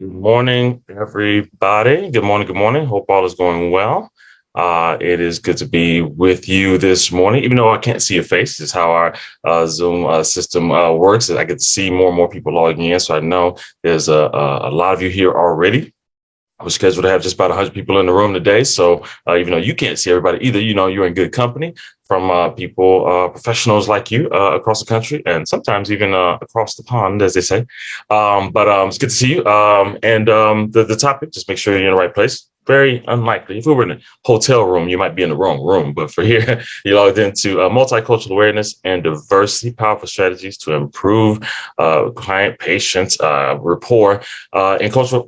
Good morning, everybody. Good morning. Good morning. Hope all is going well. It is good to be with you this morning, even though I can't see your face. This is how our Zoom system works. I get to see more and more people logging in, so I know there's a lot of you here already. We're scheduled to have just about 100 people in the room today. So even though you can't see everybody either, you're in good company from people, professionals like you across the country and sometimes even across the pond, as they say. But it's good to see you. And the topic, just make sure you're in the right place. Very unlikely. If we were in a hotel room, you might be in the wrong room. But for here, you logged into multicultural awareness and diversity, powerful strategies to improve client patience, rapport, and cultural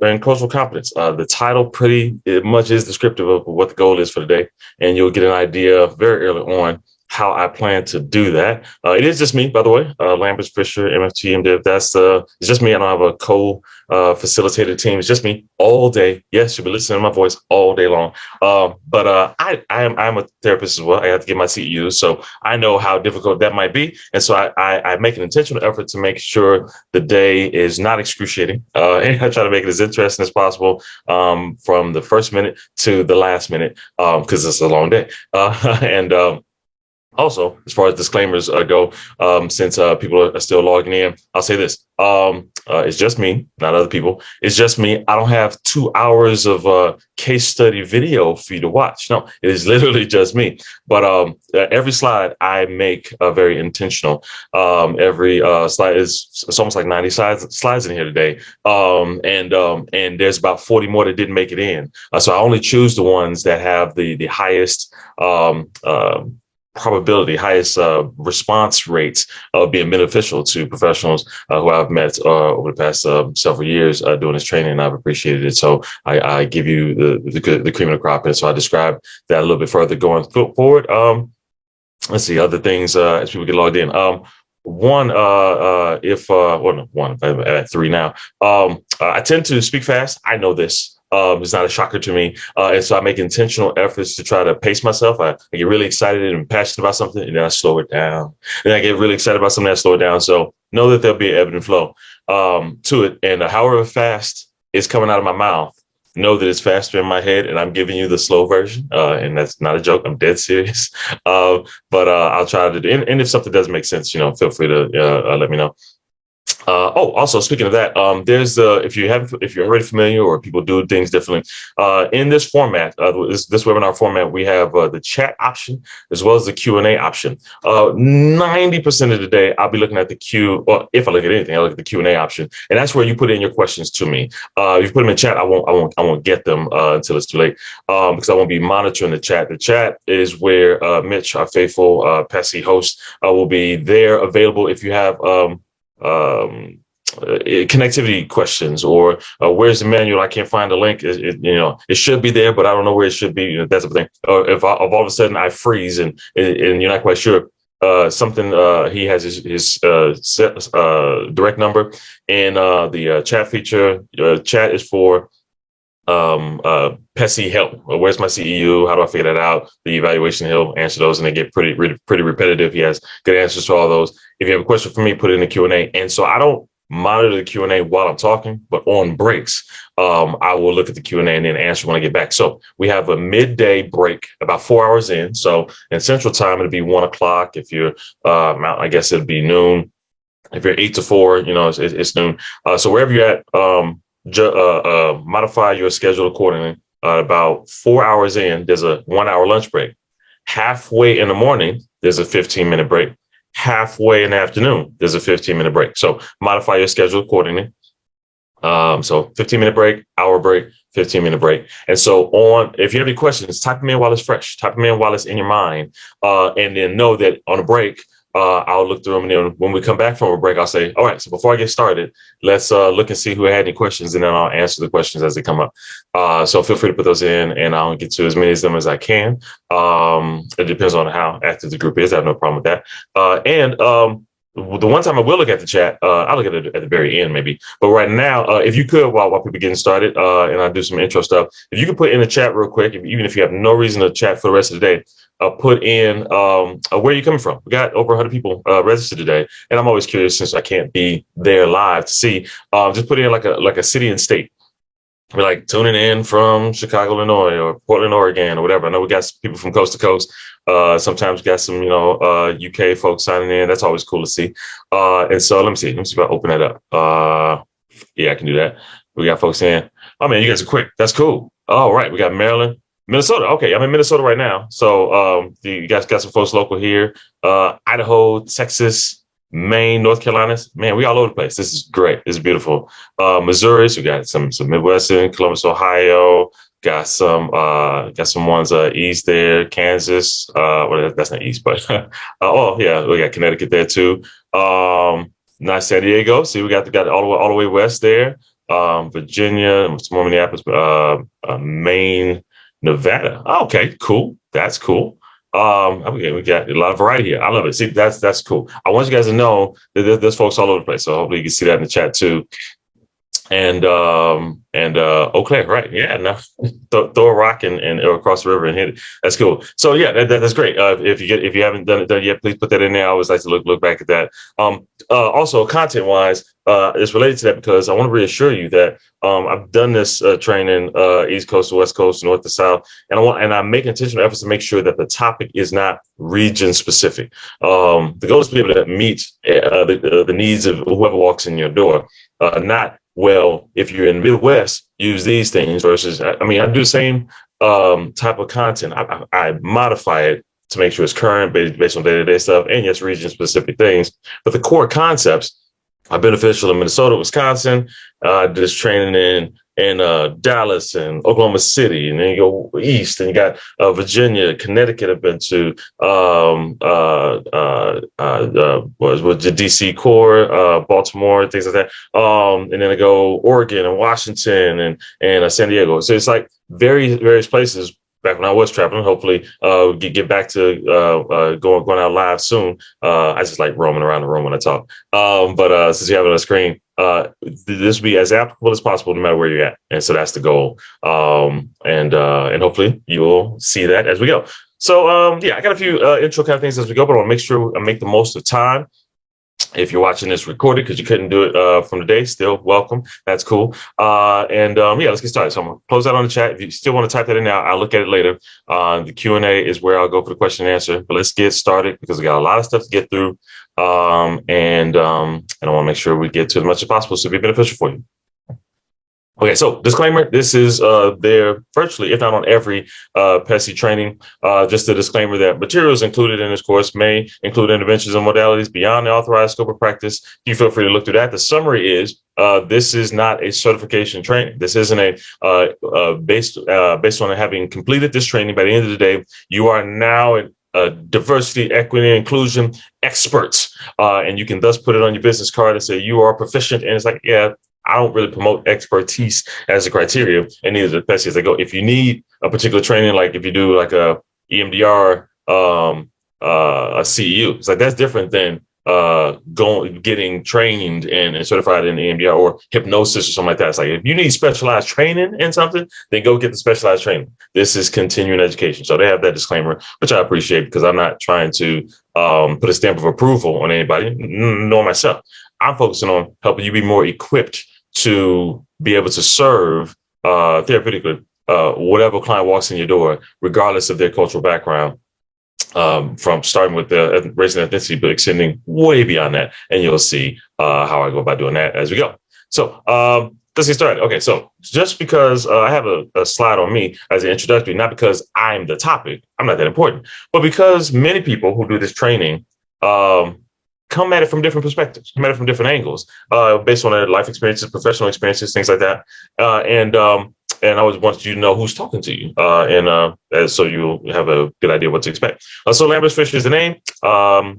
competence. The title pretty much is descriptive of what the goal is for the day, and you'll get an idea very early on how I plan to do that. It is just me, by the way, Lambert Fisher, MFT, MDiv. It's just me. I don't have a co-facilitated team. It's just me all day. Yes, you'll be listening to my voice all day long. I'm a therapist as well. I have to get my CEUs, so I know how difficult that might be, and so I make an intentional effort to make sure the day is not excruciating, and I try to make it as interesting as possible from the first minute to the last minute because it's a long day, and also, as far as disclaimers go, since people are still logging in, I'll say this. It's just me, not other people. It's just me. I don't have 2 hours of case study video for you to watch. No, it is literally just me. But every slide I make very intentional. Every slide it's almost like 90 slides in here today. And there's about 40 more that didn't make it in. So I only choose the ones that have the highest probability, highest response rates of being beneficial to professionals who I've met over the past several years doing this training, and I've appreciated it. So I give you the cream of the crop, and so I describe that a little bit further going forward. Let's see other things as people get logged in. I'm at three now. I tend to speak fast. I know this. It's not a shocker to me. And so I make intentional efforts to try to pace myself. I get really excited and passionate about something, and then I slow it down. Then I get really excited about something, I slow it down. So know that there'll be an ebb and flow to it. And however fast it's coming out of my mouth, know that it's faster in my head, and I'm giving you the slow version. And that's not a joke. I'm dead serious. But I'll try to do, and if something doesn't make sense, feel free to let me know. Also speaking of that, there's if you're already familiar or people do things differently, in this format, this webinar format, we have the chat option as well as the Q&A option. 90% of the day, I'll be looking at the Q, or if I look at anything, I look at the Q&A option, and that's where you put in your questions to me. If you put them in chat, I won't get them until it's too late, because I won't be monitoring the chat. The chat is where Mitch, our faithful Pessy host, will be there available if you have connectivity questions, or where's the manual? I can't find the link. It should be there, but I don't know where it should be. That's the thing. Or if all of a sudden I freeze and you're not quite sure. Something he has his direct number in the chat feature. Chat is for Pessy help. Where's my CEU? How do I figure that out? The evaluation, he'll answer those, and they get pretty repetitive. He has good answers to all those. If you have a question for me, put it in the Q&A. And so I don't monitor the Q&A while I'm talking, but on breaks, I will look at the Q&A and then answer when I get back. So we have a midday break, about 4 hours in. So in Central Time, it'll be 1 o'clock. If you're Mountain, I guess it'll be noon. If you're 8 to 4, it's noon. So wherever you're at, modify your schedule accordingly. About 4 hours in, there's a 1 hour lunch break. Halfway in the morning, there's a 15-minute break. Halfway in the afternoon, there's a 15-minute break. So modify your schedule accordingly. So 15-minute break, hour break, 15-minute break. And so if you have any questions, type them in while it's fresh, type them in while it's in your mind. And then know that on a break, I'll look through them, and then when we come back from a break, I'll say, all right, so before I get started, let's look and see who had any questions, and then I'll answer the questions as they come up. So feel free to put those in, and I'll get to as many of them as I can. It depends on how active the group is. I have no problem with that. And the one time I will look at the chat, I'll look at it at the very end maybe. But right now, if you could, while people getting started, and I'll do some intro stuff, if you could put in the chat real quick, even if you have no reason to chat for the rest of the day, put in where you're coming from. We got over 100 people registered today, and I'm always curious, since I can't be there live to see. Just put in like a city and state. We're like tuning in from Chicago, Illinois, or Portland, Oregon, or whatever. I know we got some people from coast to coast. Sometimes we got some, UK folks signing in. That's always cool to see. And so let me see. Let me see if I open that up. Yeah, I can do that. We got folks in. Oh man, you guys are quick. That's cool. All right, we got Maryland, Minnesota. Okay, I'm in Minnesota right now. So you guys got some folks local here. Idaho, Texas, Maine, North Carolina. Man, we all over the place. This is great. This is beautiful. Missouri. So we got some Midwestern, Columbus, Ohio. Got some ones east there, Kansas. Well, that's not east, but oh yeah, we got Connecticut there too. Nice San Diego. See, we got all the way west there. Virginia, some more Minneapolis, Maine, Nevada. Oh, okay, cool. That's cool. Okay, we got a lot of variety here. I love it. See, that's cool. I want you guys to know that there's folks all over the place. So hopefully you can see that in the chat too. And Eau Claire, right? Yeah, no, throw a rock and across the river and hit it. That's cool. So yeah, that's great. If you haven't done it yet, please put that in there. I always like to look back at that. Also, content wise, it's related to that because I want to reassure you that I've done this training East Coast to West Coast, North to South, and I make intentional efforts to make sure that the topic is not region specific. The goal is to be able to meet the needs of whoever walks in your door, not well, if you're in the Midwest, use these things versus, I mean, I do the same type of content. I modify it to make sure it's current based on day-to-day stuff and yes, region-specific things. But the core concepts are beneficial in Minnesota, Wisconsin. I did this training in Dallas and Oklahoma City, and then you go east, and you got Virginia, Connecticut. I've been to was the DC core, Baltimore, things like that. And then I go Oregon and Washington and San Diego. So it's like various places. Back when I was traveling, hopefully get back to going out live soon. I just like roaming around the room when I talk. But since you have it on the screen, this will be as applicable as possible no matter where you're at. And so that's the goal. And hopefully you will see that as we go. So yeah, I got a few intro kind of things as we go, but I want to make sure I make the most of time. If you're watching this recorded because you couldn't do it from today, still welcome. That's cool. Yeah, let's get started. So I'm going to close out on the chat. If you still want to type that in now, I'll look at it later. The Q&A is where I'll go for the question and answer. But let's get started because we got a lot of stuff to get through. And I want to make sure we get to as much as possible so it'll be beneficial for you. Okay, so disclaimer, this is there virtually, if not on every PESI training, just a disclaimer that materials included in this course may include interventions and modalities beyond the authorized scope of practice. You feel free to look through that. The summary is this is not a certification training. This isn't based on having completed this training. By the end of the day, you are now diversity, equity, inclusion experts. And you can thus put it on your business card and say you are proficient. And it's like, yeah, I don't really promote expertise as a criteria, and neither the PESI as I go. If you need a particular training, like if you do like a EMDR, a CEU, it's like that's different than getting trained and certified in EMDR or hypnosis or something like that. It's like if you need specialized training in something, then go get the specialized training. This is continuing education, so they have that disclaimer, which I appreciate because I'm not trying to put a stamp of approval on anybody, nor myself. I'm focusing on helping you be more equipped to be able to serve therapeutically whatever client walks in your door, regardless of their cultural background, from starting with the race and ethnicity, but extending way beyond that. And you'll see how I go about doing that as we go. So let's get started. Okay, so just because I have a slide on me as an introductory, not because I'm the topic, I'm not that important, but because many people who do this training come at it from different perspectives, come at it from different angles, based on their life experiences, professional experiences, things like that. And I always want you to know who's talking to you, so you'll have a good idea what to expect. So Lambert's Fisher is the name.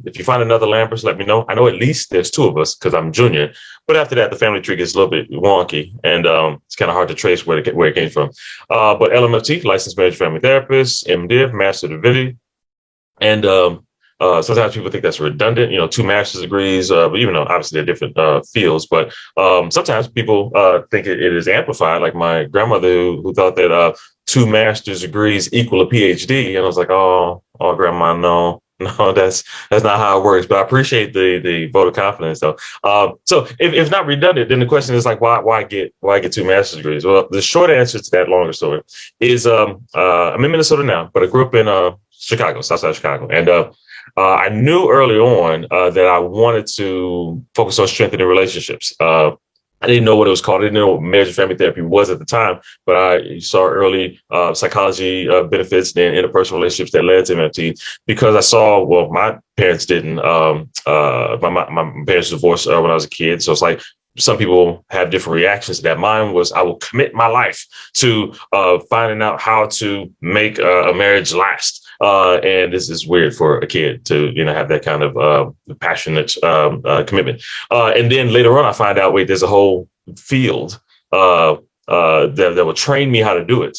If you find another Lambert's, let me know. I know at least there's two of us because I'm junior. But after that, the family tree gets a little bit wonky, and it's kind of hard to trace where it came from. But LMFT, licensed marriage family therapist, MDiv, Master of Divinity, and sometimes people think that's redundant, 2 master's degrees, but even though obviously they're different fields, but sometimes people think it is amplified. Like my grandmother who thought that 2 master's degrees equal a PhD. And I was like, oh, grandma, no, No, that's not how it works. But I appreciate the vote of confidence, though. So if not redundant, then the question is like, why get two master's degrees? Well, the short answer to that longer story is I'm in Minnesota now, but I grew up in Chicago, South Side of Chicago, and I knew early on that I wanted to focus on strengthening relationships. I didn't know what it was called. I didn't know what marriage and family therapy was at the time, but I saw early psychology benefits and interpersonal relationships that led to MFT because I saw, well, my parents didn't. My parents divorced when I was a kid. So it's like some people have different reactions to that. Mine was I will commit my life to finding out how to make a marriage last. And this is weird for a kid to, have that kind of passionate commitment. And then later on, I find out, wait, there's a whole field that will train me how to do it.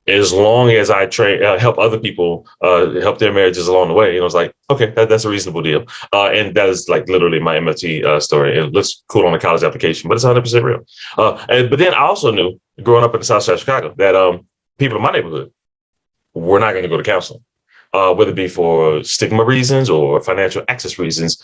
As long as I train, help other people, help their marriages along the way, it's like, okay, that's a reasonable deal. And that is like literally my MFT story. It looks cool on a college application, but it's 100% real. But then I also knew, growing up in the South Side of Chicago, that people in my neighborhood were not going to go to counseling. Whether it be for stigma reasons or financial access reasons,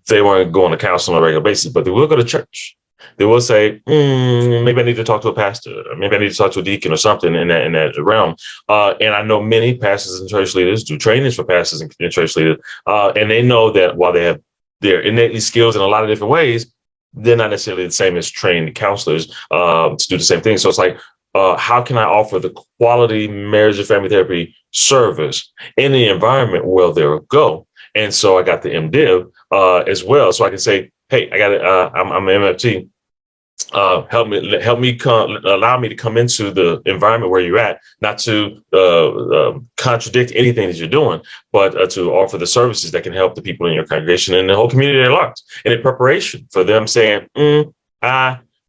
they weren't going to counseling on a regular basis, but they will go to church. They will say, maybe I need to talk to a pastor, or maybe I need to talk to a deacon or something in that realm. And I know many pastors and church leaders do trainings for pastors and church leaders, and they know that while they have their innately skills in a lot of different ways, they're not necessarily the same as trained counselors to do the same thing. So it's like, how can I offer the quality marriage and family therapy service in the environment where they'll go? And so I got the MDiv as well, so I can say, hey, I got it. I'm an MFT. Allow me to come into the environment where you're at, not to contradict anything that you're doing, but to offer the services that can help the people in your congregation and the whole community at large. And in preparation for them saying,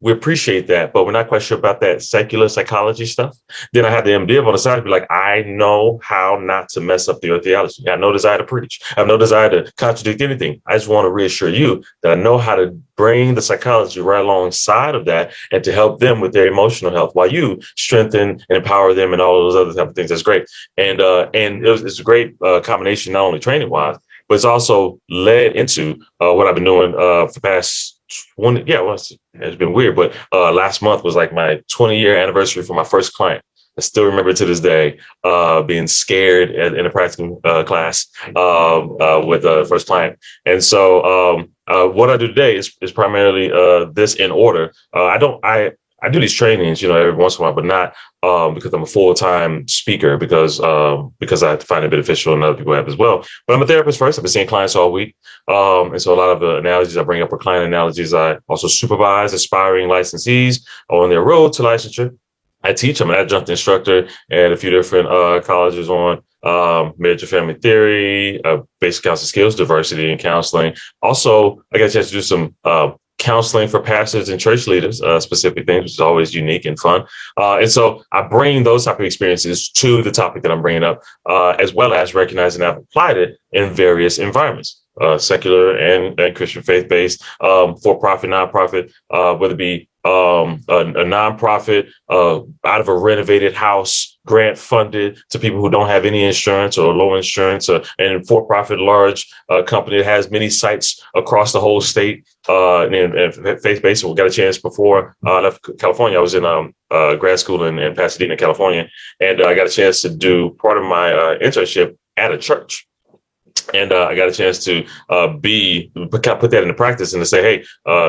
we appreciate that, but we're not quite sure about that secular psychology stuff. Then I had the MDiv on the side to be like, I know how not to mess up your theology. I have no desire to preach. I have no desire to contradict anything. I just want to reassure you that I know how to bring the psychology right alongside of that and to help them with their emotional health while you strengthen and empower them and all of those other type of things. That's great. And it's a great combination, not only training wise, but it's also led into what I've been doing for the past 20, it's been weird, but last month was like my 20-year anniversary for my first client. I still remember to this day being scared in a practicum class with the first client. And so what I do today is primarily this in order. I do these trainings, every once in a while, but not because I'm a full-time speaker, because I find it beneficial and other people have as well. But I'm a therapist first. I've been seeing clients all week. And so a lot of the analogies I bring up are client analogies. I also supervise aspiring licensees on their road to licensure. I teach. I'm an adjunct instructor at a few different colleges on marriage and family theory, basic counseling skills, diversity and counseling. Also, I got a chance to do some counseling for pastors and church leaders, specific things, which is always unique and fun. And so I bring those type of experiences to the topic that I'm bringing up, as well as recognizing I've applied it in various environments, secular and Christian faith-based, for-profit, nonprofit, whether it be a nonprofit out of a renovated house, grant funded to people who don't have any insurance or low insurance, and for-profit large company that has many sites across the whole state, and faith-based. We got a chance before I left California. I was in grad school in Pasadena, California, and I got a chance to do part of my internship at a church. And I got a chance to put that into practice and to say, hey,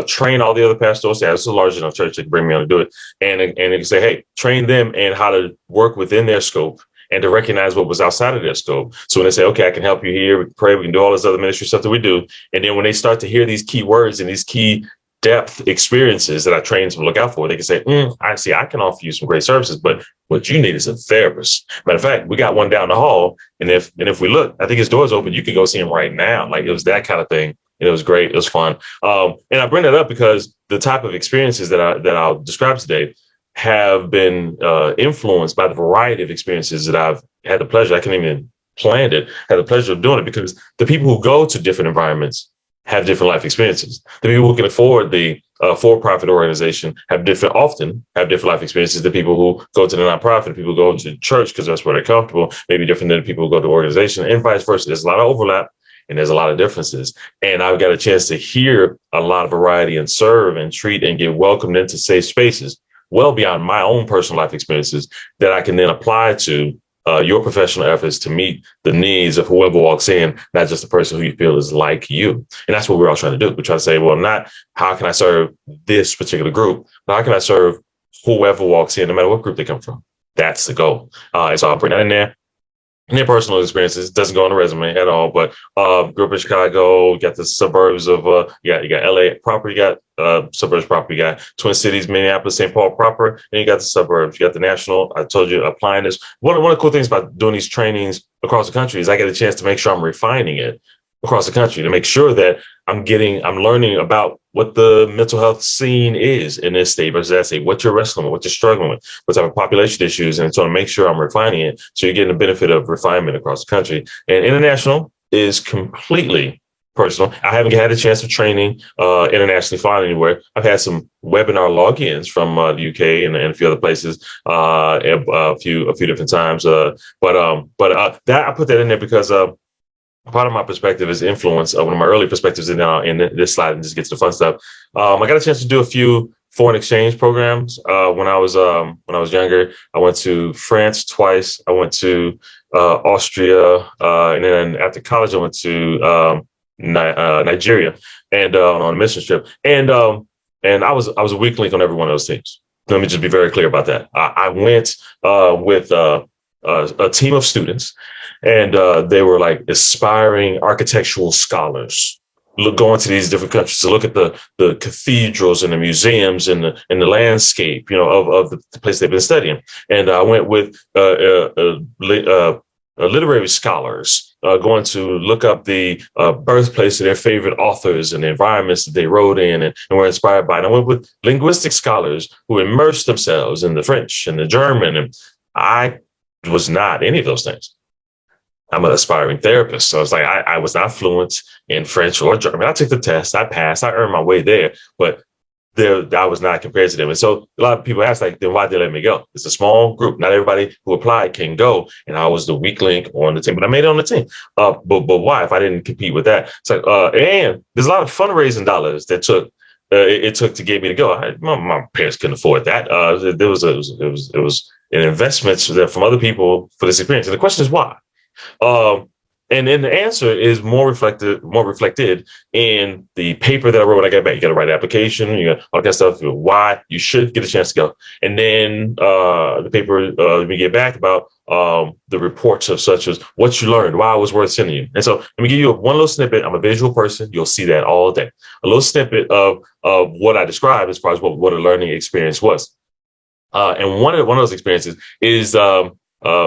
train all the other pastoral staff. It's a large enough church that can bring me on to do it. And it can say, hey, train them in how to work within their scope and to recognize what was outside of their scope. So when they say, okay, I can help you here, we can pray, we can do all this other ministry stuff that we do. And then when they start to hear these key words and these key depth experiences that I train them to look out for, they can say, I see, I can offer you some great services, but what you need is a therapist. Matter of fact, we got one down the hall. And if we look, I think his door's open. You can go see him right now. Like, it was that kind of thing. And it was great. It was fun. And I bring that up because the type of experiences that I'll describe today have been influenced by the variety of experiences that I've had the pleasure. I couldn't even plan it. Had the pleasure of doing it because the people who go to different environments have different life experiences. The people who can afford the for-profit organization often have different life experiences. The people who go to the nonprofit, people who go to church because that's where they're comfortable, maybe different than the people who go to organization, and vice versa. There's a lot of overlap, and there's a lot of differences. And I've got a chance to hear a lot of variety and serve and treat and get welcomed into safe spaces well beyond my own personal life experiences that I can then apply to your professional efforts to meet the needs of whoever walks in, not just the person who you feel is like you. And that's what we're all trying to do. We're trying to say, well, not how can I serve this particular group, but how can I serve whoever walks in, no matter what group they come from. That's the goal. And so I'll bring that in there. And their personal experiences doesn't go on the resume at all, but grew up in Chicago, got the suburbs of you got LA proper, you got suburbs proper, you got Twin Cities, Minneapolis, St. Paul proper, and you got the suburbs, you got the national. I told you applying this. One of the cool things about doing these trainings across the country is I get a chance to make sure I'm refining it across the country to make sure that I'm learning about what the mental health scene is in this state versus that state, what you're wrestling with, what you're struggling with, what type of population issues. And so to make sure I'm refining it. So you're getting the benefit of refinement across the country. And international is completely personal. I haven't had a chance of training internationally flying anywhere. I've had some webinar logins from the UK and a few other places, a few different times. But that I put that in there because part of my perspective is influence. One of my early perspectives in this slide, and just gets to the fun stuff. I got a chance to do a few foreign exchange programs when I was younger. I went to France twice. I went to Austria, and then after college, I went to Nigeria and on a mission trip. And I was a weak link on every one of those teams. Let me just be very clear about that. I went with a team of students, and they were like aspiring architectural scholars. Going to these different countries to look at the cathedrals and the museums and the landscape, of the place they've been studying. And I went with literary scholars going to look up the birthplace of their favorite authors and the environments that they wrote in and were inspired by. And I went with linguistic scholars who immersed themselves in the French and the German. And I was not any of those things. I'm an aspiring therapist. So it's like I was not fluent in French or German. I took the test, I passed, I earned my way there, but I was not compared to them. And so a lot of people ask, like, then why did they let me go? It's a small group. Not everybody who applied can go. And I was the weak link on the team, but I made it on the team. But why if I didn't compete with that? It's like, and there's a lot of fundraising dollars that it took to get me to go. My parents couldn't afford that. It was an investment from other people for this experience. And the question is why? And then the answer is more reflected in the paper that I wrote when I got back. You got to write an application, you got all that stuff, why you should get a chance to go. And then the paper we get back about the reports of such as what you learned, why it was worth sending you. And so let me give you one little snippet. I'm a visual person. You'll see that all day. A little snippet of what I described as far as what a learning experience was. And one of those experiences is I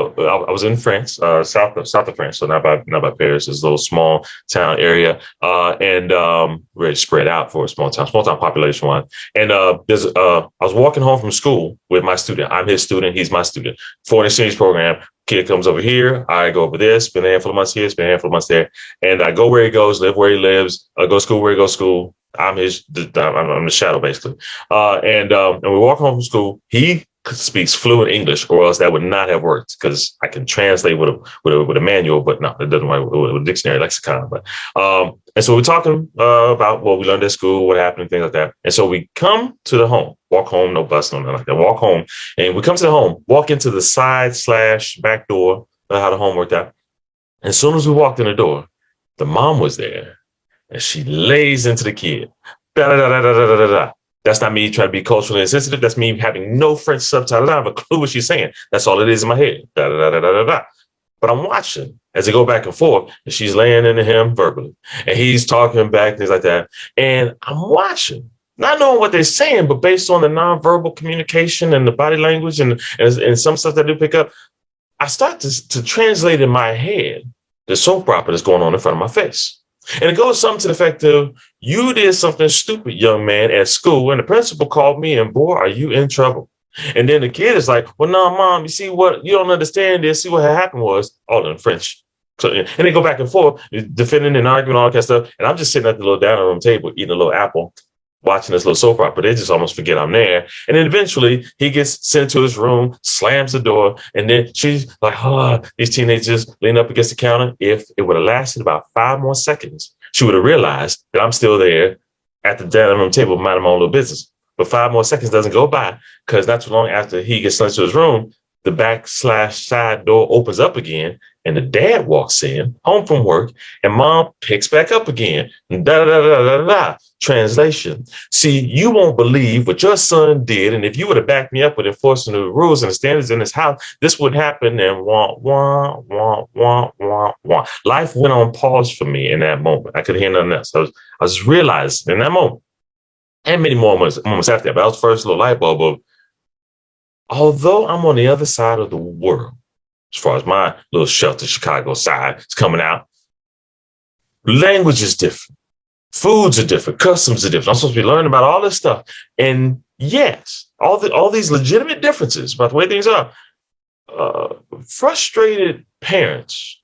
was in France, south of France, so not by Paris. It's a little small town area, and very spread out for a small town population wise. And I was walking home from school with my student. I'm his student, he's my student. Foreign exchange program. Kid comes over here, I go over there, spend a handful of months here, spend a handful of months there, and I go where he goes, live where he lives, go to school where he goes to school. I'm the shadow basically, and we walk home from school. He speaks fluent English, or else that would not have worked because I can translate with a manual, but no, it doesn't work with a dictionary lexicon. But and so we're talking about what we learned at school, what happened, things like that. And so we come to the home, walk home, no bus, no nothing like that. Walk home, and we come to the home, walk into the side/back door. How the home worked out. As soon as we walked in the door, the mom was there, and she lays into the kid. Da da da da da da da da. That's not me trying to be culturally insensitive. That's me having no French subtitles. I don't have a clue what she's saying. That's all it is in my head. Da, da, da, da, da, da. But I'm watching as they go back and forth, and she's laying into him verbally. And he's talking back, things like that. And I'm watching, not knowing what they're saying, but based on the nonverbal communication and the body language and some stuff that I do pick up, I start to translate in my head the soap opera that's going on in front of my face. And it goes something to the effect of, you did something stupid, young man, at school, and the principal called me, and boy, are you in trouble. And then the kid is like, well, no, mom, you see what, you don't understand this. See what had happened was, all in French. So, and they go back and forth, defending and arguing, all that kind of stuff. And I'm just sitting at the little dining room table, eating a little apple, watching this little soap opera. They just almost forget I'm there. And then eventually he gets sent to his room, slams the door, and then she's like, oh, these teenagers lean up against the counter. If it would have lasted about 5 more seconds, she would have realized that I'm still there at the dining room table, minding my own little business. But 5 more seconds doesn't go by because not too long after he gets sent to his room, the back/side door opens up again, and the dad walks in, home from work, and mom picks back up again. Da da da da da da. Translation. See, you won't believe what your son did, and if you would have backed me up with enforcing the rules and the standards in this house, this would happen. And wah wah wah wah wah wah. Life went on pause for me in that moment. I could hear nothing else. I was realizing in that moment, and many more moments after that. But that was the first little light bulb of, although I'm on the other side of the world, as far as my little shelter Chicago side is coming out, language is different. Foods are different. Customs are different. I'm supposed to be learning about all this stuff. And yes, all these legitimate differences about the way things are. Frustrated parents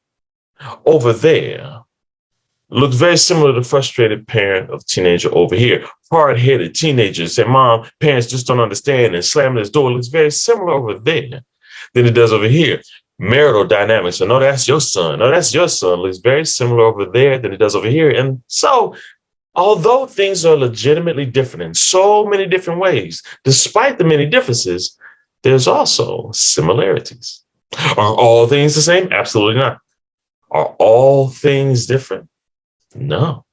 over there look very similar to the frustrated parent of teenager over here. Hard-headed teenagers say, Mom, parents just don't understand, and slamming this door looks very similar over there than it does over here. Marital dynamics. So, no, that's your son. No, that's your son. Looks very similar over there than it does over here. And so, although things are legitimately different in so many different ways, despite the many differences, there's also similarities. Are all things the same? Absolutely not. Are all things different? No.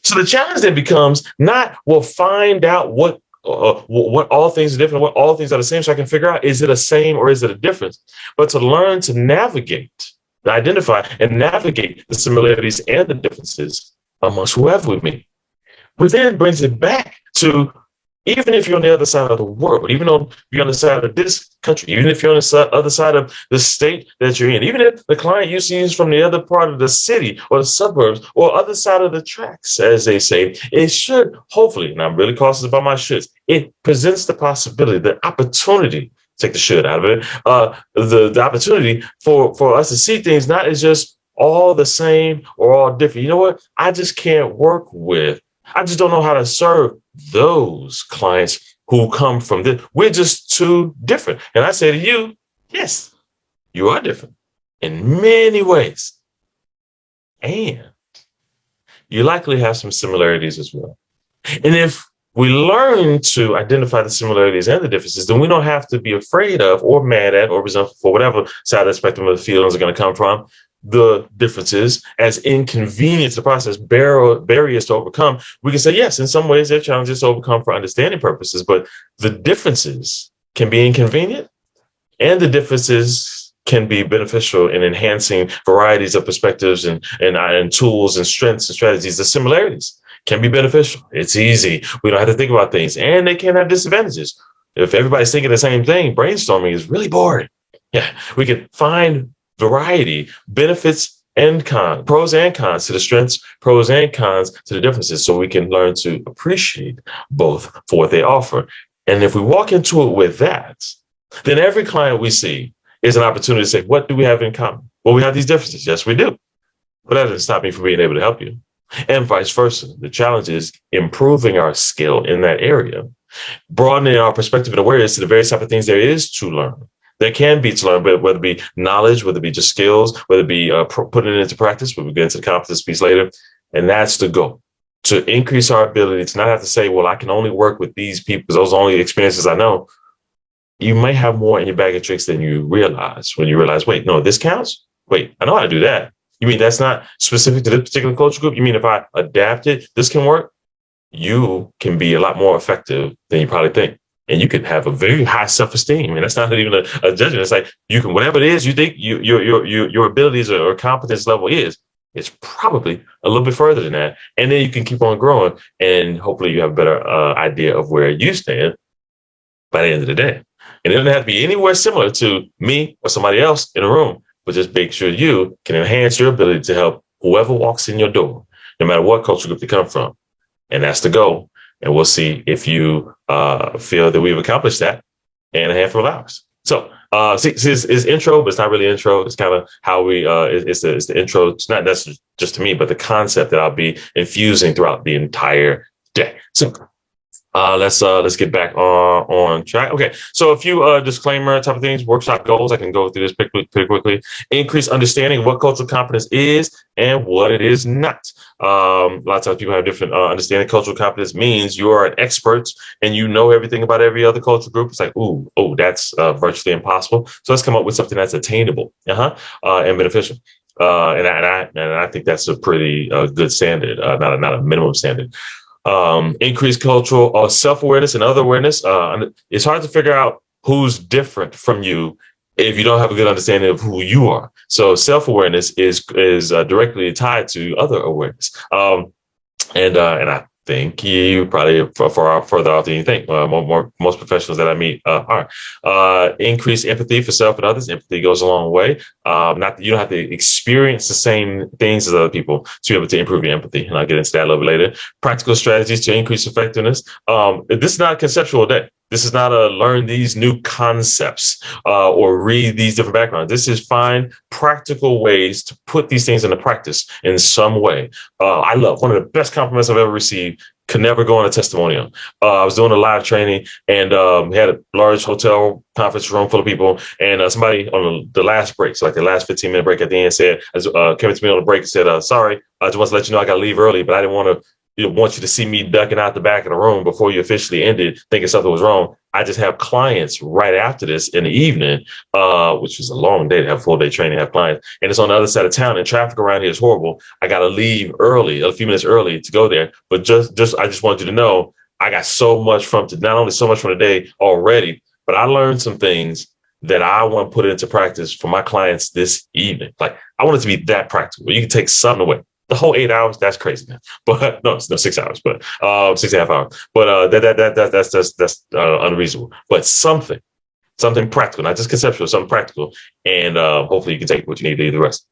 So the challenge then becomes not, well, find out what all things are different, what all things are the same, so I can figure out, is it a same or is it a difference? But to learn to navigate, to identify and navigate the similarities and the differences amongst whoever we meet. Which then brings it back to, even if you're on the other side of the world, even though you're on the side of this country, even if you're on the other side of the state that you're in, even if the client you see is from the other part of the city or the suburbs or other side of the tracks, as they say, it should hopefully, and I'm really cautious about my shoulds, it presents the possibility, the opportunity, take the should out of it, the opportunity for us to see things not as just all the same or all different. You know what? I just can't work with. I just don't know how to serve those clients who come from this. We're just too different. And I say to you, yes, you are different in many ways. And you likely have some similarities as well. And if we learn to identify the similarities and the differences, then we don't have to be afraid of or mad at or resentful for whatever side of the spectrum of the feelings are going to come from. The differences as inconvenience, the process, barriers to overcome. We can say, yes, in some ways they're challenges to overcome for understanding purposes, but the differences can be inconvenient and the differences can be beneficial in enhancing varieties of perspectives and tools and strengths and strategies. The similarities can be beneficial. It's easy. We don't have to think about things, and they can have disadvantages. If everybody's thinking the same thing, brainstorming is really boring. Yeah, we can find variety, benefits and cons, pros and cons to the strengths, pros and cons to the differences, so we can learn to appreciate both for what they offer. And if we walk into it with that, then every client we see is an opportunity to say, what do we have in common? Well, we have these differences. Yes, we do. But that doesn't stop me from being able to help you. And vice versa. The challenge is improving our skill in that area, broadening our perspective and awareness to the various type of things there is to learn. There can be to learn, but whether it be knowledge, whether it be just skills, whether it be putting it into practice, we'll get into the competence piece later. And that's the goal, to increase our ability to not have to say, well, I can only work with these people because those are only experiences I know. You may have more in your bag of tricks than you realize when you realize, wait, no, this counts? Wait, I know how to do that. You mean that's not specific to this particular culture group? You mean if I adapt it, this can work? You can be a lot more effective than you probably think. And you can have a very high self-esteem. And that's not even a judgment. It's like you can, whatever it is you think your abilities or competence level is, it's probably a little bit further than that. And then you can keep on growing. And hopefully you have a better idea of where you stand by the end of the day. And it doesn't have to be anywhere similar to me or somebody else in a room, but just make sure you can enhance your ability to help whoever walks in your door, no matter what culture group they come from. And that's the goal. And we'll see if you feel that we've accomplished that in a handful of hours. So it's intro, but it's not really intro. It's kind of how we, it's the intro. It's not just to me, but the concept that I'll be infusing throughout the entire day. So Let's get back on track. Okay, so a few disclaimer type of things, workshop goals. I can go through this pretty quickly. Increase understanding of what cultural competence is and what it is not. A lot of times people have different understanding. Cultural competence means you are an expert and you know everything about every other cultural group. It's like, ooh, oh, that's virtually impossible. So let's come up with something that's attainable, and beneficial. And I think that's a pretty good standard, not a minimum standard. Increased cultural self-awareness and other awareness. It's hard to figure out who's different from you if you don't have a good understanding of who you are. So self-awareness is directly tied to other awareness. And I think you probably far further out than you think. Most professionals that I meet are. Increase empathy for self and others. Empathy goes a long way. Not that you don't have to experience the same things as other people to be able to improve your empathy. And I'll get into that a little bit later. Practical strategies to increase effectiveness. This is not a conceptual day. This is not a learn these new concepts or read these different backgrounds. This is find practical ways to put these things into practice in some way. I love one of the best compliments I've ever received. Could never go on a testimonial. I was doing a live training and we had a large hotel conference room full of people. And somebody on the last break, so like the last 15-minute break at the end, said, came up to me on the break and said, "Sorry, I just want to let you know I got to leave early, but I didn't want to." Want you to see me ducking out the back of the room before you officially ended, thinking something was wrong. I just have clients right after this in the evening, which is a long day to have full day training, have clients. And it's on the other side of town and traffic around here is horrible. I got to leave early, a few minutes early to go there. But I just want you to know, I got so much not only so much from the day already, but I learned some things that I want to put into practice for my clients this evening. Like I want it to be that practical. You can take something away. The whole 8 hours, that's crazy, man. But no, it's no 6 hours, but 6.5 hours. But that's unreasonable. But something practical, not just conceptual, something practical, and hopefully you can take what you need to do the rest.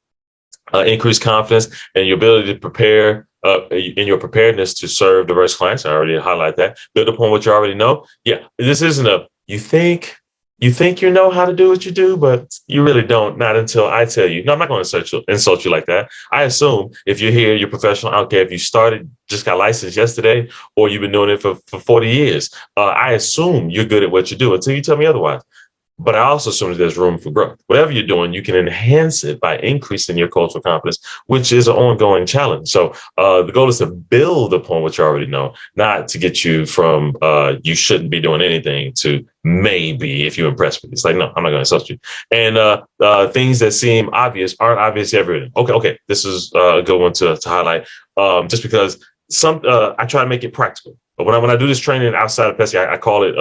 Increase confidence and your ability to prepare. In your preparedness to serve diverse clients. I already highlight that. Build upon what you already know. Yeah, this isn't you think you know how to do what you do, but you really don't. Not until I tell you. No, I'm not going to insult you like that. I assume if you're here, you're professional. I don't care if you just got licensed yesterday, or you've been doing it for 40 years. I assume you're good at what you do until you tell me otherwise. But I also assume that there's room for growth. Whatever you're doing, you can enhance it by increasing your cultural competence, which is an ongoing challenge. So the goal is to build upon what you already know, not to get you from you shouldn't be doing anything to maybe if you impress me. It's like, no, I'm not going to insult you. And things that seem obvious aren't obvious to everyone. Okay. This is a good one to highlight just because I try to make it practical. But when I do this training outside of Pepsi, I call it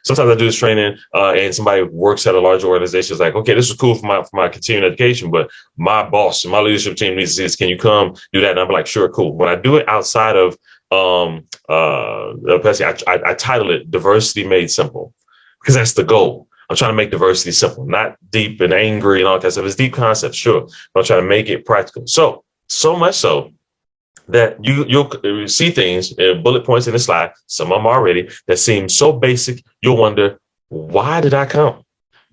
sometimes I do this training and somebody works at a large organization. It's like, okay, this is cool for my continuing education, but my boss and my leadership team needs to see this. Can you come do that? And I'm like, sure, cool. When I do it outside of Pepsi, I title it Diversity Made Simple because that's the goal. I'm trying to make diversity simple, not deep and angry and all that stuff. It's deep concepts, sure, but I'm trying to make it practical. So much so that you'll see things, bullet points in the slide, some of them already, that seem so basic, you'll wonder, why did I come?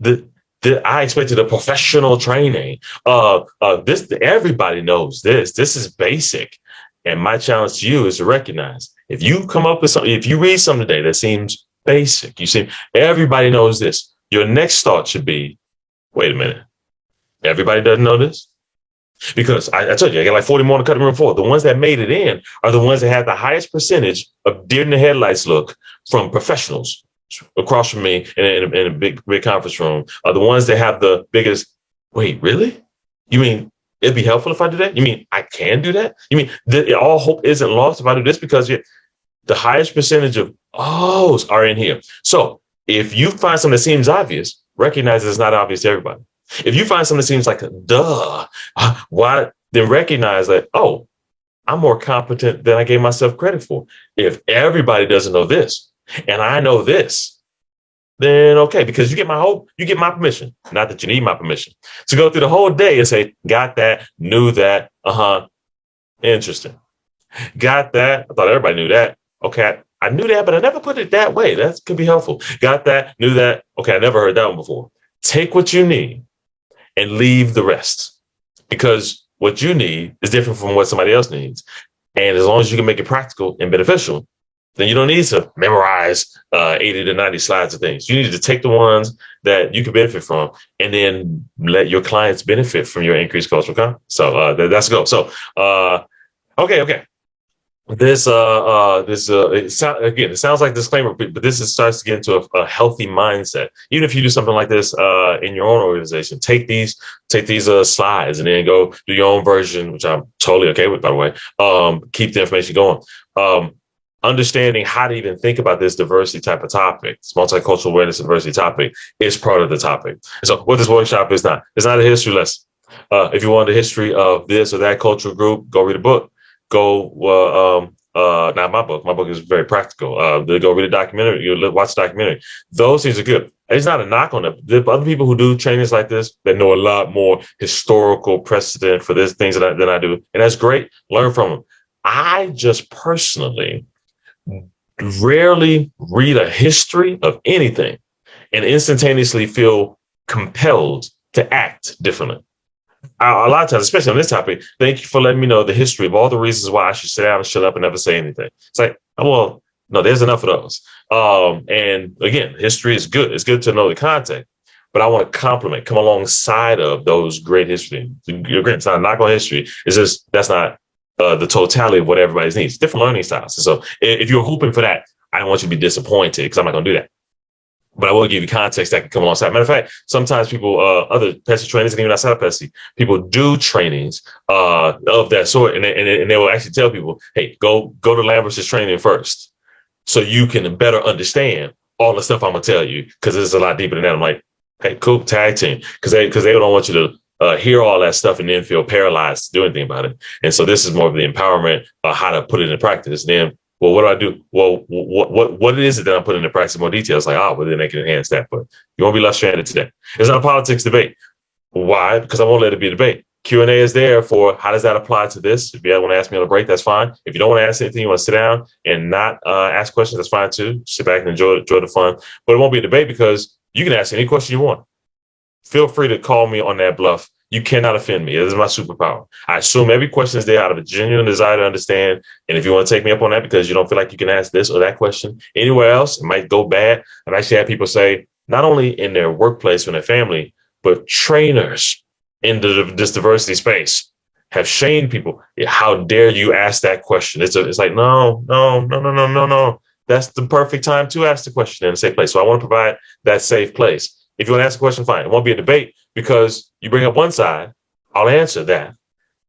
I expected a professional training. Everybody knows this. This is basic. And my challenge to you is to recognize, if you come up with something, if you read something today that seems basic, everybody knows this. Your next thought should be, wait a minute, everybody doesn't know this? Because I told you, I got like 40 more on the cutting room floor. The ones that made it in are the ones that had the highest percentage of deer in the headlights look from professionals across from me in a big conference room, are the ones that have the biggest, wait, really? You mean it'd be helpful if I do that? You mean I can do that? You mean all hope isn't lost if I do this? Because the highest percentage of ohs are in here. So if you find something that seems obvious, recognize it's not obvious to everybody. If you find something that seems like duh, why? Then recognize that, oh, I'm more competent than I gave myself credit for. If everybody doesn't know this and I know this, then okay, because you get my permission. Not that you need my permission to go through the whole day and say, got that, knew that, interesting. Got that. I thought everybody knew that. Okay, I knew that, but I never put it that way. That could be helpful. Got that, knew that. Okay, I never heard that one before. Take what you need and leave the rest, because what you need is different from what somebody else needs. And as long as you can make it practical and beneficial, then you don't need to memorize 80 to 90 slides of things. You need to take the ones that you can benefit from and then let your clients benefit from your increased cultural content. So that's a go. So, okay. Again, it sounds like a disclaimer, but starts to get into a healthy mindset. Even if you do something like this in your own organization, take these slides and then go do your own version, which I'm totally okay with, by the way. Keep the information going. Understanding how to even think about this diversity type of topic, this multicultural awareness and diversity topic, is part of the topic. And so what this workshop is not, it's not a history lesson. If you want the history of this or that cultural group, go read a book. Not my book. My book is very practical. Go read a documentary. You watch the documentary. Those things are good. It's not a knock on them. The other people who do trainings like this that know a lot more historical precedent for this things than I do, and that's great. Learn from them. I just personally rarely read a history of anything and instantaneously feel compelled to act differently. A lot of times, especially on this topic, thank you for letting me know the history of all the reasons why I should sit down and shut up and never say anything. It's like, well, no, there's enough of those. And again, history is good. It's good to know the context, but I want to come alongside of those great history. It's not a knock on history. It's just that's not the totality of what everybody needs. Different learning styles. And so if you're hoping for that, I don't want you to be disappointed because I'm not going to do that. But I will give you context that can come alongside. Matter of fact, sometimes people, other PESI trainers, and even outside of PESI, people do trainings of that sort, and they will actually tell people, "Hey, go to Lambert's training first, so you can better understand all the stuff I'm gonna tell you, because it's a lot deeper than that." I'm like, "Hey, cool, tag team," because they don't want you to hear all that stuff and then feel paralyzed to do anything about it. And so this is more of the empowerment, how to put it in practice. And then, well, what do I do? Well, what is it that I'm putting into practice in more detail? It's like, well, then they can enhance that. But you won't be left stranded today. It's not a politics debate. Why? Because I won't let it be a debate. Q&A is there for how does that apply to this? If you want to ask me on a break, that's fine. If you don't want to ask anything, you want to sit down and not ask questions, that's fine too. Sit back and enjoy the fun. But it won't be a debate because you can ask any question you want. Feel free to call me on that bluff. You cannot offend me. It is my superpower. I assume every question is there out of a genuine desire to understand. And if you want to take me up on that because you don't feel like you can ask this or that question anywhere else, it might go bad. I've actually had people say, not only in their workplace or in their family, but trainers in this diversity space have shamed people. How dare you ask that question? It's like, no. That's the perfect time to ask the question in a safe place. So I want to provide that safe place. If you want to ask a question, fine. It won't be a debate because you bring up one side, I'll answer that.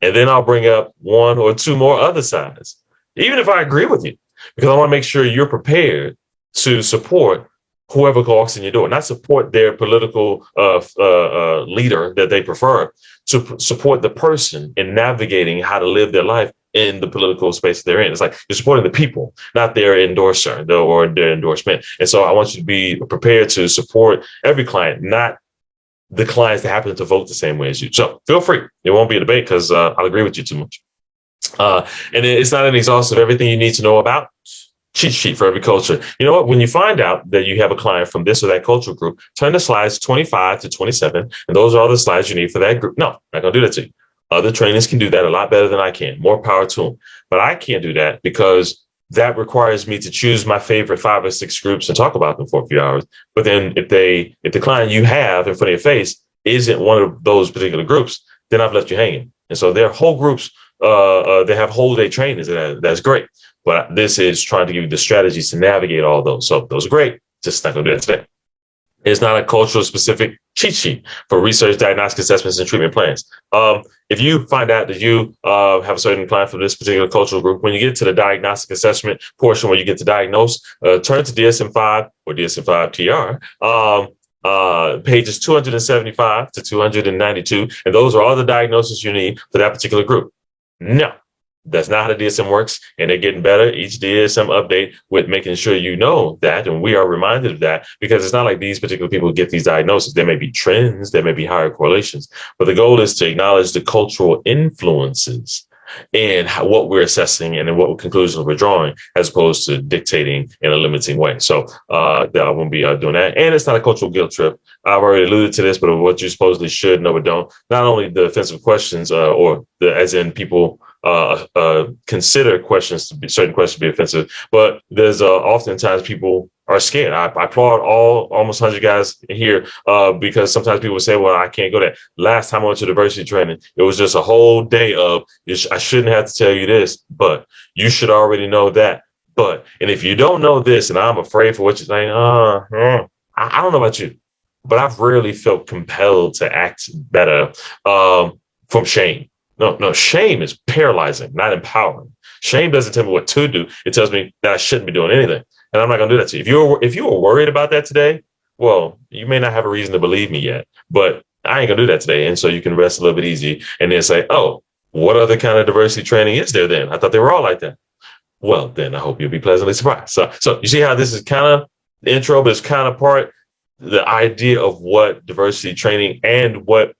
And then I'll bring up one or two more other sides, even if I agree with you, because I want to make sure you're prepared to support whoever walks in your door, not support their political leader that they prefer, to support the person in navigating how to live their life in the political space they're in. It's like you're supporting the people, not their endorser or their endorsement. And so I want you to be prepared to support every client, not the clients that happen to vote the same way as you. So feel free. It won't be a debate because I'll agree with you too much. And it's not an exhaustive everything you need to know about cheat sheet for every culture. You know what? When you find out that you have a client from this or that cultural group, turn to slides 25 to 27, and those are all the slides you need for that group. No, I'm not going to do that to you. Other trainers can do that a lot better than I can. More power to them. But I can't do that because that requires me to choose my favorite 5 or 6 groups and talk about them for a few hours. But then if the client you have in front of your face isn't one of those particular groups, then I've left you hanging. And so their whole groups, they have whole day trainings, and that's great. But this is trying to give you the strategies to navigate all those. So those are great. Just not going to do that today. It's not a cultural specific cheat sheet for research, diagnostic assessments, and treatment plans. If you find out that you have a certain client from this particular cultural group, when you get to the diagnostic assessment portion where you get to diagnose, turn to DSM-5 or DSM-5 TR, pages 275 to 292. And those are all the diagnoses you need for that particular group. No. That's not how the DSM works, and they're getting better each DSM update with making sure you know that, and we are reminded of that because it's not like these particular people get these diagnoses. There may be trends, there may be higher correlations, but the goal is to acknowledge the cultural influences and what we're assessing and what conclusions we're drawing, as opposed to dictating in a limiting way. So I won't be doing that. And it's not a cultural guilt trip. I've already alluded to this, but what you supposedly should know but don't. Not only the offensive questions as in people consider questions to be certain questions to be offensive, but there's oftentimes people are scared. I applaud all almost 100 guys here because sometimes people say, well, I can't go there. Last time I went to diversity training, it was just a whole day of, I shouldn't have to tell you this, but you should already know that. But, and if you don't know this and I'm afraid for what you're saying, I don't know about you, but I've rarely felt compelled to act better from shame. No, shame is paralyzing, not empowering. Shame doesn't tell me what to do. It tells me that I shouldn't be doing anything. And I'm not going to do that to you. If you were worried about that today, well, you may not have a reason to believe me yet, but I ain't going to do that today. And so you can rest a little bit easy and then say, oh, what other kind of diversity training is there then? I thought they were all like that. Well, then I hope you'll be pleasantly surprised. So you see how this is kind of the intro, but it's kind of part the idea of what diversity training and what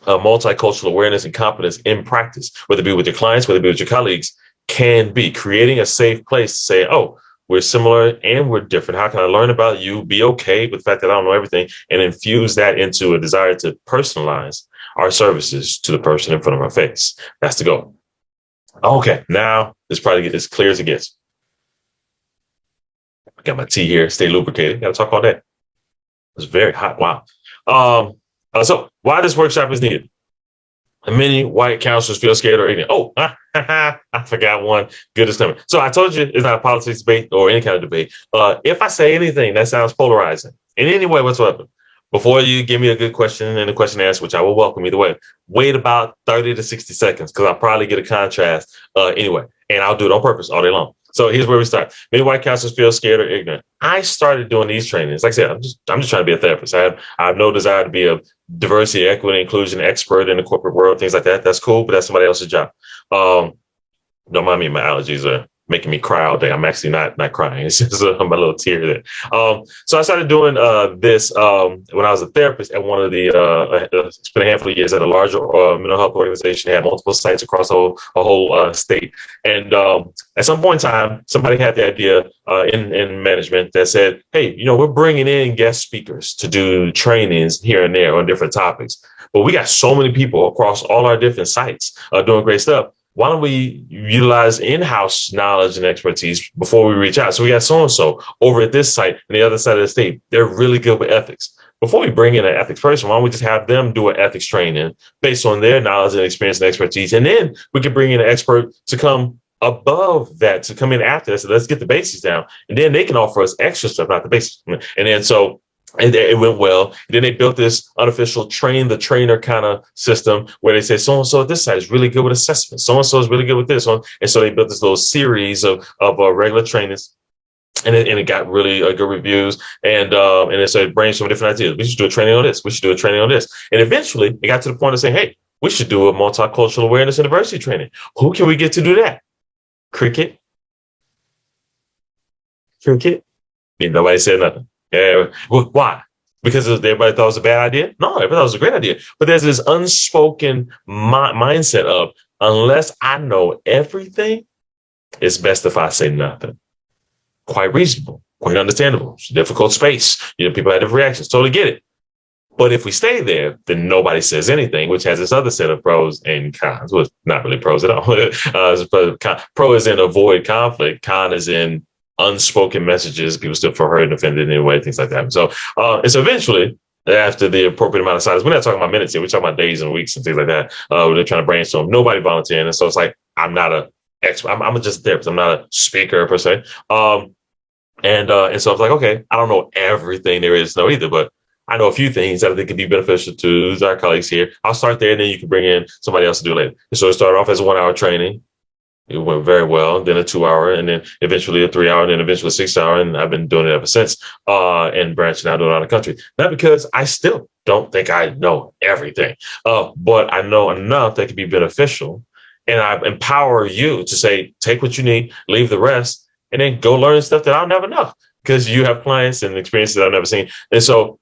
multicultural awareness and competence in practice, whether it be with your clients, whether it be with your colleagues, can be creating a safe place to say, oh, we're similar and we're different. How can I learn about you, be okay with the fact that I don't know everything, and infuse that into a desire to personalize our services to the person in front of our face. That's the goal. Okay, now this probably get as clear as it gets. I got my tea here, stay lubricated. Got to talk all day. It's very hot. Wow. So why this workshop is needed? Many white counselors feel scared or ignorant. Oh, I forgot one. Good disclaimer. So I told you it's not a politics debate or any kind of debate. If I say anything that sounds polarizing in any way whatsoever, before you give me a good question and a question answer, which I will welcome either way, wait about 30 to 60 seconds because I'll probably get a contrast anyway. And I'll do it on purpose all day long. So here's where we start. Many white counselors feel scared or ignorant. I started doing these trainings. Like I said, I'm just trying to be a therapist. I have no desire to be a diversity, equity, inclusion expert in the corporate world, things like that. That's cool, but that's somebody else's job. Don't mind me, my allergies are making me cry all day. I'm actually not crying. It's just my little tear there. So I started doing this when I was a therapist at one of the, spent a handful of years at a larger mental health organization. It had multiple sites across a whole state. And at some point in time, somebody had the idea in management that said, hey, we're bringing in guest speakers to do trainings here and there on different topics. But we got so many people across all our different sites doing great stuff. Why don't we utilize in-house knowledge and expertise before we reach out? So we got so-and-so over at this site and the other side of the state. They're really good with ethics. Before we bring in an ethics person, why don't we just have them do an ethics training based on their knowledge and experience and expertise? And then we can bring in an expert to come above that, to come in after that. So let's get the basics down. And then they can offer us extra stuff, not the basics. And then and it went well. And then they built this unofficial train the trainer kind of system where they say so-and-so at this side is really good with assessment. So-and-so is really good with this one. And so they built this little series of regular trainings. And it got really good reviews. And then so it brainstormed different ideas. We should do a training on this. We should do a training on this. And eventually it got to the point of saying, hey, we should do a multicultural awareness and diversity training. Who can we get to do that? Cricket. Nobody said nothing. Yeah. Well, why? Because everybody thought it was a bad idea? No, everybody thought it was a great idea. But there's this unspoken mindset of, unless I know everything, it's best if I say nothing. Quite reasonable, quite understandable. It's a difficult space. People have different reactions. Totally get it. But if we stay there, then nobody says anything, which has this other set of pros and cons. Well, not really pros at all. Pro is in avoid conflict. Con is in unspoken messages. People still feel hurt and offended anyway, things like that. So eventually, after the appropriate amount of silence, we're not talking about minutes here. We're talking about days and weeks and things like that. They're trying to brainstorm. Nobody volunteering. And so it's like, I'm not an expert. I'm just a therapist. I'm not a speaker per se. And so I was like, okay, I don't know everything there is to know either, but I know a few things that I think could be beneficial to our colleagues here. I'll start there, and then you can bring in somebody else to do it later. And so it started off as a 1 hour training. It went very well. Then a 2 hour, and then eventually a 3 hour, and then eventually a 6 hour. And I've been doing it ever since, and branching out around the country. Not because I still don't think I know everything, but I know enough that can be beneficial. And I empower you to say, take what you need, leave the rest, and then go learn stuff that I'll never know because you have clients and experiences that I've never seen. And so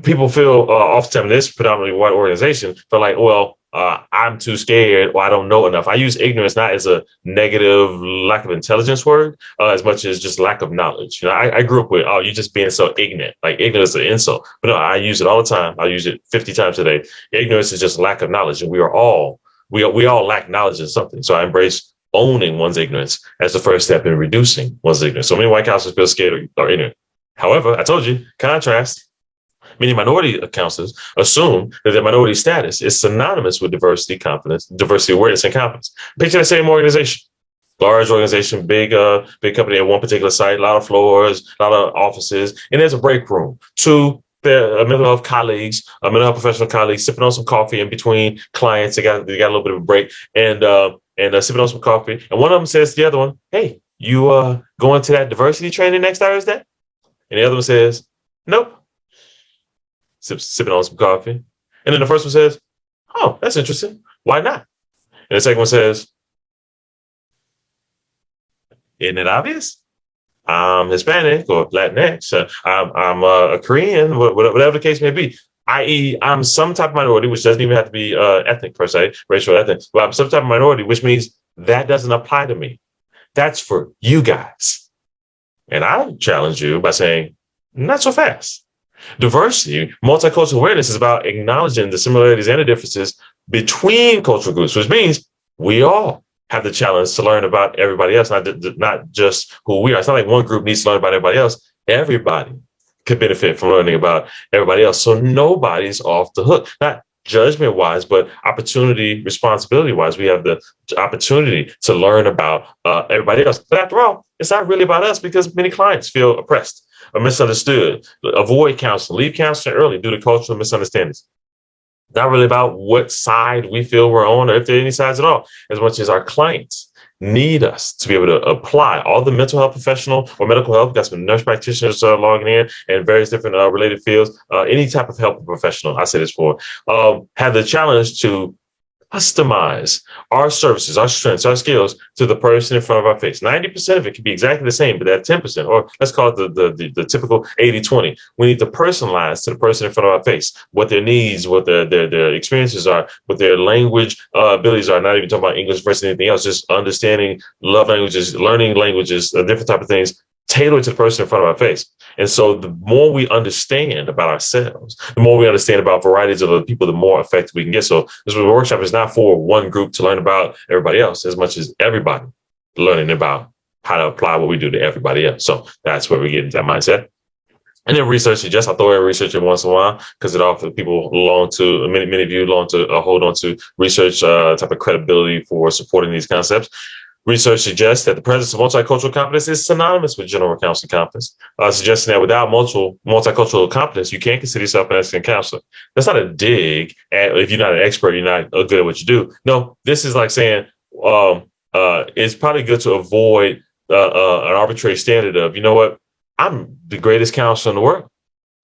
people feel oftentimes this predominantly white organization feel like, well, I'm too scared or I don't know enough. I use ignorance not as a negative lack of intelligence word as much as just lack of knowledge. I grew up with, oh, you're just being so ignorant. Like ignorance is an insult. But no, I use it all the time. I use it 50 times a day. Ignorance is just lack of knowledge. And we are all we all lack knowledge in something. So I embrace owning one's ignorance as the first step in reducing one's ignorance. So many white counselors feel scared or ignorant. However, I told you, contrast. Many minority counselors assume that their minority status is synonymous with diversity, confidence, diversity awareness, and confidence. Picture the same organization. Large organization, big company at one particular site, a lot of floors, a lot of offices, and there's a break room. Two mental health colleagues, mental health professional colleagues, sipping on some coffee in between clients. They got a little bit of a break, and sipping on some coffee. And one of them says to the other one, "Hey, you going to that diversity training next Thursday?" And the other one says, "Nope." Sipping on some coffee. And then the first one says, "Oh, that's interesting. Why not?" And the second one says, "Isn't it obvious? I'm Hispanic or Latinx. I'm a Korean, whatever the case may be. I.e., I'm some type of minority, which doesn't even have to be ethnic per se, racial ethnic, but I'm some type of minority, which means that doesn't apply to me. That's for you guys." And I challenge you by saying, not so fast. Diversity, multicultural awareness is about acknowledging the similarities and the differences between cultural groups, which means we all have the challenge to learn about everybody else, not just who we are. It's not like one group needs to learn about everybody else. Everybody could benefit from learning about everybody else. So nobody's off the hook, not judgment wise, but opportunity, responsibility wise. We have the opportunity to learn about everybody else. But after all, it's not really about us because many clients feel oppressed or misunderstood, avoid counseling, leave counseling early due to cultural misunderstandings. Not really about what side we feel we're on or if there are any sides at all, as much as our clients need us to be able to apply all the mental health professional or medical health. We've got some nurse practitioners logging in and various different related fields. Any type of health professional, I say this for, have the challenge to customize our services, our strengths, our skills to the person in front of our face. 90% of it can be exactly the same, but that 10%, or let's call it the typical 80-20, we need to personalize to the person in front of our face, what their needs, what their experiences are, what their language abilities are, not even talking about English versus anything else, just understanding love languages, learning languages, different type of things, tailored to the person in front of our face. And so the more we understand about ourselves, the more we understand about varieties of other people, the more effective we can get. So this workshop is not for one group to learn about everybody else as much as everybody learning about how to apply what we do to everybody else. So that's where we get into that mindset. And then research suggests I throw in research every once in a while because it offers people many of you belong to hold on to research type of credibility for supporting these concepts. Research suggests that the presence of multicultural competence is synonymous with general counseling competence, suggesting that without multicultural competence, you can't consider yourself an excellent counselor. That's not a dig at if you're not an expert, you're not good at what you do. No, this is like saying it's probably good to avoid an arbitrary standard of, you know what, I'm the greatest counselor in the world.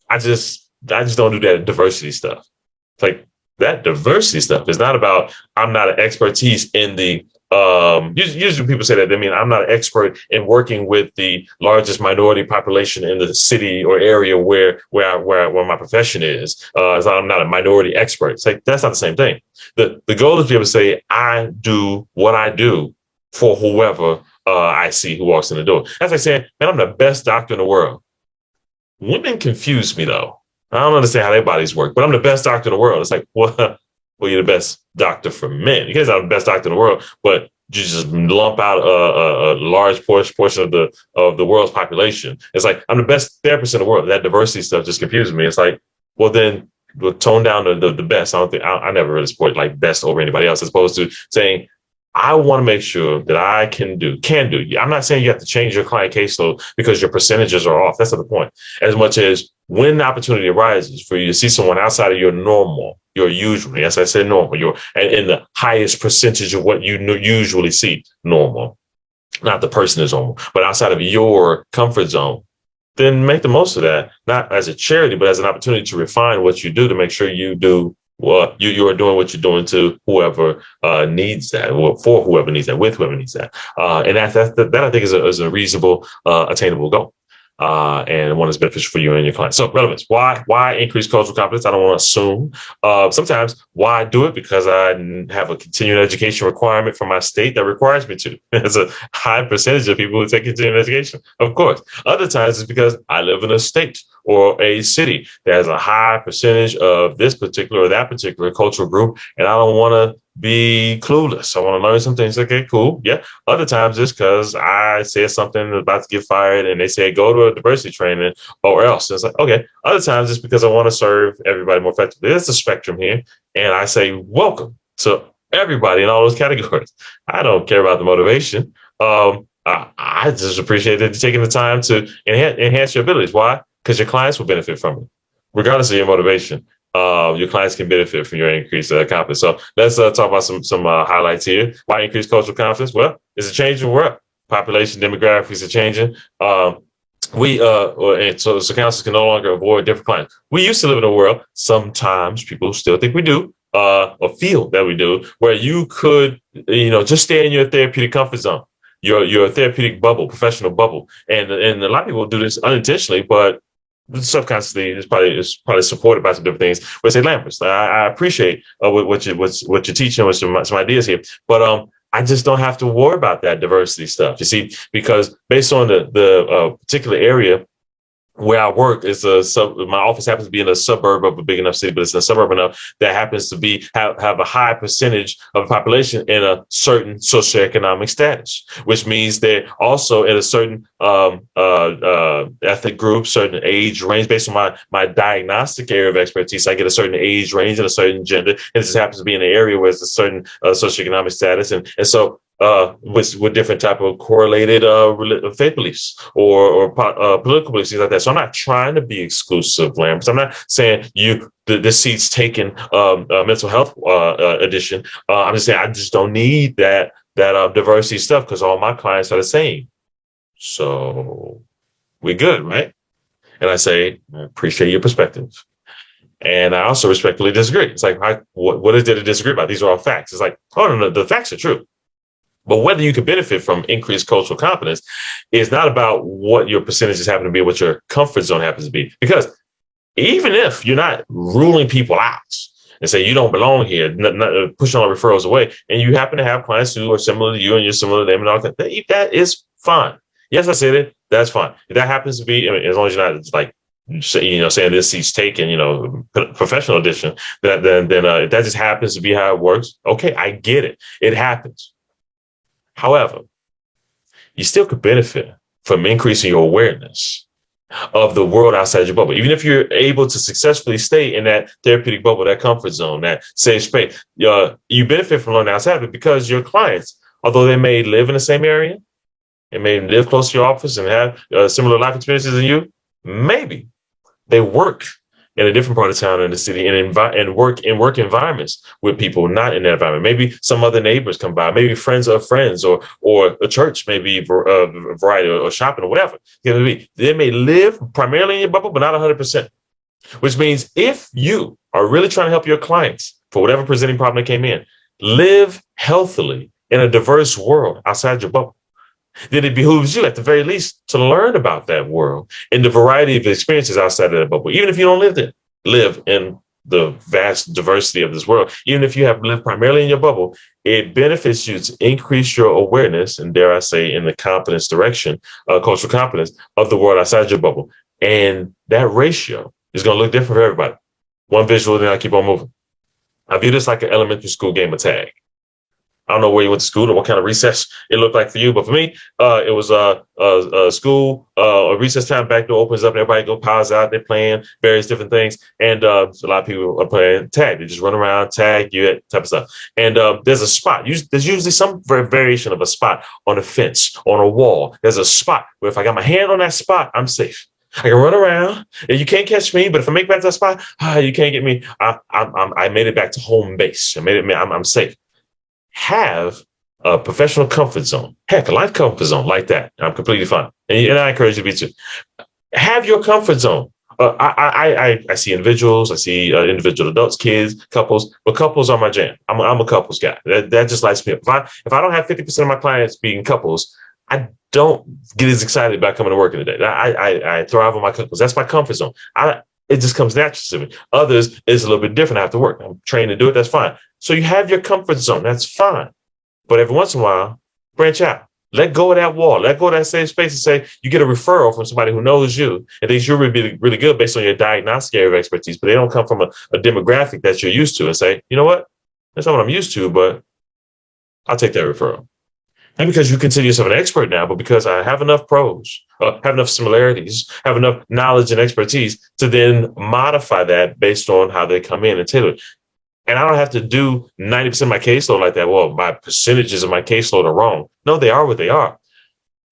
I just don't do that diversity stuff. It's like that diversity stuff is not about I'm not an expertise in the usually people say that they mean I'm not an expert in working with the largest minority population in the city or area where my profession is. I'm not a minority expert. It's like that's not the same thing. The goal is to be able to say I do what I do for whoever I see who walks in the door. That's like saying, man, I'm the best doctor in the world. Women confuse me though. I don't understand how their bodies work, but I'm the best doctor in the world. It's like, well, you're the best doctor for men. You guys are the best doctor in the world, but you just lump out a large portion of the world's population. It's like, I'm the best therapist in the world. That diversity stuff just confuses me. It's like, well, then we'll tone down the best. I never really support like best over anybody else, as opposed to saying, I want to make sure that I can do. I'm not saying you have to change your client caseload because your percentages are off. That's not the point. As much as when the opportunity arises for you to see someone outside of your normal, your usually, as I said, normal, you're in the highest percentage of what you usually see normal, not the person is normal, but outside of your comfort zone, then make the most of that, not as a charity, but as an opportunity to refine what you do to make sure you do. Well, you are doing what you're doing to whoever needs that, or for whoever needs that, with whoever needs that, and that I think is a reasonable, attainable goal, and one that's beneficial for you and your clients. So, relevance. Why increase cultural competence? I don't want to assume. Sometimes why do it? Because I have a continuing education requirement from my state that requires me to. There's a high percentage of people who take continuing education, of course. Other times it's because I live in a state or a city that has a high percentage of this particular or that particular cultural group, and I don't want to be clueless. I want to learn some things. Okay, cool. Yeah. Other times it's because I said something about to get fired and they say go to a diversity training or else. And it's like, okay. Other times it's because I want to serve everybody more effectively. There's a spectrum here. And I say welcome to everybody in all those categories. I don't care about the motivation. I just appreciate that you're taking the time to enhance your abilities. Why? Because your clients will benefit from it, regardless of your motivation. Your clients can benefit from your increased confidence. So let's talk about some highlights here. Why increase cultural confidence? Well, it's a changing world. Population demographics are changing. And so counselors can no longer avoid different clients. We used to live in a world, sometimes people still think we do, or feel that we do, where you could, just stay in your therapeutic comfort zone, your therapeutic bubble, professional bubble. And a lot of people do this unintentionally, but subconsciously it's probably supported by some different things. Where say, Lambert, I appreciate what you're teaching with some ideas here, but I just don't have to worry about that diversity stuff. You see, because based on the particular area where I work is my office happens to be in a suburb of a big enough city, but it's a suburb enough that happens to be have a high percentage of the population in a certain socioeconomic status, which means they're also in a certain ethnic group, certain age range. Based on my diagnostic area of expertise, I get a certain age range and a certain gender, and it just happens to be in an area where it's a certain socioeconomic status, and so with different type of correlated faith beliefs or political beliefs, things like that. So I'm not trying to be exclusive, Lambert. I'm not saying this seat's taken mental health edition. I'm just saying I just don't need that diversity stuff because all my clients are the same. So we're good, right? And I say, I appreciate your perspective. And I also respectfully disagree. It's like, what is there to disagree about? These are all facts. It's like, oh, no, the facts are true. But whether you can benefit from increased cultural competence is not about what your percentages happen to be, what your comfort zone happens to be. Because even if you're not ruling people out and say you don't belong here, pushing all referrals away, and you happen to have clients who are similar to you and you're similar to them and all that is fine. Yes, I said it. That's fine. If that happens to be, as long as you're not like, saying this seat's taken, professional edition, then if that just happens to be how it works, okay, I get it. It happens. However, you still could benefit from increasing your awareness of the world outside your bubble. Even if you're able to successfully stay in that therapeutic bubble, that comfort zone, that safe space, you benefit from learning outside of it because your clients, although they may live in the same area, and may live close to your office and have similar life experiences than you, maybe they work in a different part of town in the city and work in work environments with people not in that environment. Maybe some other neighbors come by, maybe friends of friends or a church, maybe a variety or shopping or whatever. They may live primarily in your bubble, but not 100%, which means if you are really trying to help your clients for whatever presenting problem that came in, live healthily in a diverse world outside your bubble, then it behooves you, at the very least, to learn about that world and the variety of experiences outside of that bubble. Even if you don't live in the vast diversity of this world, even if you have lived primarily in your bubble, it benefits you to increase your awareness and, dare I say, in the competence direction, cultural competence of the world outside your bubble. And that ratio is going to look different for everybody. One visual, then I keep on moving. I view this like an elementary school game of tag. I don't know where you went to school or what kind of recess it looked like for you, but for me, it was a school, a recess time, back door opens up, and everybody go piles out. They're playing various different things, and so a lot of people are playing tag. They just run around, tag you, that type of stuff. And there's a spot. There's usually some variation of a spot on a fence, on a wall. There's a spot where if I got my hand on that spot, I'm safe. I can run around, and you can't catch me. But if I make it back to that spot, you can't get me. I made it back to home base. I'm safe. Have a professional comfort zone, heck, a life comfort zone like that. I'm completely fine. And I encourage you to be too. Have your comfort zone. I see individuals, I see individual adults, kids, couples, but couples are my jam. I'm a couples guy. That just lights me up. If I don't have 50% of my clients being couples, I don't get as excited about coming to work in the day. I thrive on my couples. That's my comfort zone. It just comes naturally to me. Others, it's a little bit different. I have to work. I'm trained to do it. That's fine. So you have your comfort zone. That's fine. But every once in a while, branch out. Let go of that wall. Let go of that safe space and say you get a referral from somebody who knows you and thinks you're really, really good based on your diagnostic area of expertise, but they don't come from a demographic that you're used to and say, you know what? That's not what I'm used to, but I'll take that referral. And because you consider yourself an expert now, but because I have enough pros, have enough similarities, have enough knowledge and expertise to then modify that based on how they come in and tailor it. And I don't have to do 90% of my caseload like that. Well, my percentages of my caseload are wrong. No, they are what they are.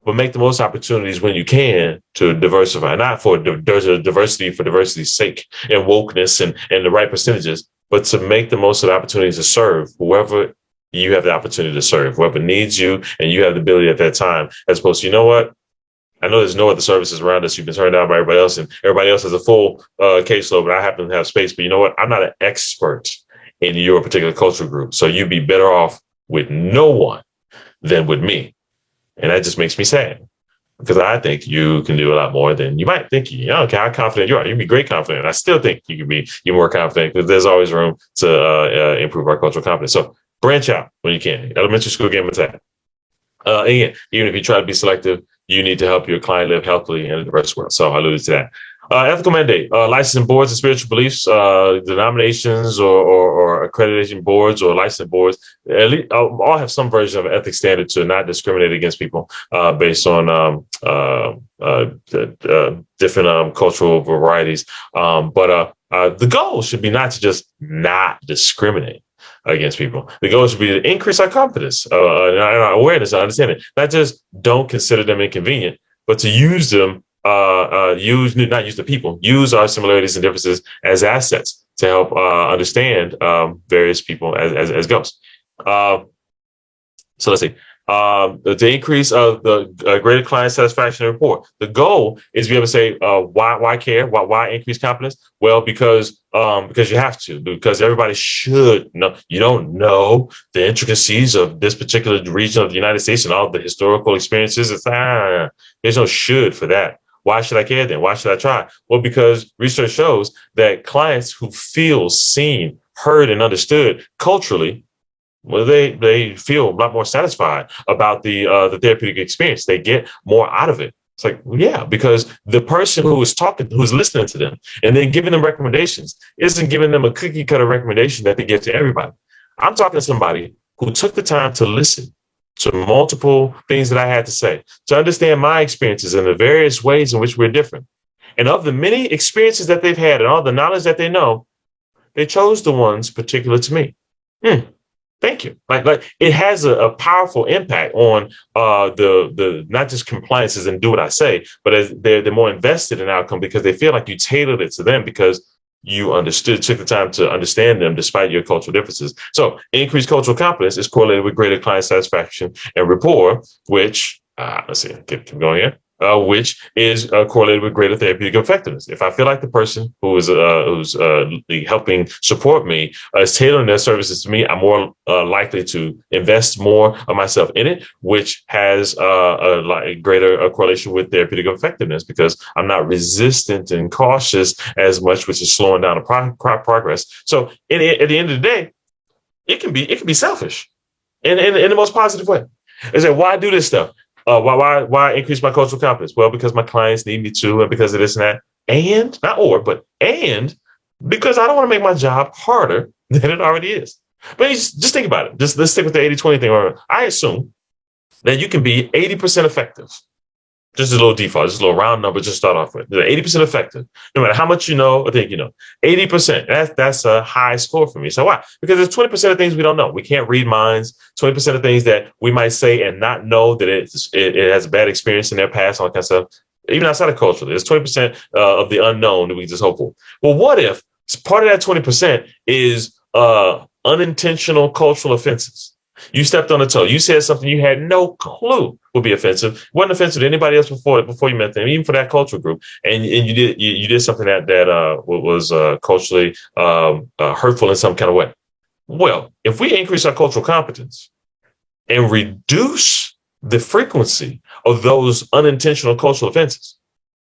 But make the most opportunities when you can to diversify, not for diversity for diversity's sake and wokeness and the right percentages, but to make the most of the opportunities to serve whoever you have the opportunity to serve, whoever needs you and you have the ability at that time, as opposed to, you know what? I know there's no other services around us. You've been turned down by everybody else, and everybody else has a full caseload, but I happen to have space. But you know what? I'm not an expert in your particular cultural group. So you'd be better off with no one than with me. And that just makes me sad because I think you can do a lot more than you might think. You know, okay, how confident you are. You can be great confident. I still think you can be more confident because there's always room to improve our cultural confidence. So branch out when you can. Elementary school game attack. Again, even if you try to be selective, you need to help your client live healthily in a diverse world. So I alluded to that. Ethical mandate, licensing boards and spiritual beliefs, denominations or accreditation boards or licensing boards, at least, all have some version of an ethics standard to not discriminate against people based on different cultural varieties. But the goal should be not to just not discriminate against people. The goal should be to increase our confidence and our awareness and understanding. Not just don't consider them inconvenient, but to use them, not use the people, use our similarities and differences as assets to help understand various people as ghosts. So let's see. To increase the greater client satisfaction and rapport. The goal is to be able to say, why care? Why increase confidence? Well, because you have to, because everybody should know. You don't know the intricacies of this particular region of the United States and all the historical experiences. There's no should for that. Why should I care then? Why should I try? Well, because research shows that clients who feel seen, heard, and understood culturally, well, they feel a lot more satisfied about the therapeutic experience. They get more out of it. It's like, yeah, because the person who is talking, who's listening to them and then giving them recommendations isn't giving them a cookie cutter recommendation that they give to everybody. I'm talking to somebody who took the time to listen to multiple things that I had to say, to understand my experiences and the various ways in which we're different. And of the many experiences that they've had and all the knowledge that they know, they chose the ones particular to me. Thank you. Like it has a powerful impact on the not just compliances and do what I say, but as they're more invested in outcome because they feel like you tailored it to them because you took the time to understand them despite your cultural differences. So increased cultural competence is correlated with greater client satisfaction and rapport, which let's see, keep going here. Which is correlated with greater therapeutic effectiveness. If I feel like the person who's helping support me is tailoring their services to me, I'm more likely to invest more of myself in it, which has a greater correlation with therapeutic effectiveness because I'm not resistant and cautious as much, which is slowing down the progress. So at the end of the day, it can be selfish in the most positive way. Is that why do this stuff? Why increase my cultural competence? Well, because my clients need me to, and because of this and that, and not or, but and because I don't want to make my job harder than it already is. But just think about it. Just let's stick with the 80-20 thing. Or I assume that you can be 80% effective. Just a little default, just a little round number, just start off with. 80% effective. No matter how much you know or think you know. 80%, that's a high score for me. So why? Because there's 20% of things we don't know. We can't read minds. 20% of things that we might say and not know that it has a bad experience in their past, all that kind of stuff. Even outside of culture, there's 20% of the unknown that we just hope for. Well, what if part of that 20% is unintentional cultural offenses? You stepped on a toe. You said something you had no clue would be offensive. Wasn't offensive to anybody else before you met them, even for that cultural group. And you did something that was culturally hurtful in some kind of way. Well, if we increase our cultural competence and reduce the frequency of those unintentional cultural offenses,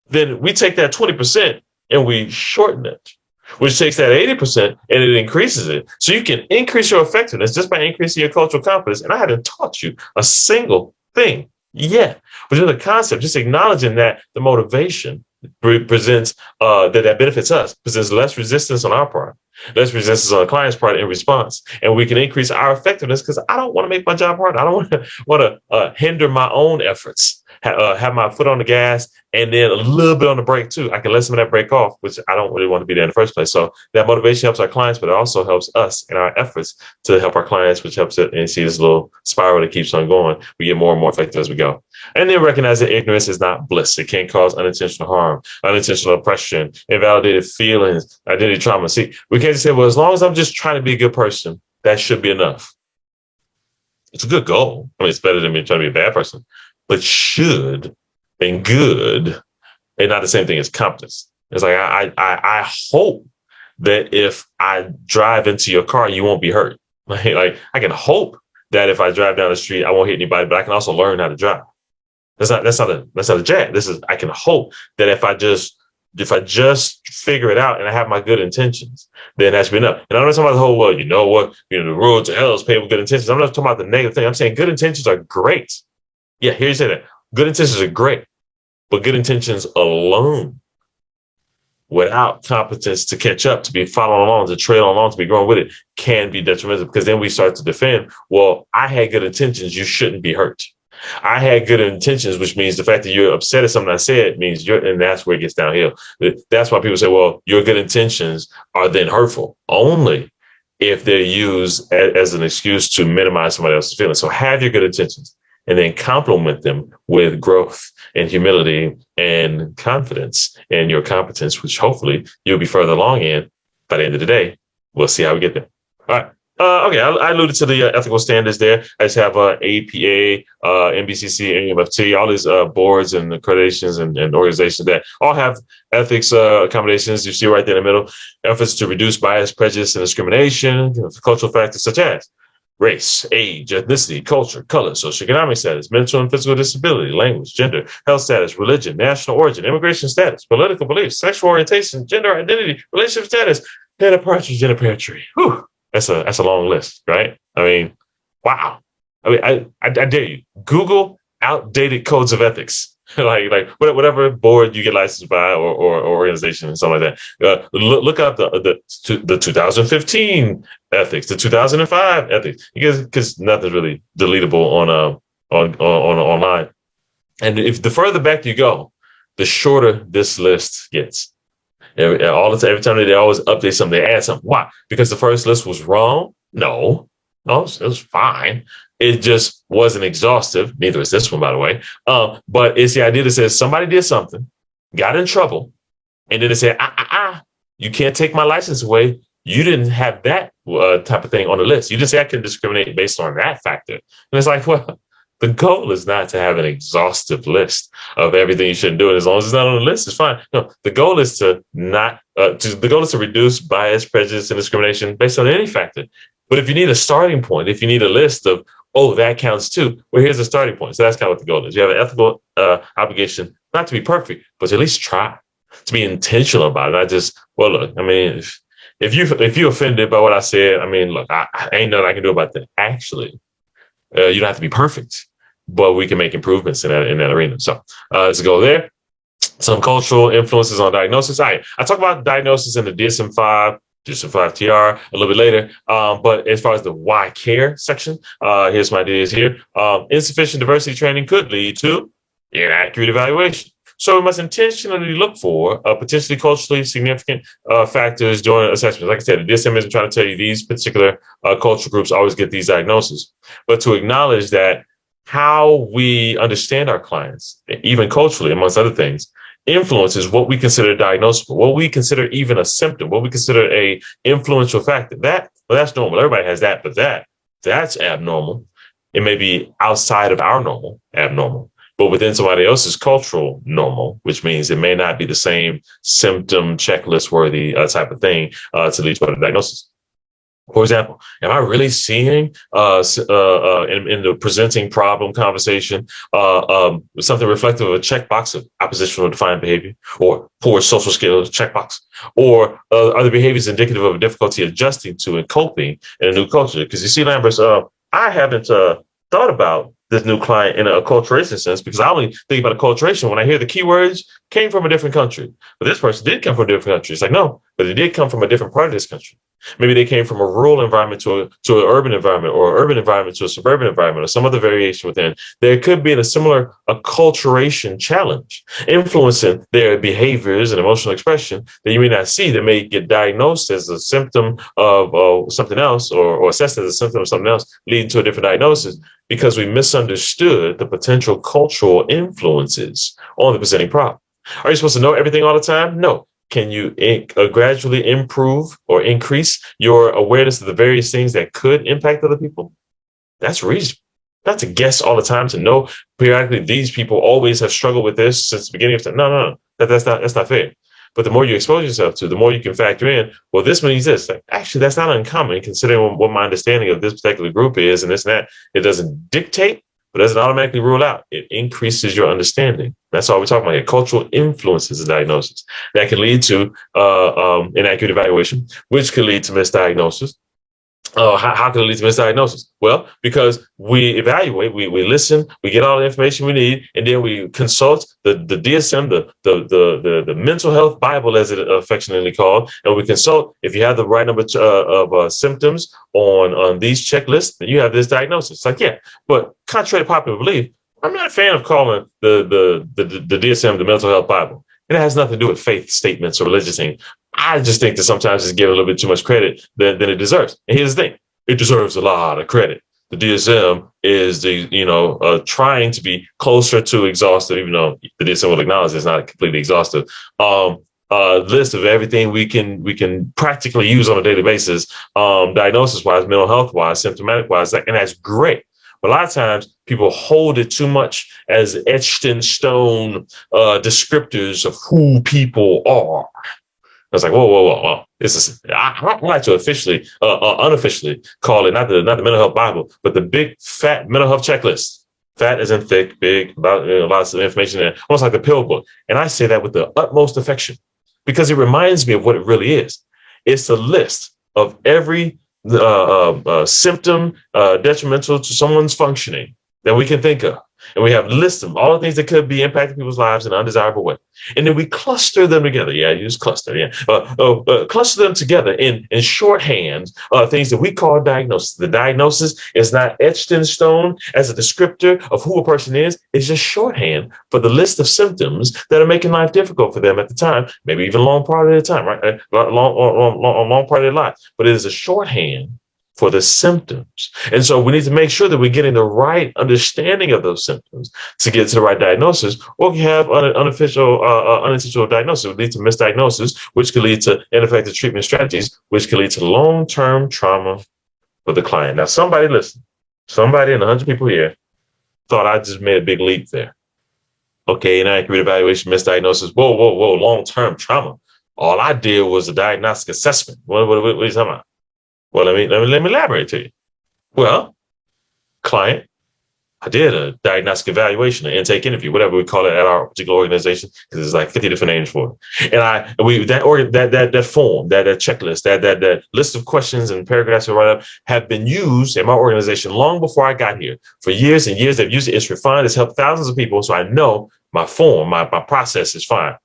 then we take that 20% and we shorten it, which takes that 80% and it increases it. So you can increase your effectiveness just by increasing your cultural competence. And I haven't taught you a single thing Yeah, but just the concept, just acknowledging that the motivation presents that benefits us, presents less resistance on our part, less resistance on the client's part in response, and we can increase our effectiveness because I don't want to make my job hard. I don't want to hinder my own efforts. Have my foot on the gas and then a little bit on the brake too. I can let some of that brake off, which I don't really want to be there in the first place. So that motivation helps our clients, but it also helps us in our efforts to help our clients, which helps it and see this little spiral that keeps on going. We get more and more effective as we go. And then recognize that ignorance is not bliss. It can cause unintentional harm, unintentional oppression, invalidated feelings, identity trauma. See, we can't just say, well, as long as I'm just trying to be a good person, that should be enough. It's a good goal. I mean, it's better than me trying to be a bad person, but should and good are not the same thing as competence. It's like, I hope that if I drive into your car, you won't be hurt. Like I can hope that if I drive down the street, I won't hit anybody, but I can also learn how to drive. That's not a jag. This is I can hope that if I just figure it out and I have my good intentions, then that should be enough. And I'm not talking about the whole, well, you know what, the road to hell is paved with good intentions. I'm not talking about the negative thing. I'm saying good intentions are great. Yeah, here you say that. Good intentions are great, but good intentions alone without competence to catch up, to be following along, to trail along, to be growing with it, can be detrimental because then we start to defend, well, I had good intentions. You shouldn't be hurt. I had good intentions, which means the fact that you're upset at something I said means and that's where it gets downhill. That's why people say, well, your good intentions are then hurtful only if they're used as an excuse to minimize somebody else's feelings. So have your good intentions and then complement them with growth and humility and confidence in your competence, which hopefully you'll be further along in by the end of the day. We'll see how we get there. All right. Okay, I alluded to the ethical standards there. I just have APA, NBCC, AMFT, all these boards and accreditations and organizations that all have ethics accommodations. You see right there in the middle, efforts to reduce bias, prejudice, and discrimination, for cultural factors such as race, age, ethnicity, culture, color, socioeconomic status, mental and physical disability, language, gender, health status, religion, national origin, immigration status, political beliefs, sexual orientation, gender identity, relationship status, gender partridge, gender pear tree. Whew. That's a long list, right? I mean, wow. I mean, I dare you. Google outdated codes of ethics, like whatever board you get licensed by or organization and something like that. Look up the 2015 ethics, the 2005 ethics, because nothing's really deletable on online. And if the further back you go, the shorter this list gets. Every time they always update something, they add something. Why? Because the first list was wrong? No, it was fine. It just wasn't exhaustive. Neither is this one, by the way. But it's the idea that says somebody did something, got in trouble, and then they said, you can't take my license away. You didn't have that type of thing on the list. You didn't say I can discriminate based on that factor. And it's like, well, the goal is not to have an exhaustive list of everything you shouldn't do. And as long as it's not on the list, it's fine. No, the goal is to reduce bias, prejudice, and discrimination based on any factor. But if you need a starting point, if you need a list of, oh, that counts too, well, here's a starting point. So that's kind of what the goal is. You have an ethical obligation, not to be perfect, but to at least try to be intentional about it. Not just, well, look, I mean, if you're offended by what I said, I mean, look, I ain't nothing I can do about that. Actually, you don't have to be perfect, but we can make improvements in that arena. So let's go there. Some cultural influences on diagnosis. I talk about diagnosis in the DSM-5, DSM-5-TR a little bit later. But as far as the why care section, here's my ideas here. Insufficient diversity training could lead to inaccurate evaluation. So we must intentionally look for potentially culturally significant factors during assessments. Like I said, the DSM isn't trying to tell you these particular cultural groups always get these diagnoses, but to acknowledge that how we understand our clients, even culturally, amongst other things, influences what we consider diagnosable, what we consider even a symptom, what we consider a influential factor. That's normal. Everybody has that, but that's abnormal. It may be outside of our normal, abnormal, but within somebody else's cultural normal, which means it may not be the same symptom checklist worthy type of thing to lead to a diagnosis. For example, am I really seeing in the presenting problem conversation something reflective of a checkbox of oppositional defiant behavior or poor social skills checkbox, or are the behaviors indicative of a difficulty adjusting to and coping in a new culture? Because you see, Lambert, I haven't thought about this new client in a acculturation sense, because I only think about acculturation when I hear the keywords came from a different country. But this person did come from a different country. It's like, no, but they did come from a different part of this country. Maybe they came from a rural environment to an urban environment, or an urban environment to a suburban environment, or some other variation within. There could be a similar acculturation challenge influencing their behaviors and emotional expression that you may not see, that may get diagnosed as a symptom of something else, or assessed as a symptom of something else, leading to a different diagnosis, because we misunderstood the potential cultural influences on the presenting problem. Are you supposed to know everything all the time? No. Can you gradually improve or increase your awareness of the various things that could impact other people? That's reasonable. Not to guess all the time, to know periodically these people always have struggled with this since the beginning of time. No. That's not fair. But the more you expose yourself to, the more you can factor in, well, this means this. Like, actually, that's not uncommon considering what my understanding of this particular group is, and this and that. It doesn't dictate, but doesn't automatically rule out. It increases your understanding. That's all we're talking about here. Cultural influences of diagnosis that can lead to inaccurate evaluation, which could lead to misdiagnosis. How can it lead to misdiagnosis? Well, because we evaluate, we listen, we get all the information we need, and then we consult the DSM, the mental health Bible, as it affectionately called, and we consult if you have the right number of symptoms on these checklists, then you have this diagnosis. It's like, yeah, but contrary to popular belief, I'm not a fan of calling the DSM the mental health Bible. It has nothing to do with faith statements or religious things. I just think that sometimes it's given a little bit too much credit than it deserves. And here's the thing. It deserves a lot of credit. The DSM is trying to be closer to exhaustive, even though the DSM will acknowledge it's not completely exhaustive. List of everything we can practically use on a daily basis, diagnosis wise, mental health wise, symptomatic wise, and that's great. But a lot of times people hold it too much as etched in stone descriptors of who people are. I was like, whoa. This is, I like to officially, unofficially call it not the mental health Bible, but the big fat mental health checklist. Fat as in thick, big, about lots of information there, almost like the pill book. And I say that with the utmost affection because it reminds me of what it really is. It's a list of every symptom detrimental to someone's functioning that we can think of. And we have lists of all the things that could be impacting people's lives in an undesirable way. And then we cluster them together. Yeah, use cluster. Yeah. Cluster them together in shorthand, things that we call diagnosis. The diagnosis is not etched in stone as a descriptor of who a person is. It's just shorthand for the list of symptoms that are making life difficult for them at the time, maybe even a long part of their time, right? Long part of their life. But it is a shorthand for the symptoms. And so we need to make sure that we're getting the right understanding of those symptoms to get to the right diagnosis, or we have unintentional diagnosis, which lead to misdiagnosis, which could lead to ineffective treatment strategies, which could lead to long-term trauma for the client. Now, somebody listen, somebody in 100 people here thought I just made a big leap there. Okay, inaccurate evaluation, misdiagnosis. Whoa, long-term trauma. All I did was a diagnostic assessment. What are you talking about? Well, let me elaborate to you. Well, client, I did a diagnostic evaluation, an intake interview, whatever we call it at our particular organization, because there's like 50 different names for it. And that form, that checklist, that list of questions and paragraphs and write up have been used in my organization long before I got here. For years and years, they've used it. It's refined. It's helped thousands of people. So I know my form, my process is fine.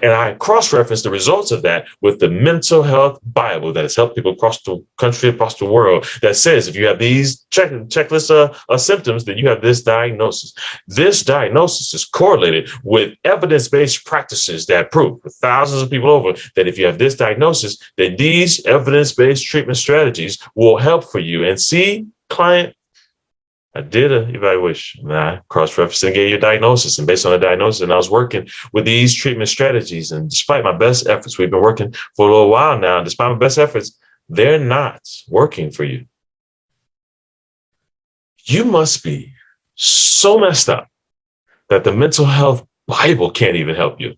And I cross-reference the results of that with the mental health Bible that has helped people across the country, across the world, that says if you have these checklists of symptoms, then you have this diagnosis. This diagnosis is correlated with evidence-based practices that prove with thousands of people over that if you have this diagnosis, then these evidence-based treatment strategies will help for you. And see, client, I did an evaluation and I cross-referenced and gave you a diagnosis. And based on the diagnosis, and I was working with these treatment strategies. And despite my best efforts, we've been working for a little while now. And despite my best efforts, they're not working for you. You must be so messed up that the mental health Bible can't even help you.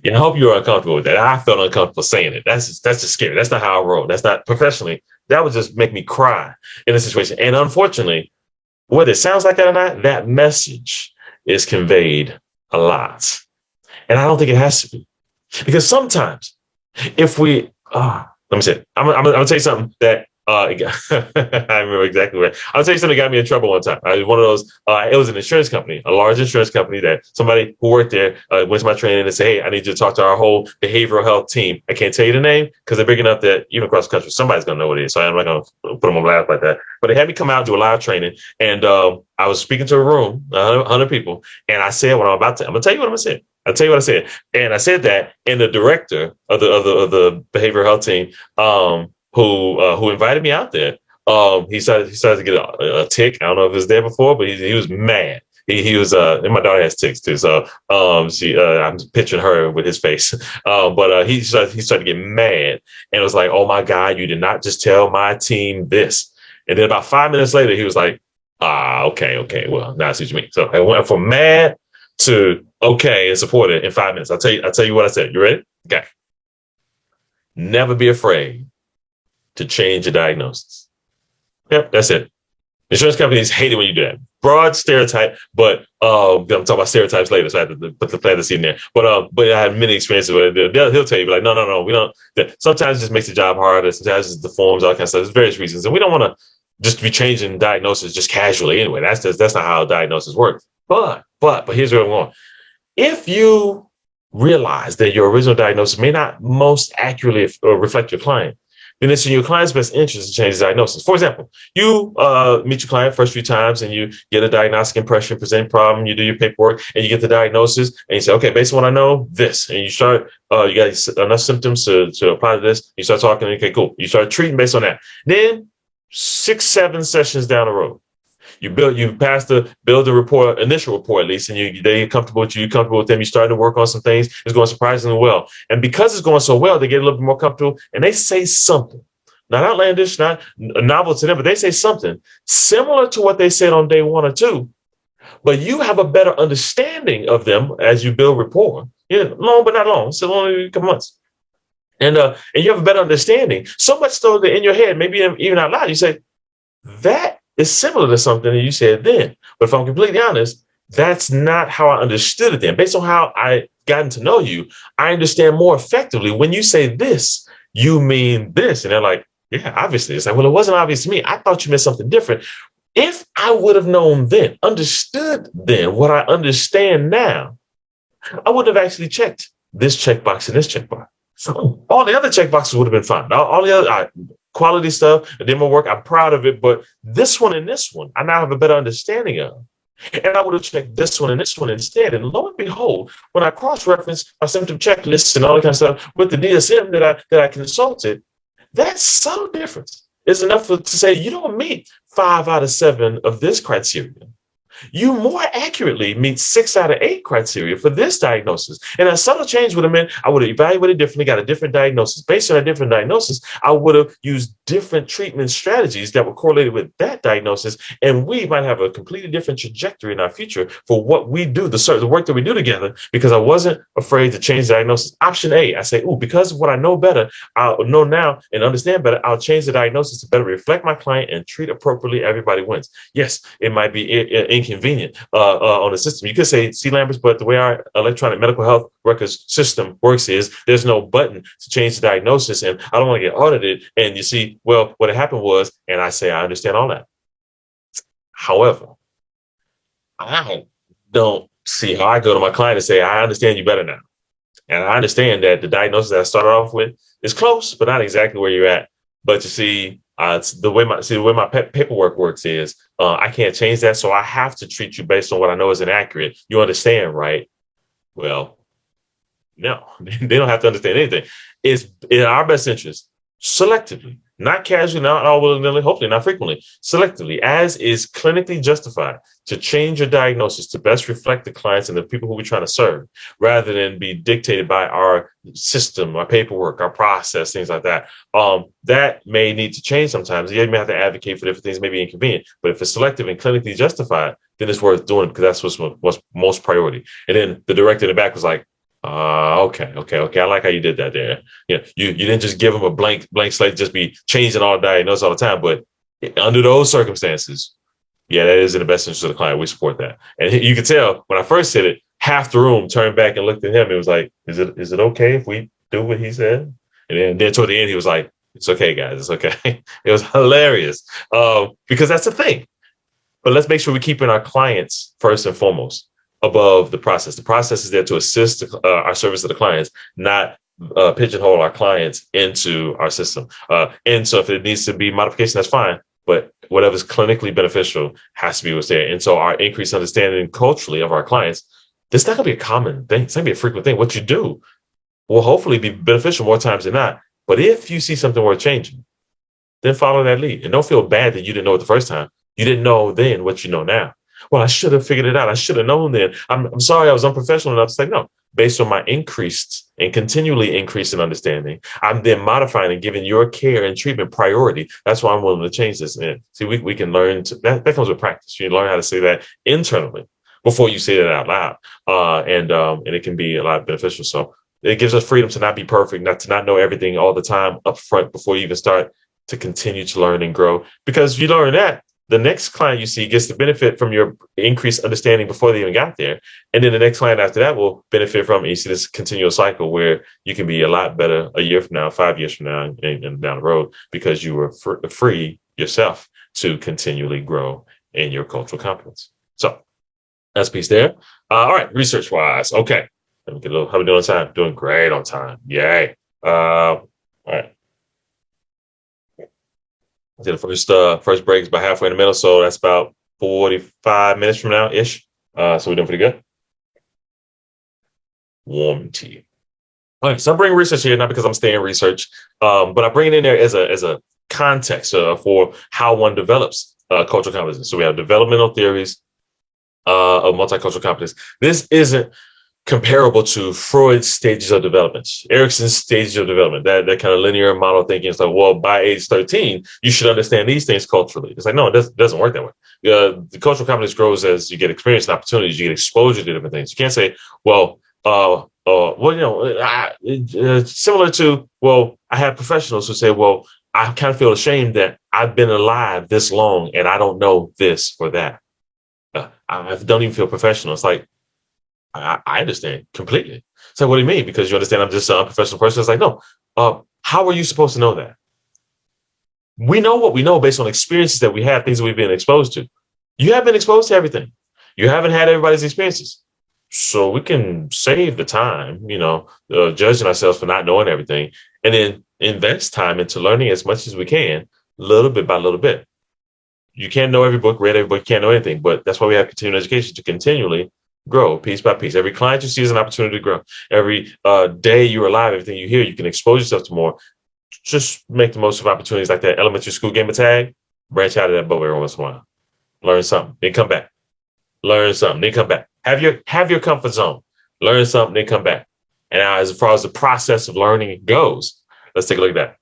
Yeah, I hope you're uncomfortable with that. I felt uncomfortable saying it. That's just scary. That's not how I roll. That's not professionally. That would just make me cry in a situation. And unfortunately, whether it sounds like that or not, that message is conveyed a lot. And I don't think it has to be. Because sometimes if we, let me say it. I'm going to tell you something that I remember exactly right. I'll tell you something that got me in trouble one time. One of those, it was an insurance company, a large insurance company that somebody who worked there went to my training and said, hey, I need you to talk to our whole behavioral health team. I can't tell you the name because they're big enough that even across the country, somebody's going to know what it is. So I'm not going to put them on blast like that. But they had me come out and do a live training. And I was speaking to a room, 100 people. And I said what I'm going to tell you what I'm going to say. I'll tell you what I said. And I said that, and the director of the behavioral health team, who invited me out there. He started to get a tick. I don't know if it was there before, but he was mad. He was and my daughter has ticks too, so I'm picturing her with his face. But he started to get mad and was like, "Oh my God, you did not just tell my team this." And then about 5 minutes later, he was like, okay, well, now I see what you mean. So I went from mad to okay and supported in 5 minutes. I'll tell you what I said. You ready? Okay. Never be afraid to change your diagnosis. Yep, that's it. Insurance companies hate it when you do that. Broad stereotype, but I'm talking about stereotypes later, so I have to put the fantasy in there. But I had many experiences with it. He'll tell you, like, no, we don't. Sometimes it just makes the job harder. Sometimes it deforms all that kind of stuff. There's various reasons, and we don't want to just be changing diagnosis just casually. Anyway, that's not how diagnosis works. But here's where I'm going. If you realize that your original diagnosis may not most accurately reflect your client, then it's in your client's best interest to change the diagnosis. For example, you meet your client first few times and you get a diagnostic impression, present problem, you do your paperwork, and you get the diagnosis, and you say, okay, based on what I know, this. And you start, you got enough symptoms to apply to this. You start talking, okay, cool. You start treating based on that. Then 6, 7 sessions down the road, you pass build the report, initial report at least, and they're comfortable with you, you're comfortable with them, you're starting to work on some things, it's going surprisingly well. And because it's going so well, they get a little bit more comfortable and they say something. Not outlandish, not novel to them, but they say something similar to what they said on day 1 or 2, but you have a better understanding of them as you build rapport. Yeah, long but not long, so only a couple months. And you have a better understanding, so much so that in your head, maybe even out loud, you say, that is similar to something that you said then. But if I'm completely honest, that's not how I understood it then. Based on how I gotten to know you, I understand more effectively when you say this, you mean this. And they're like, yeah, obviously. It's like, well, it wasn't obvious to me. I thought you meant something different. If I would have known then, understood then what I understand now, I would have actually checked this checkbox and this checkbox. So all the other checkboxes would have been fine. All the other quality stuff, the demo work, I'm proud of it. But this one and this one, I now have a better understanding of. And I would have checked this one and this one instead. And lo and behold, when I cross-reference my symptom checklists and all that kind of stuff with the DSM that I consulted, that subtle difference is enough to say you don't meet 5 out of 7 of this criteria. You more accurately meet 6 out of 8 criteria for this diagnosis. And a subtle change would have meant I would have evaluated differently, got a different diagnosis. Based on a different diagnosis, I would have used different treatment strategies that were correlated with that diagnosis. And we might have a completely different trajectory in our future for what we do, the work that we do together, because I wasn't afraid to change diagnosis. Option A, I say, because of what I know better, I'll know now and understand better, I'll change the diagnosis to better reflect my client and treat appropriately. Everybody wins. Yes, it might be inconvenient on the system. You could say C. Lambert's, but the way our electronic medical health records system works is there's no button to change the diagnosis, and I don't want to get audited. And you see, well, what happened was, and I say, I understand all that. However, I don't see how I go to my client and say, I understand you better now. And I understand that the diagnosis that I started off with is close, but not exactly where you're at. But you see, the way my paperwork works is I can't change that, so I have to treat you based on what I know is inaccurate. You understand, right? Well, no, they don't have to understand anything. It's in our best interest, selectively, not casually, not all willy-nilly, hopefully not frequently, selectively, as is clinically justified, to change your diagnosis to best reflect the clients and the people who we're trying to serve, rather than be dictated by our system, our paperwork, our process, things like that. That may need to change sometimes. You may have to advocate for different things, maybe inconvenient, but if it's selective and clinically justified, then it's worth doing because that's what's most priority. And then the director in the back was like, okay. I like how you did that there. You didn't just give them a blank slate, just be changing all diagnosis all the time. But under those circumstances, yeah, that is in the best interest of the client. We support that. And you could tell when I first said it, half the room turned back and looked at him. It was like, is it okay if we do what he said? And then toward the end, he was like, It's okay, guys. It's okay. It was hilarious because that's the thing. But let's make sure we're keeping our clients first and foremost above the process. The process is there to assist our service to the clients, not pigeonhole our clients into our system. And so if it needs to be modification, that's fine. But whatever's clinically beneficial has to be what's there. And so our increased understanding culturally of our clients, this is not going to be a common thing. It's not going to be a frequent thing. What you do will hopefully be beneficial more times than not. But if you see something worth changing, then follow that lead. And don't feel bad that you didn't know it the first time. You didn't know then what you know now. Well, I should have figured it out. I should have known then. I'm sorry I was unprofessional enough to say no. Based on my increased and continually increasing understanding, I'm then modifying and giving your care and treatment priority. That's why I'm willing to change this. And see, we can learn that comes with practice. You learn how to say that internally before you say that out loud. And it can be a lot beneficial. So it gives us freedom to not be perfect, not to not know everything all the time up front before you even start, to continue to learn and grow. Because if you learn that, the next client you see gets the benefit from your increased understanding before they even got there. And then the next client after that will benefit from it. You see this continual cycle where you can be a lot better a year from now, 5 years from now, and down the road because you were free yourself to continually grow in your cultural competence. So that's a piece there. All right, research wise. Okay. Let me get a little, how we doing on time? Doing great on time. Yay. All right. The first break is about halfway in the middle, so that's about 45 minutes from now ish. So we're doing pretty good. Warm tea. All right, so I'm bringing research here not because I'm staying research, but I bring it in there as a context for how one develops cultural competence. So we have developmental theories of multicultural competence. This isn't comparable to Freud's stages of development, Erickson's stages of development, that kind of linear model thinking. It's like, well, by age 13, you should understand these things culturally. It's like, no, it doesn't work that way. The cultural competence grows as you get experience and opportunities, you get exposure to different things. You can't say, well, similar to, well, I have professionals who say, well, I kind of feel ashamed that I've been alive this long and I don't know this or that. I don't even feel professional. It's like, I understand completely. So what do you mean? Because you understand I'm just an unprofessional person. It's like, no, how are you supposed to know that? We know what we know based on experiences that we have, things that we've been exposed to. You have been exposed to everything. You haven't had everybody's experiences. So we can save the time, judging ourselves for not knowing everything, and then invest time into learning as much as we can, little bit by little bit. You can't know every book, read every book, you can't know anything, but that's why we have continuing education, to continually grow piece by piece. Every client you see is an opportunity to grow. Every day you're alive, everything you hear, you can expose yourself to more. Just make the most of opportunities like that elementary school game of tag. Branch out of that boat every once in a while. Learn something, then come back. Learn something, then come back. Have your comfort zone. Learn something, then come back. And now, as far as the process of learning goes, let's take a look at that.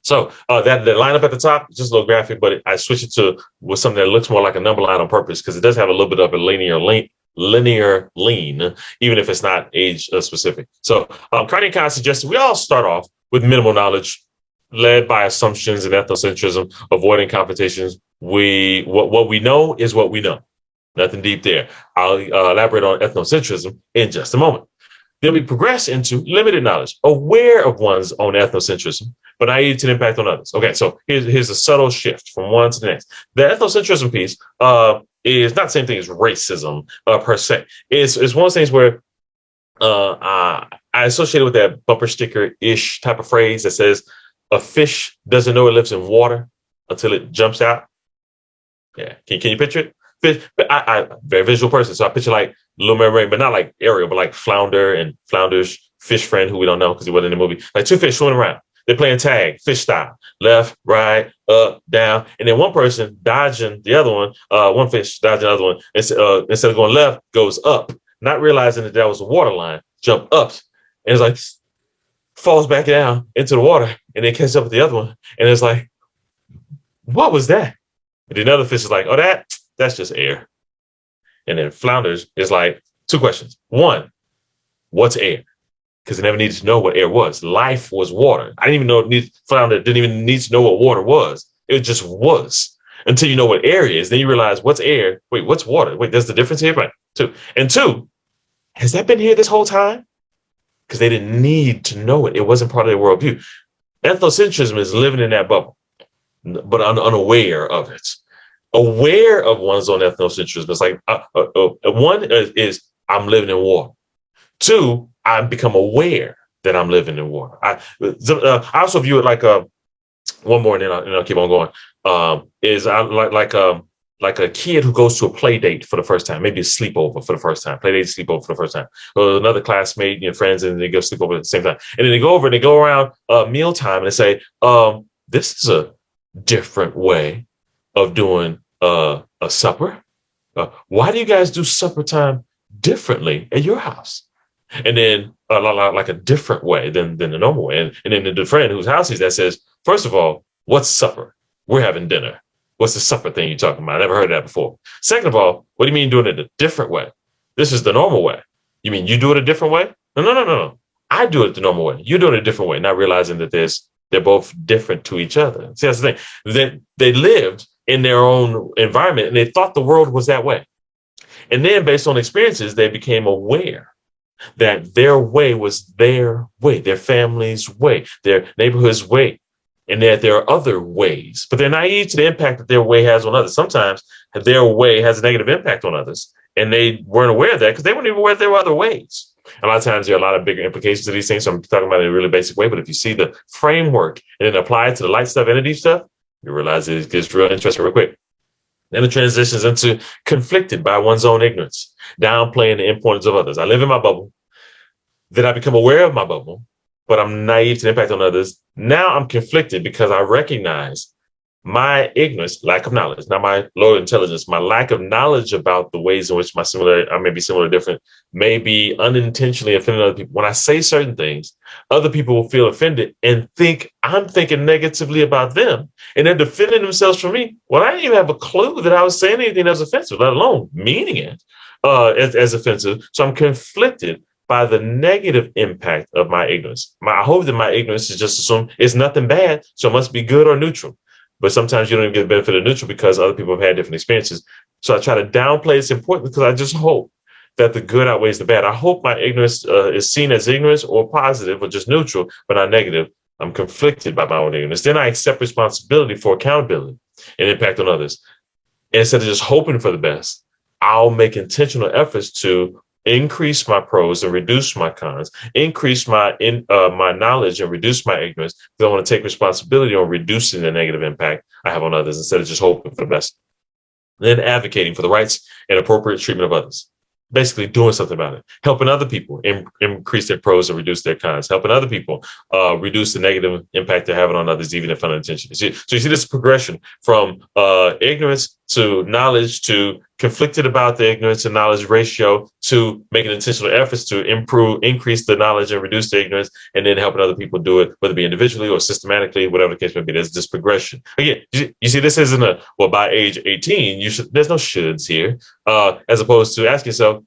So that line up at the top, just a little graphic, but I switch it to with something that looks more like a number line on purpose because it does have a little bit of a linear lean, even if it's not age specific. So Carney and Khan suggested we all start off with minimal knowledge, led by assumptions and ethnocentrism, avoiding confrontations. What we know is what we know. Nothing deep there. I'll elaborate on ethnocentrism in just a moment. Then we progress into limited knowledge, aware of one's own ethnocentrism, but naive to the impact on others. Okay, so here's a subtle shift from one to the next. The ethnocentrism piece is not the same thing as racism per se. It's one of those things where I associate it with that bumper sticker-ish type of phrase that says, a fish doesn't know it lives in water until it jumps out. Yeah, can you picture it? Fish, but I very visual person, so I picture like Little Mermaid, but not like Ariel, but like Flounder and Flounder's fish friend, who we don't know because he wasn't in the movie. Like two fish swimming around. They're playing tag, fish style, left, right, up, down, and then one person dodging the other one. One fish dodging the other one. Instead of going left, goes up, not realizing that was a water line. Jump up, and it's like falls back down into the water, and then catches up with the other one, and it's like, what was that? And the other fish is like, oh, that's just air. And then Flounders is like, two questions. One, what's air? Because they never needed to know what air was. Life was water. I didn't even know Flounder didn't even need to know what water was. It just was. Until you know what air is, then you realize what's air. Wait, what's water? Wait, there's the difference here? Right. Two, has that been here this whole time? Because they didn't need to know it. It wasn't part of their worldview. Ethnocentrism is living in that bubble, but unaware of it. Aware of one's own ethnocentrism. It's like one is I'm living in war. Two, I become aware that I'm living in war. I also view it like one more, and then I'll keep on going. Is I like a kid who goes to a play date for the first time, maybe a sleepover for the first time, play date sleepover for the first time, or another classmate, friends, and they go sleep over at the same time, and then they go over and they go around mealtime and they say, "This is a different way of doing a supper. Why do you guys do supper time differently at your house?" And then like a different way than the normal way. And then the friend whose house he's at says, "First of all, what's supper? We're having dinner. What's the supper thing you're talking about? I never heard of that before. Second of all, what do you mean doing it a different way? This is the normal way. You mean you do it a different way? No. I do it the normal way. You're doing it a different way, not realizing that they're both different to each other. See, that's the thing. They lived in their own environment and they thought the world was that way. And then based on experiences, they became aware that their way was their way, their family's way, their neighborhood's way, and that there are other ways. But they're naive to the impact that their way has on others. Sometimes their way has a negative impact on others, and they weren't aware of that because they weren't even aware there were other ways. A lot of times there are a lot of bigger implications to these things, so I'm talking about it in a really basic way. But if you see the framework and then apply it to the light stuff and the deep stuff, you realize it gets real interesting real quick. Then it transitions into conflicted by one's own ignorance, downplaying the importance of others. I live in my bubble. Then I become aware of my bubble, but I'm naive to the impact on others. Now I'm conflicted because I recognize my ignorance, lack of knowledge, not my low intelligence, my lack of knowledge about the ways in which I may be similar or different, may be unintentionally offending other people. When I say certain things, other people will feel offended and think I'm thinking negatively about them. And they're defending themselves from me. Well, I didn't even have a clue that I was saying anything that was offensive, let alone meaning it as offensive. So I'm conflicted by the negative impact of my ignorance. I hope that my ignorance is just assumed it's nothing bad, so it must be good or neutral. But sometimes you don't even get the benefit of neutral because other people have had different experiences. So I try to downplay its importance because I just hope that the good outweighs the bad. I hope my ignorance is seen as ignorance or positive or just neutral, but not negative. I'm conflicted by my own ignorance. Then I accept responsibility for accountability and impact on others. And instead of just hoping for the best, I'll make intentional efforts to increase my pros and reduce my cons, increase my knowledge and reduce my ignorance, because I want to take responsibility on reducing the negative impact I have on others instead of just hoping for the best. Then advocating for the rights and appropriate treatment of others. Basically doing something about it, helping other people increase their pros and reduce their cons, helping other people reduce the negative impact they're having on others, even if unintentionally. So you see this progression from ignorance to knowledge to conflicted about the ignorance and knowledge ratio to making intentional efforts to increase the knowledge and reduce the ignorance, and then helping other people do it, whether it be individually or systematically, whatever the case may be. There's this progression. Again, you see, this isn't by age 18, there's no shoulds here, as opposed to asking yourself,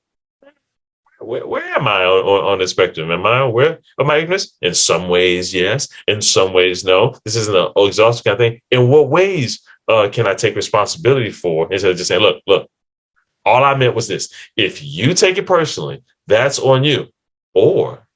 where am I on the spectrum? Am I aware of my ignorance? In some ways, yes. In some ways, no. This isn't an exhaustive kind of thing. In what ways can I take responsibility for instead of just saying, look, all I meant was this. If you take it personally, that's on you. Or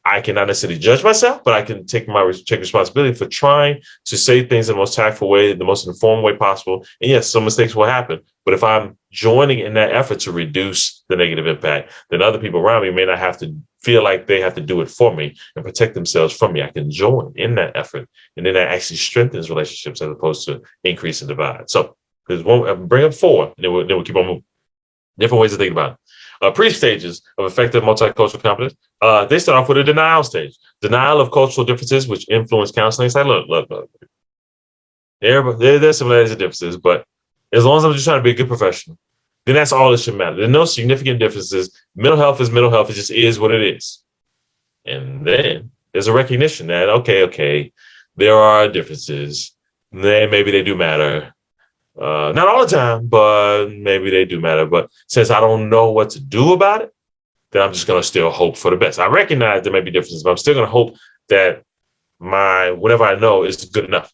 I cannot necessarily judge myself, but I can take responsibility for trying to say things in the most tactful way, the most informed way possible. And yes, some mistakes will happen. But if I'm joining in that effort to reduce the negative impact, then other people around me may not have to feel like they have to do it for me and protect themselves from me. I can join in that effort. And then that actually strengthens relationships as opposed to increase and divide. So there's one, bring up four, and then we'll keep on moving. Different ways to think about it. Pre-stages of effective multicultural competence. They start off with a denial stage. Denial of cultural differences, which influence counseling. It's like, look. There's similarities and differences, but as long as I'm just trying to be a good professional, then that's all that should matter. There's no significant differences. Mental health is mental health. It just is what it is. And then there's a recognition that, okay, there are differences. Maybe they do matter. Not all the time, but maybe they do matter. But since I don't know what to do about it, then I'm just going to still hope for the best. I recognize there may be differences, but I'm still going to hope that whatever I know is good enough.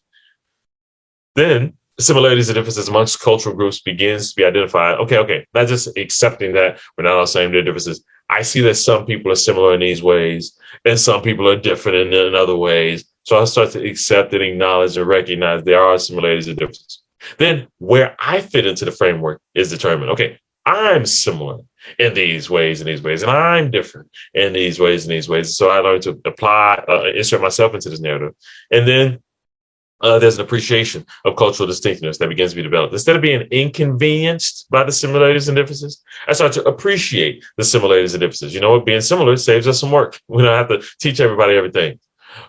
Then similarities and differences amongst cultural groups begins to be identified. Okay. Not just accepting that we're not all the same, there are differences. I see that some people are similar in these ways and some people are different in other ways. So I start to accept and acknowledge and recognize there are similarities and differences. Then where I fit into the framework is determined. Okay, I'm similar in these ways and these ways, and I'm different in these ways and these ways. So I learned to apply, insert myself into this narrative. And then there's an appreciation of cultural distinctiveness that begins to be developed. Instead of being inconvenienced by the similarities and differences, I start to appreciate the similarities and differences. You know what? Being similar saves us some work. We don't have to teach everybody everything.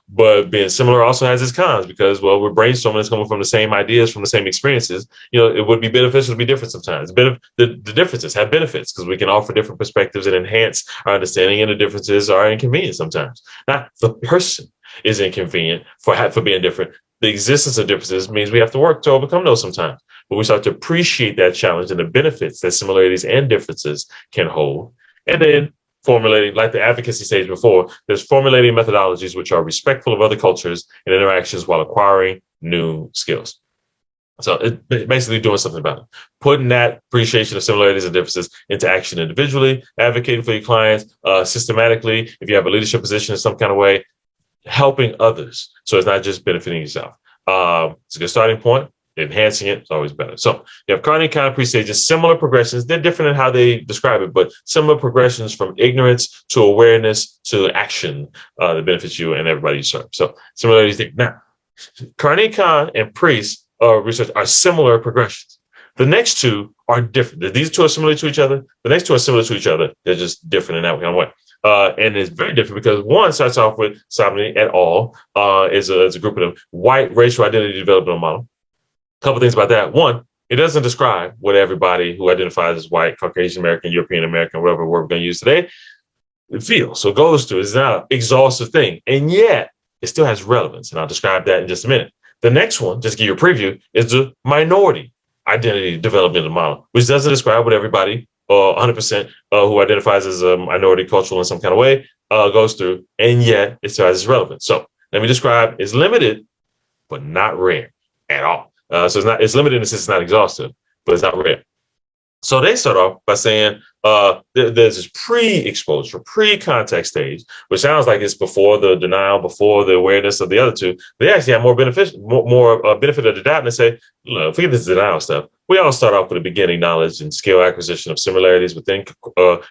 But being similar also has its cons because, well, we're brainstorming, it's coming from the same ideas, from the same experiences. You know, it would be beneficial to be different sometimes. The differences have benefits because we can offer different perspectives and enhance our understanding, and the differences are inconvenient sometimes. Not the person is inconvenient for being different. The existence of differences means we have to work to overcome those sometimes. But we start to appreciate that challenge and the benefits that similarities and differences can hold. And then formulating, like the advocacy stage before, there's formulating methodologies which are respectful of other cultures and interactions while acquiring new skills. So it's basically doing something about it, putting that appreciation of similarities and differences into action individually, advocating for your clients systematically. If you have a leadership position in some kind of way, helping others. So it's not just benefiting yourself. It's a good starting point. Enhancing it is always better. So you have Carney kind of pre-stages, similar progressions. They're different in how they describe it, but similar progressions from ignorance to awareness to action that benefits you and everybody you serve. So similarities there. Now, Carney Khan and Priest research are similar progressions. The next two are different. These two are similar to each other. The next two are similar to each other. They're just different in that kind of way. And it's very different because one starts off with Sabni et al. Is a group of them, white racial identity developmental model. A couple things about that. One, it doesn't describe what everybody who identifies as white, Caucasian American, European American, whatever word we're going to use today, feels. So it goes through. It's not an exhaustive thing. And yet, it still has relevance. And I'll describe that in just a minute. The next one, just to give you a preview, is the minority identity developmental model, which doesn't describe what everybody 100% who identifies as a minority cultural in some kind of way goes through, and yet it still has its relevance. So let me describe, it's limited, but not rare at all. So it's limited in the sense it's not exhaustive, but it's not rare. So they start off by saying there's this pre-exposure, pre-contact stage, which sounds like it's before the denial, before the awareness of the other two. They actually have more benefit of the doubt, and they say, look, forget this denial stuff. We all start off with a beginning knowledge and skill acquisition of similarities within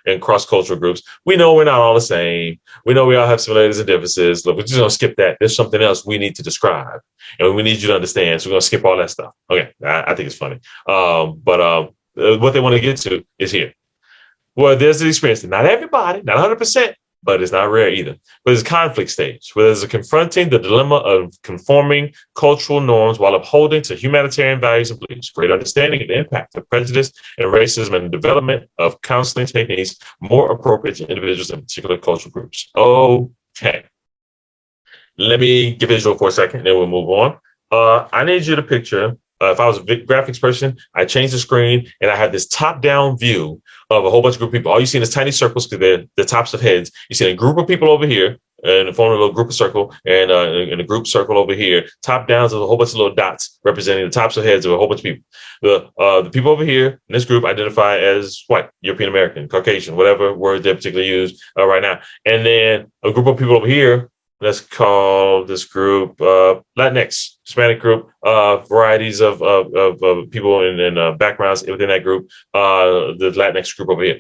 and cross-cultural groups. We know we're not all the same. We know we all have similarities and differences. Look, we're just going to skip that. There's something else we need to describe, and we need you to understand. So we're going to skip all that stuff. Okay, I think it's funny. What they want to get to is here. Well, there's the experience that not everybody, not 100%, but it's not rare either. But it's a conflict stage where there's a confronting the dilemma of conforming cultural norms while upholding to humanitarian values and beliefs, great understanding of the impact of prejudice and racism, and the development of counseling techniques more appropriate to individuals and particular cultural groups. Okay. Let me give visual for a second, then we'll move on. I need you to picture, if I was a graphics person, I changed the screen and I had this top-down view of a whole bunch of group of people. All you see is tiny circles because they're the tops of heads. You see a group of people over here and forming a little group of circle, and in a group circle over here. Top down is a whole bunch of little dots representing the tops of heads of a whole bunch of people. The people over here in this group identify as white, European American, Caucasian, whatever word they particularly use right now. And then a group of people over here, let's call this group Latinx, Hispanic group, varieties of people and backgrounds within that group, the Latinx group over here.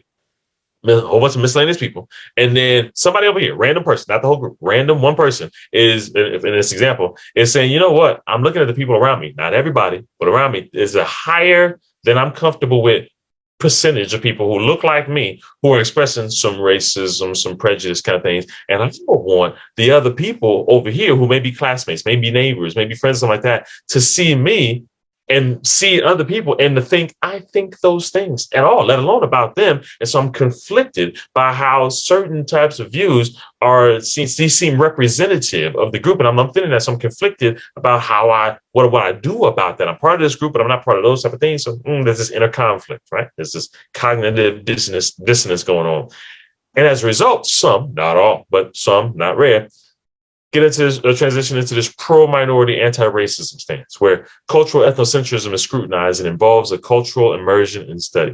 A whole bunch of miscellaneous people. And then somebody over here, random person, not the whole group, random one person is, in this example, is saying, you know what? I'm looking at the people around me, not everybody, but around me is a higher than I'm comfortable with percentage of people who look like me, who are expressing some racism, some prejudice kind of things. And I don't want the other people over here who may be classmates, maybe neighbors, maybe friends, something like that, to see me and see other people and to think I think those things at all, let alone about them. And so I'm conflicted by how certain types of views seem representative of the group. And I'm feeling that, so I'm conflicted about what I do about that. I'm part of this group, but I'm not part of those type of things. So there's this inner conflict, right? There's this cognitive dissonance going on. And as a result, some, not all, but some, not rare, get into a transition into this pro-minority anti-racism stance, where cultural ethnocentrism is scrutinized and involves a cultural immersion in study.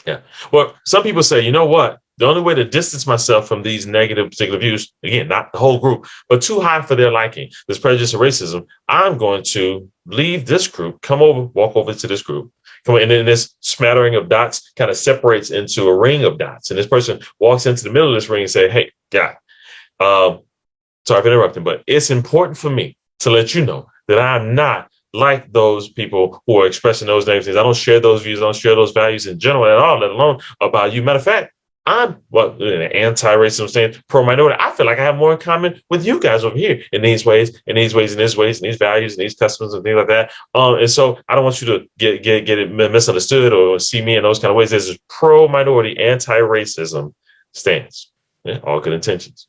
Yeah. Well, some people say, you know what? the only way to distance myself from these negative particular views, again, not the whole group, but too high for their liking, this prejudice and racism, I'm going to leave this group, come over, walk over to this group. And then this smattering of dots kind of separates into a ring of dots. And this person walks into the middle of this ring and say, hey, guy, sorry for interrupting, but it's important for me to let you know that I'm not like those people who are expressing those negative things. I don't share those views. I don't share those values in general at all, let alone about you. Matter of fact, I'm in an anti-racism stand, pro-minority. I feel like I have more in common with you guys over here in these ways, in these ways, in these ways, in these values, and these customs and things like that. And so I don't want you to get it misunderstood or see me in those kind of ways. There's this pro-minority, anti-racism stance. Yeah, all good intentions.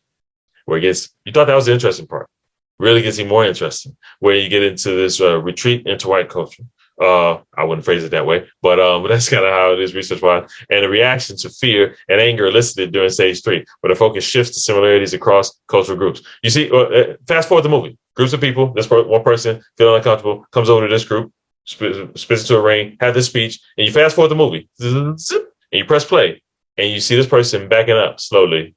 Where it gets, you thought that was the interesting part. Really gets even more interesting, where you get into this retreat into white culture. I wouldn't phrase it that way, but that's kind of how it is research-wise. And the reaction to fear and anger elicited during stage 3, where the focus shifts to similarities across cultural groups. You see, fast forward the movie. Groups of people, one person feeling uncomfortable, comes over to this group, spits into a ring, have this speech, and you fast forward the movie, and you press play, and you see this person backing up slowly.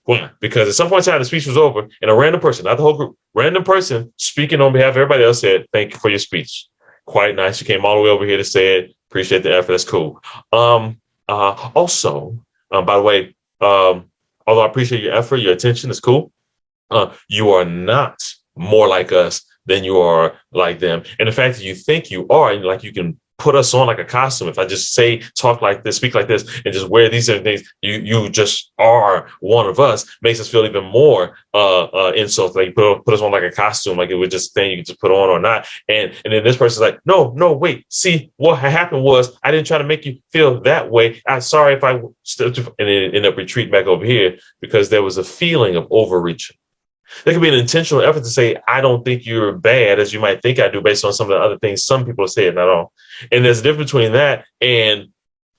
Why? Because at some point in time, the speech was over, and a random person, not the whole group, random person speaking on behalf of everybody else said, thank you for your speech. Quite nice. You came all the way over here to say it. Appreciate the effort. That's cool. Also, by the way, although I appreciate your effort, your attention is cool. You are not more like us than you are like them. And the fact that you think you are, and like you can put us on like a costume. If I just say, talk like this, speak like this, and just wear these certain things, you just are one of us, makes us feel even more insult. Like put us on like a costume, like it was just a thing you could just put on or not. And then this person's like, no, wait, see, what happened was I didn't try to make you feel that way. I'm sorry if I still, and then end up retreating back over here because there was a feeling of overreaching. There could be an intentional effort to say, I don't think you're bad as you might think I do based on some of the other things some people have said, not all. And there's a difference between that and,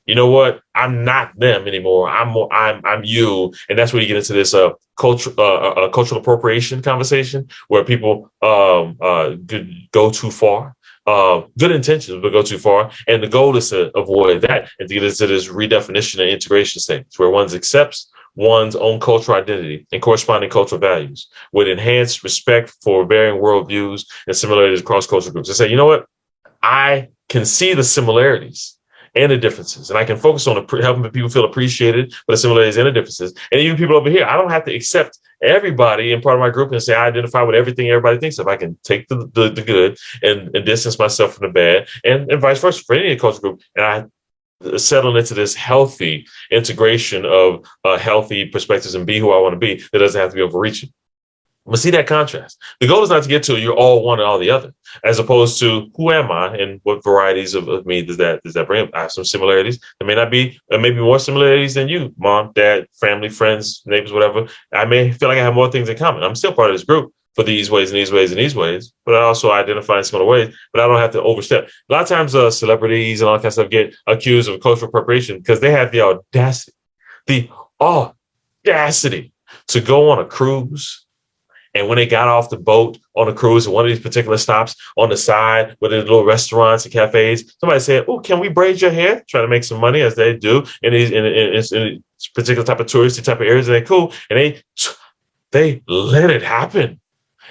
you know what, I'm not them anymore. I'm you. And that's where you get into this cultural appropriation conversation where people go too far. Good intentions, but go too far. And the goal is to avoid that and to get into this redefinition and integration stage where one accepts one's own cultural identity and corresponding cultural values with enhanced respect for varying worldviews and similarities across cultural groups. And say, you know what? I can see the similarities and the differences, and I can focus on helping people feel appreciated for the similarities and the differences. And even people over here, I don't have to accept everybody in part of my group and say I identify with everything everybody thinks of. I can take the good and distance myself from the bad, and vice versa for any culture group. And I settle into this healthy integration of healthy perspectives and be who I want to be that doesn't have to be overreaching. But see that contrast. The goal is not to get to you're all one and all the other, as opposed to who am I and what varieties of me does that bring up? I have some similarities. There may not be, maybe more similarities than you, mom, dad, family, friends, neighbors, whatever. I may feel like I have more things in common. I'm still part of this group for these ways and these ways and these ways, but I also identify in similar ways, but I don't have to overstep. A lot of times celebrities and all that kind of stuff get accused of cultural appropriation because they have the audacity to go on a cruise. And when they got off the boat on a cruise at one of these particular stops on the side where there's little restaurants and cafes, somebody said, oh, can we braid your hair? Try to make some money as they do in these particular type of touristy type of areas. And they're cool. And they let it happen.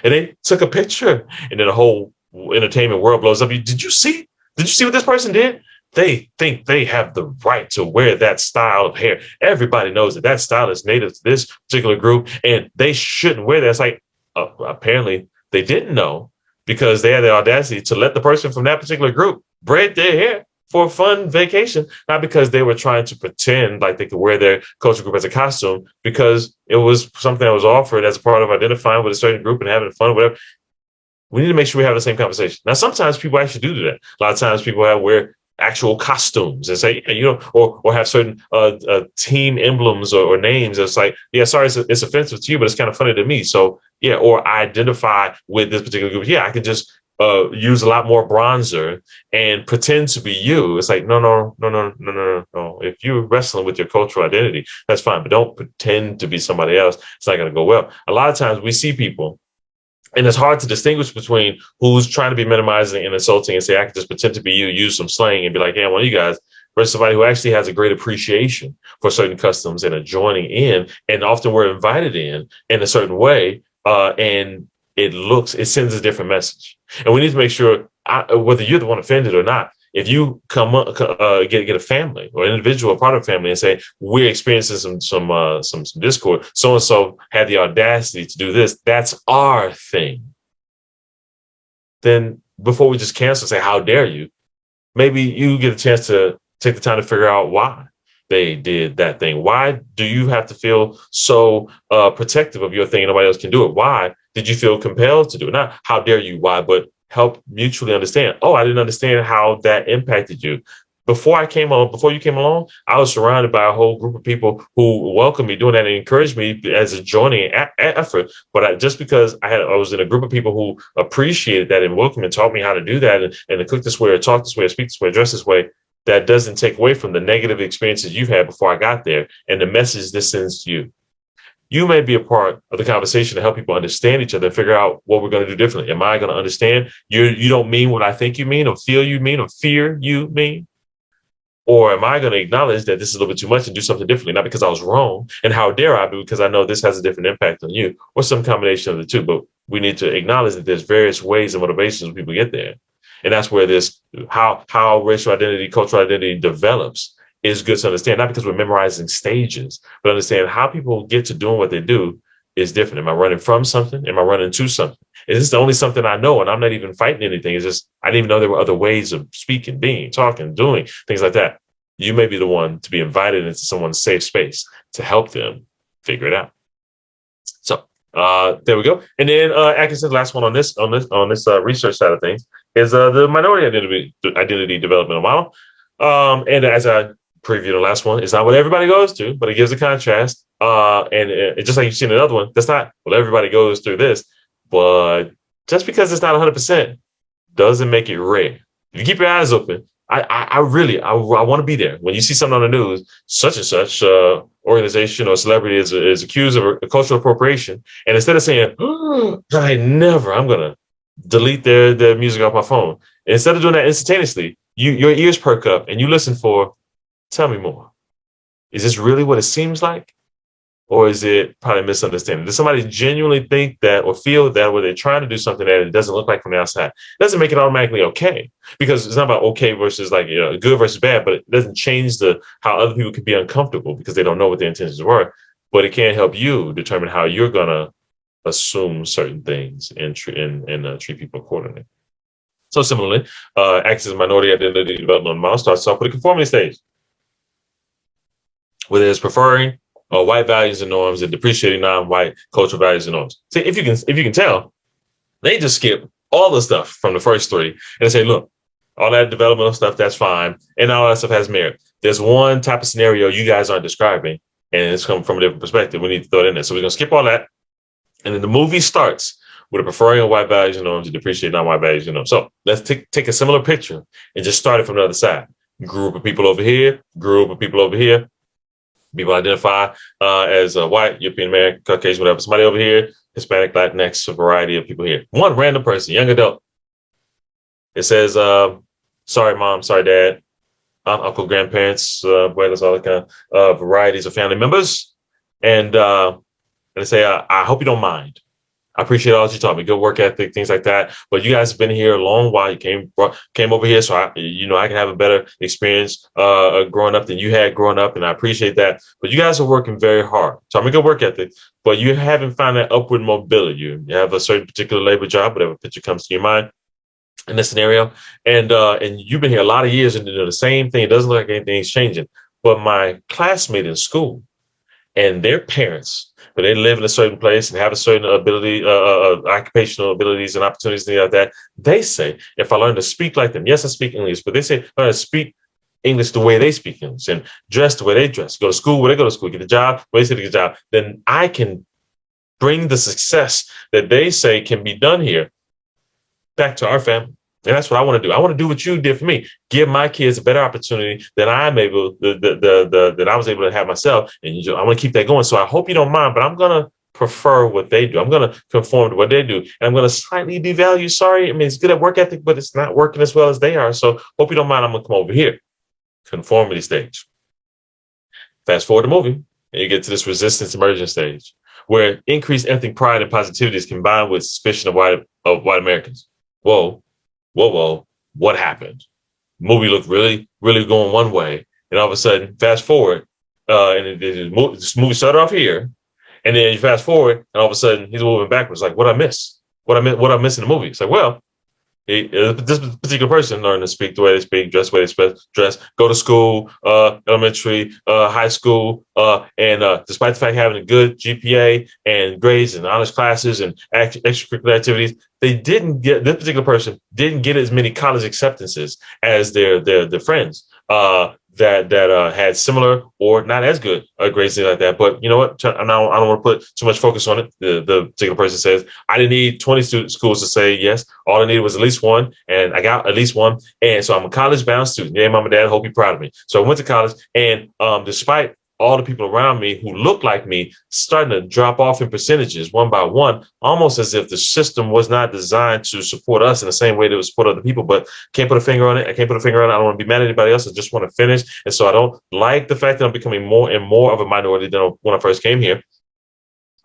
And they took a picture, and then the whole entertainment world blows up. Did you see what this person did? They think they have the right to wear that style of hair. Everybody knows that style is native to this particular group, and they shouldn't wear that. It's like, apparently they didn't know because they had the audacity to let the person from that particular group braid their hair for a fun vacation, not because they were trying to pretend like they could wear their culture group as a costume, because it was something that was offered as a part of identifying with a certain group and having fun, whatever. We need to make sure we have the same conversation. Now, sometimes people actually do that. A lot of times people wear actual costumes and say, or have certain team emblems or names. It's like, yeah, sorry, it's offensive to you, but it's kind of funny to me. So yeah, or I identify with this particular group. Yeah, I can just use a lot more bronzer and pretend to be you. It's like, no. If you're wrestling with your cultural identity, that's fine, but don't pretend to be somebody else. It's not going to go well. A lot of times we see people, and it's hard to distinguish between who's trying to be minimizing and insulting and say, I can just pretend to be you, use some slang and be like, hey, one of you guys, versus somebody who actually has a great appreciation for certain customs and are joining in, and often we're invited in a certain way, and it sends a different message. And we need to make sure, whether you're the one offended or not, if you get a family or an individual, a part of a family, and say we're experiencing some discord, so and so had the audacity to do this, that's our thing. Then before we just cancel and say how dare you, maybe you get a chance to take the time to figure out why they did that thing. Why do you have to feel so protective of your thing and nobody else can do it? Why did you feel compelled to do it? Not how dare you, why, but help mutually understand. Oh, I didn't understand how that impacted you. Before you came along, I was surrounded by a whole group of people who welcomed me doing that and encouraged me as a joining effort. But just because I was in a group of people who appreciated that and welcomed and taught me how to do that and to cook this way or talk this way or speak this way, dress this way, that doesn't take away from the negative experiences you've had before I got there and the message this sends to you. You may be a part of the conversation to help people understand each other and figure out what we're going to do differently. Am I going to understand you don't mean what I think you mean or feel you mean or fear you mean? Or am I going to acknowledge that this is a little bit too much and do something differently? Not because I was wrong. And how dare I? Because I know this has a different impact on you, or some combination of the two. But we need to acknowledge that there's various ways and motivations when people get there. And that's where this, how racial identity, cultural identity develops is good to understand. Not because we're memorizing stages, but understand how people get to doing what they do is different. Am I running from something? Am I running to something? Is this the only something I know? And I'm not even fighting anything. It's just, I didn't even know there were other ways of speaking, being, talking, doing, things like that. You may be the one to be invited into someone's safe space to help them figure it out. So there we go. And then, like I said, last one on this research side of things is the minority identity developmental model. And as I previewed the last one, it's not what everybody goes to, but it gives a contrast. And just like you've seen another one, that's not, well, everybody goes through this, but just because it's not 100% doesn't make it rare. If you keep your eyes open, I want to be there. When you see something on the news, such and such organization or celebrity is accused of a cultural appropriation, and instead of saying, oh, I'm going to delete their music off my phone, instead of doing that instantaneously, your ears perk up and you listen for, tell me more. Is this really what it seems like? Or is it probably misunderstanding? Does somebody genuinely think that or feel that where they're trying to do something that it doesn't look like from the outside? It doesn't make it automatically okay, because it's not about okay versus good versus bad, but it doesn't change how other people can be uncomfortable because they don't know what their intentions were. But it can help you determine how you're going to assume certain things and treat people accordingly. So similarly, access minority identity development model starts off with a conformity stage, whether it's preferring white values and norms and depreciating non-white cultural values and norms. See, if you can tell, they just skip all the stuff from the first three and they say, look, all that developmental stuff, that's fine, and all that stuff has merit. There's one type of scenario you guys aren't describing, and it's coming from a different perspective. We need to throw it in there. So we're going to skip all that. And then the movie starts with a preferring of white values and norms and depreciating non-white values and norms. So let's take a similar picture and just start it from the other side. Group of people over here, group of people over here. People identify as white, European American, Caucasian, whatever. Somebody over here, Hispanic, Latinx, a variety of people here. One random person, young adult. It says, sorry, mom, sorry, dad, aunt, uncle, grandparents, abuelos, all that kind of varieties of family members. And they say, I hope you don't mind. I appreciate all that you taught me, good work ethic, things like that. But you guys have been here a long while. You came over here, so I can have a better experience growing up than you had growing up, and I appreciate that. But you guys are working very hard. So I'm a good work ethic, but you haven't found that upward mobility. You have a certain particular labor job, whatever picture comes to your mind in this scenario, and you've been here a lot of years and doing the same thing. It doesn't look like anything's changing. But my classmate in school and their parents, but they live in a certain place and have a certain ability, occupational abilities and opportunities, things like that. They say, if I learn to speak like them, yes, I speak English, but they say, learn to speak English the way they speak English and dress the way they dress, go to school where they go to school, get a job where they say they get a job, then I can bring the success that they say can be done here back to our family. And that's what I want to do. I want to do what you did for me. Give my kids a better opportunity than that I was able to have myself. And I want to keep that going. So I hope you don't mind, but I'm going to prefer what they do. I'm going to conform to what they do. And I'm going to slightly devalue. Sorry. I mean, it's good at work ethic, but it's not working as well as they are. So hope you don't mind. I'm going to come over here. conformity stage. Fast forward the movie, and you get to this resistance emergence stage, where increased ethnic pride and positivity is combined with suspicion of white Americans. Whoa, whoa, what happened? Movie looked really, really going one way, and all of a sudden, fast forward, this movie started off here, and then you fast forward, and all of a sudden, he's moving backwards. Like, what I miss? What I miss in the movie? It's like, well, this particular person learned to speak the way they speak, dress the way they dress, go to school, elementary, high school, and despite the fact of having a good GPA and grades and honors classes and extracurricular activities, this particular person didn't get as many college acceptances as their friends. That had similar or not as good grades, things like that. But you know what? I don't want to put too much focus on it. The particular person says, I didn't need 20 schools to say yes. All I needed was at least one, and I got at least one. And so I'm a college-bound student. Yeah, mom and dad, hope you're proud of me. So I went to college, and despite all the people around me who look like me starting to drop off in percentages one by one, almost as if the system was not designed to support us in the same way that it was support other people. But can't put a finger on it. I can't put a finger on it. I don't want to be mad at anybody else. I just want to finish. And so I don't like the fact that I'm becoming more and more of a minority than when I first came here.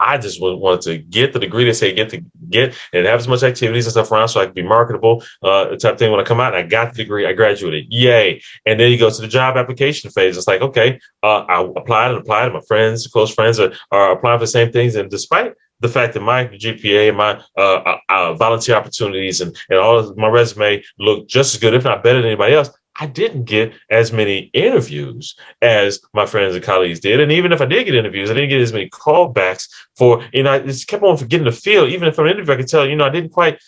I just wanted to get the degree they say get and have as much activities and stuff around so I could be marketable, type of thing when I come out. And I got the degree, I graduated, yay! And then you go to the job application phase. It's like, okay, I applied. And my friends, close friends, are applying for the same things. And despite the fact that my GPA and my volunteer opportunities and all of my resume look just as good, if not better than anybody else, I didn't get as many interviews as my friends and colleagues did. And even if I did get interviews, I didn't get as many callbacks for, I just kept on getting the feel. Even if I'm an interview, I could tell, I didn't quite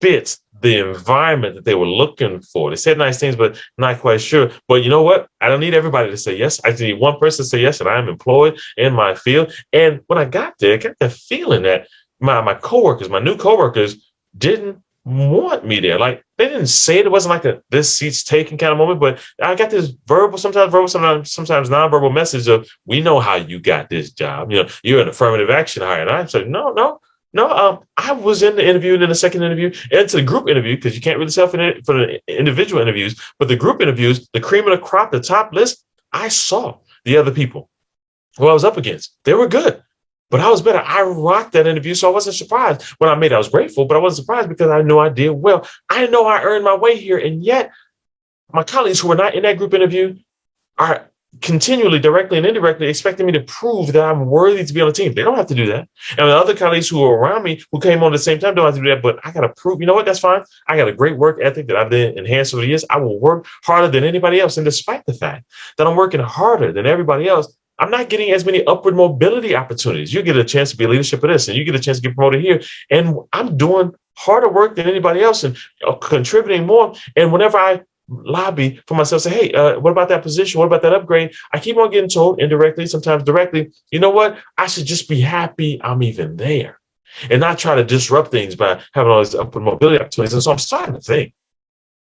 fit the environment that they were looking for. They said nice things, but not quite sure. But you know what? I don't need everybody to say yes. I just need one person to say yes, and I am employed in my field. And when I got there, I got the feeling that my new coworkers didn't want me there. Like, they didn't say it. It wasn't like this seat's taken kind of moment, but I got this sometimes nonverbal message of, we know how you got this job. You're an affirmative action hire. And I said, no. I was in the interview and then the second interview and to the group interview, because you can't really tell for the individual interviews, but the group interviews, the cream of the crop, the top list, I saw the other people who I was up against. They were good. But I was better. I rocked that interview, so I wasn't surprised when I made it. I was grateful, but I wasn't surprised because I knew I did well. I know I earned my way here, and yet my colleagues who were not in that group interview are continually, directly and indirectly, expecting me to prove that I'm worthy to be on the team. They don't have to do that. And the other colleagues who are around me who came on at the same time don't have to do that, but I got to prove, you know what, that's fine. I got a great work ethic that I've been enhanced over the years. I will work harder than anybody else. And despite the fact that I'm working harder than everybody else, I'm not getting as many upward mobility opportunities. You get a chance to be leadership of this, and you get a chance to get promoted here. And I'm doing harder work than anybody else and contributing more. And whenever I lobby for myself, say, hey, what about that position? What about that upgrade? I keep on getting told indirectly, sometimes directly, you know what? I should just be happy I'm even there and not try to disrupt things by having all these upward mobility opportunities. And so I'm starting to think,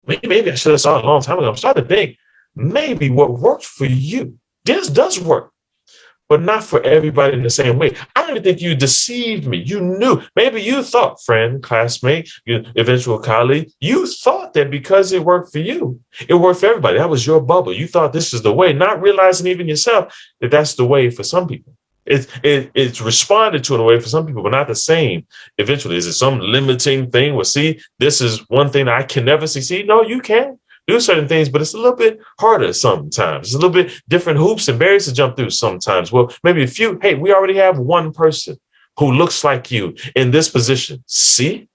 maybe I should have saw it a long time ago. I'm starting to think maybe what worked for you, this does work, but not for everybody in the same way. I don't even think you deceived me. You knew. Maybe you thought, friend, classmate, your eventual colleague, you thought that because it worked for you, it worked for everybody. That was your bubble. You thought this is the way, not realizing even yourself that that's the way for some people. It's responded to in a way for some people, but not the same. Eventually, is it some limiting thing? Well, see, this is one thing that I can never succeed. No, you can do certain things, but it's a little bit harder sometimes. It's a little bit different hoops and barriers to jump through sometimes. Well, maybe a few. Hey, we already have one person who looks like you in this position. See,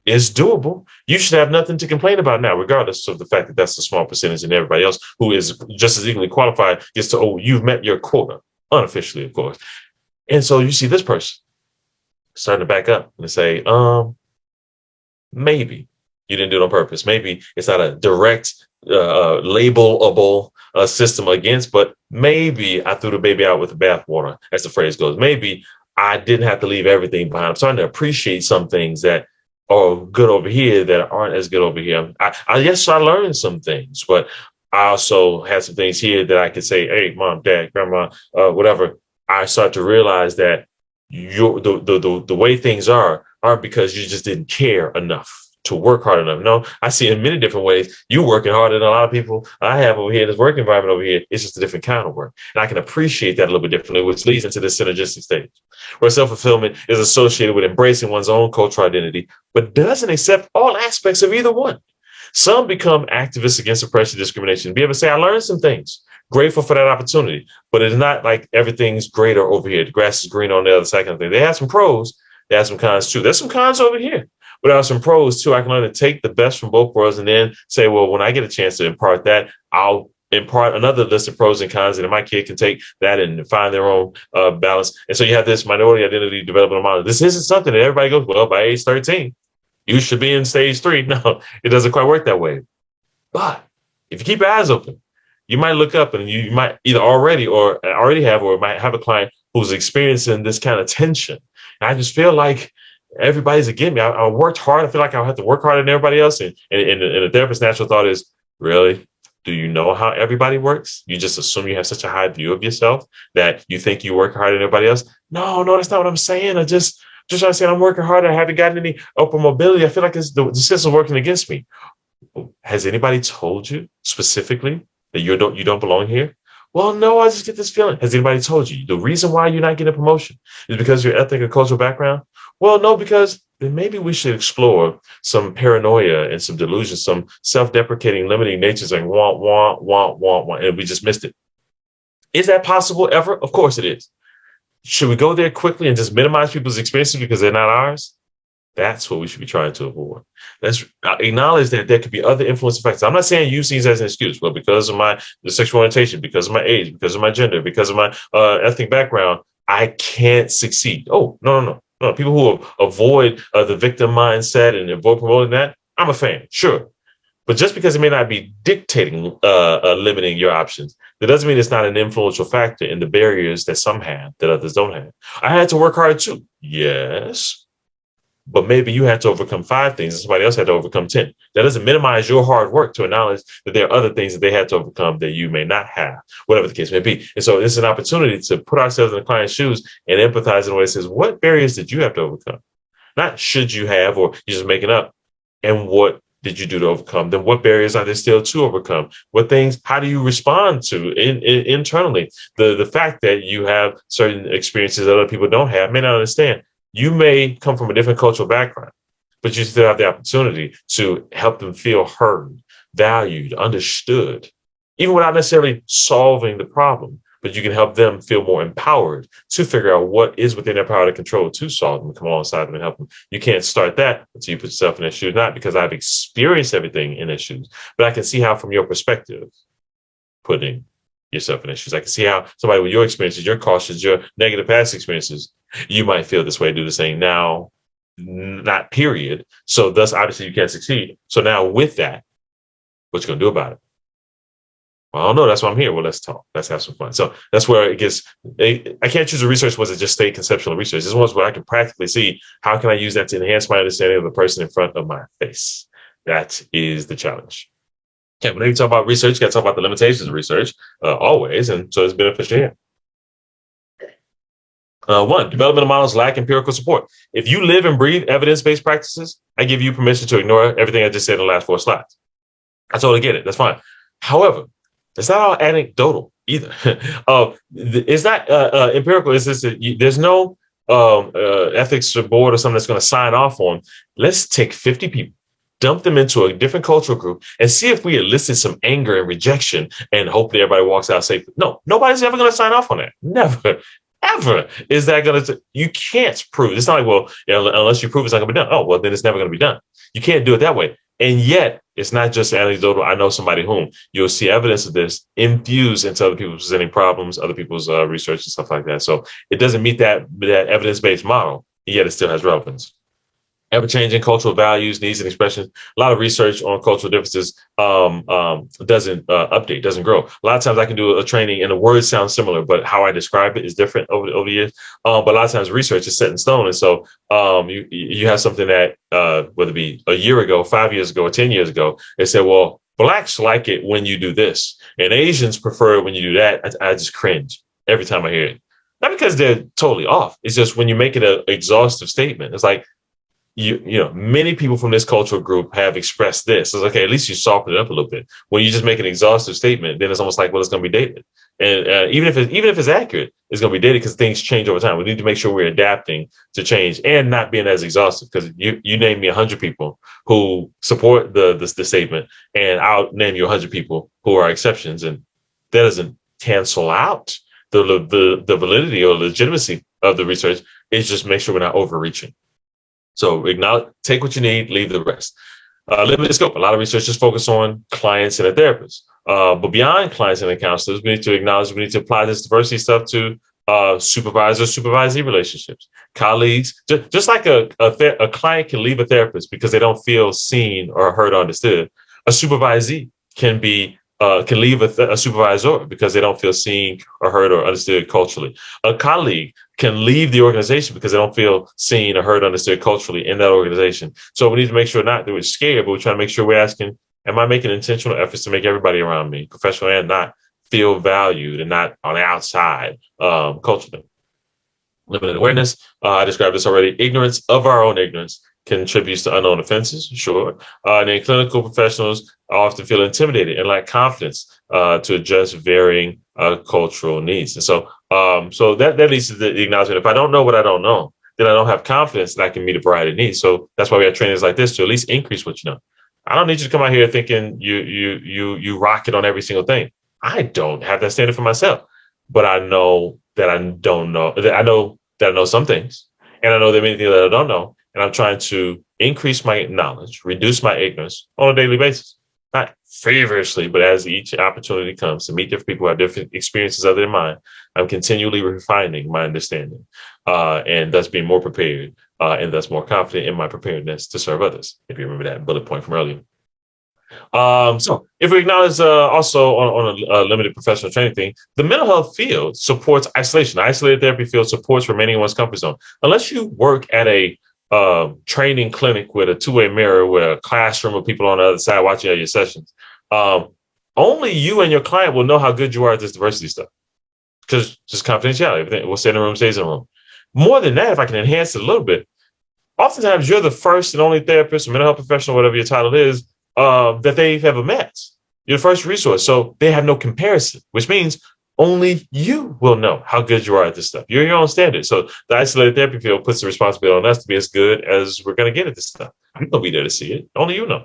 it's doable. You should have nothing to complain about now, regardless of the fact that that's a small percentage, and everybody else who is just as equally qualified gets to, oh, you've met your quota, unofficially, of course. And so you see this person starting to back up and say, maybe you didn't do it on purpose. Maybe it's not a direct labelable system against, but maybe I threw the baby out with the bathwater, as the phrase goes. Maybe I didn't have to leave everything behind. I'm starting to appreciate some things that are good over here that aren't as good over here. Yes, I learned some things, but I also had some things here that I could say, hey, mom, dad, grandma, whatever. I start to realize that the way things aren't because you just didn't care enough to work hard enough. No, I see it in many different ways. You working harder than a lot of people I have over here in this work environment over here. It's just a different kind of work. And I can appreciate that a little bit differently, which leads into this synergistic stage where self-fulfillment is associated with embracing one's own cultural identity, but doesn't accept all aspects of either one. Some become activists against oppression, discrimination, be able to say, I learned some things. Grateful for that opportunity. But it's not like everything's greater over here. The grass is green on the other side kind of thing. They have some pros. They have some cons too. There's some cons over here. But there are some pros too. I can learn to take the best from both worlds and then say, well, when I get a chance to impart that, I'll impart another list of pros and cons, and my kid can take that and find their own balance. And so you have this minority identity development model. This isn't something that everybody goes, well, by age 13, you should be in stage 3. No, it doesn't quite work that way. But if you keep your eyes open, you might look up and you might either already have or might have a client who's experiencing this kind of tension. And I just feel like everybody's against me. I worked hard. I feel like I'll have to work harder than everybody else. And the therapist's natural thought is, really? Do you know how everybody works? You just assume you have such a high view of yourself that you think you work harder than everybody else? No, that's not what I'm saying. I just trying to say I'm working harder. I haven't gotten any upper mobility. I feel like the system's working against me. Has anybody told you specifically that you don't belong here? Well, no, I just get this feeling. Has anybody told you the reason why you're not getting a promotion is because of your ethnic or cultural background? Well, no, because then maybe we should explore some paranoia and some delusion, some self-deprecating, limiting natures like want, and we just missed it. Is that possible ever? Of course it is. Should we go there quickly and just minimize people's experiences because they're not ours? That's what we should be trying to avoid. Let's acknowledge that there could be other influence effects. I'm not saying use these as an excuse, but because of my sexual orientation, because of my age, because of my gender, because of my ethnic background, I can't succeed. Oh, no. People who avoid the victim mindset and avoid promoting that, I'm a fan, sure. But just because it may not be dictating, limiting your options, that doesn't mean it's not an influential factor in the barriers that some have that others don't have. I had to work hard too. Yes. But maybe you had to overcome 5 things and somebody else had to overcome 10. That doesn't minimize your hard work to acknowledge that there are other things that they had to overcome that you may not have, whatever the case may be. And so it's an opportunity to put ourselves in the client's shoes and empathize in a way that says, what barriers did you have to overcome? Not should you have, or you're just making up. And what did you do to overcome? Then what barriers are there still to overcome? What things, how do you respond to internally? The fact that you have certain experiences that other people don't have, may not understand. You may come from a different cultural background, but you still have the opportunity to help them feel heard, valued, understood, even without necessarily solving the problem. But you can help them feel more empowered to figure out what is within their power to control to solve them, come alongside them and help them. You can't start that until you put yourself in their shoes, not because I've experienced everything in their shoes, but I can see how from your perspective, putting yourself in their shoes, I can see how somebody with your experiences, your cautions, your negative past experiences, you might feel this way, do the same now, not period. So thus, obviously, you can't succeed. So now with that, what you going to do about it? Well, I don't know. That's why I'm here. Well, let's talk. Let's have some fun. So that's where it gets, I can't choose a research was it just state conceptual research. This one's where I can practically see how can I use that to enhance my understanding of the person in front of my face. That is the challenge. Yeah, whenever you talk about research, you got to talk about the limitations of research always. And so it's beneficial here. 1, developmental models lack empirical support. If you live and breathe evidence-based practices, I give you permission to ignore everything I just said in the last 4 slides. I totally get it. That's fine. However, it's not all anecdotal either. It's not empirical. It's just that there's no ethics board or something that's going to sign off on. Let's take 50 people, dump them into a different cultural group, and see if we elicit some anger and rejection, and hopefully everybody walks out safe. No, nobody's ever going to sign off on that. Never. Ever is that going to, you can't prove. It's not like, well, unless you prove it's not going to be done. Oh, well, then it's never going to be done. You can't do it that way. And yet, it's not just anecdotal. I know somebody whom you'll see evidence of this infused into other people presenting problems, other people's research and stuff like that. So it doesn't meet that evidence-based model, yet it still has relevance. Ever-changing cultural values, needs, and expressions. A lot of research on cultural differences doesn't update, doesn't grow. A lot of times I can do a training and the words sound similar, but how I describe it is different over the years. But a lot of times research is set in stone. And so you have something that, whether it be a year ago, 5 years ago, or 10 years ago, they said, well, Blacks like it when you do this, and Asians prefer it when you do that. I just cringe every time I hear it. Not because they're totally off. It's just when you make it an exhaustive statement, it's like, many people from this cultural group have expressed this. It's okay, at least you soften it up a little bit. When you just make an exhaustive statement, then it's almost like, well, it's going to be dated. And even if it's accurate, it's going to be dated because things change over time. We need to make sure we're adapting to change and not being as exhaustive. Because you name me 100 people who support the statement, and I'll name you 100 people who are exceptions, and that doesn't cancel out the validity or legitimacy of the research. It's just make sure we're not overreaching. So acknowledge, take what you need, leave the rest. Limited scope. A lot of researchers focus on clients and a therapist. But beyond clients and counselors, we need to acknowledge we need to apply this diversity stuff to supervisor-supervisee relationships, colleagues. Just like a client can leave a therapist because they don't feel seen or heard or understood, a supervisee can leave a supervisor because they don't feel seen or heard or understood culturally. A colleague can leave the organization because they don't feel seen or heard or understood culturally in that organization. So we need to make sure not that we're scared, but we're trying to make sure we're asking, am I making intentional efforts to make everybody around me, professional and not, feel valued and not on the outside culturally? Limited awareness. I described this already. Ignorance of our own ignorance contributes to unknown offenses, sure. And then clinical professionals often feel intimidated and lack confidence to address varying cultural needs. And so that leads to the acknowledgement. If I don't know what I don't know, then I don't have confidence that I can meet a variety of needs. So that's why we have trainings like this to at least increase what you know. I don't need you to come out here thinking you rock it on every single thing. I don't have that standard for myself, but I know that I don't know. I know that I know some things, and I know there are many things that I don't know. And I'm trying to increase my knowledge, reduce my ignorance on a daily basis, not feverishly, but as each opportunity comes to meet different people who have different experiences other than mine, I'm continually refining my understanding and thus being more prepared and thus more confident in my preparedness to serve others. If you remember that bullet point from earlier. So if we acknowledge also on a limited professional training thing, the mental health field supports isolation. The isolated therapy field supports remaining in one's comfort zone. Unless you work at a training clinic with a two-way mirror with a classroom of people on the other side watching all your sessions, only you and your client will know how good you are at this diversity stuff, because just confidentiality. Everything what's in the room stays in the room. More than that, if I can enhance it a little bit, oftentimes you're the first and only therapist or mental health professional, whatever your title is, that they've ever met. You're the first resource. So they have no comparison, which means only you will know how good you are at this stuff. You're your own standard. So the isolated therapy field puts the responsibility on us to be as good as we're going to get at this stuff. I'm going to be there to see it. Only you know.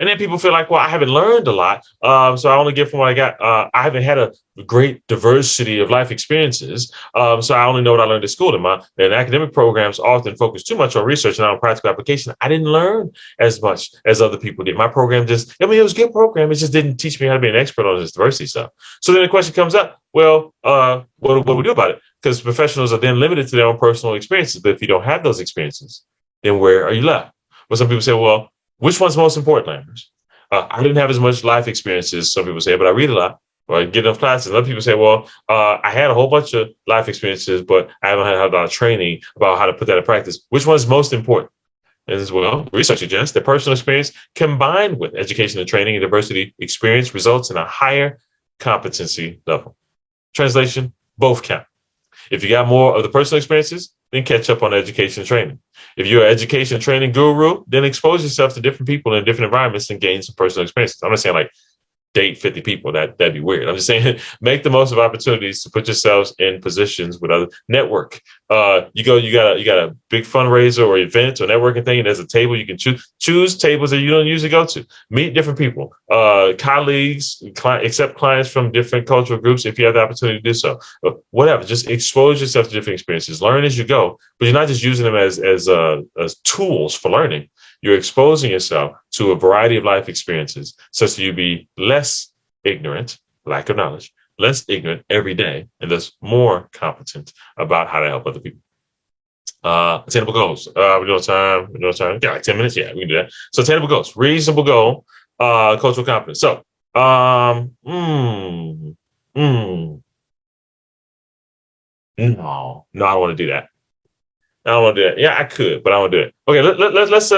And then people feel like, well, I haven't learned a lot, so I only get from what I got. I haven't had a great diversity of life experiences, so I only know what I learned at school. And academic programs often focus too much on research and not on practical application. I didn't learn as much as other people did. My program it was a good program. It just didn't teach me how to be an expert on this diversity stuff. So then the question comes up, well, what do we do about it? Because professionals are then limited to their own personal experiences. But if you don't have those experiences, then where are you left? Well, some people say, well, which one's most important, Landers? I didn't have as much life experiences, some people say, but I read a lot or I get enough classes. Other people say, well, I had a whole bunch of life experiences, but I haven't had a lot of training about how to put that in practice. Which one's most important? And as well, research suggests that personal experience combined with education and training and diversity experience results in a higher competency level. Translation, both count. If you got more of the personal experiences, then catch up on education and training. If you're an education and training guru, then expose yourself to different people in different environments and gain some personal experiences. I'm not saying like date 50 people. That'd be weird. I'm just saying make the most of opportunities to put yourselves in positions with other network. You got a big fundraiser or event or networking thing, and there's a table you can choose tables that you don't usually go to. Meet different people, colleagues, accept clients from different cultural groups if you have the opportunity to do so. Whatever, just expose yourself to different experiences. Learn as you go, but you're not just using them as tools for learning. You're exposing yourself to a variety of life experiences such that you be less ignorant, lack of knowledge, less ignorant every day, and thus more competent about how to help other people. Attainable goals. We're doing time. Yeah, like 10 minutes. Yeah, we can do that. So attainable goals. Reasonable goal. Cultural competence. So, no, I don't want to do that. I don't want to do that. Yeah, I could, but I don't do it. Okay, let's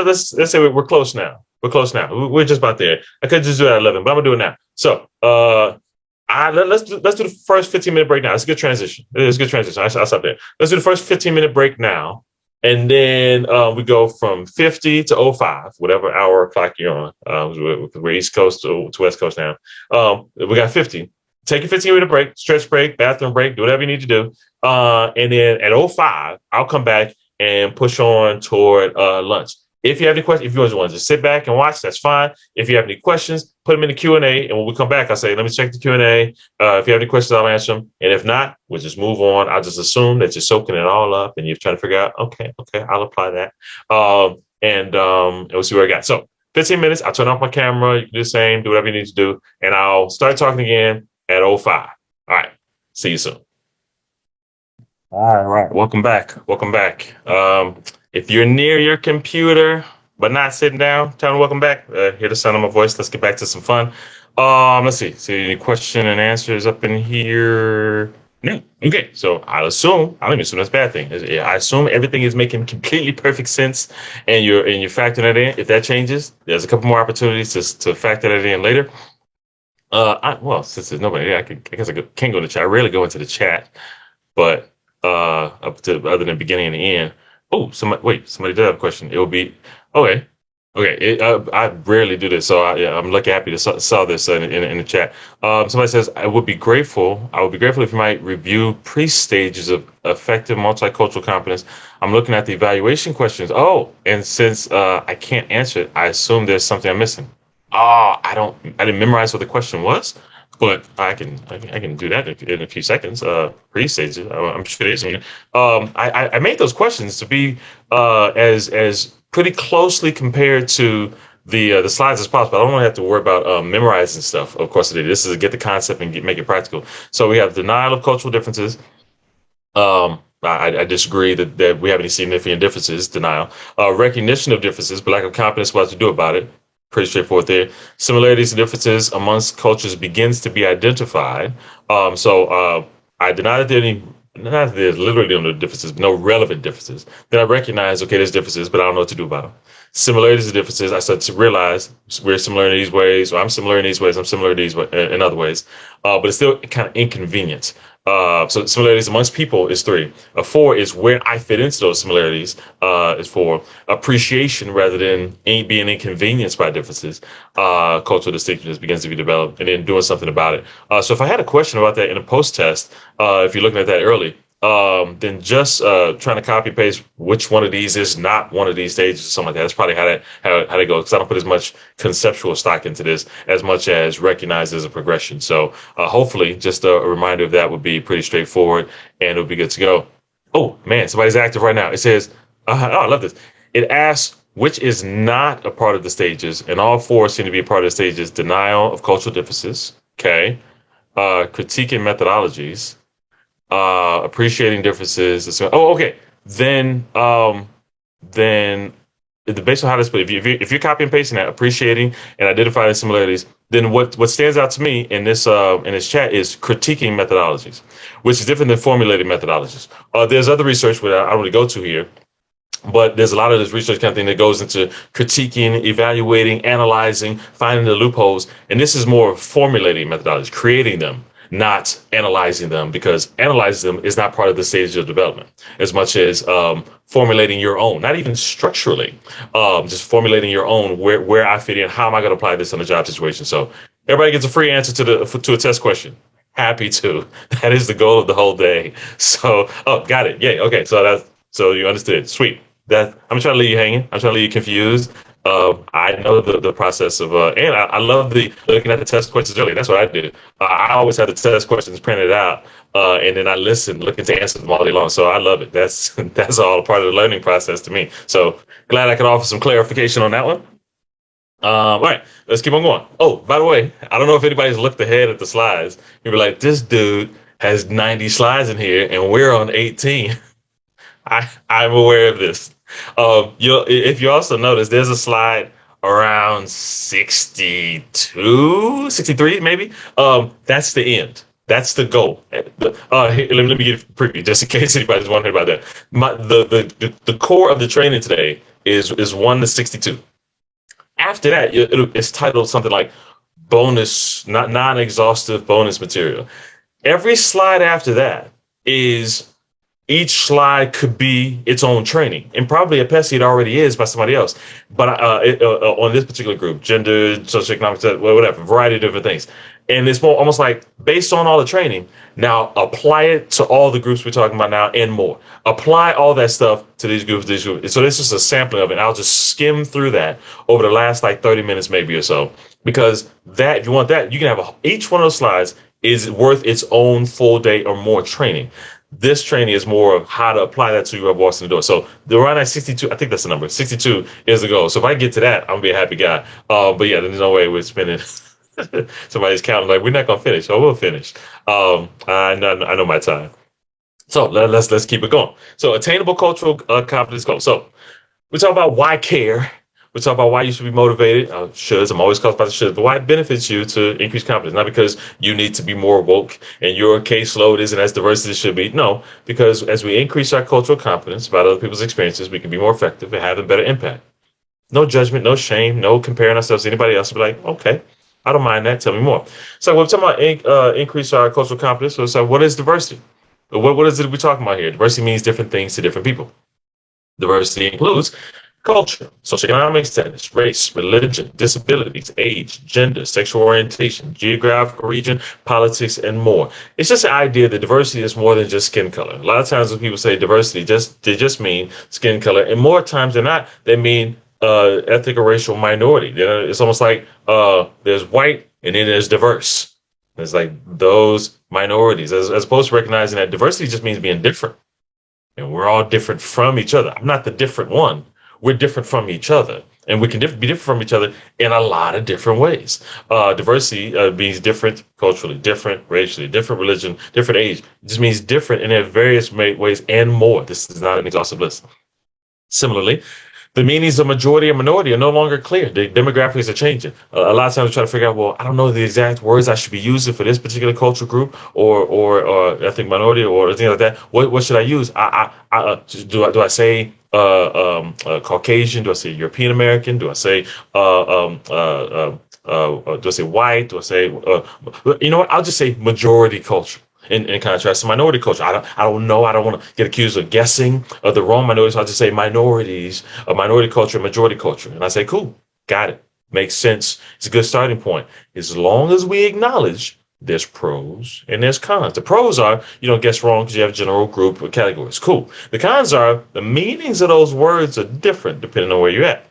say we're close now. We're close now. We're just about there. I could just do it at 11, but I'm gonna do it now. So, let's do the first 15-minute break now. It's a good transition. It's a good transition. I'll stop there. Let's do the first 15-minute break now. And then we go from 50 to '05, whatever hour clock you're on. We're East Coast to West Coast now. We got 50. Take your 15-minute break, stretch break, bathroom break, do whatever you need to do. And then at '05, I'll come back and push on toward lunch. If you have any questions, if you just want to just sit back and watch, that's fine. If you have any questions, put them in the Q&A. And when we come back, I'll say, let me check the Q&A. If you have any questions, I'll answer them. And if not, we'll just move on. I'll just assume that you're soaking it all up and you're trying to figure out, okay, I'll apply that. And we'll see where I got. So 15 minutes, I'll turn off my camera. You can do the same, do whatever you need to do. And I'll start talking again at '05. All right. See you soon. All right. Welcome back. Welcome back. If you're near your computer but not sitting down, tell me welcome back. Hear the sound of my voice. Let's get back to some fun. Let's see. See any question and answers up in here? No. Okay. So I don't even assume that's a bad thing. I assume everything is making completely perfect sense, and you're factoring it in. If that changes, there's a couple more opportunities to factor that in later. Well, since there's nobody here, I guess can go to the chat. I rarely go into the chat, but up to other than beginning and the end. Oh, somebody did have a question. It will be okay. Okay, I rarely do this, so yeah, I'm lucky, happy to saw this in the chat. Somebody says, I would be grateful. I would be grateful if you might review pre-stages of effective multicultural competence. I'm looking at the evaluation questions. Oh, and since I can't answer it, I assume there's something I'm missing. I didn't memorize what the question was, but I can do that in a few seconds. Pre-stages, I'm sure it is. I made those questions to be as pretty closely compared to the slides as possible. I don't want to have to worry about memorizing stuff. Of course, this is to get the concept and make it practical. So we have denial of cultural differences. I disagree that we have any significant differences. Denial, recognition of differences, but lack of confidence what to do about it. Pretty straightforward there. Similarities and differences amongst cultures begins to be identified. I deny that there are any, not that there's literally no differences, no relevant differences. Then I recognize, okay, there's differences, but I don't know what to do about them. Similarities and differences, I start to realize we're similar in these ways, or I'm similar in these ways, I'm similar in these in other ways. But it's still kind of inconvenient. So similarities amongst people is 3. 4 is where I fit into those similarities. Is 4. Appreciation rather than being inconvenienced by differences. Cultural distinctiveness begins to be developed, and then doing something about it. So if I had a question about that in a post test, if you're looking at that early, then just trying to copy paste which one of these is not one of these stages or something like that. That's probably how they go, because I don't put as much conceptual stock into this as much as recognize as a progression. So hopefully just a reminder of that would be pretty straightforward, and it'll be good to go. Oh man, somebody's active right now. It says, oh, I love this. It asks which is not a part of the stages, and all 4 seem to be a part of the stages: denial of cultural differences, okay, critiquing methodologies, appreciating differences. Oh, okay. Then based on how this, if you're copy and pasting that, appreciating and identifying similarities, then what stands out to me in this chat is critiquing methodologies, which is different than formulating methodologies. There's other research where I don't really go to here, but there's a lot of this research kind of thing that goes into critiquing, evaluating, analyzing, finding the loopholes. And this is more formulating methodologies, creating them, not analyzing them, because analyzing them is not part of the stage of development as much as formulating your own, not even structurally, just formulating your own, where I fit in, how am I going to apply this in a job situation. So everybody gets a free answer to a test question. Happy to. That is the goal of the whole day. So, oh, got it. Yay. Okay. So you understood. Sweet. I'm trying to leave you hanging. I'm trying to leave you confused. I know the process of, and I love the looking at the test questions early. That's what I do. I always have the test questions printed out, and then I looking to answer them all day long. So I love it. That's all part of the learning process to me. So glad I could offer some clarification on that one. All right, let's keep on going. Oh, by the way, I don't know if anybody's looked ahead at the slides. You'd be like, this dude has 90 slides in here, and we're on 18. I'm aware of this. If you also notice, there's a slide around 62, 63, maybe. That's the end. That's the goal. Let me give a preview just in case anybody's wondering about that. The core of the training today is 1 to 62. After that, it's titled something like bonus, not non-exhaustive bonus material. Every slide after that is each slide could be its own training, and probably at PESI it already is by somebody else. But on this particular group, gender, socioeconomic, whatever, variety of different things, and it's more almost like based on all the training. Now apply it to all the groups we're talking about now and more. Apply all that stuff to these groups. These groups. So this is a sampling of it. And I'll just skim through that over the last like 30 minutes, maybe or so, because that if you want that, you can have each one of those slides is worth its own full day or more training. This training is more of how to apply that to you walks in the door. So the around at 62, I think that's the number. 62 is the goal. So if I get to that, I'm gonna be a happy guy. But yeah, there's no way we're spending. Somebody's counting like we're not gonna finish. Oh, we'll finish. I know my time. So let's keep it going. So attainable cultural competence goals. So we talk about why care. We talk about why you should be motivated. Shoulds. I'm always caught by the shoulds, but why it benefits you to increase confidence. Not because you need to be more woke and your caseload isn't as diverse as it should be. No, because as we increase our cultural competence about other people's experiences, we can be more effective and have a better impact. No judgment, no shame, no comparing ourselves to anybody else. Be like, okay, I don't mind that. Tell me more. So we're talking about increase our cultural competence. So what is diversity? What is it we're talking about here? Diversity means different things to different people. Diversity includes culture, socioeconomic status, race, religion, disabilities, age, gender, sexual orientation, geographical region, politics, and more. It's just an idea that diversity is more than just skin color. A lot of times when people say diversity, they just mean skin color, and more times than not, they mean ethnic or racial minority. You know, it's almost like there's white and then there's diverse. It's like those minorities, as opposed to recognizing that diversity just means being different. And we're all different from each other. I'm not the different one. We're different from each other. And we can be different from each other in a lot of different ways. Diversity means different culturally, different racially, different religion, different age. It just means different in various ways and more. This is not an exhaustive list. Similarly, the meanings of majority and minority are no longer clear. The demographics are changing. A lot of times we try to figure out, well, I don't know the exact words I should be using for this particular cultural group or ethnic minority or anything like that. What should I use? Do I say Caucasian? Do I say European American? Do I say do I say white? Do I say you know what? I'll just say majority culture. In contrast to minority culture, I don't know. I don't want to get accused of guessing of the wrong minorities. So I'll just say minorities, a minority culture, majority culture. And I say, cool, got it. Makes sense. It's a good starting point. As long as we acknowledge there's pros and there's cons. The pros are you don't guess wrong because you have a general group of categories. Cool. The cons are the meanings of those words are different depending on where you're at.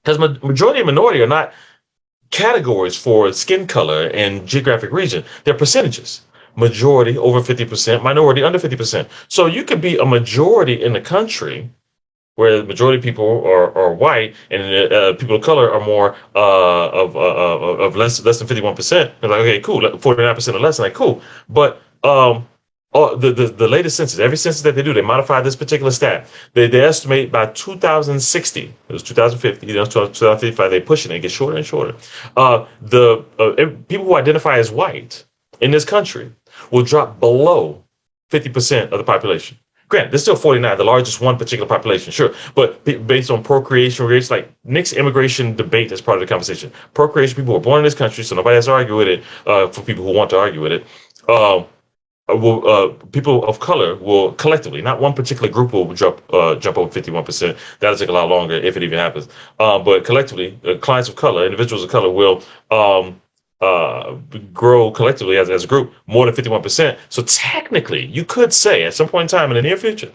Because majority and minority are not categories for skin color and geographic region. They're percentages. Majority over 50%, minority under 50%. So you could be a majority in the country where the majority of people are white and people of color are more of less than 51%. They're like, okay, cool, 49% or less. I'm like, cool. But the latest census, every census that they do, they modify this particular stat. They estimate by 2060, it was 2050, 2055, they push it and it gets shorter and shorter. People who identify as white in this country will drop below 50% of the population. Granted, there's still 49, the largest one particular population, sure. But based on procreation rates, like Nick's immigration debate as part of the conversation. Procreation, people were born in this country, so nobody has to argue with it for people who want to argue with it. People of color will collectively, not one particular group will jump over 51%. That'll take a lot longer if it even happens. But collectively, clients of color, individuals of color will grow collectively as a group more than 51%. So technically, you could say at some point in time in the near future,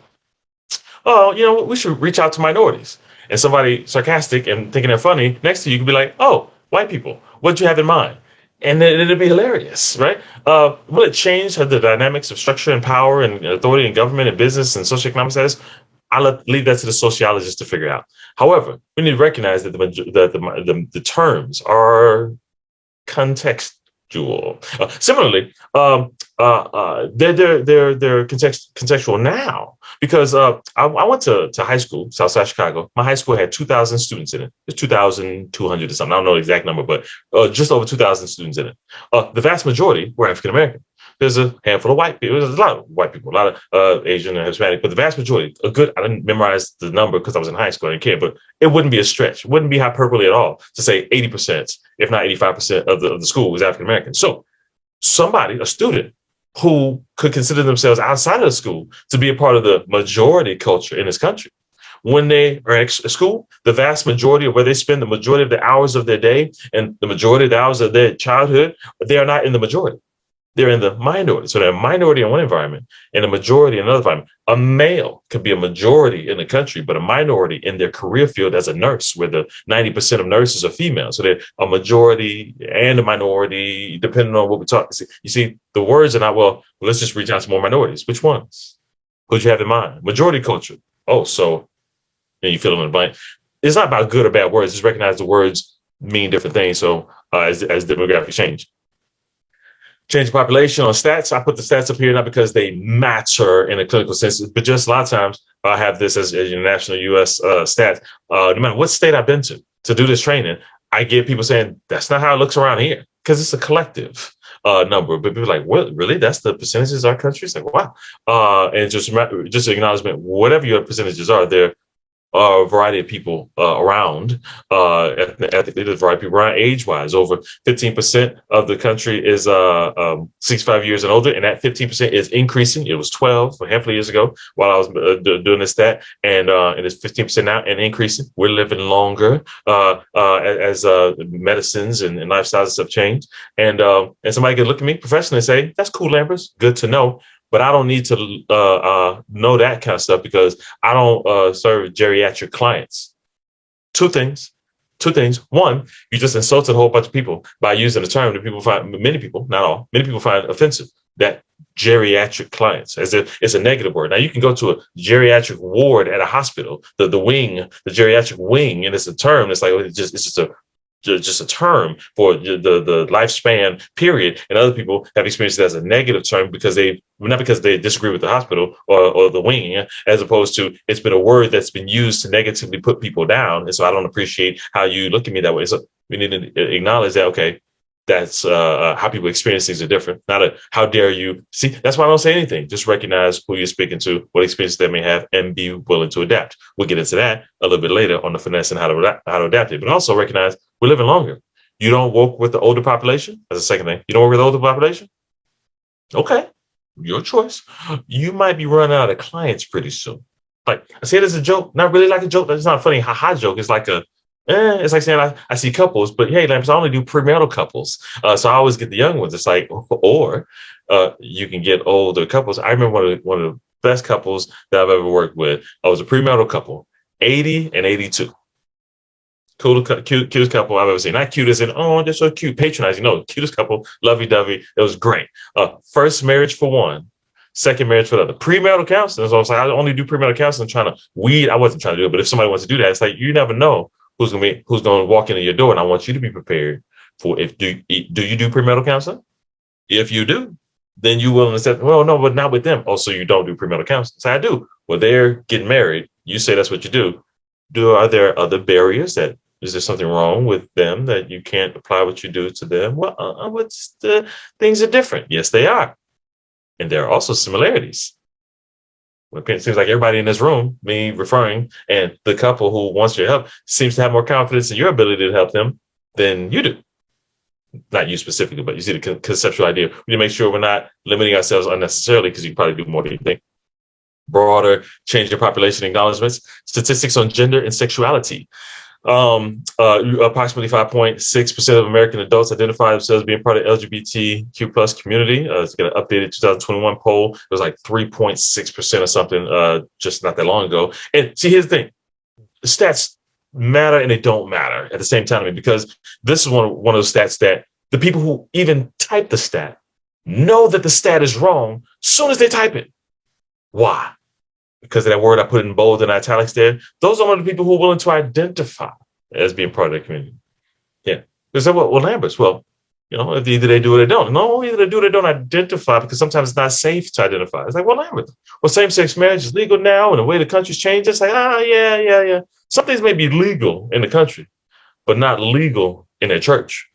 oh, you know, we should reach out to minorities. And somebody sarcastic and thinking they're funny next to you could be like, oh, white people, what'd you have in mind? And then it'd be hilarious, right? Will it change the dynamics of structure and power and authority and government and business and socioeconomic status? Leave that to the sociologists to figure out. However, we need to recognize that the terms are contextual. Similarly, they're contextual now because I went to high school, Southside Chicago. My high school had 2,000 students in it. It's 2,200 or something. I don't know the exact number, but just over 2,000 students in it. The vast majority were African American. There's a handful of white people. There's a lot of white people, a lot of Asian and Hispanic, but the vast majority, I didn't memorize the number because I was in high school. I didn't care, but it wouldn't be a stretch. It wouldn't be hyperbole at all to say 80%, if not 85% of the school was African American. So somebody, a student, who could consider themselves outside of the school to be a part of the majority culture in this country. When they are at school, the vast majority of where they spend the majority of the hours of their day and the majority of the hours of their childhood, they are not in the majority. They're in the minority. So they're a minority in one environment and a majority in another environment. A male could be a majority in the country, but a minority in their career field as a nurse, where the 90% of nurses are female. So they're a majority and a minority, depending on what we talk. You see, the words are not, well, let's just reach out to more minorities. Which ones? Who'd you have in mind? Majority culture. Oh, so you fill in the blank. It's not about good or bad words. Just recognize the words mean different things. So as demographics change the population on stats. I put the stats up here not because they matter in a clinical sense, but just a lot of times I have this as your national U.S. Stats. No matter what state I've been to do this training, I get people saying that's not how it looks around here because it's a collective number. But people are like, what? Really? That's the percentages of our country? It's like, wow. And just acknowledgement, whatever your percentages are, they're a variety of people around, ethnically, there's a variety of people around age-wise. Over 15% of the country is 65 years and older, and that 15% is increasing. It was 12 a handful of years ago while I was doing this stat, and it's 15% now and increasing. We're living longer as medicines and lifestyles and stuff change. And somebody could look at me professionally and say, that's cool, Lambers, good to know. But I don't need to know that kind of stuff because I don't serve geriatric clients. Two things. One, you just insulted a whole bunch of people by using the term that many people, not all, many people find offensive. That geriatric clients, as if it's a negative word. Now you can go to a geriatric ward at a hospital, the geriatric wing, and it's a term. It's like it's just a term for the lifespan period, and other people have experienced it as a negative term because not because they disagree with the hospital or the wing, as opposed to it's been a word that's been used to negatively put people down. And so I don't appreciate how you look at me that way. So we need to acknowledge that, okay, that's how people experience things are different. Not a how dare you. See, that's why I don't say anything. Just recognize who you're speaking to, what experience they may have, and be willing to adapt. We'll get into that a little bit later on the finesse and how to adapt it. But also recognize we're living longer. You don't work with the older population. That's the second thing. You don't work with the older population? Okay, your choice. You might be running out of clients pretty soon. Like, I say it as a joke, not really like a joke. That's not a funny haha joke. It's like it's like saying I see couples, but hey, Lamps, I only do premarital couples. So I always get the young ones. It's like, or you can get older couples. I remember one of the best couples that I've ever worked with. I was a premarital couple, 80 and 82. Cutest couple I've ever seen. Not cute as in, oh, they're so cute, patronizing. No, cutest couple, lovey-dovey. It was great. First marriage for one, second marriage for the other. Premarital counseling. So I was like, I only do premarital counseling, trying to weed. I wasn't trying to do it, but if somebody wants to do that, it's like, you never know who's going to walk into your door. And I want you to be prepared for do you do premarital counseling? If you do, then you will accept, well, no, but not with them. Oh, so you don't do premarital counseling. So I do. Well, they're getting married. You say that's what you do. Are there other barriers is there something wrong with them that you can't apply what you do to them? Well, things are different. Yes, they are. And there are also similarities. It seems like everybody in this room, me referring, and the couple who wants your help seems to have more confidence in your ability to help them than you do. Not you specifically, but you see the conceptual idea. We need to make sure we're not limiting ourselves unnecessarily because you can probably do more than you think. Broader change in population acknowledgements, statistics on gender and sexuality. Approximately 5.6% of American adults identify themselves being part of LGBTQ plus community. It's got an updated 2021 poll. It was like 3.6% or something just not that long ago. And see, here's the thing. The stats matter and they don't matter at the same time, because this is one of those stats that the people who even type the stat know that the stat is wrong as soon as they type it. Why? Because of that word I put in bold and italics there. Those are one of the people who are willing to identify as being part of the community. Yeah. They say, well, Lamberts, well, if either they do or they don't. No, either they do or they don't identify, because sometimes it's not safe to identify. It's like, well, Lamberts, well, same-sex marriage is legal now, and the way the country's changed, it's like, yeah. Some things may be legal in the country, but not legal in their church.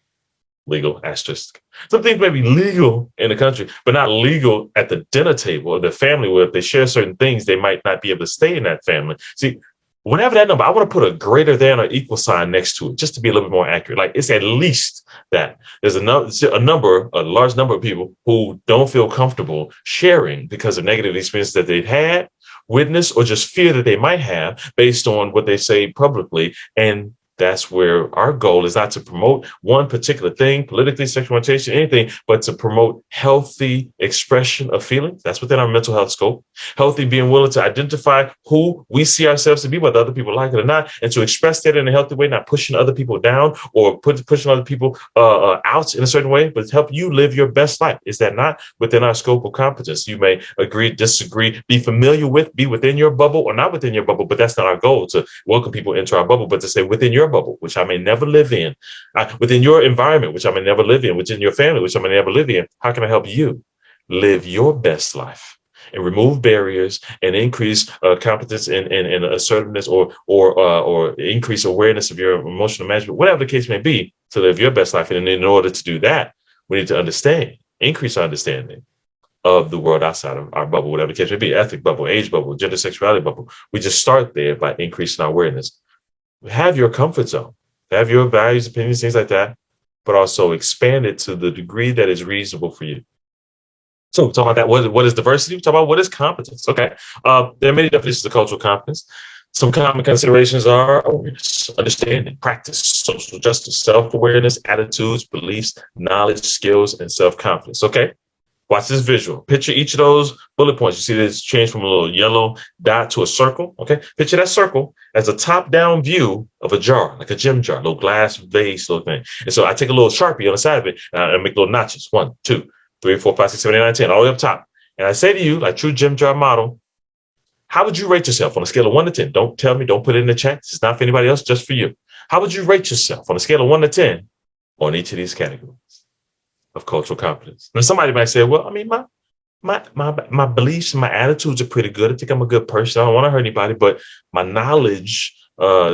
Legal asterisk. Some things may be legal in the country, but not legal at the dinner table or the family, where if they share certain things, they might not be able to stay in that family. See, Whenever that number, I want to put a greater than or equal sign next to it just to be a little bit more accurate. Like it's at least that. There's a large number of people who don't feel comfortable sharing because of negative experiences that they've had, witnessed, or just fear that they might have based on what they say publicly. And that's where our goal is not to promote one particular thing, politically, sexual orientation, anything, but to promote healthy expression of feelings. That's within our mental health scope. Healthy, being willing to identify who we see ourselves to be, whether other people like it or not, and to express that in a healthy way, not pushing other people down or pushing other people out in a certain way, but help you live your best life. Is that not within our scope of competence? You may agree, disagree, be familiar with, be within your bubble or not within your bubble, but that's not our goal to welcome people into our bubble, but to say within your bubble, which I may never live in, within your environment, which I may never live in, within your family, which I may never live in. How can I help you live your best life and remove barriers and increase competence and assertiveness or increase awareness of your emotional management, whatever the case may be, to live your best life? And in order to do that, we need to increase our understanding of the world outside of our bubble, whatever the case may be, ethnic bubble, age bubble, gender sexuality bubble. We just start there by increasing our awareness. Have your comfort zone, have your values, opinions, things like that, but also expand it to the degree that is reasonable for you. So, talk about that. What is diversity? We talk about what is competence. Okay. There are many definitions of cultural competence. Some common considerations are awareness, understanding, practice, social justice, self awareness, attitudes, beliefs, knowledge, skills, and self confidence. Okay. Watch this visual. Picture each of those bullet points. You see this change from a little yellow dot to a circle. Okay. Picture that circle as a top down view of a jar, like a gem jar, little glass vase, little thing. And so I take a little Sharpie on the side of it and I make little notches. 1, 2, 3, 4, 5, 6, 7, 8, 9, 10, all the way up top. And I say to you, like true gem jar model, how would you rate yourself on a scale of 1 to 10? Don't tell me, don't put it in the chat. It's not for anybody else, just for you. How would you rate yourself on a scale of 1 to 10 on each of these categories of cultural competence? Now, somebody might say, well, I mean, my beliefs and my attitudes are pretty good. I think I'm a good person. I don't want to hurt anybody, but my knowledge,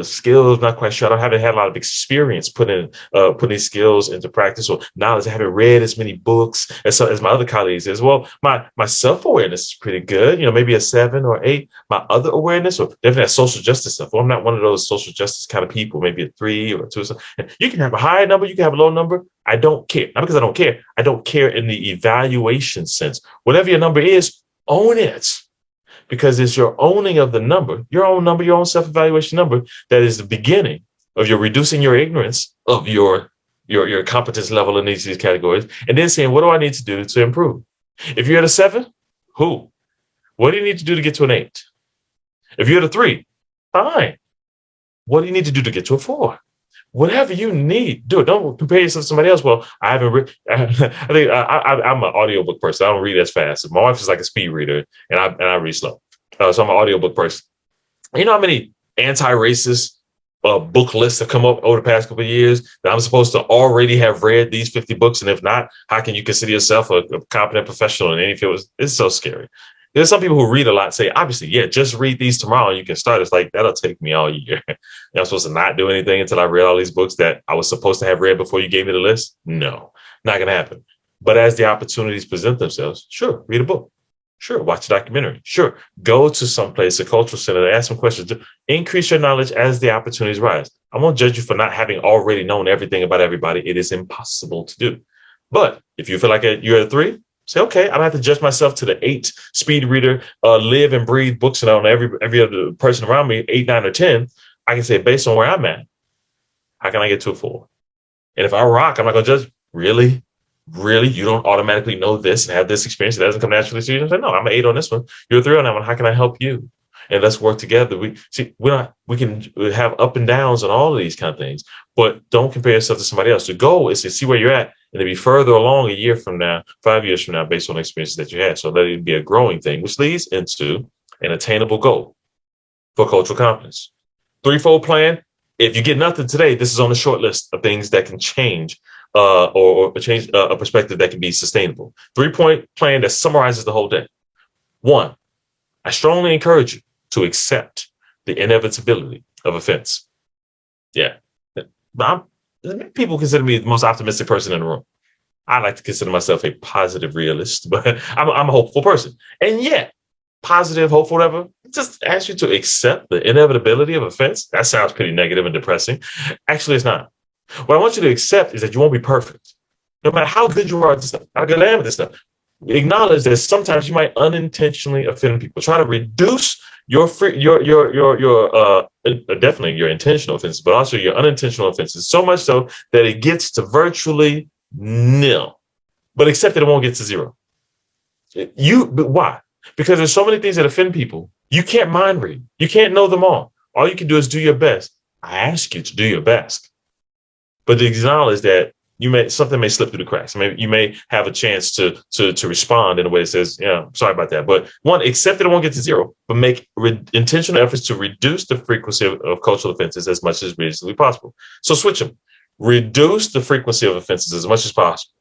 skills, not quite sure. I haven't had a lot of experience putting these skills into practice or knowledge. I haven't read as many books as my other colleagues as well. My self-awareness is pretty good, maybe a 7 or 8. My other awareness, or definitely that social justice stuff. Well, I'm not one of those social justice kind of people, maybe a 3 or a 2 or something. You can have a high number, you can have a low number. I don't care. Not because I don't care. I don't care in the evaluation sense. Whatever your number is, own it. Because it's your owning of the number, your own self-evaluation number, that is the beginning of your reducing your ignorance of your competence level in these categories, and then saying, what do I need to do to improve? If you're at a 7, what do you need to do to get to an 8? If you're at a 3, fine. What do you need to do to get to a 4? Whatever you need, do it. Don't compare yourself to somebody else. Well, I haven't read. I think I'm an audiobook person. I don't read as fast. My wife is like a speed reader, and I read slow. So I'm an audiobook person. You know how many anti-racist book lists have come up over the past couple of years that I'm supposed to already have read these 50 books? And if not, how can you consider yourself a competent professional in any field? It's so scary. There's some people who read a lot say, obviously, yeah, just read these tomorrow and you can start. It's like, that'll take me all year. I'm supposed to not do anything until I read all these books that I was supposed to have read before you gave me the list? No, not going to happen. But as the opportunities present themselves, sure, read a book. Sure, watch a documentary. Sure, go to some place, a cultural center, ask some questions. Increase your knowledge as the opportunities rise. I won't judge you for not having already known everything about everybody. It is impossible to do. But if you feel like you're at a 3, say, okay, I don't have to judge myself to the 8 speed reader, live and breathe books and on every other person around me, 8, 9, or 10. I can say, based on where I'm at, how can I get to a 4? And if I rock, I'm not going to judge. Really? You don't automatically know this and have this experience? It doesn't come naturally to you? I say, no, I'm an 8 on this one. You're a 3 on that one. How can I help you? And let's work together. We can have up and downs on all of these kind of things, but don't compare yourself to somebody else. The goal is to see where you're at and to be further along a year from now, 5 years from now, based on the experiences that you had. So let it be a growing thing, which leads into an attainable goal for cultural competence. 3-fold plan. If you get nothing today, this is on the short list of things that can change or change a perspective that can be sustainable. 3-point plan that summarizes the whole day. 1, I strongly encourage you to accept the inevitability of offense. Yeah. People consider me the most optimistic person in the room. I like to consider myself a positive realist, but I'm a hopeful person. And yet, positive, hopeful, whatever. Just ask you to accept the inevitability of offense. That sounds pretty negative and depressing. Actually, it's not. What I want you to accept is that you won't be perfect. No matter how good you are at this stuff, how good I am at this stuff, acknowledge that sometimes you might unintentionally offend people. Try to reduce your free, your definitely your intentional offenses, but also your unintentional offenses, so much so that it gets to virtually nil. But accept that it won't get to zero. But why? Because there's so many things that offend people. You can't mind read. You can't know them all you can do is do your best. I ask you to do your best, but to acknowledge that something may slip through the cracks. Maybe you may have a chance to respond in a way that says, "Yeah, sorry about that." But one, accept that it won't get to zero, but make intentional efforts to reduce the frequency of cultural offenses as much as reasonably possible. So switch them. Reduce the frequency of offenses as much as possible.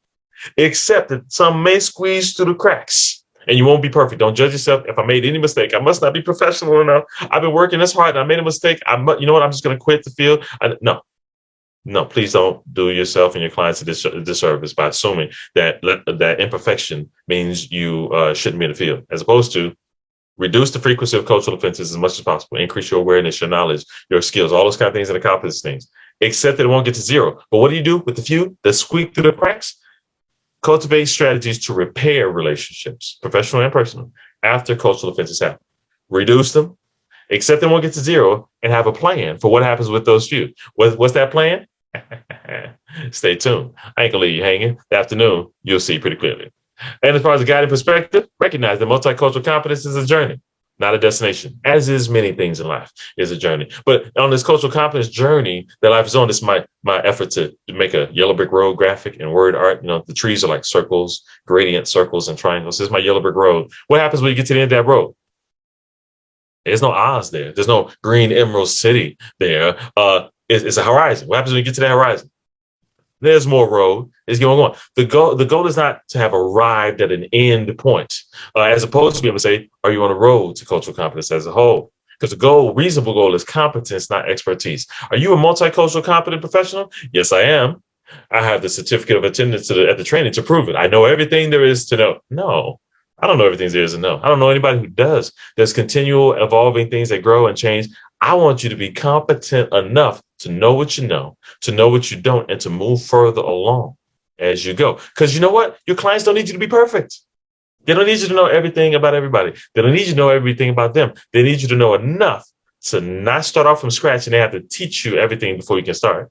Accept that some may squeeze through the cracks. And you won't be perfect. Don't judge yourself. If I made any mistake, I must not be professional enough. I've been working this hard and I made a mistake. You know what? I'm just going to quit the field. No, please don't do yourself and your clients a disservice by assuming that imperfection means you shouldn't be in the field, as opposed to reduce the frequency of cultural offenses as much as possible. Increase your awareness, your knowledge, your skills, all those kind of things that accomplish things. Accept that it won't get to zero. But what do you do with the few that squeak through the cracks? Cultivate strategies to repair relationships, professional and personal, after cultural offenses happen. Reduce them, accept they won't get to zero, and have a plan for what happens with those few. What's that plan? Stay tuned. I ain't gonna leave you hanging. The afternoon, you'll see pretty clearly. And as far as a guiding perspective, recognize that multicultural competence is a journey, not a destination, as is many things in life is a journey. But on this cultural competence journey that life is on, this is my effort to make a yellow brick road graphic and word art. The trees are like circles, gradient circles and triangles. This is my yellow brick road. What happens when you get to the end of that road? There's no Oz there. There's no green emerald city there. It's a horizon. What happens when you get to that horizon? There's more road. It's going on. The goal is not to have arrived at an end point, as opposed to be able to say, are you on a road to cultural competence as a whole? Because reasonable goal is competence, not expertise. Are you a multicultural competent professional? Yes, I am. I have the certificate of attendance at the training to prove it. I know everything there is to know. No, I don't know everything there is to know. I don't know anybody who does. There's continual evolving things that grow and change. I want you to be competent enough to know what you know, to know what you don't, and to move further along as you go. Because you know what? Your clients don't need you to be perfect. They don't need you to know everything about everybody. They don't need you to know everything about them. They need you to know enough to not start off from scratch, and they have to teach you everything before you can start.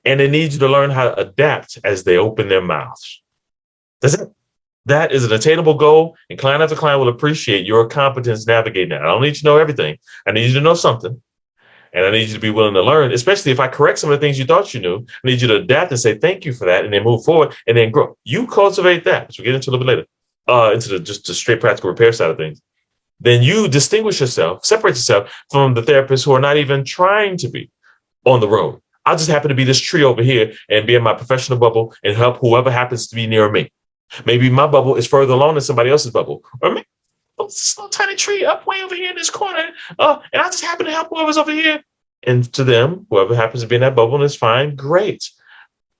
And they need you to learn how to adapt as they open their mouths. That is an attainable goal, and client after client will appreciate your competence navigating that. I don't need you to know everything. I need you to know something. And I need you to be willing to learn, especially if I correct some of the things you thought you knew. I need you to adapt and say thank you for that, and then move forward and then grow. You cultivate that, which we'll get into a little bit later, into just the straight practical repair side of things. Then you distinguish yourself, separate yourself from the therapists who are not even trying to be on the road. I just happen to be this tree over here and be in my professional bubble and help whoever happens to be near me. Maybe my bubble is further along than somebody else's bubble. Or maybe this little tiny tree up way over here in this corner. And I just happen to help whoever's over here. And to them, whoever happens to be in that bubble is fine, great.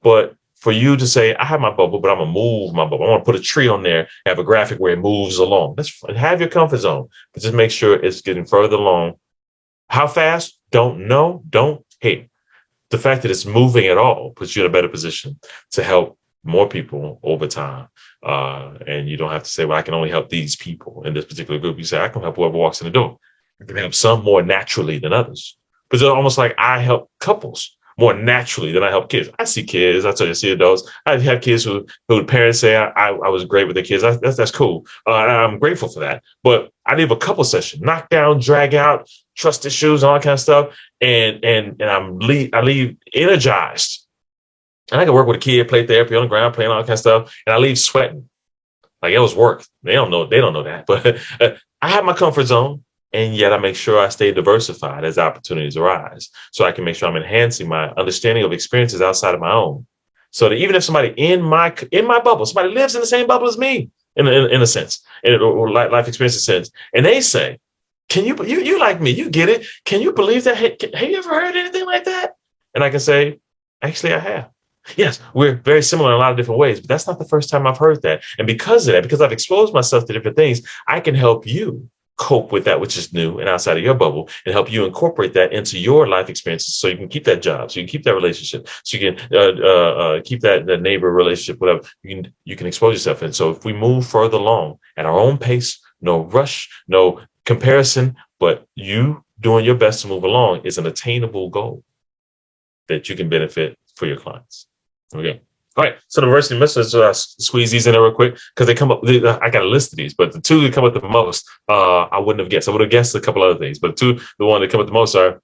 But for you to say, I have my bubble, but I'm going to move my bubble. I want to put a tree on there, have a graphic where it moves along. That's fine. Have your comfort zone, but just make sure it's getting further along. How fast? Don't know. Don't hate. The fact that it's moving at all puts you in a better position to help more people over time. And you don't have to say, well, I can only help these people in this particular group. You say, I can help whoever walks in the door. I can help some more naturally than others. But it's almost like I help couples more naturally than I help kids. I see kids. I see adults. I have kids who parents say I was great with their kids. That's cool. I'm grateful for that. But I leave a couple session, knock down, drag out, trust issues, and all that kind of stuff. And I leave energized. And I can work with a kid, play therapy on the ground, playing all that kind of stuff. And I leave sweating. Like it was work. They don't know that. But I have my comfort zone. And yet I make sure I stay diversified as opportunities arise. So I can make sure I'm enhancing my understanding of experiences outside of my own. So that even if somebody in my bubble, somebody lives in the same bubble as me, in a sense, or life experience sense, and they say, can you like me, you get it. Can you believe that? Hey, have you ever heard anything like that? And I can say, actually, I have. Yes, we're very similar in a lot of different ways, but that's not the first time I've heard that. And because of that, because I've exposed myself to different things, I can help you cope with that which is new and outside of your bubble, and help you incorporate that into your life experiences so you can keep that job, so you can keep that relationship, so you can keep that neighbor relationship, whatever. You can expose yourself. And so if we move further along at our own pace, no rush, no comparison, but you doing your best to move along is an attainable goal that you can benefit for your clients. Okay. All right. So the diversity myths, squeeze these in there real quick because they come up. I got a list of these, but the two that come up the most, I wouldn't have guessed. I would have guessed a couple other things, but the one that come up the most are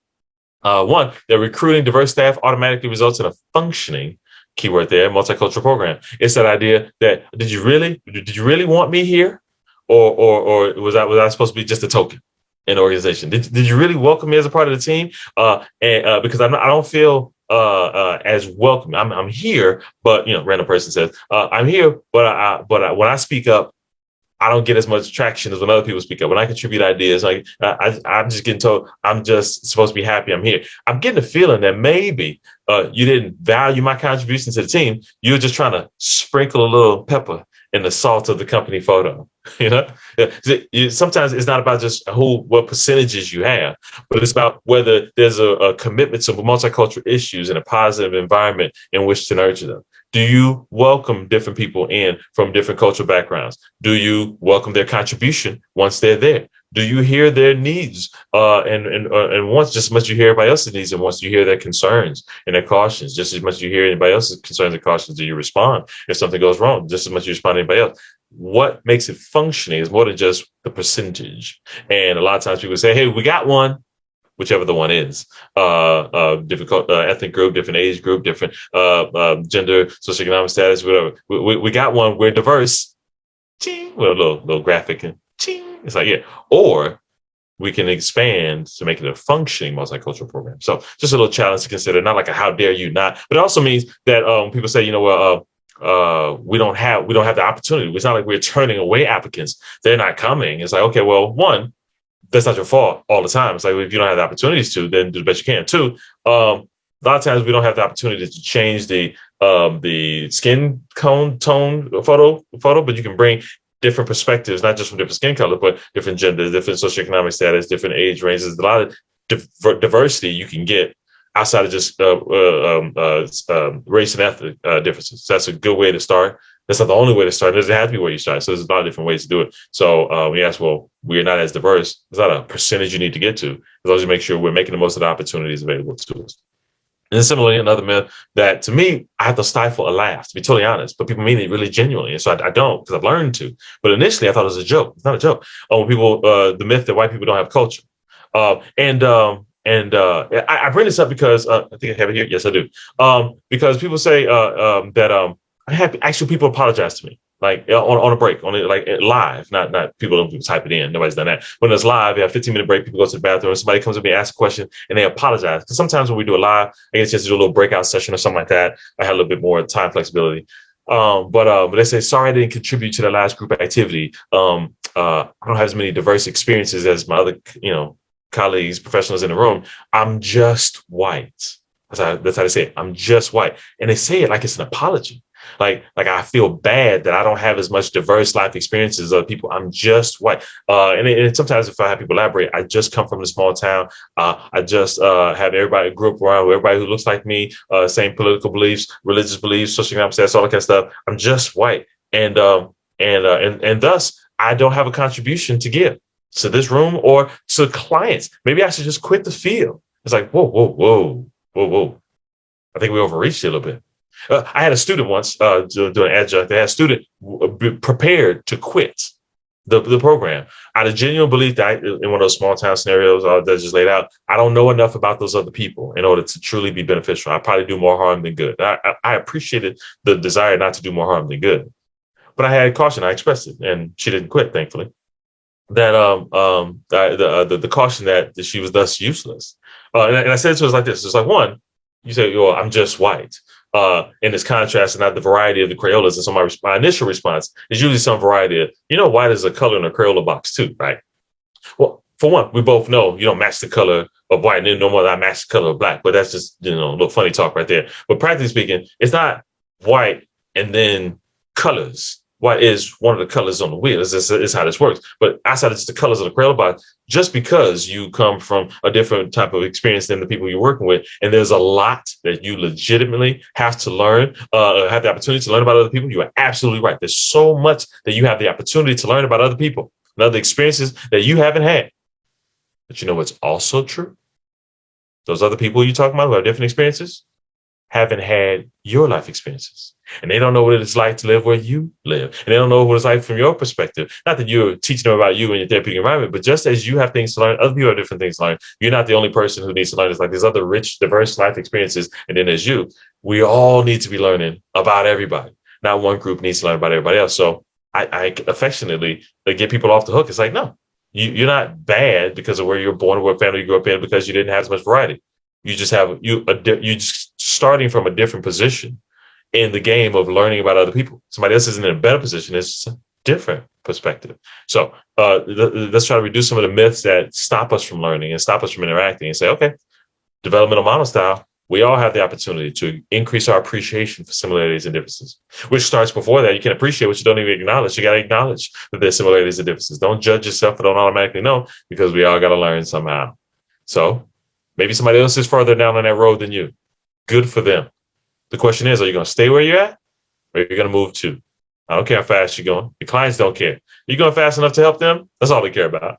one, that recruiting diverse staff automatically results in a functioning, keyword there, multicultural program. It's that idea that did you really want me here, or was I supposed to be just a token in the organization? Did you really welcome me as a part of the team? And because I don't feel as welcome. I'm here, but random person says I'm here, but when I speak up, I don't get as much traction as when other people speak up. When I contribute ideas, like I'm just getting told I'm just supposed to be happy I'm here. I'm getting the feeling that maybe you didn't value my contribution to the team. You're just trying to sprinkle a little pepper in the salt of the company photo. Sometimes it's not about just what percentages you have, but it's about whether there's a commitment to multicultural issues and a positive environment in which to nurture them. Do you welcome different people in from different cultural backgrounds? Do you welcome their contribution once they're there? Do you hear their needs and wants just as much as you hear everybody else's needs and wants you hear their concerns and their cautions just as much as you hear anybody else's concerns and cautions? Do you respond if something goes wrong just as much as you respond to anybody else? What makes it functioning is more than just the percentage. And a lot of times people say, hey, we got one, whichever the one is, different ethnic group, different age group, different gender, socioeconomic status, whatever. We got one. We're diverse. Ching, with a little graphic. And ching. It's like, yeah. Or we can expand to make it a functioning multicultural program. So just a little challenge to consider. Not like a how dare you not, but it also means that people say, we don't have the opportunity. It's not like we're turning away applicants. They're not coming. It's like, okay, well, one, that's not your fault all the time. It's like if you don't have the opportunities to, then do the best you can. Two, a lot of times we don't have the opportunity to change the skin tone photo, but you can bring different perspectives, not just from different skin color, but different genders, different socioeconomic status, different age ranges. A lot of diversity you can get outside of just race and ethnic differences. So that's a good way to start. That's not the only way to start. It doesn't have to be where you start. So there's a lot of different ways to do it. So yes, well, we're not as diverse. There's not a percentage you need to get to, as long as you make sure we're making the most of the opportunities available to us. And similarly, another myth that to me, I have to stifle a laugh, to be totally honest, but people mean it really genuinely. And so I don't, because I've learned to. But initially I thought it was a joke. It's not a joke. When people, the myth that white people don't have culture. I bring this up because I think I have it here. Yes, I do. Because people say that I have actually people apologize to me, like on a break, like live, not people don't type it in. Nobody's done that. When it's live, you have a 15-minute break. People go to the bathroom. Somebody comes up and asks a question, and they apologize. Because sometimes when we do a live, I get a chance to do a little breakout session or something like that. I had a little bit more time flexibility. But they say, sorry, I didn't contribute to the last group activity. I don't have as many diverse experiences as my other, colleagues, professionals in the room. I'm just white. That's how they say it. I'm just white. And they say it like it's an apology. Like I feel bad that I don't have as much diverse life experiences as other people. I'm just white. And sometimes if I have people elaborate, I just come from a small town. I just have everybody grew up around everybody who looks like me, same political beliefs, religious beliefs, socioeconomic status, all that kind of stuff. I'm just white. And thus I don't have a contribution to give to this room or to clients. Maybe I should just quit the field. It's like, whoa. I think we overreached it a little bit. I had a student once doing adjunct. They had a student prepared to quit the program out of genuine belief that in one of those small town scenarios that's just laid out, I don't know enough about those other people in order to truly be beneficial. I probably do more harm than good. I appreciated the desire not to do more harm than good, but I had caution. I expressed it, and she didn't quit, thankfully. That the caution that she was thus useless. And I said to her like this: it's like, one, you say, "Well, I'm just white." In this contrast and not the variety of the Crayolas. And so my initial response is usually some variety of, white is a color in a Crayola box too, right? Well, for one, we both know you don't match the color of white, and no more than I match the color of black. But that's just, a little funny talk right there. But practically speaking, it's not white and then colors. white is one of the colors on the wheel. Is how this works. But outside of just the colors of the Crayola box, just because you come from a different type of experience than the people you're working with, and there's a lot that you legitimately have to learn, have the opportunity to learn about other people, you are absolutely right. There's so much that you have the opportunity to learn about other people and other experiences that you haven't had. But you know what's also true? Those other people you're talking about who have different experiences haven't had your life experiences. And they don't know what it's like to live where you live. And they don't know what it's like from your perspective. Not that you're teaching them about you and your therapeutic environment, but just as you have things to learn, other people have different things to learn. You're not the only person who needs to learn. It's like there's other rich, diverse life experiences. And then there's you. We all need to be learning about everybody. Not one group needs to learn about everybody else. So I affectionately get people off the hook. It's like, no, you're not bad because of where you're born or what family you grew up in because you didn't have as much variety. You just have you just starting from a different position in the game of learning about other people. Somebody else isn't in a better position. It's a different perspective. So let's try to reduce some of the myths that stop us from learning and stop us from interacting and say, okay, developmental model style, we all have the opportunity to increase our appreciation for similarities and differences, which starts before that. You can appreciate what you don't even acknowledge. You got to acknowledge that there's similarities and differences. Don't judge yourself or don't automatically know because we all got to learn somehow. So maybe somebody else is further down on that road than you. Good for them. The question is, are you going to stay where you're at or are you going to move to? I don't care how fast you're going. Your clients don't care. You're going fast enough to help them? That's all they care about.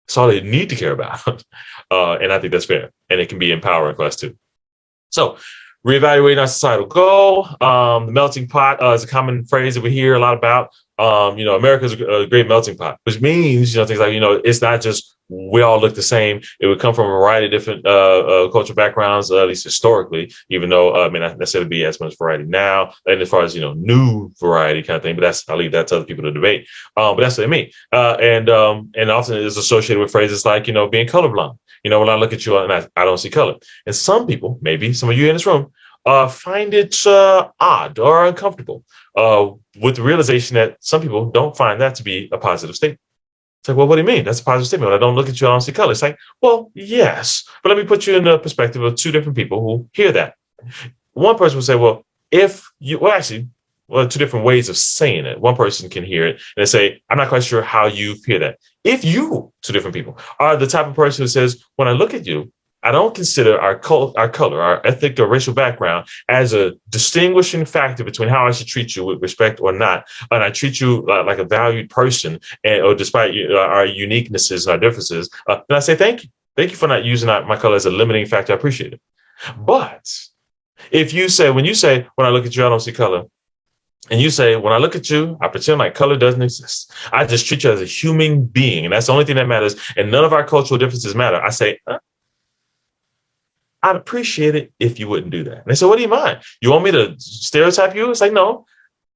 That's all they need to care about. And I think that's fair. And it can be empowering for us too. So reevaluating our societal goal. The melting pot is a common phrase that we hear a lot about. America's a great melting pot, which means, things like, it's not just we all look the same. It would come from a variety of different cultural backgrounds, at least historically, even though it may not necessarily be as much variety now. And as far as, new variety kind of thing, but I'll leave that to other people to debate. But that's what I mean. And often it's associated with phrases like, being colorblind. When I look at you and I don't see color. And some people, maybe some of you in this room, find it odd or uncomfortable with the realization that some people don't find that to be a positive statement. It's like, well, what do you mean? That's a positive statement. When I don't look at you, I don't see color. It's like, well, yes. But let me put you in the perspective of two different people who hear that. One person will say, well, two different ways of saying it. One person can hear it and they say, I'm not quite sure how you hear that. If you, two different people, are the type of person who says, when I look at you, I don't consider our color, our ethnic or racial background as a distinguishing factor between how I should treat you with respect or not. And I treat you like a valued person, or despite our uniquenesses and our differences. And I say, thank you. Thank you for not using my color as a limiting factor. I appreciate it. But if you say, when I look at you, I don't see color. And you say, when I look at you, I pretend like color doesn't exist. I just treat you as a human being. And that's the only thing that matters. And none of our cultural differences matter. I say, I'd appreciate it if you wouldn't do that. And they say, what do you mind? You want me to stereotype you? It's like, no.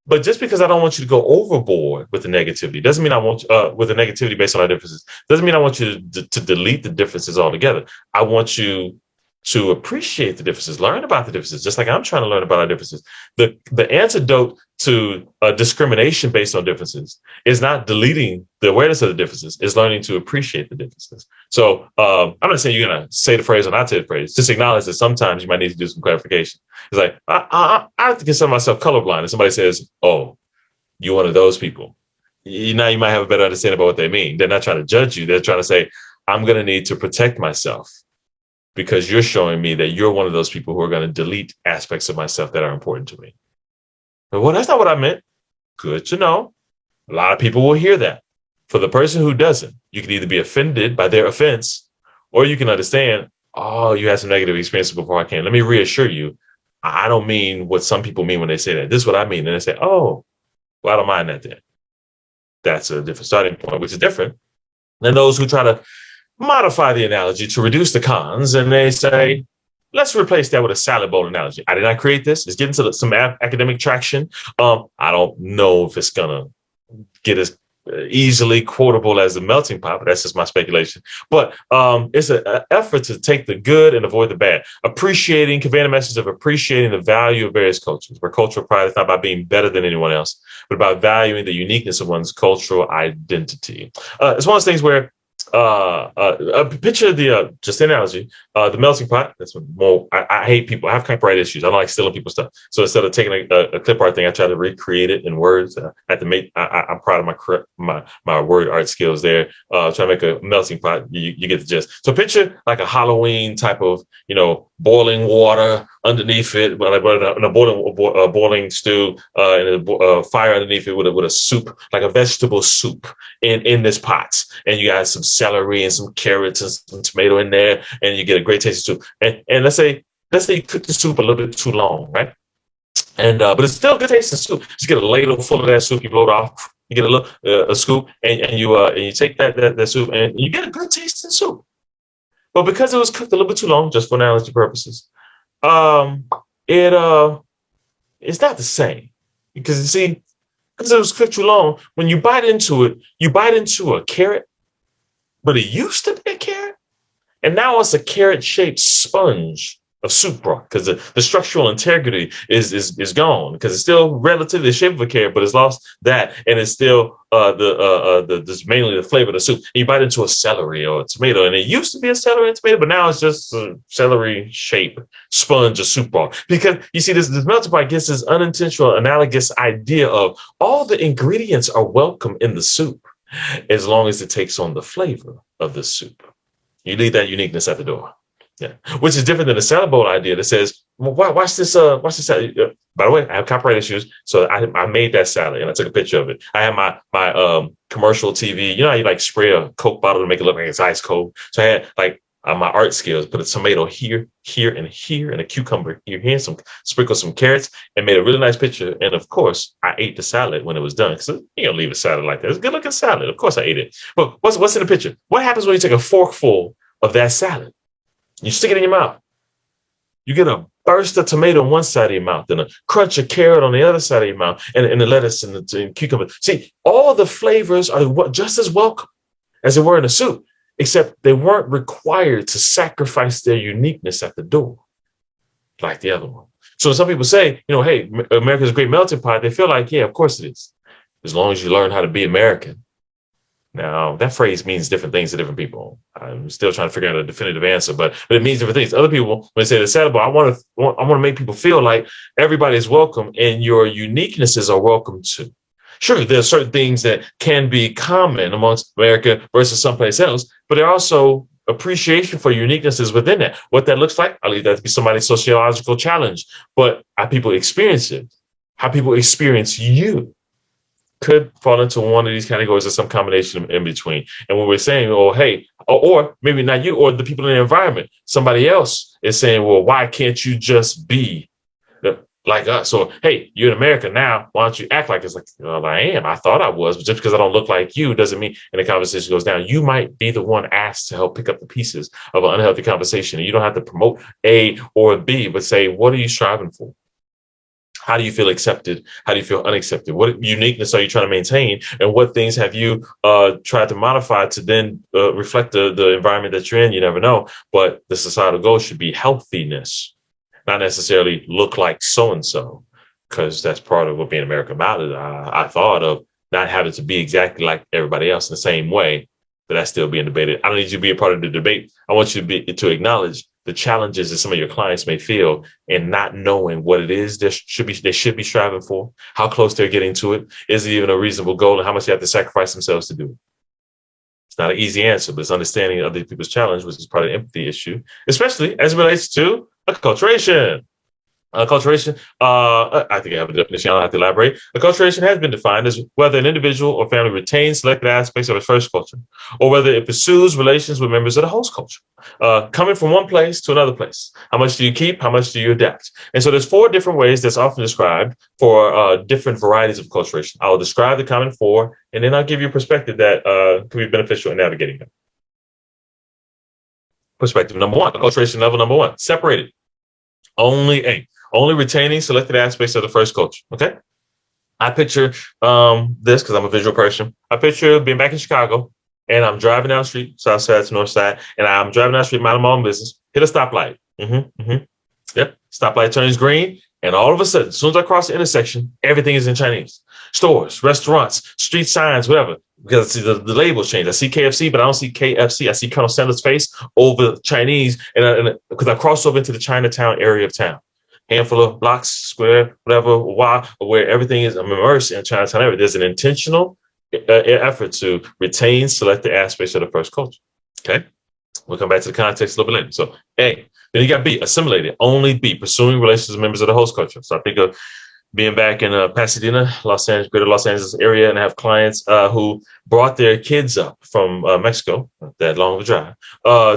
But just because I don't want you to go overboard with the negativity doesn't mean I want with the negativity based on our differences. Doesn't mean I want you to delete the differences altogether. I want you to appreciate the differences, learn about the differences, just like I'm trying to learn about our differences. The antidote to discrimination based on differences is not deleting the awareness of the differences, is learning to appreciate the differences. So I'm not saying you're going to say the phrase or not say the phrase. Just acknowledge that sometimes you might need to do some clarification. It's like, I have to consider myself colorblind. And somebody says, oh, you're one of those people. Now you might have a better understanding about what they mean. They're not trying to judge you. They're trying to say, I'm going to need to protect myself because you're showing me that you're one of those people who are going to delete aspects of myself that are important to me. But, well, that's not what I meant. Good to know. A lot of people will hear that. For the person who doesn't, you can either be offended by their offense, or you can understand, oh, you had some negative experiences before I came. Let me reassure you, I don't mean what some people mean when they say that. This is what I mean. And they say, oh, well, I don't mind that then. That's a different starting point, which is different than those who try to modify the analogy to reduce the cons. And they say, let's replace that with a salad bowl analogy. I did not create this. It's getting to some academic traction. I don't know if it's going to get as easily quotable as the melting pot, but that's just my speculation. But it's an effort to take the good and avoid the bad, conveying a message of appreciating the value of various cultures, where cultural pride is not about being better than anyone else, but about valuing the uniqueness of one's cultural identity. It's one of those things where A picture of the just an analogy, the melting pot. That's what more. I hate people. I have copyright issues. I don't like stealing people's stuff. So instead of taking a clip art thing, I try to recreate it in words. I have to make. I'm proud of my word art skills there. Try to make a melting pot. You get the gist. So picture like a Halloween type of boiling water underneath it, but a boiling stew, and a fire underneath it with a soup, like a vegetable soup in this pot, and you got some celery and some carrots and some tomato in there, and you get a great tasty soup. And let's say you cook the soup a little bit too long, right? And but it's still good tasting soup. Just get a ladle full of that soup, you blow it off, you get a little a scoop, and you take that soup, and you get a good tasting soup. But because it was cooked a little bit too long, just for analogy purposes, um, it it's not the same because you see, because it was cooked too long. When you bite into it, you bite into a carrot, but it used to be a carrot, and now it's a carrot-shaped sponge of soup broth because the structural integrity is gone because it's still relatively the shape of a carrot, but it's lost that, and it's still this mainly the flavor of the soup. And you bite into a celery or a tomato, and it used to be a celery and tomato, but now it's just a celery shape sponge of soup broth. Because you see, this melting pot gets this unintentional analogous idea of all the ingredients are welcome in the soup as long as it takes on the flavor of the soup. You leave that uniqueness at the door. Yeah, which is different than the salad bowl idea that says, well, watch this. Watch this salad. By the way, I have copyright issues, so I made that salad and I took a picture of it. I have my commercial TV. You know how you like spray a Coke bottle to make it look like it's ice cold. So I had like my art skills, put a tomato here, and a cucumber here, and sprinkle some carrots, and made a really nice picture. And of course, I ate the salad when it was done. So you don't leave a salad like that. It's a good looking salad. Of course, I ate it. But what's in the picture? What happens when you take a forkful of that salad? You stick it in your mouth. You get a burst of tomato on one side of your mouth, and a crunch of carrot on the other side of your mouth, and the lettuce and the cucumber. See, all the flavors are just as welcome as they were in the soup, except they weren't required to sacrifice their uniqueness at the door like the other one. So some people say, hey, America's a great melting pot. They feel like, yeah, of course it is, as long as you learn how to be American. Now, that phrase means different things to different people. I'm still trying to figure out a definitive answer, but it means different things. Other people, when they say the salad bar, I want to make people feel like everybody is welcome and your uniquenesses are welcome too. Sure, there are certain things that can be common amongst America versus someplace else, but there are also appreciation for uniquenesses within that. What that looks like, I'll leave that to be somebody's sociological challenge. But how people experience it, how people experience you, could fall into one of these categories or some combination in between. And when we're saying, oh, hey, or maybe not you or the people in the environment, somebody else is saying, well, why can't you just be like us? Or, hey, you're in America now. Why don't you act like it's like, well, I am. I thought I was, but just because I don't look like you doesn't mean, and the conversation goes down. You might be the one asked to help pick up the pieces of an unhealthy conversation. And you don't have to promote A or B, but say, what are you striving for? How do you feel accepted? How do you feel unaccepted? What uniqueness are you trying to maintain? And what things have you tried to modify to then reflect the environment that you're in? You never know. But the societal goal should be healthiness, not necessarily look like so-and-so, because that's part of what being American about is. I thought of not having to be exactly like everybody else in the same way, but that's still being debated. I don't need you to be a part of the debate. I want you to acknowledge the challenges that some of your clients may feel in not knowing what it is they should be striving for, how close they're getting to it, is it even a reasonable goal, and how much they have to sacrifice themselves to do it. It's not an easy answer, but it's understanding other people's challenge, which is part of the empathy issue, especially as it relates to acculturation. Acculturation, I think I have a definition. I don't have to elaborate. Acculturation has been defined as whether an individual or family retains selected aspects of its first culture, or whether it pursues relations with members of the host culture, coming from one place to another place. How much do you keep? How much do you adapt? And so there's 4 different ways that's often described for different varieties of acculturation. I'll describe the common 4, and then I'll give you a perspective that can be beneficial in navigating them. Perspective number 1, acculturation level number 1, separated. Only retaining selected aspects of the first culture. Okay. I picture this because I'm a visual person. I picture being back in Chicago and I'm driving down the street, south side to north side, and I'm driving down the street, minding my own business, hit a stoplight. Yep. Stoplight turns green And all of a sudden, as soon as I cross the intersection, everything is in Chinese. Stores, restaurants, street signs, whatever. Because see, the labels change. I see KFC, but I don't see KFC. I see Colonel Sanders' face over Chinese, and because I crossed over into the Chinatown area of town, handful of blocks, square, whatever, where everything is immersed in Chinatown area. There's an intentional effort to retain selected aspects of the first culture. Okay, we'll come back to the context a little bit later. So A. Then you got B, assimilated, only B, pursuing relations with members of the host culture. So I think of being back in Pasadena, Los Angeles, greater Los Angeles area, and have clients who brought their kids up from Mexico, that long of a drive,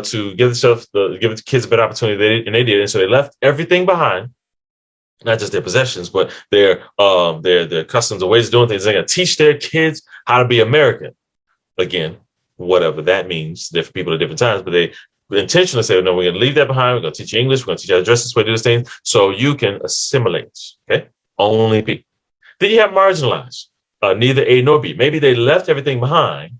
to give the kids a better opportunity, and they did. And so they left everything behind, not just their possessions, but their customs and ways of doing things. They're going to teach their kids how to be American. Again, whatever that means, different people at different times, but they intentionally say, no, we're going to leave that behind. We're going to teach you English. We're going to teach you how to dress this way, do this thing, so you can assimilate. Okay, only B. Then you have marginalized, neither A nor B. Maybe they left everything behind,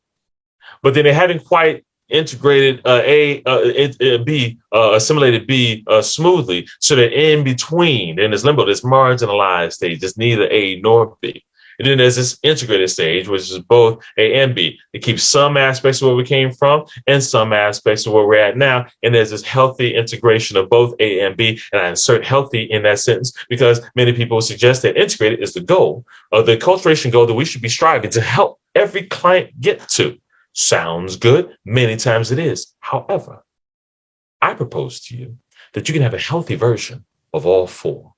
but then they haven't quite integrated B, assimilated B smoothly. So they're in between. They're in this limbo, this marginalized stage. It's neither A nor B. And then there's this integrated stage, which is both A and B. It keeps some aspects of where we came from and some aspects of where we're at now. And there's this healthy integration of both A and B. And I insert healthy in that sentence because many people suggest that integrated is the goal, or the acculturation goal that we should be striving to help every client get to. Sounds good. Many times it is. However, I propose to you that you can have a healthy version of all four.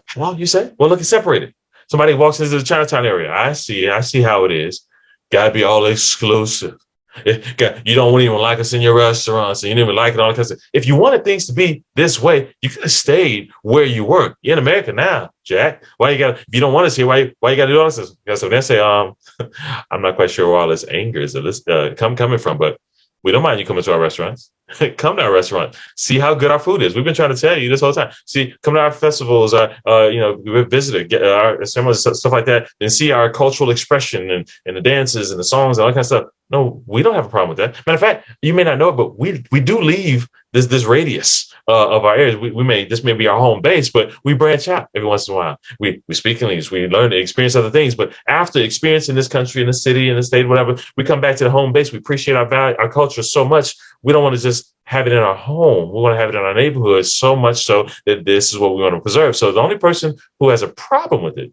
How, you say? Well, look, it's separated. Somebody walks into the Chinatown area. I see how it is. Got to be all exclusive. You don't even like us in your restaurants, and you didn't even like it all because if you wanted things to be this way, you could have stayed where you work. You're in America now, Jack. Why you got? If you don't want us here, why you got to do all this? So then say, I'm not quite sure where all this anger is coming from, but we don't mind you coming to our restaurants. Come to our restaurant. See how good our food is. We've been trying to tell you this whole time. See, come to our festivals. We've visited, get our ceremonies, stuff like that, and see our cultural expression and the dances and the songs and all that kind of stuff. No, we don't have a problem with that. Matter of fact, you may not know it, but we do leave this radius of our areas. This may be our home base, but we branch out every once in a while. We speak English, we learn to experience other things. But after experiencing this country, in the city, in the state, whatever, we come back to the home base. We appreciate our value, our culture so much. We don't want to just have it in our home. We want to have it in our neighborhood so much so that this is what we want to preserve. So the only person who has a problem with it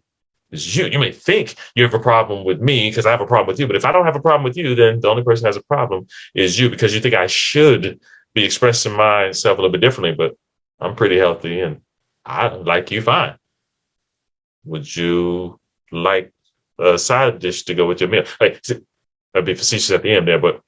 is you. You may think you have a problem with me because I have a problem with you. But if I don't have a problem with you, then the only person who has a problem is you because you think I should be expressing myself a little bit differently. But I'm pretty healthy and I like you fine. Would you like a side dish to go with your meal? I'd be facetious at the end there, but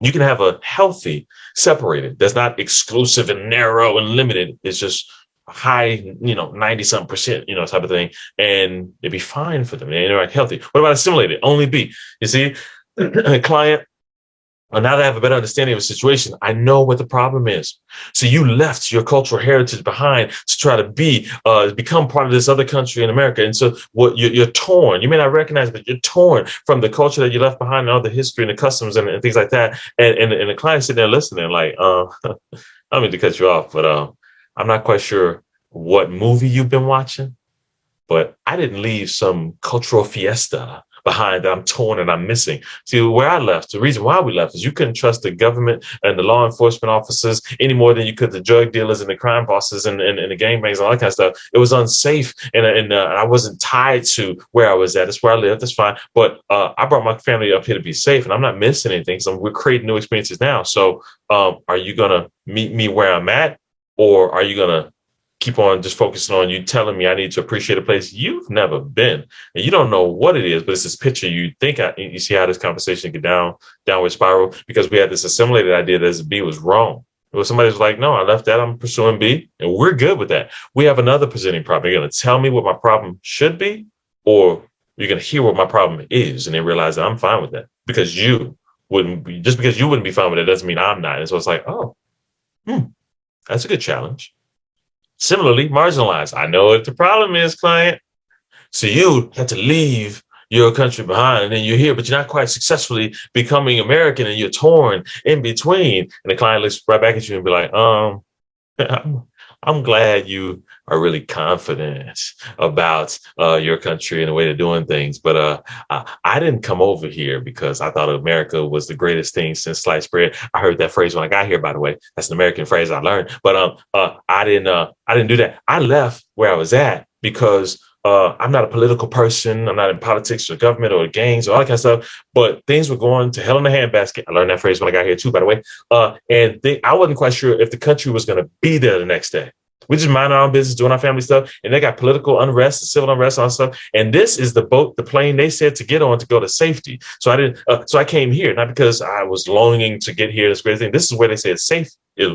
you can have a healthy separated that's not exclusive and narrow and limited. It's just high, 90-something%, type of thing. And it'd be fine for them. They interact healthy. What about assimilated? Only B. You see, a client, now that I have a better understanding of a situation, I know what the problem is. So you left your cultural heritage behind to try to become part of this other country in America. And so you're torn. You may not recognize it, but you're torn from the culture that you left behind and all the history and the customs and things like that. And the client sitting there listening like, I don't mean to cut you off, but I'm not quite sure what movie you've been watching, but I didn't leave some cultural fiesta behind that I'm torn and I'm missing. See, where I left, the reason why we left is you couldn't trust the government and the law enforcement officers any more than you could the drug dealers and the crime bosses and the gangbangs and all that kind of stuff. It was unsafe, and I wasn't tied to where I was at. That's where I lived. That's fine. But I brought my family up here to be safe, and I'm not missing anything. So we're creating new experiences now. So are you going to meet me where I'm at, or are you going to keep on just focusing on you telling me I need to appreciate a place you've never been and you don't know what it is, but it's this picture you think you see how this conversation get downward spiral because we had this assimilated idea that B was wrong. It was somebody was like, no, I left that, I'm pursuing B, and we're good with that. We have another presenting problem. You're going to tell me what my problem should be, or you're going to hear what my problem is and then realize that I'm fine with that because you wouldn't be, just because you wouldn't be fine with it doesn't mean I'm not. And so it's like, that's a good challenge. Similarly, marginalized. I know what the problem is, client. So you had to leave your country behind and then you're here, but you're not quite successfully becoming American and you're torn in between. And the client looks right back at you and be like, I'm glad you are really confident about your country and the way they're doing things. But I didn't come over here because I thought America was the greatest thing since sliced bread. I heard that phrase when I got here, by the way. That's an American phrase I learned. But I didn't do that. I left where I was at because I'm not a political person. I'm not in politics or government or gangs or all that kind of stuff. But things were going to hell in a handbasket. I learned that phrase when I got here too, by the way. I wasn't quite sure if the country was going to be there the next day. We just mind our own business, doing our family stuff, and they got political unrest, civil unrest, and all that stuff. And this is the boat, the plane they said to get on to go to safety. So I didn't. So I came here not because I was longing to get here. This great thing. This is where they said safe.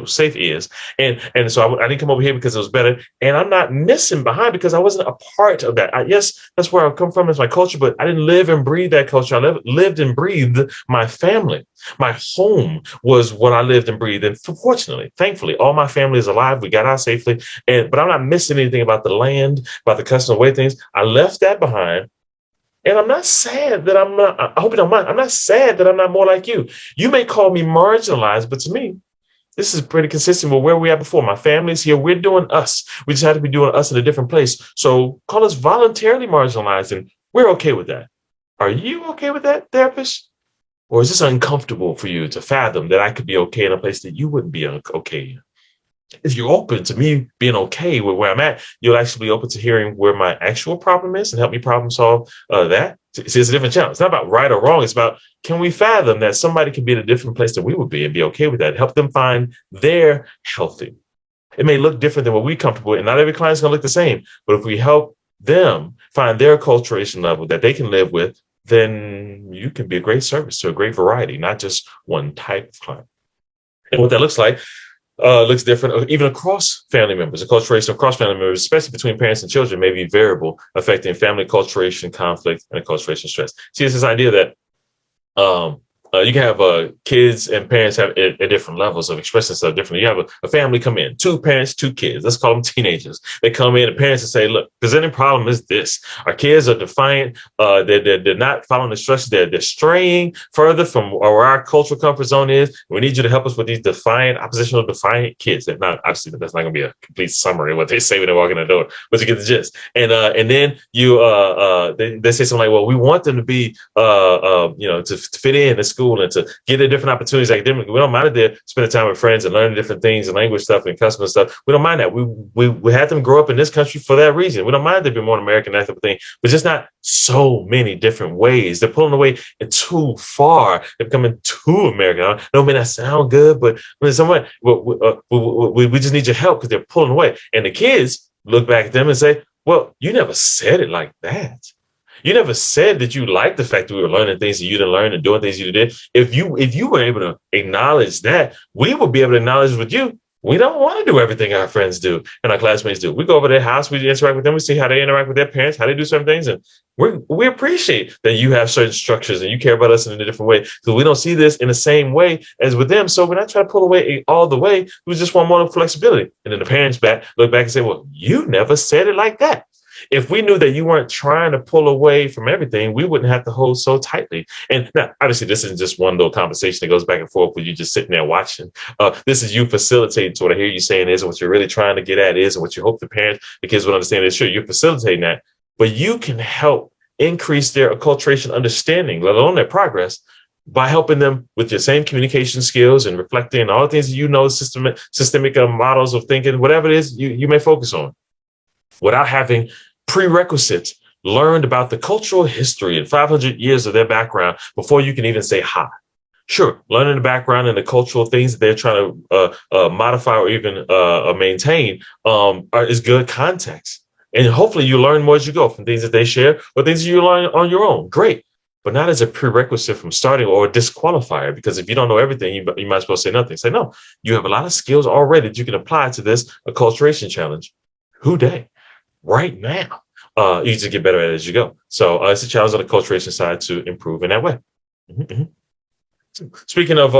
Safe is, and so I didn't come over here because it was better. And I'm not missing behind because I wasn't a part of that. Yes, that's where I come from. It's my culture, but I didn't live and breathe that culture. I lived and breathed my family. My home was what I lived and breathed. And fortunately, thankfully, all my family is alive. We got out safely. But I'm not missing anything about the land, about the custom way things. I left that behind. And I'm not sad that I'm not, I hope you don't mind. I'm not sad that I'm not more like you. You may call me marginalized, but to me, this is pretty consistent with where we are before. My family's here. We're doing us. We just have to be doing us in a different place. So call us voluntarily marginalized, and we're okay with that. Are you okay with that, therapist? Or is this uncomfortable for you to fathom that I could be okay in a place that you wouldn't be okay in? If you're open to me being okay with where I'm at, you'll actually be open to hearing where my actual problem is and help me problem solve that. See, it's a different challenge. It's not about right or wrong. It's about, can we fathom that somebody can be in a different place than we would be and be okay with that? Help them find their healthy. It may look different than what we're comfortable with, and not every client's going to look the same. But if we help them find their acculturation level that they can live with, then you can be a great service to a great variety, not just one type of client. And what that looks different, even across family members. Acculturation across family members, especially between parents and children, may be variable, affecting family acculturation, conflict, and acculturation stress. See, it's this idea that you can have kids and parents have at different levels of expressing stuff differently. You have a family come in, two parents, two kids. Let's call them teenagers. They come in, and parents and say, "Look, presenting problem is this: our kids are defiant. They're not following instructions. They're straying further from where our cultural comfort zone is. We need you to help us with these defiant, oppositional, defiant kids." They're not, obviously, that's not going to be a complete summary of what they say when they walk in the door, but you get the gist. And then they say something like, "Well, we want them to be to fit in at school and to get their different opportunities academically. We don't mind if they're spending time with friends and learning different things and language stuff and customer stuff. We don't mind that. We had them grow up in this country for that reason. We don't mind they be more American, that type of thing, but just not so many different ways. They're pulling away too far. They're becoming too American. I know it may not sound good, but in some way, we just need your help because they're pulling away." And the kids look back at them and say, "Well, you never said it like that. You never said that you liked the fact that we were learning things that you didn't learn and doing things you did. If you were able to acknowledge that, we would be able to acknowledge with you. We don't want to do everything our friends do and our classmates do. We go over their house, we interact with them, we see how they interact with their parents, how they do certain things, and we appreciate that you have certain structures and you care about us in a different way because we don't see this in the same way as with them. So we're not trying to pull away all the way. We just want more flexibility." And then the parents look back and say, "Well, you never said it like that." If we knew that you weren't trying to pull away from everything, we wouldn't have to hold so tightly. And now, obviously, this isn't just one little conversation that goes back and forth with you just sitting there watching. This is you facilitating. So what I hear you saying is, and what you're really trying to get at is, and what you hope the kids will understand is, sure, you're facilitating that, but you can help increase their acculturation understanding, let alone their progress, by helping them with your same communication skills and reflecting on all the things that you know, systemic models of thinking, whatever it is you may focus on, without having prerequisites learned about the cultural history and 500 years of their background before you can even say hi. Sure, learning the background and the cultural things that they're trying to modify or even maintain is good context. And hopefully you learn more as you go from things that they share or things that you learn on your own. Great. But not as a prerequisite from starting or a disqualifier, because if you don't know everything, you might as well say nothing. Say, no, you have a lot of skills already that you can apply to this acculturation challenge. Who dey? Right now. You just get better at it as you go. So it's a challenge on the acculturation side to improve in that way. Speaking of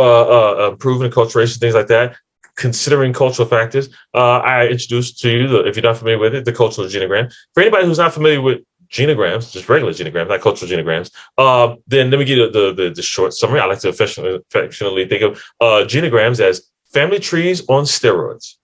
improving acculturation, things like that, considering cultural factors, I introduced to you, if you're not familiar with it, the cultural genogram. For anybody who's not familiar with genograms, just regular genograms, not cultural genograms, then let me give you the short summary. I like to affectionately think of genograms as family trees on steroids.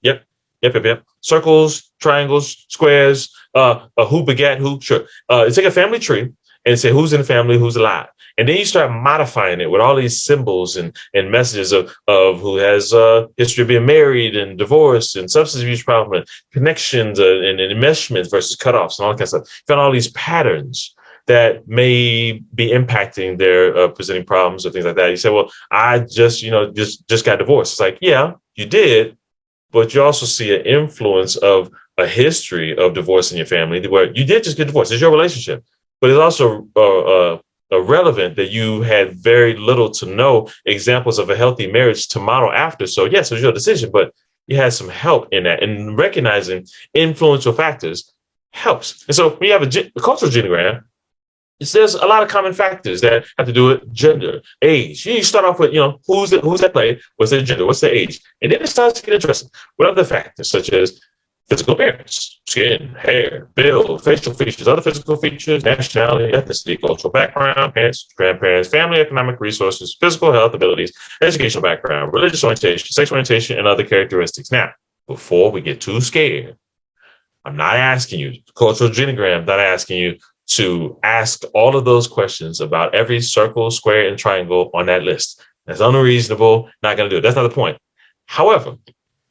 Yep. Yep. Circles, triangles, squares, who begat who. Sure. It's like a family tree and say who's in the family, who's alive. And then you start modifying it with all these symbols and messages of who has history of being married and divorced and substance abuse problem and connections and enmeshments versus cutoffs and all that kind of stuff. You found all these patterns that may be impacting their presenting problems or things like that. You say, well, I just got divorced. It's like, yeah, you did, but you also see an influence of a history of divorce in your family where you did just get divorced. It's your relationship, but it's also relevant that you had very little to no examples of a healthy marriage to model after. So yes, it was your decision, but you had some help in that, and recognizing influential factors helps. And so when you have a cultural genogram, there's a lot of common factors that have to do with gender, age. You start off with, who's at play, what's their gender, what's their age, and then it starts to get interesting. What other factors, such as physical appearance, skin, hair, build, facial features, other physical features, nationality, ethnicity, cultural background, parents, grandparents, family, economic resources, physical health abilities, educational background, religious orientation, sexual orientation, and other characteristics. Now, before we get too scared, I'm not asking you, cultural genogram, not asking you to ask all of those questions about every circle, square, and triangle on that list. That's unreasonable, not going to do it. That's not the point. However,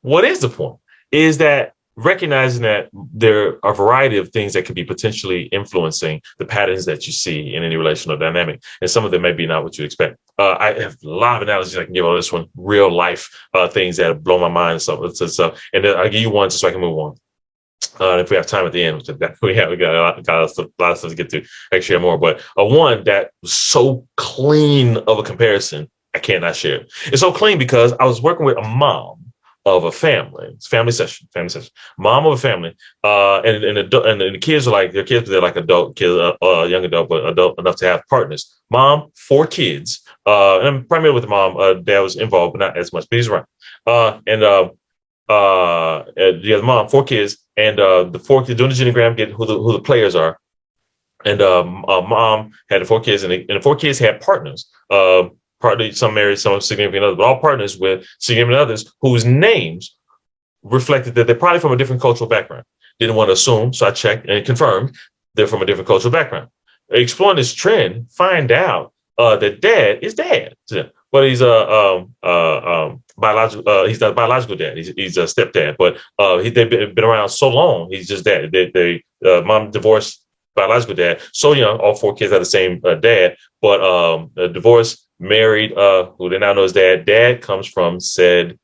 what is the point is that recognizing that there are a variety of things that could be potentially influencing the patterns that you see in any relational dynamic. And some of them may be not what you expect. I have a lot of analogies I can give on this one, real life things that have blown my mind. So, and then I'll give you one just so I can move on. If we have time at the end, we got a lot of stuff to get to. Actually, more, but one that was so clean of a comparison, I cannot share it. It's so clean because I was working with a mom of a family. It's family session, mom of a family, and the kids are like their kids, they're like adult kids, young adult, but adult enough to have partners. Mom, 4 kids, and I'm primarily with the mom. Dad was involved, but not as much. But he's around, the mom, 4 kids, and the 4 kids doing the genogram, get who the players are. And mom had the 4 kids, and the 4 kids had partners. Partly some married, some significant others, but all partners with significant others whose names reflected that they're probably from a different cultural background. Didn't want to assume, so I checked and confirmed they're from a different cultural background. Exploring this trend, find out that dad is dad, but he's biological. He's not a biological dad. He's a stepdad, but they've been around so long. He's just dad. Mom divorced biological dad so young. All 4 kids had the same dad, but divorced, married, who they now know as dad. Dad comes from said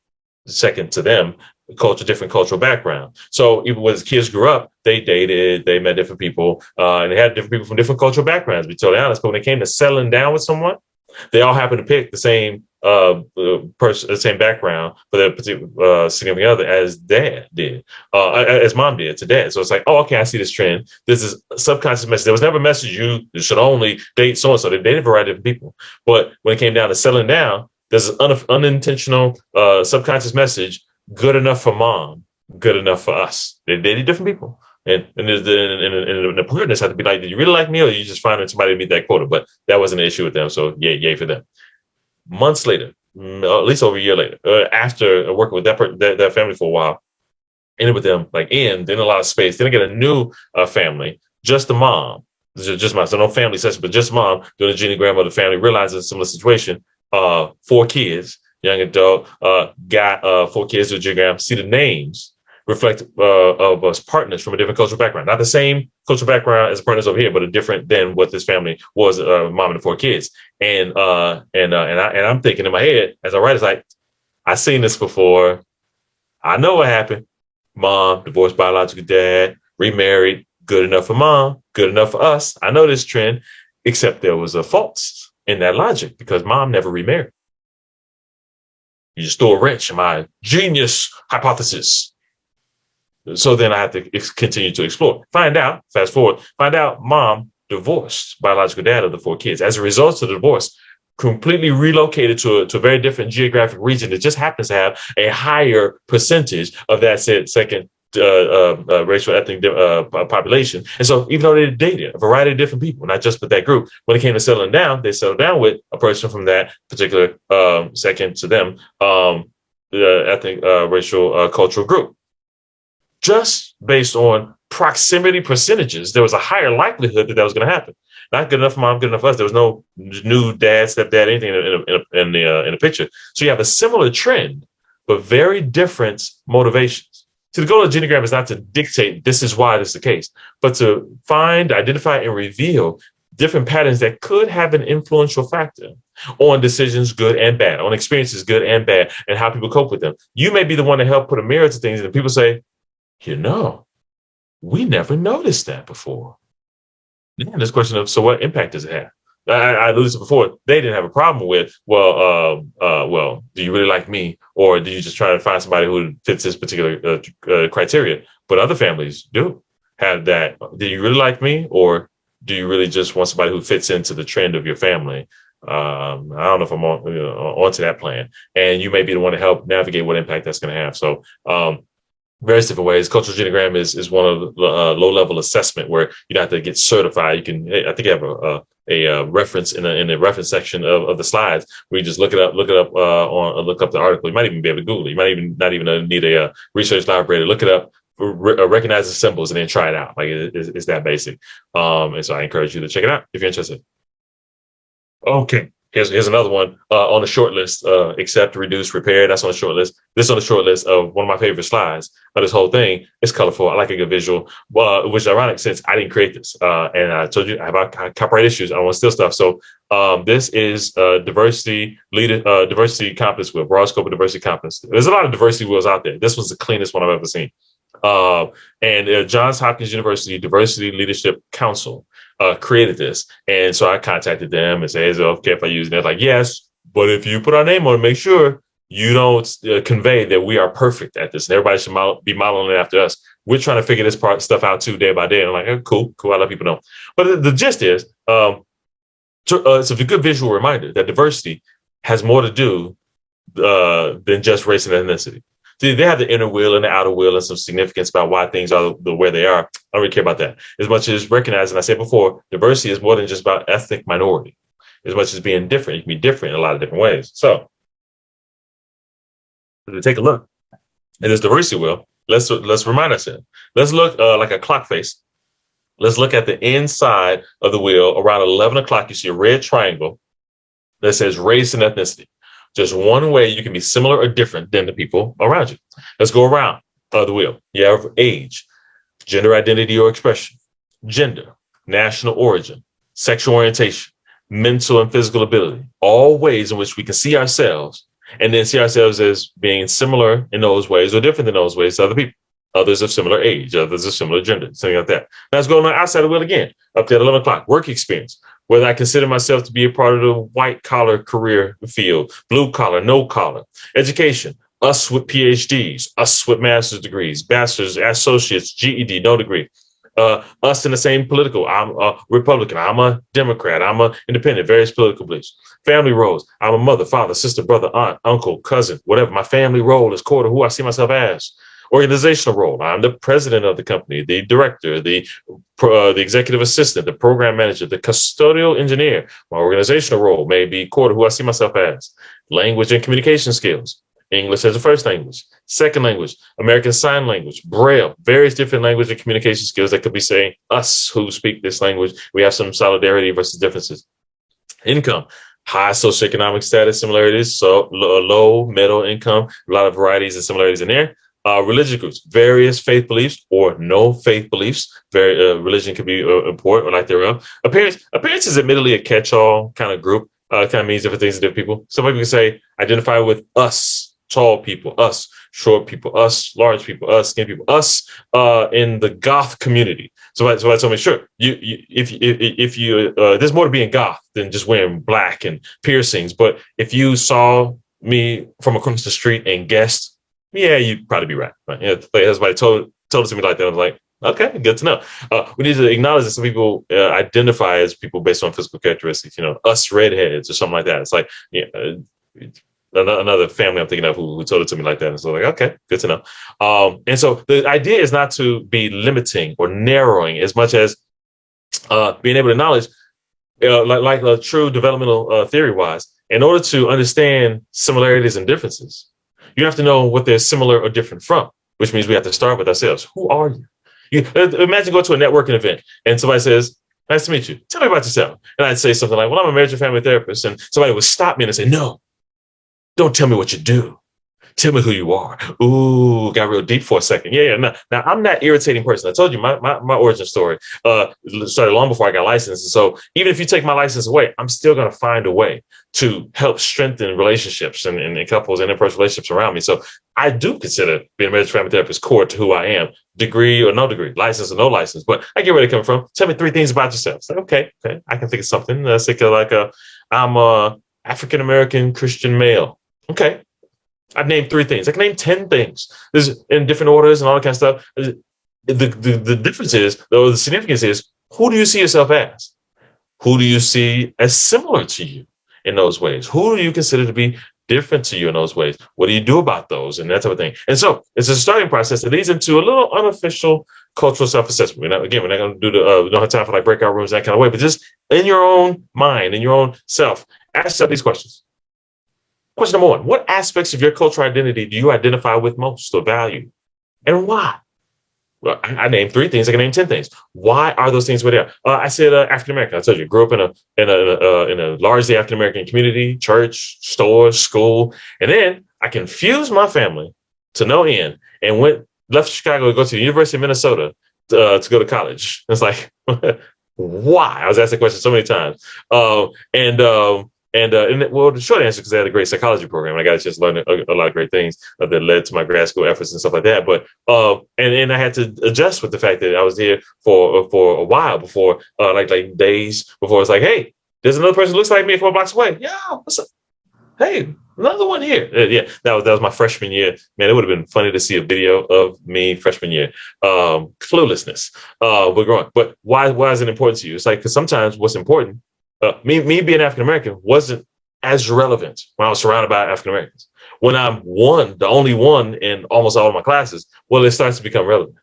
second to them different cultural background. So even when the kids grew up, they dated, they met different people, and they had different people from different cultural backgrounds, to be totally honest. But when it came to settling down with someone, they all happened to pick the same person, the same background for their particular significant other as dad did, as mom did to dad. So it's like, oh, okay, I see this trend. This is a subconscious message. There was never a message you should only date so and so. They dated a variety of different people, but when it came down to settling down, there's an unintentional subconscious message: good enough for mom, good enough for us. They dated different people. And the partners had to be like, did you really like me, or you just finding somebody to meet that quota? But that wasn't an issue with them, so yay for them. Months later, at least over a year later, after working with that family for a while, ended with them didn't a lot of space. Then I get a new family, just the mom, just mom, so no family session, but just mom doing a genogram of the family, realizes a similar situation. 4 kids, young adult, got 4 kids to a genogram, see the names reflect of us partners from a different cultural background, not the same cultural background as the partners over here, but a different than what this family was. Mom and the 4 kids, and I'm thinking in my head as I write, it's like, I've seen this before. I know what happened. Mom divorced biological dad, remarried. Good enough for mom, good enough for us. I know this trend, except there was a fault in that logic because mom never remarried. You just throw a wrench in my genius hypothesis. So then I have to continue to explore. Fast forward, find out mom divorced biological dad of the 4 kids. As a result of the divorce, completely relocated to a very different geographic region that just happens to have a higher percentage of that said second racial ethnic population. And so even though they dated a variety of different people, not just with that group, when it came to settling down, they settled down with a person from that particular second to them ethnic racial cultural group. just based on proximity percentages, there was a higher likelihood that that was going to happen. Not good enough for mom, good enough for us. There was no new dad, stepdad, anything in the picture. So you have a similar trend, but very different motivations. So the goal of the Genogram is not to dictate this is why this is the case, but to find, identify, and reveal different patterns that could have an influential factor on decisions, good and bad, on experiences, good and bad, and how people cope with them. You may be the one to help put a mirror to things, and people say, you know, we never noticed that before. And this question of, so what impact does it have? I alluded to before, they didn't have a problem with, well, do you really like me? Or do you just try to find somebody who fits this particular criteria? But other families do have that. Do you really like me? Or do you really just want somebody who fits into the trend of your family? I don't know if I'm onto that plan. And you may be the one to help navigate what impact that's going to have. So, various different ways. Cultural genogram is one of the low level assessment where you don't have to get certified. You can, I think, you have a reference in the reference section of the slides where you just look up look up the article. You might even be able to Google it. You might even not even need a research library to look it up, recognize the symbols, and then try it out. Like it's that basic. And so I encourage you to check it out if you're interested. Okay. Here's another one on the short list. Accept, reduce, repair. That's on the short list. This on the short list of one of my favorite slides of this whole thing. It's colorful. I like a good visual. Which is ironic since I didn't create this. And I told you I have copyright issues. I don't want to steal stuff. So this is diversity competence wheel, broad scope of diversity competence. There's a lot of diversity wheels out there. This was the cleanest one I've ever seen. And Johns Hopkins University Diversity Leadership Council created this. And so I contacted them and said, is it okay if I use it? They're like, yes, but if you put our name on it, make sure you don't convey that we are perfect at this. And everybody should be modeling it after us. We're trying to figure this stuff out too, day by day. And I'm like, oh, cool. I let people know. But the gist is, it's a good visual reminder that diversity has more to do than just race and ethnicity. They have the inner wheel and the outer wheel and some significance about why things are the way they are. I don't really care about that. As much as recognizing, I said before, diversity is more than just about ethnic minority. As much as being different, you can be different in a lot of different ways. So, to take a look at this diversity wheel, let's remind ourselves. Let's look like a clock face. Let's look at the inside of the wheel. Around 11 o'clock, you see a red triangle that says race and ethnicity. Just one way you can be similar or different than the people around you. Let's go around the wheel. You have age, gender identity or expression, gender, national origin, sexual orientation, mental and physical ability, all ways in which we can see ourselves and then see ourselves as being similar in those ways or different in those ways to other people. Others of similar age, others of similar gender, something like that. Now let's go on the outside of the wheel again, up to 11 o'clock, work experience. Whether I consider myself to be a part of the white collar career field, blue collar, no collar, education, us with PhDs, us with master's degrees, bachelor's, associates, GED, no degree, us in the same political. I'm a Republican. I'm a Democrat. I'm a independent, various political beliefs. Family roles. I'm a mother, father, sister, brother, aunt, uncle, cousin, whatever. My family role is core to who I see myself as. Organizational role. I'm the president of the company, the director, the executive assistant, the program manager, the custodial engineer. My organizational role may be core to who I see myself as. Language and communication skills. English as a first language. Second language, American Sign Language, Braille, various different language and communication skills that could be saying us who speak this language. We have some solidarity versus differences. Income. High socioeconomic status similarities, so low, middle income, a lot of varieties and similarities in there. Religious groups, various faith beliefs or no faith beliefs. Religion can be important or like thereof. Appearance is admittedly a catch-all kind of group. Kind of means different things to different people. Some people can say identify with us, tall people, us, short people, us, large people, us, skinny people, us in the goth community. So I told me, sure, if you there's more to being goth than just wearing black and piercings. But if you saw me from across the street and guessed, yeah, you'd probably be right. Yeah, somebody told it to me like that. I was like, okay, good to know. We need to acknowledge that some people identify as people based on physical characteristics. You know, us redheads or something like that. It's like another family I'm thinking of who told it to me like that. And so like, okay, good to know. And so the idea is not to be limiting or narrowing as much as being able to acknowledge, like a true developmental theory wise, in order to understand similarities and differences, you have to know what they're similar or different from. which means we have to start with ourselves. Who are you? Imagine going to a networking event and somebody says, "Nice to meet you. Tell me about yourself." And I'd say something like, "Well, I'm a marriage and family therapist." And somebody would stop me and say, "No, don't tell me what you do. Tell me who you are." Ooh, got real deep for a second. Yeah, yeah. Now I'm that irritating person. I told you my origin story started long before I got licensed. And so even if you take my license away, I'm still going to find a way to help strengthen relationships and couples and interpersonal relationships around me. So I do consider being a marriage family therapist core to who I am, degree or no degree, license or no license. But I get where they come from. Tell me three things about yourself. It's like, okay, I can think of something. Let's think of I'm a African American Christian male. Okay, I've named three things. I can name 10 things. There's in different orders and all that kind of stuff. The difference is, though, the significance is, who do you see yourself as? Who do you see as similar to you in those ways? Who do you consider to be different to you in those ways? What do you do about those and that type of thing? And so it's a starting process that leads into a little unofficial cultural self-assessment. We're not going to do we don't have time for like breakout rooms, that kind of way, but just in your own mind, in your own self, ask yourself these questions. Question number one, what aspects of your cultural identity do you identify with most or value? And why? Well, I named three things. I can name 10 things. Why are those things where they are? I said African American. I told you, grew up in a largely African American community, church, store, school, and then I confused my family to no end and left Chicago to go to the University of Minnesota to go to college. It's like, why? I was asked that question so many times, well, the short answer, because I had a great psychology program, I got to just learn a lot of great things that led to my grad school efforts and stuff like that. But and I had to adjust with the fact that I was here for a while before, like days before. It's like, hey, there's another person who looks like me 4 blocks away. Yeah, what's up? Hey, another one here. Yeah, that was my freshman year. Man, it would have been funny to see a video of me freshman year. Cluelessness. We're growing. But why is it important to you? It's like, because sometimes what's important. Me being African American wasn't as relevant when I was surrounded by African Americans. When I'm the only one in almost all of my classes, well, it starts to become relevant.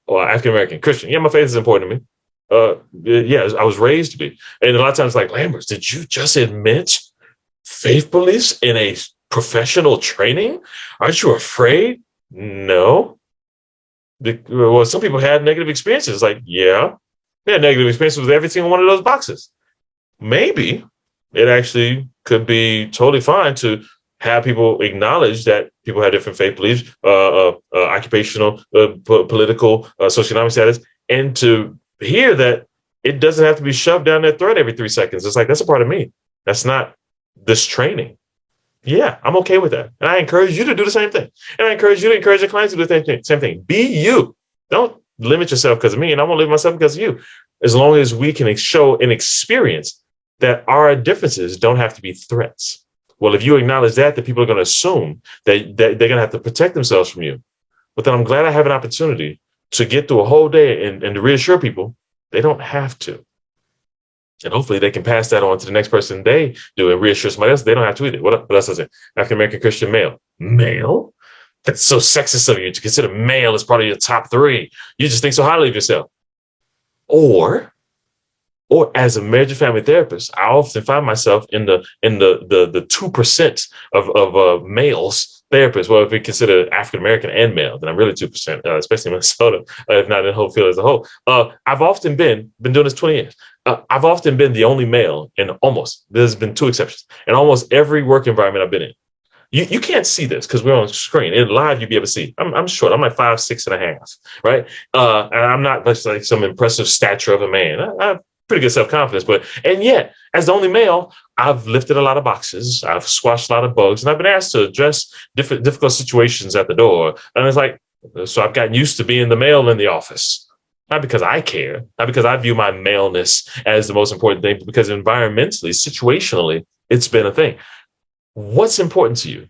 Or African American Christian, yeah, my faith is important to me. Yeah, I was raised to be, and a lot of times, like, Lambert, did you just admit faith beliefs in a professional training? Aren't you afraid? No. Well, some people had negative experiences. Like, yeah, negative experiences with every single one of those boxes. Maybe it actually could be totally fine to have people acknowledge that people have different faith beliefs, occupational, political, socioeconomic status, and to hear that it doesn't have to be shoved down their throat every 3 seconds. It's like, that's a part of me. That's not this training. Yeah, I'm okay with that. And I encourage you to do the same thing. And I encourage you to encourage your clients to do the same thing. Be you. Don't limit yourself because of me, and I won't limit myself because of you. As long as we can show and experience that our differences don't have to be threats. Well, if you acknowledge that people are going to assume that they're going to have to protect themselves from you. But then I'm glad I have an opportunity to get through a whole day and to reassure people they don't have to. And hopefully they can pass that on to the next person they do and reassure somebody else they don't have to either. What else is it? African American Christian male. Male? That's so sexist of you to consider male as part of your top three. You just think so highly of yourself. Or as a marriage and family therapist, I often find myself in the 2% of males therapists. Well, if we consider African American and male, then I'm really 2%, especially in Minnesota, if not in the whole field as a whole. I've often been doing this 20 years. I've often been the only male there's been 2 exceptions, in almost every work environment I've been in. You can't see this because we're on screen. In live, you'd be able to see. I'm short. I'm like 5'6.5", right? And I'm not like some impressive stature of a man. I have pretty good self-confidence, and yet, as the only male, I've lifted a lot of boxes. I've squashed a lot of bugs, and I've been asked to address difficult situations at the door. And it's like, so I've gotten used to being the male in the office. Not because I care, not because I view my maleness as the most important thing, but because environmentally, situationally, it's been a thing. What's important to you?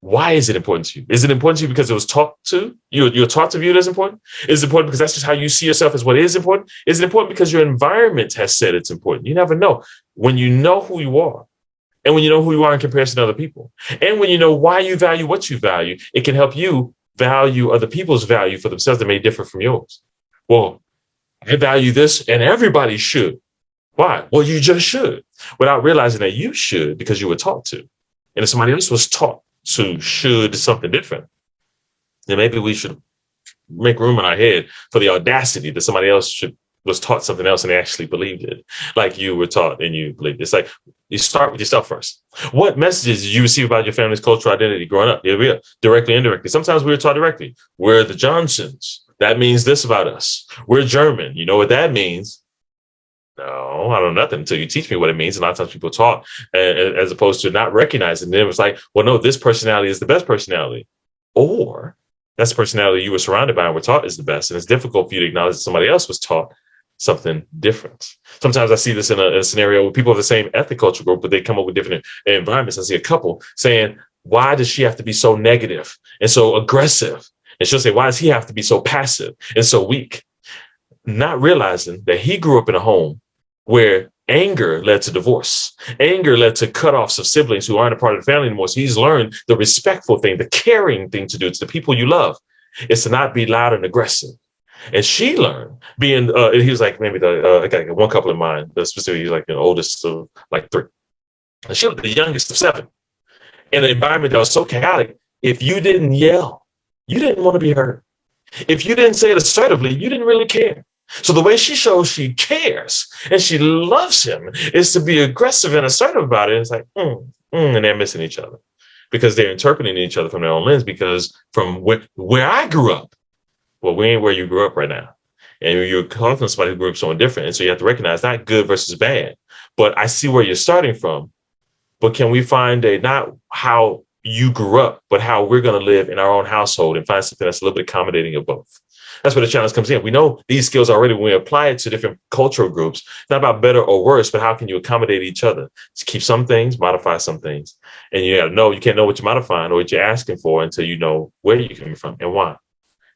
Why is it important to you? Is it important to you because it was taught to you? You're taught to view it as important? Is it important because that's just how you see yourself as what is important? Is it important because your environment has said it's important? You never know. When you know who you are, and when you know who you are in comparison to other people, and when you know why you value what you value, it can help you value other people's value for themselves that may differ from yours. Well, I value this, and everybody should. Why? Well, you just should, without realizing that you should because you were taught to. And if somebody else was taught to should something different, then maybe we should make room in our head for the audacity that somebody else should was taught something else and they actually believed it, like you were taught and you believed it. It's like you start with yourself first. What messages did you receive about your family's cultural identity growing up? Yeah, directly, indirectly. Sometimes we were taught directly. We're the Johnsons. That means this about us. We're German. You know what that means? No, I don't know nothing until you teach me what it means. And a lot of times people talk as opposed to not recognizing them. It's like, well, no, this personality is the best personality. Or that's the personality you were surrounded by and were taught is the best. And it's difficult for you to acknowledge that somebody else was taught something different. Sometimes I see this in a scenario where people of the same ethnic culture group, but they come up with different environments. I see a couple saying, why does she have to be so negative and so aggressive? And she'll say, why does he have to be so passive and so weak? Not realizing that he grew up in a home where anger led to divorce. Anger led to cutoffs of siblings who aren't a part of the family anymore. So he's learned the respectful thing, the caring thing to do to the people you love is to not be loud and aggressive. And she learned being, he was like, maybe I got one couple in mind, specifically, he's like the oldest of like three. And she was the youngest of seven. In an environment that was so chaotic, if you didn't yell, you didn't want to be heard. If you didn't say it assertively, you didn't really care. So the way she shows she cares and she loves him is to be aggressive and assertive about it. It's like, and they're missing each other because they're interpreting each other from their own lens. Because from where I grew up, well, we ain't where you grew up right now. And you're talking to somebody who grew up somewhere different. And so you have to recognize not good versus bad, but I see where you're starting from. But can we find not how you grew up, but how we're going to live in our own household and find something that's a little bit accommodating of both? That's where the challenge comes in. We know these skills already when we apply it to different cultural groups. It's not about better or worse, but how can you accommodate each other? Just keep some things, modify some things. And you got to know, you can't know what you're modifying or what you're asking for until you know where you're coming from and why.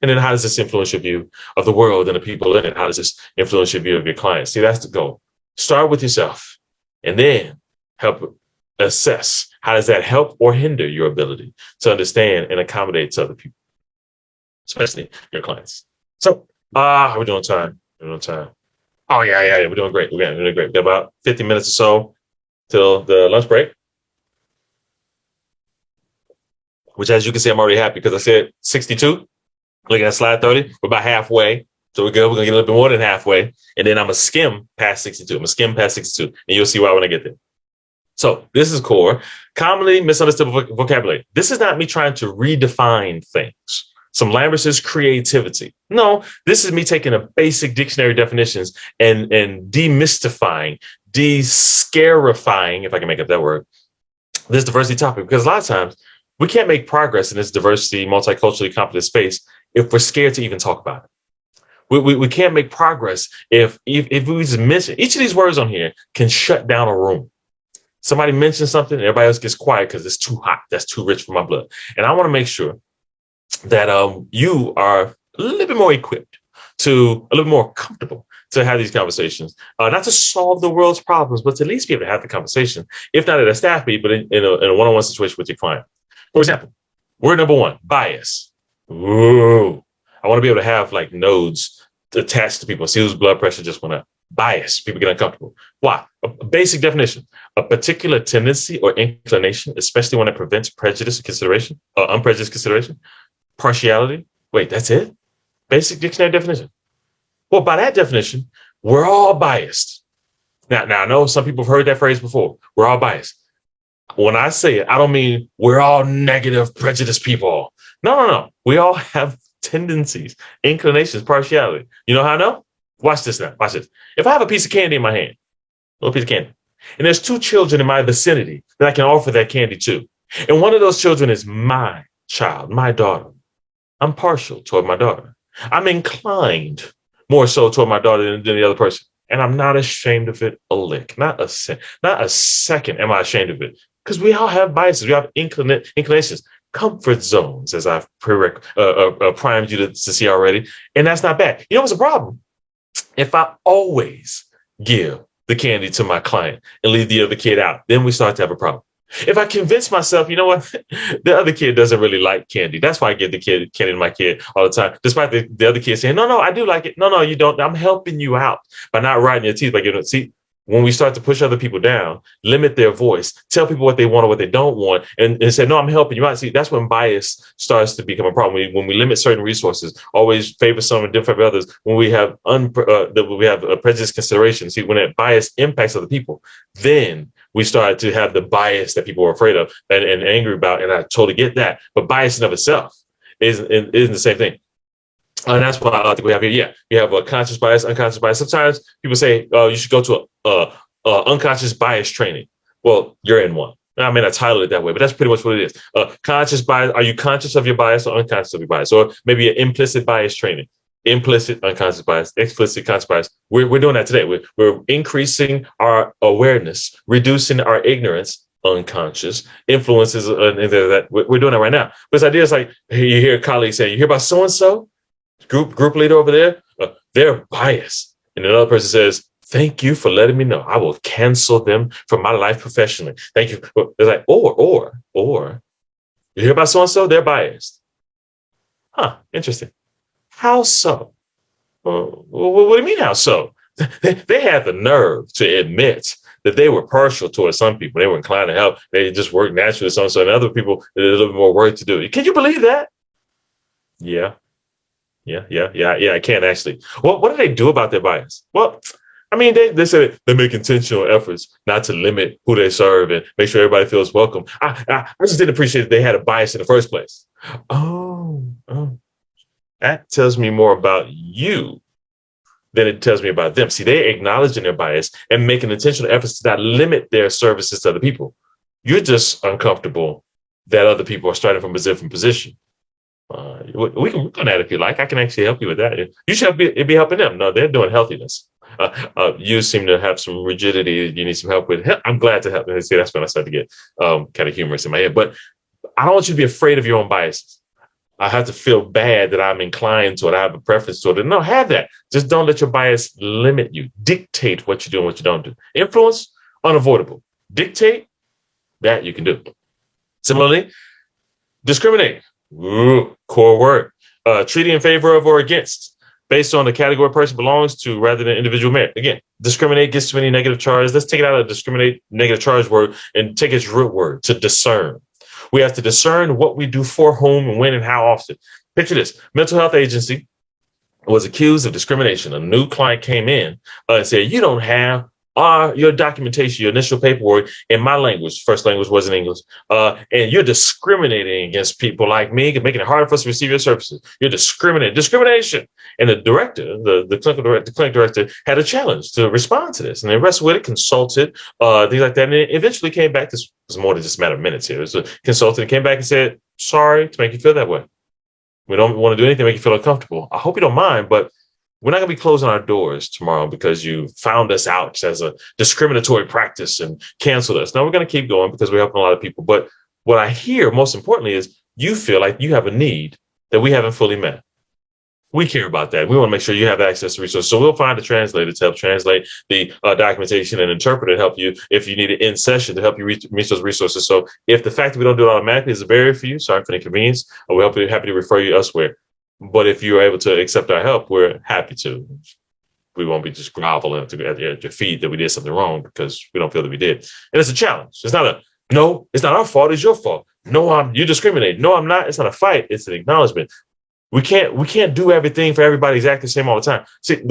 And then how does this influence your view of the world and the people in it? How does this influence your view of your clients? See, that's the goal. Start with yourself and then help assess how does that help or hinder your ability to understand and accommodate to other people, especially your clients. So, we're doing time. We're doing time. Oh, yeah. We're doing great. We're doing great. We got about 50 minutes or so till the lunch break, which, as you can see, I'm already happy because I said 62. Looking at slide 30, we're about halfway. So we're good. We're going to get a little bit more than halfway. And then I'm going to skim past 62. I'm going to skim past 62. And you'll see why when I get there. So this is core. Commonly misunderstood vocabulary. This is not me trying to redefine things. Some language is creativity. No, this is me taking a basic dictionary definitions and demystifying, de-scarifying, if I can make up that word, this diversity topic. Because a lot of times we can't make progress in this diversity, multiculturally competent space if we're scared to even talk about it. We can't make progress if we just mention each of these words on here can shut down a room. Somebody mentions something and everybody else gets quiet because it's too hot. That's too rich for my blood. And I want to make sure that you are a little bit more equipped a little more comfortable to have these conversations, not to solve the world's problems, but to at least be able to have the conversation, if not at a staff meeting, but in a one-on-one situation with your client. For example, word number one, bias. Ooh, I want to be able to have like nodes attached to people. See whose blood pressure just went up. Bias. People get uncomfortable. Why? A basic definition. A particular tendency or inclination, especially when it prevents prejudice or consideration, or unprejudiced consideration. Partiality. Wait, that's it? Basic dictionary definition. Well, by that definition, we're all biased. Now, I know some people have heard that phrase before. We're all biased. When I say it, I don't mean we're all negative, prejudiced people. No. We all have tendencies, inclinations, partiality. You know how I know? Watch this now. Watch this. If I have a piece of candy in my hand, a little piece of candy, and there's two children in my vicinity that I can offer that candy to, and one of those children is my child, my daughter, I'm partial toward my daughter. I'm inclined more so toward my daughter than the other person. And I'm not ashamed of it a lick. Not a second am I ashamed of it. Because we all have biases. We have inclinations, comfort zones, as I've primed you to see already. And that's not bad. You know what's the problem? If I always give the candy to my client and leave the other kid out, then we start to have a problem. If I convince myself, you know what, the other kid doesn't really like candy. That's why I give the candy to my kid all the time, despite the other kid saying, no, I do like it. No, you don't. I'm helping you out by not riding your teeth. By giving it. See, when we start to push other people down, limit their voice, tell people what they want or what they don't want, and say, no, I'm helping you out. See, that's when bias starts to become a problem. When we limit certain resources, always favor some and different others, when we have prejudice consideration, see, when that bias impacts other people, then we start to have the bias that people are afraid of and angry about. And I totally get that. But bias in of itself isn't the same thing. And that's what I think we have here. Yeah, you have a conscious bias, unconscious bias. Sometimes people say you should go to a unconscious bias training. Well, you're in one. I mean, I titled it that way, but that's pretty much what it is. Conscious bias. Are you conscious of your bias or unconscious of your bias? Or maybe an implicit bias training. Implicit unconscious bias, explicit conscious bias. We're doing that today. We're increasing our awareness, reducing our ignorance, unconscious influences, and that we're doing that right now. But this idea is like you hear colleagues saying, "You hear about so and so group leader over there? They're biased," and another person says, "Thank you for letting me know. I will cancel them from my life professionally. Thank you." It's like or you hear about so and so? They're biased. Huh? Interesting. How so? What do you mean, how so? They had the nerve to admit that they were partial towards some people. They were inclined to help. They just worked naturally with some, and other people, there's a little bit more work to do. Can you believe that? Yeah, yeah. I can actually. Well, what do they do about their bias? Well, I mean, they say they make intentional efforts not to limit who they serve and make sure everybody feels welcome. I just didn't appreciate that they had a bias in the first place. Oh. That tells me more about you than it tells me about them. See, they're acknowledging their bias and making intentional efforts to not limit their services to other people. You're just uncomfortable that other people are starting from a different position. We can work on that if you like. I can actually help you with that. You should be helping them. No, they're doing healthiness. You seem to have some rigidity you need some help with. I'm glad to help. See, that's when I start to get kind of humorous in my head. But I don't want you to be afraid of your own biases. I have to feel bad that I'm inclined to it. I have a preference to it. No, have that. Just don't let your bias limit you. Dictate what you do and what you don't do. Influence, unavoidable. Dictate, that you can do. Similarly, discriminate. Ooh, core word. Treating in favor of or against, based on the category a person belongs to rather than individual merit. Again, discriminate gets too many negative charges. Let's take it out of discriminate, negative charge word, and take its root word, to discern. We have to discern what we do for whom and when and how often. Picture this. Mental health agency was accused of discrimination. A new client came in and said, you don't have your documentation, your initial paperwork in my language. First language wasn't English. And you're discriminating against people like me, making it harder for us to receive your services. You're discriminating. Discrimination. And the director, the clinic director, had a challenge to respond to this. And they wrestled with it, consulted, things like that. And it eventually came back. This was more than just a matter of minutes here. It was a consultant came back and said, sorry to make you feel that way. We don't want to do anything to make you feel uncomfortable. I hope you don't mind, but we're not going to be closing our doors tomorrow because you found us out as a discriminatory practice and canceled us. No, we're going to keep going because we're helping a lot of people. But what I hear most importantly is you feel like you have a need that we haven't fully met. We care about that. We want to make sure you have access to resources. So we'll find a translator to help translate the documentation and interpreter to help you if you need it in session to help you reach those resources. So if the fact that we don't do it automatically is a barrier for you, sorry for the inconvenience, we're happy to refer you elsewhere. But if you're able to accept our help, we're happy to. We won't be just groveling at your feet that we did something wrong because we don't feel that we did. And it's a challenge. It's not it's not our fault. It's your fault. No, you discriminate. No, I'm not. It's not a fight. It's an acknowledgement. We can't do everything for everybody exactly the same all the time. See,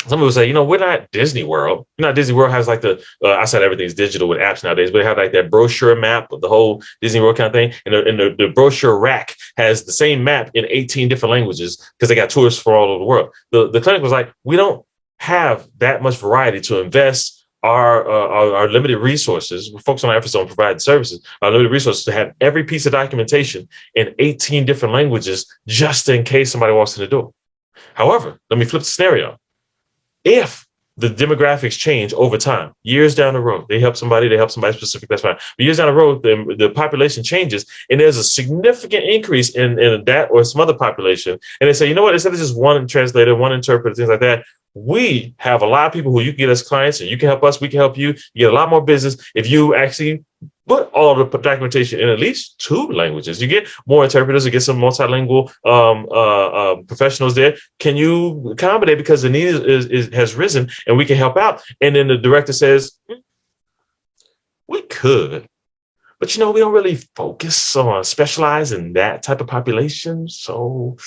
some people say, we're not Disney World. Disney World has like I said everything's digital with apps nowadays, but they have like that brochure map of the whole Disney World kind of thing. And the brochure rack has the same map in 18 different languages because they got tourists from all over the world. The clinic was like, we don't have that much variety to invest our limited resources. We're focused on our efforts on providing services, our limited resources to have every piece of documentation in 18 different languages just in case somebody walks in the door. However, let me flip the scenario. If the demographics change over time, years down the road, they help somebody specific, that's fine. But years down the road, the population changes and there's a significant increase in that or some other population. And they say, you know what, instead of just one translator, one interpreter, things like that, we have a lot of people who you can get as clients and you can help us, we can help you. You get a lot more business if you actually Put all the documentation in at least two languages. You get more interpreters, you get some multilingual professionals there. Can you accommodate, because the need has risen and we can help out? And then the director says, we could, but we don't really focus on specialize in that type of population. So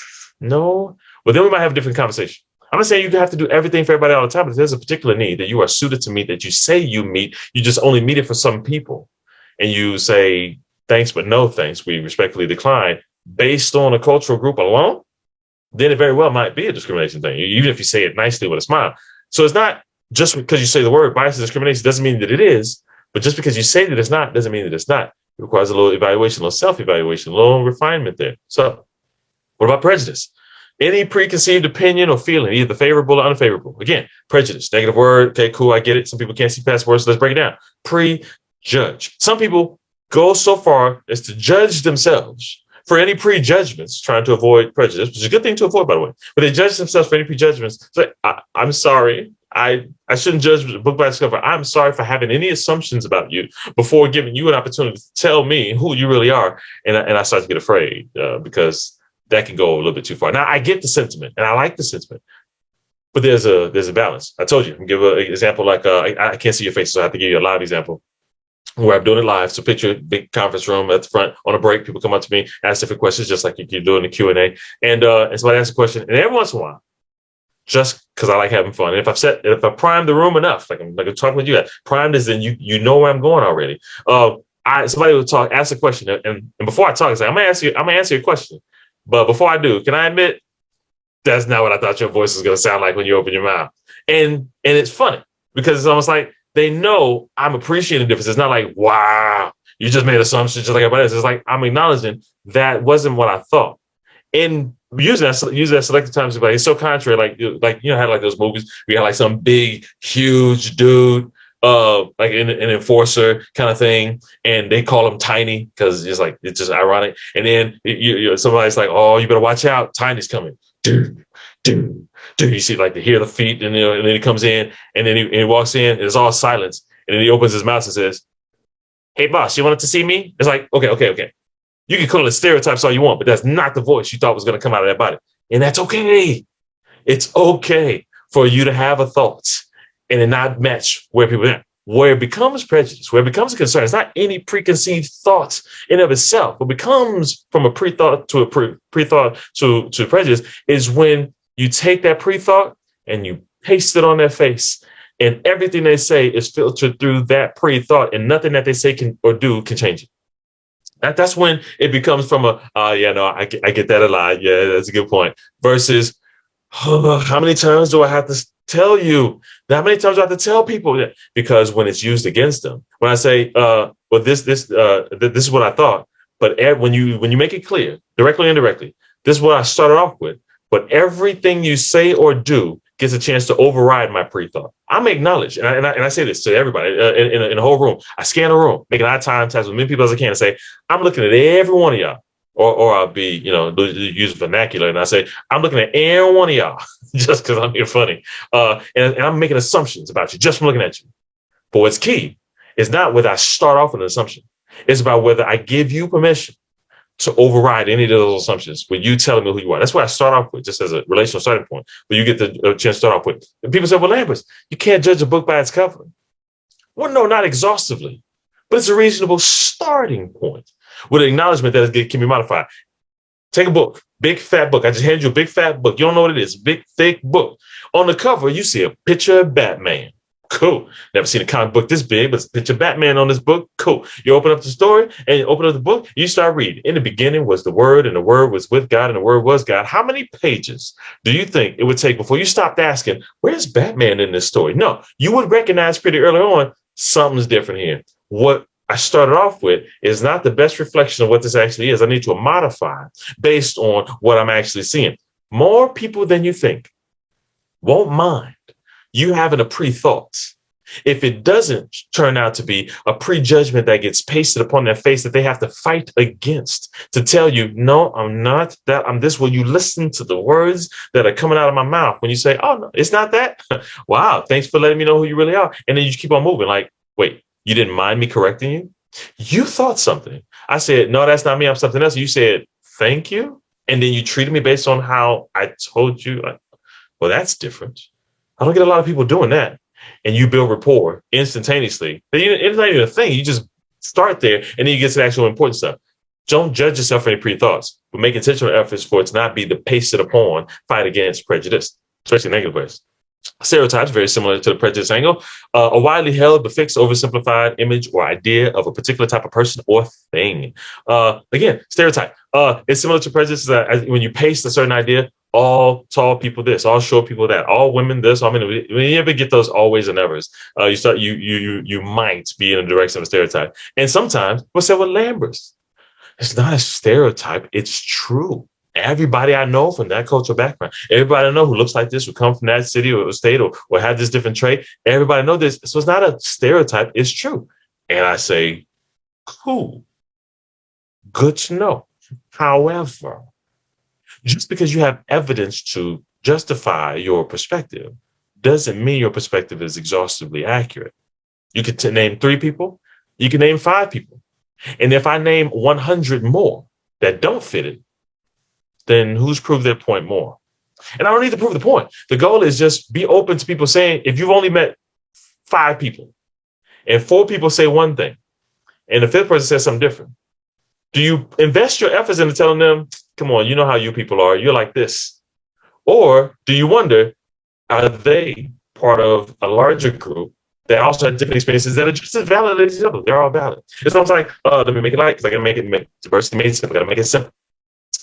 no. Well, then we might have a different conversation. I'm not saying you have to do everything for everybody all the time, but if there's a particular need that you are suited to meet, that you say you meet, you just only meet it for some people. And you say, thanks, but no thanks, we respectfully decline, based on a cultural group alone, then it very well might be a discrimination thing, even if you say it nicely with a smile. So it's not just because you say the word bias and discrimination doesn't mean that it is, but just because you say that it's not doesn't mean that it's not. It requires a little evaluation, a little self-evaluation, a little refinement there. So what about prejudice? Any preconceived opinion or feeling, either favorable or unfavorable. Again, prejudice, negative word. Okay, cool, I get it. Some people can't see past words, so let's break it down. Prejudge. Some people go so far as to judge themselves for any prejudgments, trying to avoid prejudice, which is a good thing to avoid, by the way. But they judge themselves for any prejudgments. It's like, I'm sorry. I shouldn't judge the book by its cover. I'm sorry for having any assumptions about you before giving you an opportunity to tell me who you really are. And I start to get afraid because that can go a little bit too far. Now, I get the sentiment, and I like the sentiment, but there's a balance. I told you, I can give an example like I can't see your face, so I have to give you a live example where I'm doing it live. So picture a big conference room at the front on a break. People come up to me, ask different questions, just like you do in the Q&A. And somebody asks a question, and every once in a while, just because I like having fun. And if I prime the room enough, like I'm talking with you, primed is then you know where I'm going already. Somebody will ask a question, and before I talk, I say, I'm gonna answer your question. But before I do, can I admit that's not what I thought your voice was gonna sound like when you open your mouth? And it's funny because it's almost like they know I'm appreciating the difference. It's not like, wow, you just made assumptions just like everybody else. It's like I'm acknowledging that wasn't what I thought. And using that selective times, like it's so contrary. Like had like those movies we had like some big, huge dude, like an enforcer kind of thing, and they call him Tiny because it's just ironic. And then somebody's like, oh, you better watch out, Tiny's coming. Dude. You see, like, to hear the feet, and then he comes in, and then he walks in, and it's all silence, and then he opens his mouth and says, "Hey, boss, you wanted to see me?" It's like, okay. You can call it stereotypes all you want, but that's not the voice you thought was going to come out of that body, and that's okay. It's okay for you to have a thought and it not match where people are. Where it becomes prejudice, where it becomes a concern, it's not any preconceived thoughts in of itself. What becomes from a pre-thought to a pre-thought to prejudice is when you take that pre-thought and you paste it on their face, and everything they say is filtered through that pre-thought, and nothing that they say can or do can change it. That's when it becomes from I get that a lot. Yeah, that's a good point. Versus, how many times do I have to tell you? How many times do I have to tell people that? Because when it's used against them, when I say, well, this is what I thought, but when you make it clear, directly or indirectly, this is what I started off with. But everything you say or do gets a chance to override my pre-thought. I'm acknowledged, and I say this to everybody in the whole room. I scan the room, making eye contact with as many people as I can, and say, I'm looking at every one of y'all. Or I'll be, use vernacular, and I say, I'm looking at every one of y'all just because I'm being funny. And I'm making assumptions about you just from looking at you. But what's key is not whether I start off with an assumption. It's about whether I give you permission to override any of those assumptions with you telling me who you are. That's what I start off with, just as a relational starting point. But you get the chance to start off with. And people say, well, Lambert, you can't judge a book by its cover. Well, no, not exhaustively, but it's a reasonable starting point with an acknowledgement that it can be modified. Take a book, big fat book. I just handed you a big fat book. You don't know what it is. Big, thick book. On the cover, you see a picture of Batman. Cool. Never seen a comic book this big, but it's a picture of Batman on this book. Cool. You open up the story and you open up the book. You start reading. In the beginning was the Word, and the Word was with God, and the Word was God. How many pages do you think it would take before you stopped asking, where's Batman in this story? No, you would recognize pretty early on something's different here. What I started off with is not the best reflection of what this actually is. I need to modify based on what I'm actually seeing. More people than you think won't mind you having a pre-thought if it doesn't turn out to be a prejudgment that gets pasted upon their face that they have to fight against to tell you, no, I'm not that, I'm this. Will you listen to the words that are coming out of my mouth when you say, oh, no, it's not that? Wow, thanks for letting me know who you really are. And then you just keep on moving like, wait, you didn't mind me correcting you? You thought something. I said, no, that's not me. I'm something else. You said, thank you. And then you treated me based on how I told you. Like, well, that's different. I don't get a lot of people doing that. And you build rapport instantaneously. It's not even a thing. You just start there and then you get to the actual important stuff. Don't judge yourself for any pre-thoughts, but make intentional efforts for it to not be the pasted upon fight against prejudice, especially negative ways. Stereotypes, very similar to the prejudice angle, a widely held but fixed, oversimplified image or idea of a particular type of person or thing. Again, stereotype. It's similar to prejudice when you paste a certain idea, all tall people this, all short people that, all women this, all men. When you ever get those always and nevers, you might be in the direction of a stereotype. And sometimes we'll say, well, Lambert's. It's not a stereotype. It's true. Everybody I know from that cultural background, everybody I know who looks like this, who come from that city or state or have this different trait, everybody know this. So it's not a stereotype. It's true. And I say, cool. Good to know. However, just because you have evidence to justify your perspective doesn't mean your perspective is exhaustively accurate. You could name 3 people. You can name 5 people. And if I name 100 more that don't fit it, then who's proved their point more? And I don't need to prove the point. The goal is just be open to people saying, if you've only met 5 people and 4 people say one thing and the 5th person says something different, do you invest your efforts into telling them, come on, you know how you people are, you're like this? Or do you wonder, are they part of a larger group that also have different experiences that are just as valid as each other? They're all valid. It's almost like, let me make it light because I got to make diversity made simple. I got to make it simple.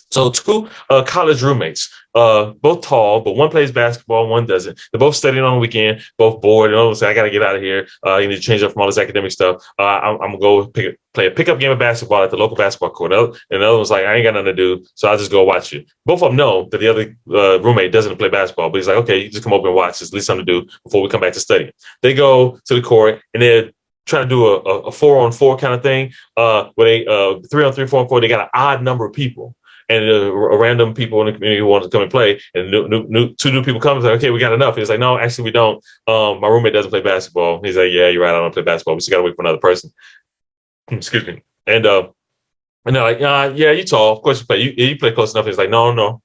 So 2 college roommates, both tall, but one plays basketball, one doesn't. They're both studying on the weekend, both bored. And say, I got to get out of here. You need to change up from all this academic stuff. I'm going to go play a pickup game of basketball at the local basketball court. And the other one's like, I ain't got nothing to do, so I'll just go watch you. Both of them know that the other roommate doesn't play basketball, but he's like, okay, you just come over and watch. There's at least something to do before we come back to study. They go to the court, and they're trying to do a 4-on-4 kind of thing, where they 3-on-3, 4-on-4. They got an odd number of people. And random people in the community who want to come and play, and 2 new people come and say, okay, we got enough. He's like, no, actually we don't. My roommate doesn't play basketball. He's like, yeah, you're right, I don't play basketball. We still got to wait for another person. Excuse me. And they're like, yeah, you tall. Of course you play. You play close enough. He's like, no.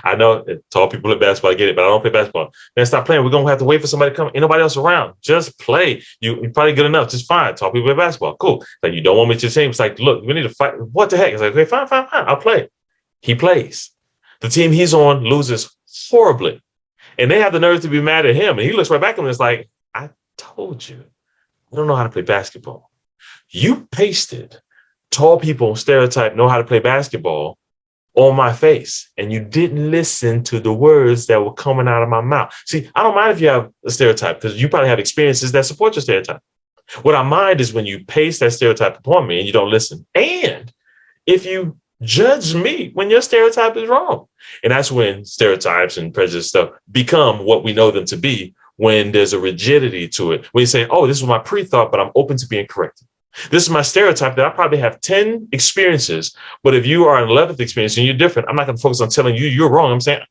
I know tall people play basketball. I get it, but I don't play basketball. Man, stop playing. We're going to have to wait for somebody to come. Ain't nobody else around. Just play. You're probably good enough. Just fine. Tall people play basketball. Cool. Like, you don't want me to change. It's like, look, we need to fight. What the heck? It's like, okay, fine. I'll play. He plays. The team he's on loses horribly. And they have the nerve to be mad at him. And he looks right back at him and is like, I told you, I don't know how to play basketball. You pasted tall people stereotype know how to play basketball on my face. And you didn't listen to the words that were coming out of my mouth. See, I don't mind if you have a stereotype because you probably have experiences that support your stereotype. What I mind is when you paste that stereotype upon me and you don't listen. And if you judge me when your stereotype is wrong. And that's when stereotypes and prejudice stuff become what we know them to be, when there's a rigidity to it. When you say, oh, this was my pre-thought, but I'm open to being corrected. This is my stereotype that I probably have 10 experiences, but if you are an 11th experience and you're different, I'm not going to focus on telling you you're wrong. I'm saying,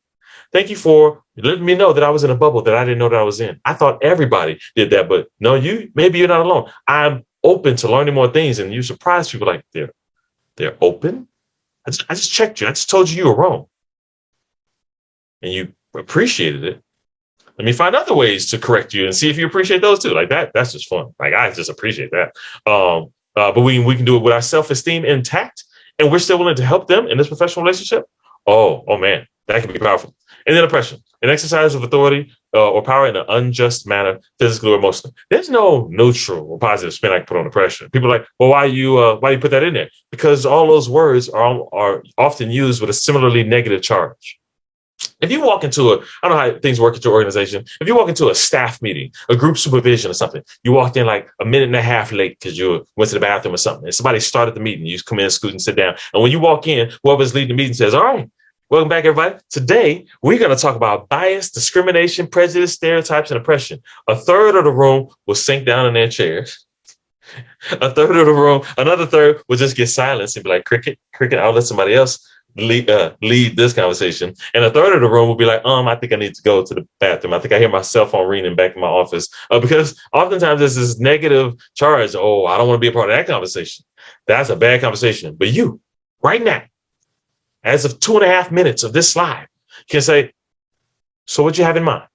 thank you for letting me know that I was in a bubble that I didn't know that I was in. I thought everybody did that, but no, maybe you're not alone. I'm open to learning more things, and you surprise people like they're open. I just checked you. I just told you were wrong. And you appreciated it. Let me find other ways to correct you and see if you appreciate those too. Like that's just fun. Like, I just appreciate that. But we can do it with our self-esteem intact, and we're still willing to help them in this professional relationship. Oh man, that can be powerful. And then oppression, an exercise of authority or power in an unjust manner, physically or emotionally. There's no neutral or positive spin I can put on oppression. People are like, well, why you put that in there? Because all those words are often used with a similarly negative charge. If you walk into I don't know how things work at your organization. If you walk into a staff meeting, a group supervision or something, you walked in like a minute and a half late because you went to the bathroom or something, and somebody started the meeting. You just come in, scoot, and sit down. And when you walk in, whoever's leading the meeting says, all right, welcome back, everybody. Today, we're going to talk about bias, discrimination, prejudice, stereotypes, and oppression. A third of the room will sink down in their chairs. A third of the room, another third will just get silenced and be like, cricket, I'll let somebody else lead this conversation. And a third of the room will be like, I think I need to go to the bathroom. I think I hear my cell phone ringing back in my office. Because oftentimes there's this negative charge. Oh, I don't want to be a part of that conversation. That's a bad conversation. But you, right now, as of 2.5 minutes of this slide, can say, so what you have in mind?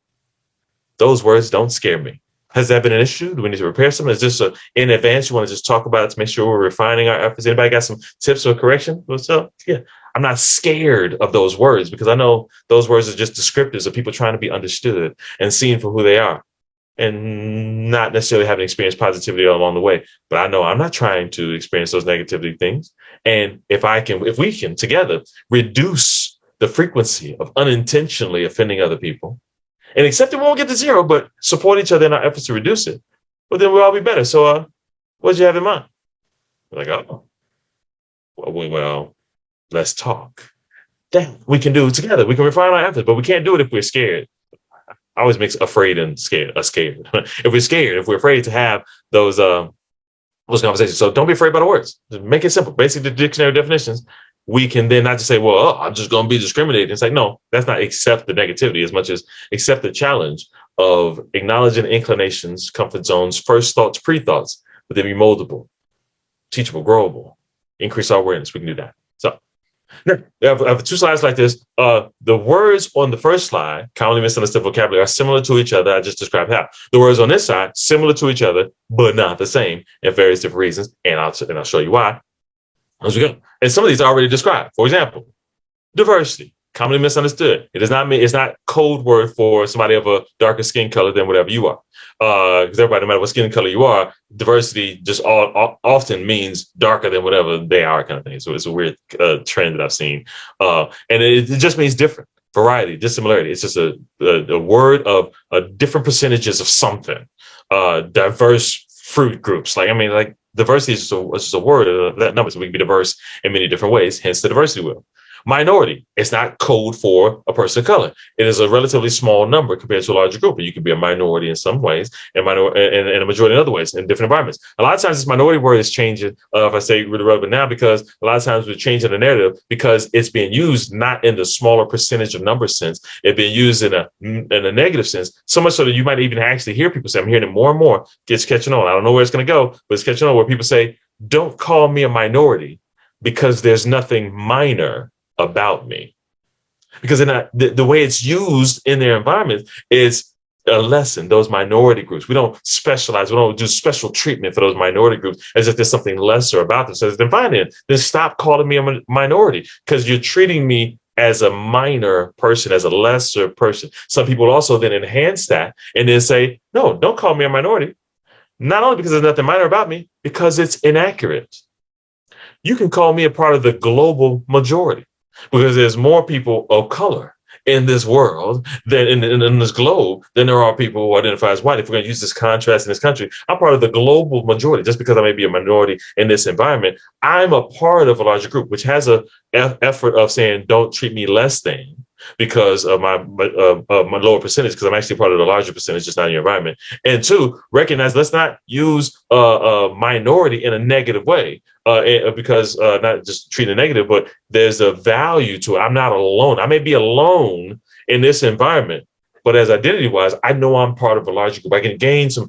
Those words don't scare me. Has that been an issue? Do we need to repair something? Is this in advance? You want to just talk about it to make sure we're refining our efforts? Anybody got some tips or correction? So, yeah, I'm not scared of those words because I know those words are just descriptors of people trying to be understood and seen for who they are and not necessarily having experienced positivity along the way. But I know I'm not trying to experience those negativity things. And if we can together reduce the frequency of unintentionally offending other people, and accept it won't get to zero, but support each other in our efforts to reduce it, well, then we'll all be better. So what do you have in mind? We're like, oh, well, let's talk. That we can do it together. We can refine our efforts, but we can't do it if we're scared. I always mix afraid and scared. If we're scared, if we're afraid to have those conversations. So don't be afraid by the words. Just make it simple. Basic dictionary definitions. We can then not just say, well, I'm just going to be discriminating. It's like, no, that's not accept the negativity as much as accept the challenge of acknowledging inclinations, comfort zones, first thoughts, pre-thoughts, but they be moldable, teachable, growable, increase our awareness. We can do that. So now, I have two slides like this. The words on the first slide, commonly misunderstood vocabulary, are similar to each other. I just described how. The words on this side, similar to each other, but not the same and various different reasons. And I'll show you why as we go. And some of these are already described. For example, diversity, commonly misunderstood. It does not mean, it's not code word for somebody of a darker skin color than whatever you are. Because everybody, no matter what skin color you are, diversity just often means darker than whatever they are, kind of thing. So it's a weird trend that I've seen. And it just means different, variety, dissimilarity. It's just a word of different percentages of something. Diverse fruit groups. Like diversity is just a word of that number. So we can be diverse in many different ways, hence the diversity wheel. Minority, it's not code for a person of color. It is a relatively small number compared to a larger group. And you can be a minority in some ways and a majority in other ways in different environments. A lot of times this minority word is changing, if I say really relevant now, because a lot of times we're changing the narrative because it's being used not in the smaller percentage of number sense. It's being used in a negative sense, so much so that you might even actually hear people say, I'm hearing it more and more, it's catching on. I don't know where it's going to go, but it's catching on where people say, don't call me a minority because there's nothing minor about me, because the way it's used in their environment is a lesson. Those minority groups, we don't specialize, we don't do special treatment for those minority groups as if there's something lesser about them. So then fine, then stop calling me a minority, because you're treating me as a minor person, as a lesser person. Some people also then enhance that and then say, no, don't call me a minority, not only because there's nothing minor about me, because it's inaccurate. You can call me a part of the global majority, because there's more people of color in this world than in this globe than there are people who identify as white. If we're going to use this contrast in this country, I'm part of the global majority. Just because I may be a minority in this environment, I'm a part of a larger group, which has a effort of saying, don't treat me less than because of my lower percentage, because I'm actually part of the larger percentage, just not in your environment. And two, recognize, let's not use a minority in a negative way, because not just treat it negative, but there's a value to it. I'm not alone. I may be alone in this environment, but as identity-wise, I know I'm part of a larger group. I can gain some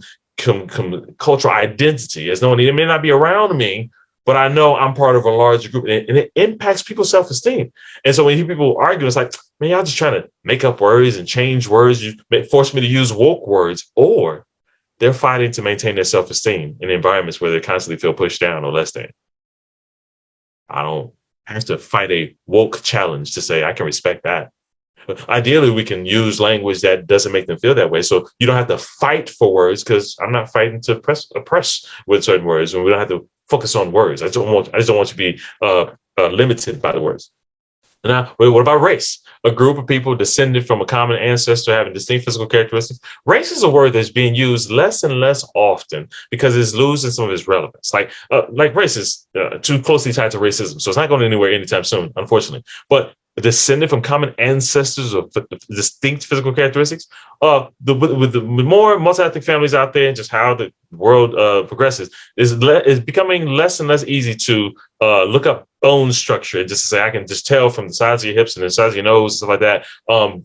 cultural identity as knowing it may not be around me, but I know I'm part of a larger group, and it impacts people's self-esteem. And so when you hear people argue, it's like, man, y'all just trying to make up words and change words. You force me to use woke words, or they're fighting to maintain their self-esteem in environments where they constantly feel pushed down or less than. I don't have to fight a woke challenge to say I can respect that. But ideally, we can use language that doesn't make them feel that way. So you don't have to fight for words, because I'm not fighting to oppress with certain words, and we don't have to focus on words. I just don't want you to be limited by the words. Now, what about race? A group of people descended from a common ancestor having distinct physical characteristics. Race is a word that's being used less and less often because it's losing some of its relevance. Like race is too closely tied to racism, so it's not going anywhere anytime soon, unfortunately. But descended from common ancestors of distinct physical characteristics. With the more multi-ethnic families out there, and just how the world progresses, is becoming less and less easy to look up bone structure and just to say I can just tell from the size of your hips and the size of your nose and stuff like that.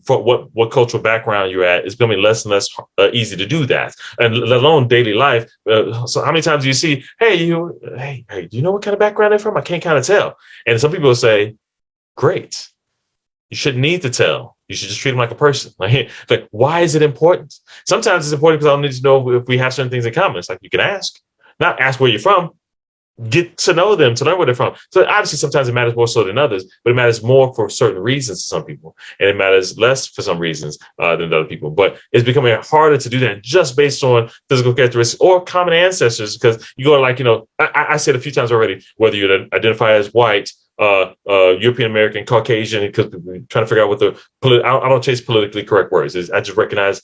For what cultural background you're at, it's becoming less and less easy to do that, and let alone daily life. So how many times do you see, hey, do you know what kind of background they're from? I can't kind of tell. And some people will say, great. You shouldn't need to tell. You should just treat them like a person. Like, why is it important? Sometimes it's important because I need to know if we have certain things in common. It's like you can ask, not ask where you're from. Get to know them, to learn where they're from. So obviously, sometimes it matters more so than others, but it matters more for certain reasons to some people, and it matters less for some reasons than other people. But it's becoming harder to do that just based on physical characteristics or common ancestors, because you go like, I said a few times already, whether you identify as white, European American, Caucasian, because we're trying to figure out what I don't chase politically correct words. I just recognize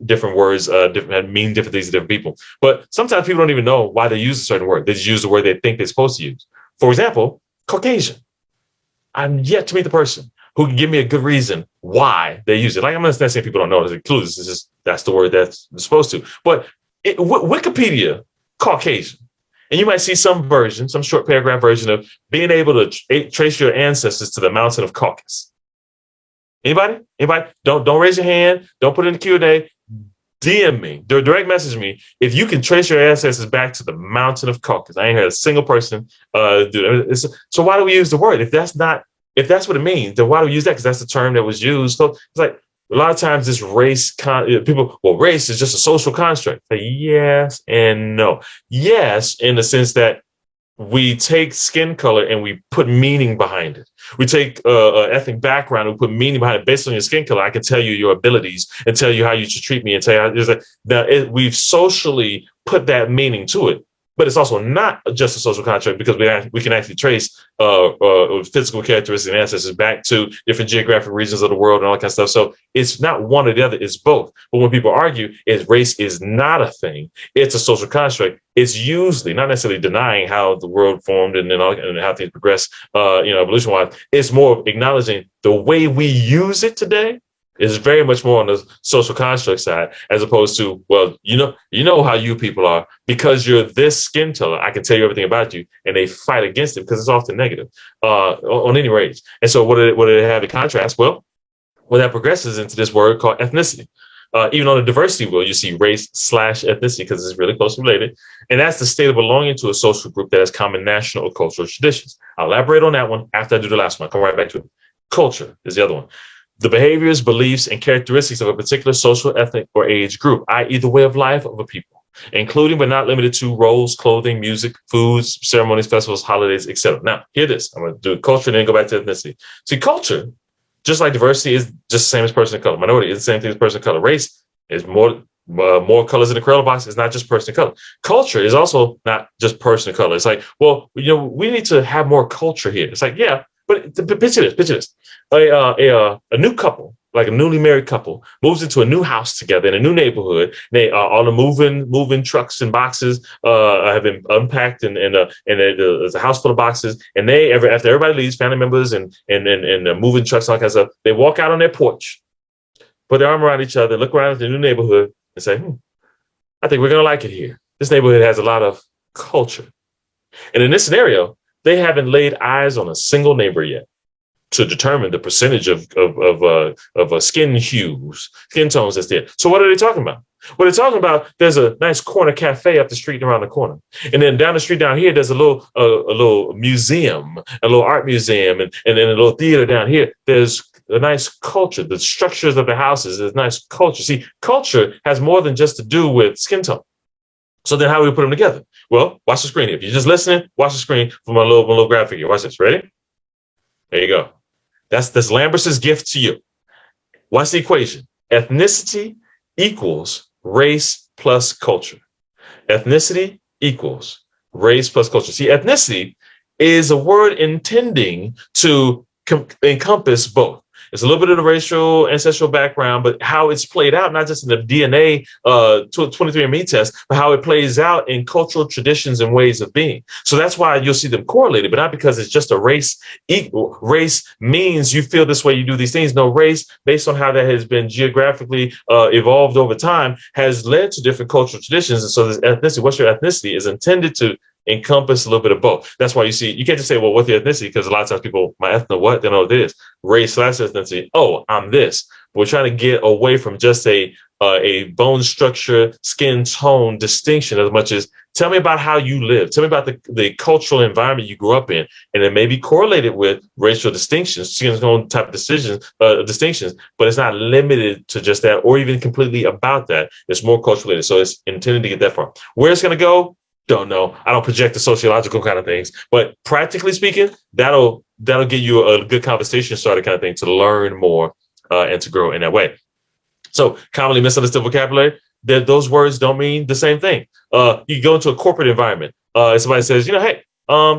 different words mean different things to different people. But sometimes people don't even know why they use a certain word. They just use the word they think they're supposed to use. For example, Caucasian. I'm yet to meet the person who can give me a good reason why they use it. Like, I'm not saying people don't know it's clueless. It's just that's the word that's supposed to. But Wikipedia, Caucasian. And you might see some version, some short paragraph version of being able to trace your ancestors to the mountain of Caucasus. Anybody? Don't raise your hand. Don't put it in the Q&A. DM me, direct message me if you can trace your ancestors back to the mountain of Caucasus. I ain't heard a single person do that. So why do we use the word? If that's what it means, then why do we use that? Because that's the term that was used. So it's like, a lot of times this race, race is just a social construct. Like, yes and no. Yes, in the sense that we take skin color and we put meaning behind it. We take ethnic background and we put meaning behind it based on your skin color. I can tell you your abilities and tell you how you should treat me and tell you we've socially put that meaning to it. But it's also not just a social contract because we can actually trace physical characteristics and ancestors back to different geographic regions of the world and all that kind of stuff. So it's not one or the other, it's both. But when people argue race is not a thing, it's a social construct, it's usually not necessarily denying how the world formed and how things progress, evolution-wise. It's more of acknowledging the way we use it today is very much more on the social construct side, as opposed to, well, you know how you people are because you're this skin color. I can tell you everything about you, and they fight against it because it's often negative on any range. And so, what do they have in contrast? Well, that progresses into this word called ethnicity. Even on the diversity wheel, you see race/ethnicity because it's really closely related, and that's the state of belonging to a social group that has common national or cultural traditions. I'll elaborate on that one after I do the last one. I'll come right back to it. Culture is the other one. The behaviors, beliefs, and characteristics of a particular social, ethnic, or age group, i.e. the way of life of a people, including but not limited to roles, clothing, music, foods, ceremonies, festivals, holidays, etc. Now, hear this. I'm going to do culture and then go back to ethnicity. See, culture, just like diversity, is just the same as person of color. Minority is the same thing as person of color. Race is more colors in the color box. It's not just person of color. Culture is also not just person of color. It's like, well, we need to have more culture here. It's like, yeah. But picture this. A new couple, like a newly married couple, moves into a new house together in a new neighborhood. They all the moving trucks and boxes have been unpacked, and there's a house full of boxes. And after everybody leaves, family members and moving trucks and all kinds of stuff, they walk out on their porch, put their arm around each other, look around at the new neighborhood, and say, I think we're gonna like it here. This neighborhood has a lot of culture. And in this scenario, they haven't laid eyes on a single neighbor yet to determine the percentage of skin tones that's there. So what are they talking about? Well, they're talking about there's a nice corner cafe up the street and around the corner. And then down the street down here, there's a little museum, a little art museum, and then a little theater down here. There's a nice culture. The structures of the houses, there's nice culture. See, culture has more than just to do with skin tone. So then how do we put them together? Well, watch the screen. If you're just listening, watch the screen for my little graphic here. Watch this. Ready? There you go. That's Lambert's gift to you. Watch the equation. Ethnicity equals race plus culture. Ethnicity equals race plus culture. See, ethnicity is a word intending to encompass both. It's a little bit of the racial ancestral background, but how it's played out, not just in the DNA 23andMe test, but how it plays out in cultural traditions and ways of being. So that's why you'll see them correlated, but not because it's just a race. Equal race means you feel this way, you do these things. No, race, based on how that has been geographically evolved over time, has led to different cultural traditions. And so this ethnicity, what's your ethnicity, is intended to encompass a little bit of both. That's why you see, you can't just say, well, what's your ethnicity? Because a lot of times people, my ethno, what? They don't know what it is. Race / ethnicity. Oh, I'm this. We're trying to get away from just a bone structure, skin tone distinction as much as tell me about how you live. Tell me about the cultural environment you grew up in. And it may be correlated with racial distinctions, skin tone type of distinctions, but it's not limited to just that or even completely about that. It's more culturally related. So it's intended to get that far. Where it's going to go, don't know. I don't project the sociological kind of things, but practically speaking, that'll get you a good conversation starter kind of thing to learn more and to grow in that way. So commonly misunderstood vocabulary, that those words don't mean the same thing. You go into a corporate environment, somebody says, hey, we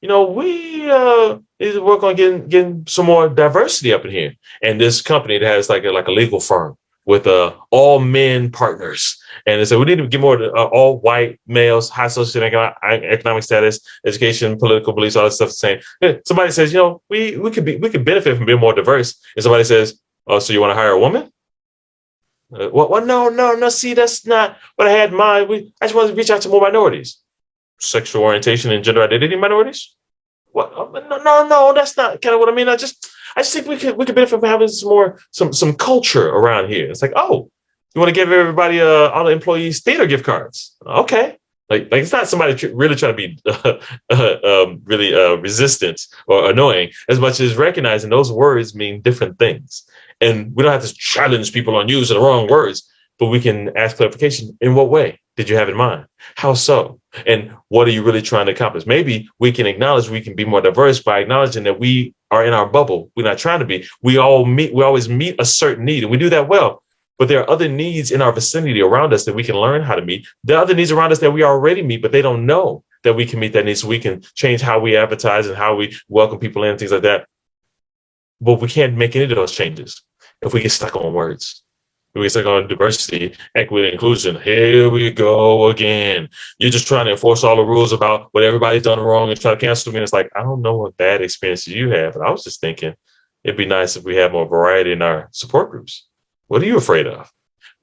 need to work on getting some more diversity up in here. And this company that has like a legal firm with all men partners. And they said, we need to get more all white males, high social and economic status, education, political beliefs, all that stuff. Saying somebody says, we could benefit from being more diverse. And somebody says, oh, so you want to hire a woman? Well, no. See, that's not what I had in mind. I just wanted to reach out to more minorities, sexual orientation and gender identity minorities. What? No, that's not kind of what I mean. I just think we could benefit from having some culture around here. It's like, oh, you want to give everybody all the employees theater gift cards? Okay. Like it's not somebody really trying to be really resistant or annoying as much as recognizing those words mean different things. And we don't have to challenge people on using the wrong words, but we can ask clarification. In what way did you have in mind? How so? And what are you really trying to accomplish? Maybe we can acknowledge we can be more diverse by acknowledging that we are in our bubble. We're not trying to be. We always meet a certain need, and we do that well. But there are other needs in our vicinity around us that we can learn how to meet. There are other needs around us that we already meet, but they don't know that we can meet that need. So we can change how we advertise and how we welcome people in, things like that. But we can't make any of those changes if we get stuck on words. If we get stuck on diversity, equity, inclusion. Here we go again. You're just trying to enforce all the rules about what everybody's done wrong and try to cancel me. And it's like, I don't know what bad experiences you have. But I was just thinking it'd be nice if we had more variety in our support groups. What are you afraid of?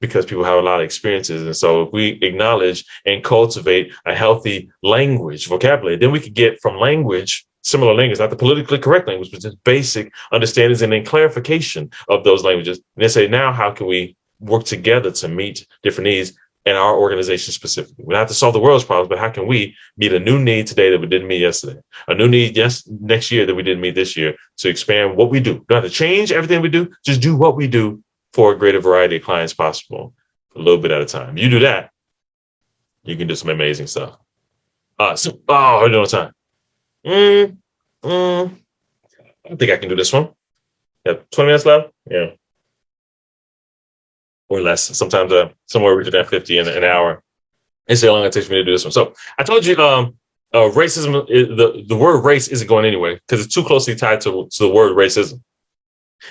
Because people have a lot of experiences. And so if we acknowledge and cultivate a healthy language, vocabulary, then we could get from language, similar language, not the politically correct language, but just basic understandings and then clarification of those languages. And they say, now how can we work together to meet different needs in our organization specifically? We don't have to solve the world's problems, but how can we meet a new need today that we didn't meet yesterday? A new need next year that we didn't meet this year to expand what we do. Don't have to change everything we do, just do what we do for a greater variety of clients possible, a little bit at a time. You do that, you can do some amazing stuff. We're doing time. I think I can do this one. Have 20 minutes left? Yeah. Or less. Sometimes somewhere between 50 and an hour. It's how long it takes me to do this one. So I told you racism, the word race isn't going anywhere because it's too closely tied to the word racism.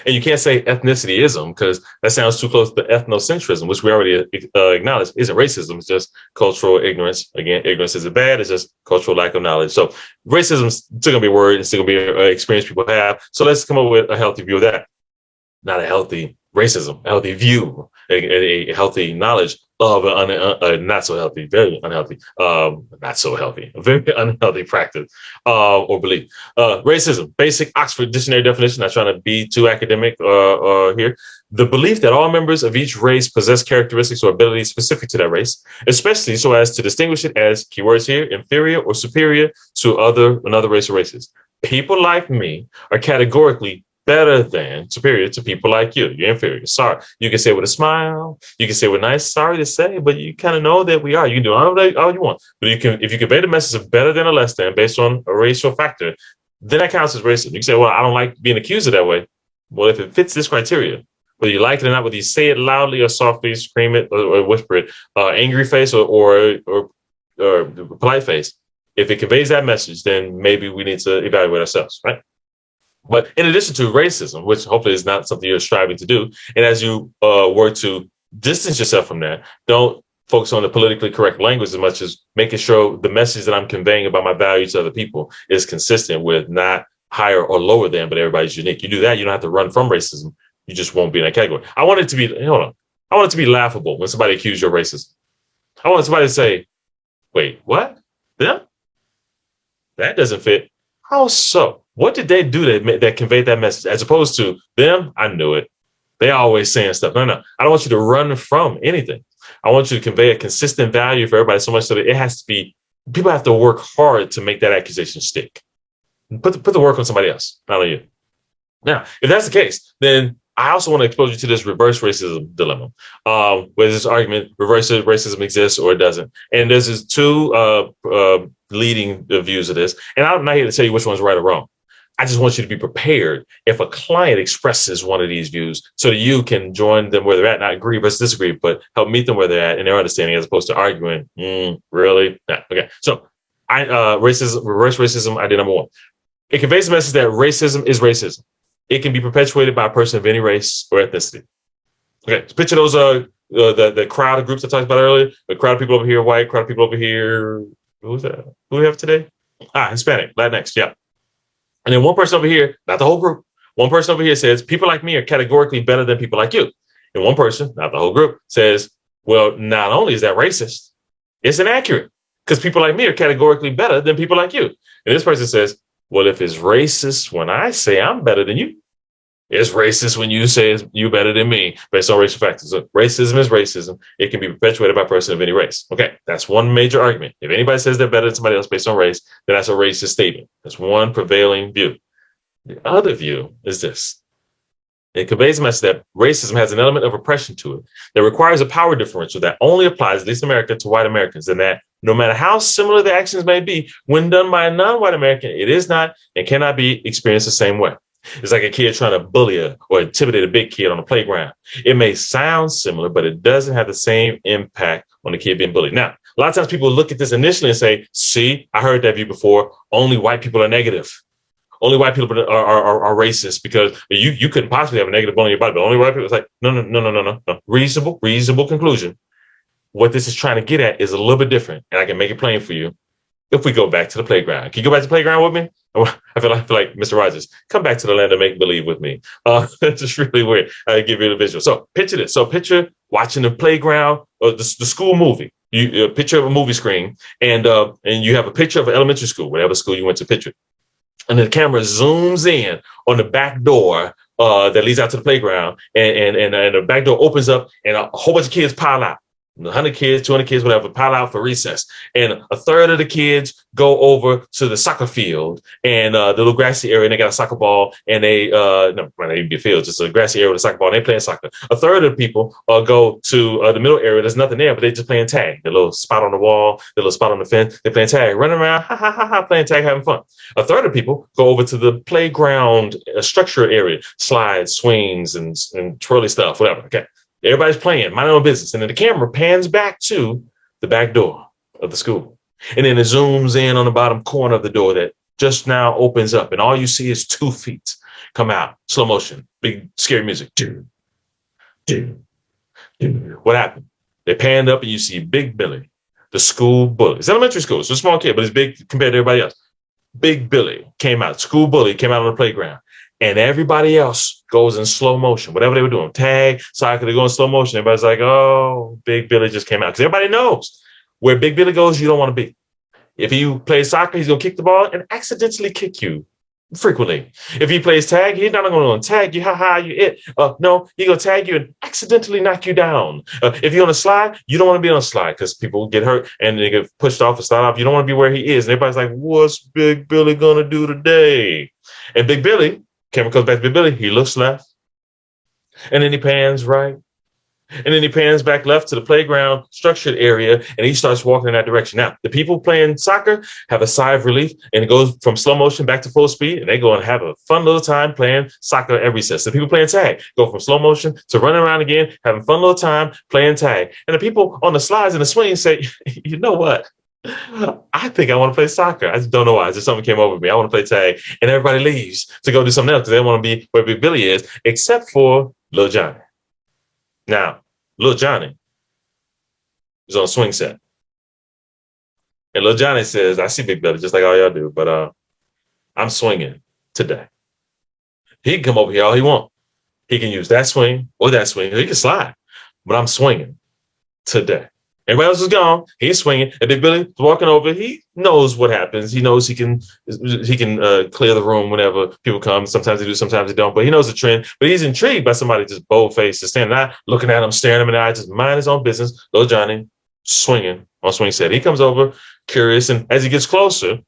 And you can't say ethnicityism because that sounds too close to ethnocentrism, which we already acknowledged isn't racism. It's just cultural ignorance. Again, ignorance isn't bad. It's just cultural lack of knowledge. So racism is still going to be a word. It's still going to be an experience people have. So let's come up with a healthy view of that. Not a healthy racism, a healthy view, a healthy knowledge of a not so healthy, very unhealthy, not so healthy, a very unhealthy practice or belief. Racism, basic Oxford Dictionary definition. Not trying to be too academic here. The belief that all members of each race possess characteristics or abilities specific to that race, especially so as to distinguish it as, keywords here, inferior or superior to another race or races. People like me are categorically better than, superior to people like you. You're inferior. Sorry. You can say it with a smile. You can say it with nice, sorry to say, but you kind of know that we are. You can do all you want. But if you convey the message of better than or less than based on a racial factor, then that counts as racism. You can say, well, I don't like being accused of that way. Well, if it fits this criteria, whether you like it or not, whether you say it loudly or softly, scream it or whisper it, angry face or polite face, if it conveys that message, then maybe we need to evaluate ourselves, right? But in addition to racism, which hopefully is not something you're striving to do, and as you work to distance yourself from that, don't focus on the politically correct language as much as making sure the message that I'm conveying about my values to other people is consistent with not higher or lower than, but everybody's unique. You do that, you don't have to run from racism. You just won't be in that category. I want it to be, hold on. I want it to be laughable when somebody accuses you of racism. I want somebody to say, wait, what? Them? That doesn't fit. How so? What did they do that conveyed that message? As opposed to them, I knew it. They always saying stuff. No, no. I don't want you to run from anything. I want you to convey a consistent value for everybody so much so that it has to be, people have to work hard to make that accusation stick. Put the work on somebody else, not on you. Now, if that's the case, then I also want to expose you to this reverse racism dilemma, where this argument, reverse racism exists or it doesn't. And there's this two leading views of this. And I'm not here to tell you which one's right or wrong. I just want you to be prepared if a client expresses one of these views so that you can join them where they're at, not agree versus disagree, but help meet them where they're at in their understanding as opposed to arguing, really? Nah. Okay. So reverse racism, idea number one. It conveys the message that racism is racism. It can be perpetuated by a person of any race or ethnicity. Okay, so picture those the crowd of groups I talked about earlier. The crowd of people over here, white, crowd of people over here. Who's that? Who do we have today? Hispanic, Latinx, yeah. And then one person over here, not the whole group. One person over here says, people like me are categorically better than people like you. And one person, not the whole group, says, well, not only is that racist, it's inaccurate because people like me are categorically better than people like you. And this person says, well, if it's racist when I say I'm better than you, it's racist when you say you're better than me based on racial factors. So racism is racism. It can be perpetuated by a person of any race. Okay, that's one major argument. If anybody says they're better than somebody else based on race, then that's a racist statement. That's one prevailing view. The other view is this. It conveys a message that racism has an element of oppression to it that requires a power differential that only applies, at least in America, to white Americans, and that no matter how similar the actions may be, when done by a non-white American, it is not and cannot be experienced the same way. It's like a kid trying to bully or intimidate a big kid on the playground. It may sound similar, but it doesn't have the same impact on the kid being bullied. Now, a lot of times people look at this initially and say, see, I heard that view before. Only white people are negative. Only white people are racist because you couldn't possibly have a negative bone in your body, but only white people. It's like, no. Reasonable conclusion. What this is trying to get at is a little bit different, and I can make it plain for you. If we go back to the playground, can you go back to the playground with me? I feel like Mr. Rogers, come back to the land of make believe with me. That's just really weird. I give you the visual. So picture this. So picture watching the playground or the school movie. You picture of a movie screen, and you have a picture of an elementary school, whatever school you went to picture. And the camera zooms in on the back door that leads out to the playground, and the back door opens up, and a whole bunch of kids pile out. 100 kids, 200 kids, whatever, pile out for recess. And a third of the kids go over to the soccer field and the little grassy area, and they got a soccer ball, and they, no, might not even be a field, just a grassy area with a soccer ball, and they playing soccer. A third of the people go to the middle area, there's nothing there, but they just playing tag. The little spot on the wall, the little spot on the fence, they playing tag, running around, playing tag, having fun. A third of people go over to the playground structure area, slides, swings, and twirly stuff, whatever, okay. Everybody's playing, mind their own business. And then the camera pans back to the back door of the school. And then it zooms in on the bottom corner of the door that just now opens up. And all you see is 2 feet come out, slow motion, big scary music. What happened? They panned up and you see Big Billy, the school bully. It's elementary school. It's a small kid, but he's big compared to everybody else. Big Billy came out, school bully came out on the playground. And everybody else goes in slow motion, whatever they were doing, tag, soccer, they go in slow motion. Everybody's like, oh, Big Billy just came out. Because everybody knows where Big Billy goes, you don't want to be. If you play soccer, he's going to kick the ball and accidentally kick you frequently. If he plays tag, he's not going to tag you, you it. No, he's going to tag you and accidentally knock you down. If you're on a slide, you don't want to be on a slide because people get hurt and they get pushed off or slide off. You don't want to be where he is. And everybody's like, what's Big Billy going to do today? And Big Billy, camera comes back to Big Billy. He looks left, and then he pans right, and then he pans back left to the playground structured area, and he starts walking in that direction. Now, the people playing soccer have a sigh of relief, and it goes from slow motion back to full speed, and they go and have a fun little time playing soccer at recess. The people playing tag go from slow motion to running around again, having fun little time playing tag. And the people on the slides and the swings say, you know what? I think I want to play soccer. I just don't know why. Just something came over me. I want to play tag, and everybody leaves to go do something else because they want to be where Big Billy is, except for Lil Johnny. Now, Lil Johnny is on a swing set, and Lil Johnny says, "I see Big Billy just like all y'all do, but I'm swinging today. He can come over here all he wants. He can use that swing or that swing. He can slide, but I'm swinging today." Everybody else is gone. He's swinging, and Big Billy's walking over. He knows what happens. He knows he can clear the room whenever people come. Sometimes they do, sometimes they don't. But he knows the trend. But he's intrigued by somebody just bold faced, just standing there, looking at him, staring him in the eye, just mind his own business. Little Johnny swinging on swing set. He comes over, curious, and as he gets closer,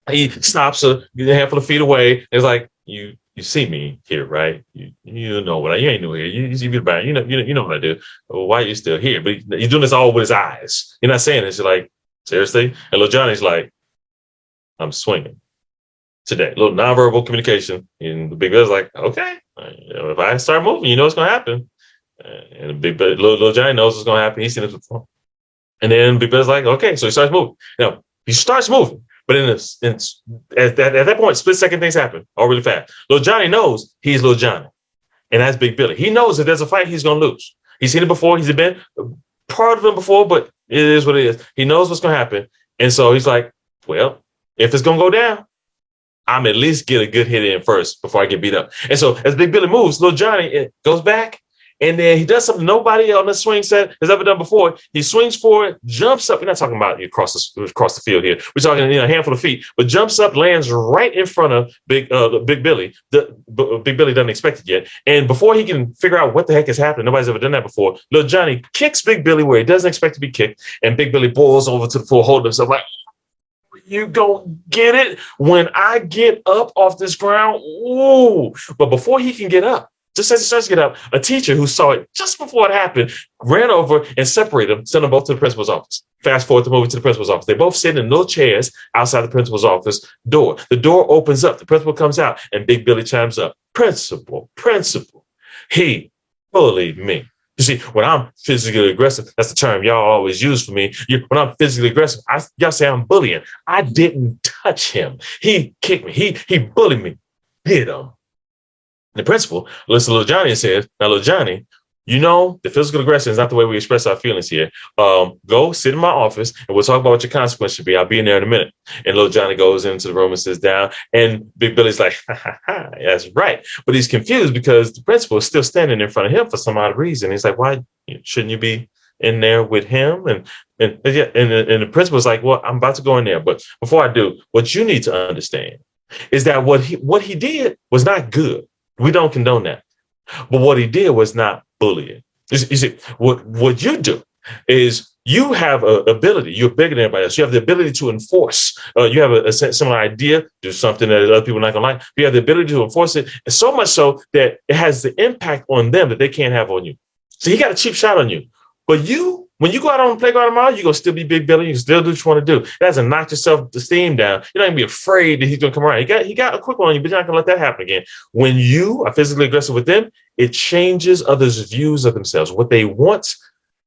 he stops a handful of feet away. And he's like, "You see me here, right? You know what you ain't new here. You see me about you know what I do. Well, why are you still here?" But he's doing this all with his eyes. You're not saying this. You're like, seriously? And little Johnny's like, "I'm swinging today." A little nonverbal communication. And the big brother's like, "Okay, if I start moving, you know what's gonna happen." And the little Johnny knows what's gonna happen. He's seen it before. And then Big Brother's like, "Okay," so he starts moving. Now he starts moving. But at that point, split second things happen all really fast. Little Johnny knows he's Little Johnny, and that's Big Billy. He knows if there's a fight, he's going to lose. He's seen it before. He's been part of it before, but it is what it is. He knows what's going to happen. And so he's like, well, if it's going to go down, I'm at least get a good hit in first before I get beat up. And so as Big Billy moves, Little Johnny goes back, and then he does something nobody on the swing set has ever done before. He swings forward, jumps up. We're not talking about across the field here. We're talking a handful of feet, but jumps up, lands right in front of Big Billy. Big Billy doesn't expect it yet. And before he can figure out what the heck is happening, nobody's ever done that before, Little Johnny kicks Big Billy where he doesn't expect to be kicked. And Big Billy boils over to the floor, holding himself like, "You gon' get it when I get up off this ground." Ooh. But before he can get up, just as he starts to get up, a teacher who saw it just before it happened ran over and separated them, sent them both to the principal's office. Fast forward the movie to the principal's office. They both sit in little chairs outside the principal's office door. The door opens up. The principal comes out, and Big Billy chimes up, "Principal, he bullied me." You see, when I'm physically aggressive, that's the term y'all always use for me. When I'm physically aggressive, y'all say I'm bullying. I didn't touch him. He kicked me. He bullied me. Hit him. The principal looks at Little Johnny and says, "Now, Little Johnny, you know the physical aggression is not the way we express our feelings here. Go sit in my office, and we'll talk about what your consequence should be. I'll be in there in a minute." And Little Johnny goes into the room and sits down. And Big Billy's like, "Ha, ha, ha, that's right." But he's confused because the principal is still standing in front of him for some odd reason. He's like, "Why shouldn't you be in there with him?" And the principal's like, "Well, I'm about to go in there. But before I do, what you need to understand is that what he did was not good. We don't condone that. But what he did was not bullying. You see, what you do is you have an ability. You're bigger than everybody else. You have the ability to enforce. You have a similar idea, do something that other people are not going to like. You have the ability to enforce it, and so much so that it has the impact on them that they can't have on you. So he got a cheap shot on you. But when you go out on the playground tomorrow, you're going to still be Big Billy. You can still do what you want to do. That doesn't knock your self-esteem down. You're not going to be afraid that he's going to come around. He got a quick one on you, but you're not going to let that happen again. When you are physically aggressive with them, it changes others' views of themselves. What they want,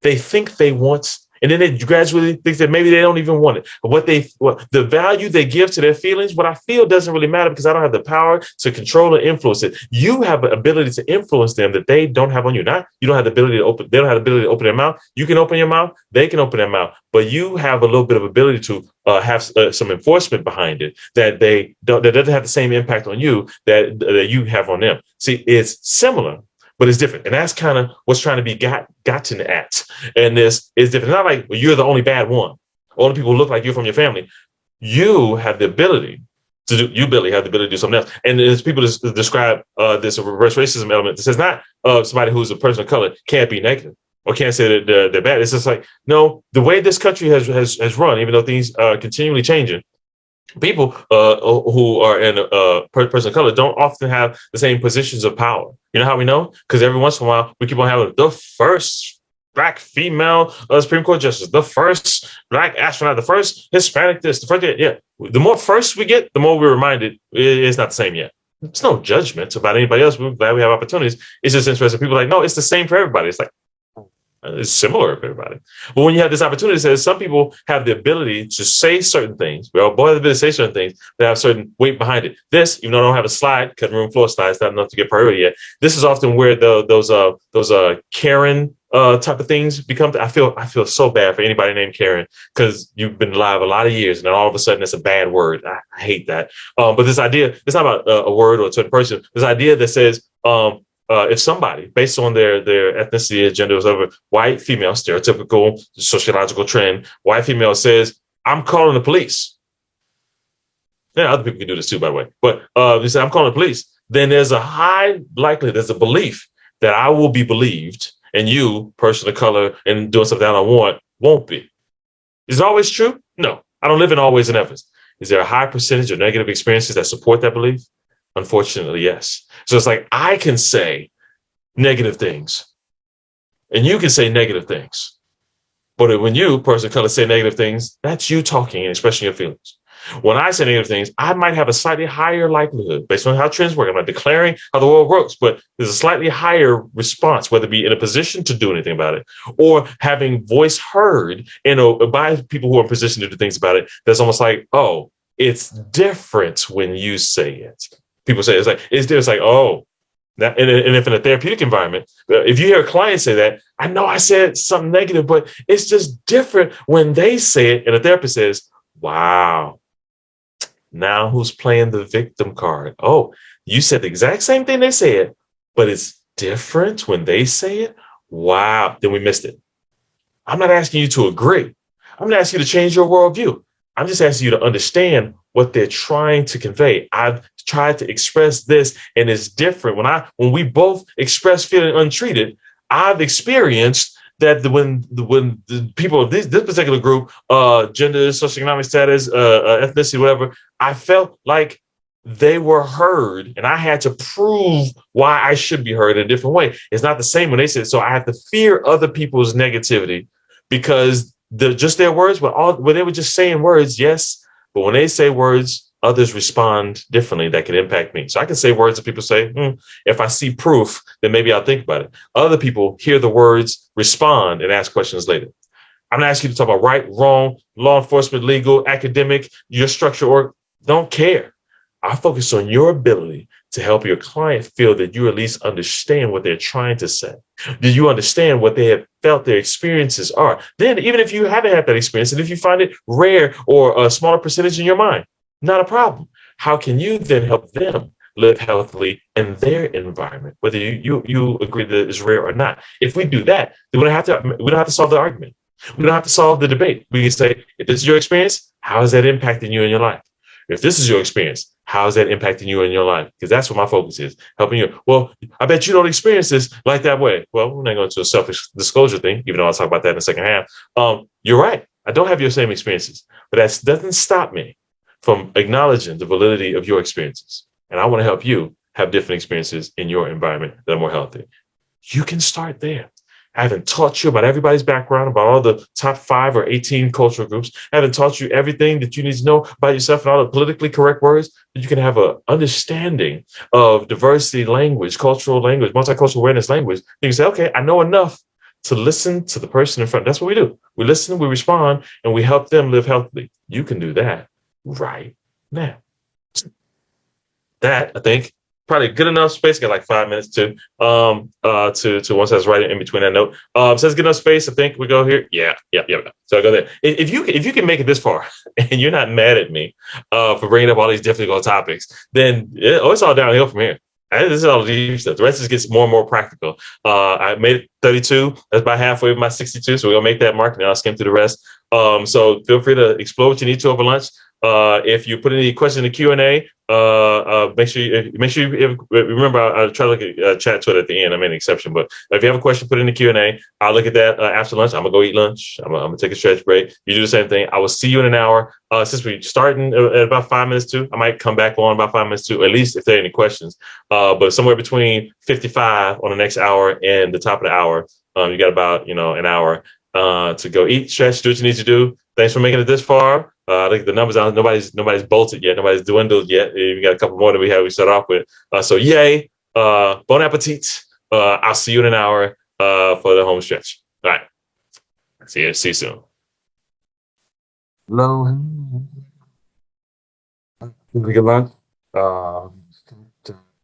they think they want, and then they gradually think that maybe they don't even want it. But the value they give to their feelings, what I feel doesn't really matter because I don't have the power to control or influence it. You have the ability to influence them that they don't have on you. You don't have the ability to open. They don't have the ability to open their mouth. You can open your mouth. They can open their mouth. But you have a little bit of ability to have some enforcement behind it that that doesn't have the same impact on you that you have on them. See, it's similar, but it's different. And that's kind of what's trying to be gotten at. And this is different. It's not like, well, you're the only bad one. All the people who look like you from your family. You have the ability to do, you, Billy, have the ability to do something else. And there's people that describe this reverse racism element. This is not somebody who's a person of color can't be negative or can't say that they're bad. It's just like, no, the way this country has run, even though things are continually changing, people who are in person of color don't often have the same positions of power. You know how we know? Because every once in a while, we keep on having the first Black female Supreme Court justice, the first Black astronaut, the first Hispanic this, the first, yeah. The more first we get, the more we're reminded it's not the same yet. It's no judgment about anybody else. We're glad we have opportunities. It's just interesting. People are like, no, it's the same for everybody. It's like, It's similar for everybody. But when you have this opportunity, it says some people have the ability to say certain things. Well, boy, the ability to say certain things that have certain weight behind it. This, even though I don't have a slide, cutting room floor slide, it's not enough to get priority yet. This is often where those Karen type of things become. I feel so bad for anybody named Karen because you've been alive a lot of years, and then all of a sudden it's a bad word. I hate that. But this idea, it's not about a word or a certain person. This idea that says if somebody, based on their ethnicity, gender, whatever, white female, stereotypical sociological trend, white female says, "I'm calling the police." Yeah, other people can do this too, by the way. But they say, "I'm calling the police." Then there's a high likelihood, there's a belief that I will be believed, and you, person of color, and doing something I don't want, won't be. Is it always true? No, I don't live in always and ever. Is there a high percentage of negative experiences that support that belief? Unfortunately, yes. So it's like I can say negative things and you can say negative things. But when you, person of color, say negative things, that's you talking and expressing your feelings. When I say negative things, I might have a slightly higher likelihood based on how trends work. I'm not declaring how the world works, but there's a slightly higher response, whether it be in a position to do anything about it or having voice heard by people who are in position to do things about it. That's almost like, oh, it's different when you say it. People say it's like, oh, that, and if in a therapeutic environment, if you hear a client say that, I know I said something negative, but it's just different when they say it and a therapist says, wow, now who's playing the victim card? Oh, you said the exact same thing they said, but it's different when they say it. Wow, then we missed it. I'm not asking you to agree. I'm not asking you to change your worldview. I'm just asking you to understand what they're trying to convey. I've tried to express this, and it's different. When we both express feeling untreated, I've experienced that when the people of this particular group, gender, socioeconomic status, ethnicity, whatever, I felt like they were heard, and I had to prove why I should be heard in a different way. It's not the same when they said, so I have to fear other people's negativity because just their words, when they were just saying words, yes, but when they say words, others respond differently that can impact me. So I can say words that people say, if I see proof, then maybe I'll think about it. Other people hear the words, respond, and ask questions later. I'm not asking you to talk about right, wrong, law enforcement, legal, academic, your structure, or don't care. I focus on your ability to help your client feel that you at least understand what they're trying to say. Do you understand what they have felt their experiences are? Then, even if you haven't had that experience, and if you find it rare or a smaller percentage in your mind, not a problem. How can you then help them live healthily in their environment, whether you agree that it's rare or not? If we do that, then we don't have to solve the argument. We don't have to solve the debate. We can say, if this is your experience, how is that impacting you in your life? If this is your experience, how is that impacting you in your life? Because that's what my focus is, helping you. Well, I bet you don't experience this like that way. Well, we're not going to a self-disclosure thing, even though I'll talk about that in the second half. You're right. I don't have your same experiences, but that doesn't stop me from acknowledging the validity of your experiences. And I want to help you have different experiences in your environment that are more healthy. You can start there. I haven't taught you about everybody's background, about all the top 5 or 18 cultural groups. I haven't taught you everything that you need to know about yourself and all the politically correct words. But you can have an understanding of diversity language, cultural language, multicultural awareness language. You can say, okay, I know enough to listen to the person in front. That's what we do. We listen, we respond, and we help them live healthily. You can do that right now. That, I think, probably good enough space. Got like 5 minutes to once that's right in between that note. Says good enough space. I think we go here. Yeah. So I go there. If you can make it this far and you're not mad at me for bringing up all these difficult topics, then it's all downhill from here. This is all deep stuff. The rest just gets more and more practical. I made it 32. That's about halfway of my 62. So we're gonna make that mark, and I'll skim through the rest. So feel free to explore what you need to over lunch. If you put any questions in the Q&A, make sure you remember. I'll try to look at chat to it at the end. I made an exception, but if you have a question, put it in the Q&A. I'll look at that after lunch. I'm gonna go eat lunch. I'm gonna take a stretch break. You do the same thing. I will see you in an hour. Since we're starting at about 5 minutes to, I might come back on about 5 minutes to, at least if there are any questions. But somewhere between 55 on the next hour and the top of the hour, you got about an hour to go eat, stretch, do what you need to do. Thanks for making it this far. I think the numbers out. Nobody's bolted yet. Nobody's dwindled yet. We got a couple more that we start off with. So yay. Bon appetit. I'll see you in an hour for the home stretch. All right. See you. See you soon. Hello. Did we get lunch? To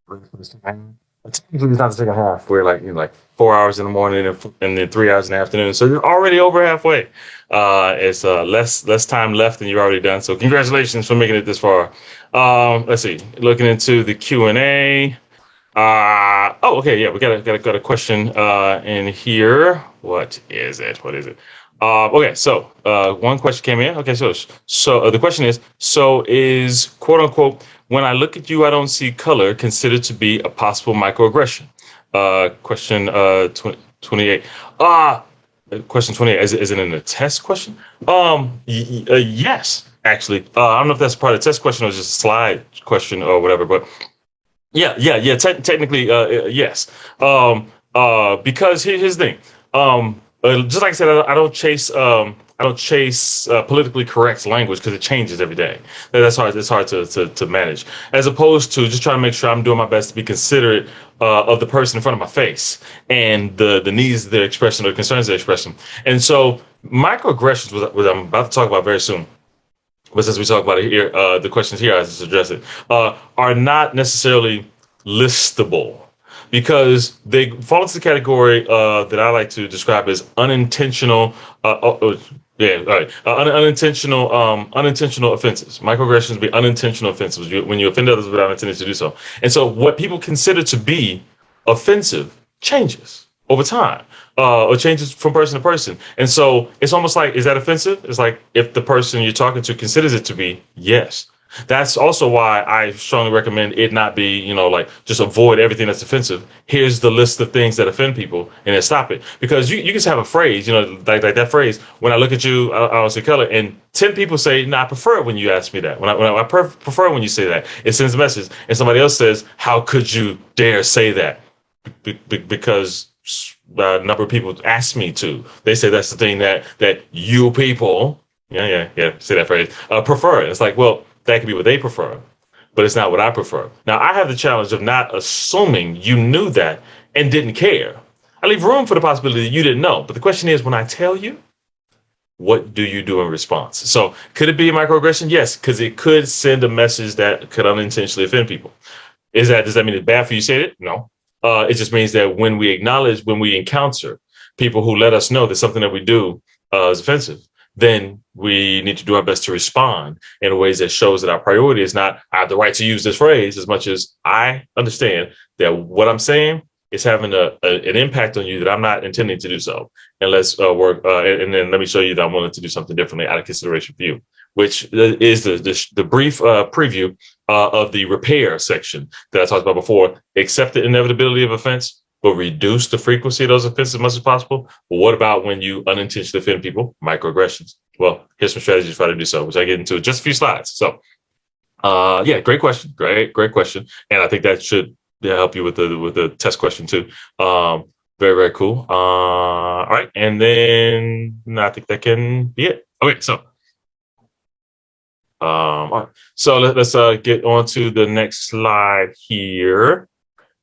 break for this time. Technically, it's not the second half. We're like 4 hours in the morning and then 3 hours in the afternoon. So you're already over halfway. It's less time left than you've already done. So congratulations for making it this far. Let's see. Looking into the Q&A. Okay, yeah, we got a question in here. What is it? What is it? Okay, so one question came in. Okay, so the question is, so is quote unquote, when I look at you, I don't see color, considered to be a possible microaggression? Question 28. Question 28. Is it in a test question? Yes, actually. I don't know if that's part of the test question or just a slide question or whatever, but yeah. Technically, yes. Because here's the thing. Just like I said, I don't chase politically correct language because it changes every day. That's hard. It's hard to manage. As opposed to just trying to make sure I'm doing my best to be considerate of the person in front of my face and the needs of their expression or concerns of their expression. And so microaggressions, what I'm about to talk about very soon, but since we talk about it here, the questions here, I just address it, are not necessarily listable because they fall into the category that I like to describe as unintentional. Yeah, all right. Unintentional offenses. Microaggressions be unintentional offenses when you offend others without intending to do so. And so, what people consider to be offensive changes over time, or changes from person to person. And so it's almost like, is that offensive? It's like if the person you're talking to considers it to be, yes. That's also why I strongly recommend it not be, like just avoid everything that's offensive. Here's the list of things that offend people and then stop it. Because you can just have a phrase, like that phrase, when I look at you, I don't see color. And 10 people say, no, I prefer it when you ask me that. I prefer when you say that. It sends a message. And somebody else says, how could you dare say that? Because a number of people ask me to. They say that's the thing that you people, say that phrase, prefer. It's like, well, that could be what they prefer, but it's not what I prefer. Now, I have the challenge of not assuming you knew that and didn't care. I leave room for the possibility that you didn't know. But the question is, when I tell you, what do you do in response? So could it be a microaggression? Yes, because it could send a message that could unintentionally offend people. Does that mean it's bad for you to say it? No. It just means that when we encounter people who let us know that something that we do is offensive, then we need to do our best to respond in ways that shows that our priority is not, I have the right to use this phrase, as much as I understand that what I'm saying is having an impact on you that I'm not intending to do so. And let's work. And then let me show you that I'm willing to do something differently out of consideration for you, which is the brief preview of the repair section that I talked about before. Accept the inevitability of offense, but reduce the frequency of those offenses as much as possible. But what about when you unintentionally offend people? Microaggressions. Well, here's some strategies for how to do so, which I get into in just a few slides. So, yeah, great question. Great question. And I think that should help you with the test question too. Very, very cool. All right. And then I think that can be it. Okay. So, all right. So let's get on to the next slide here.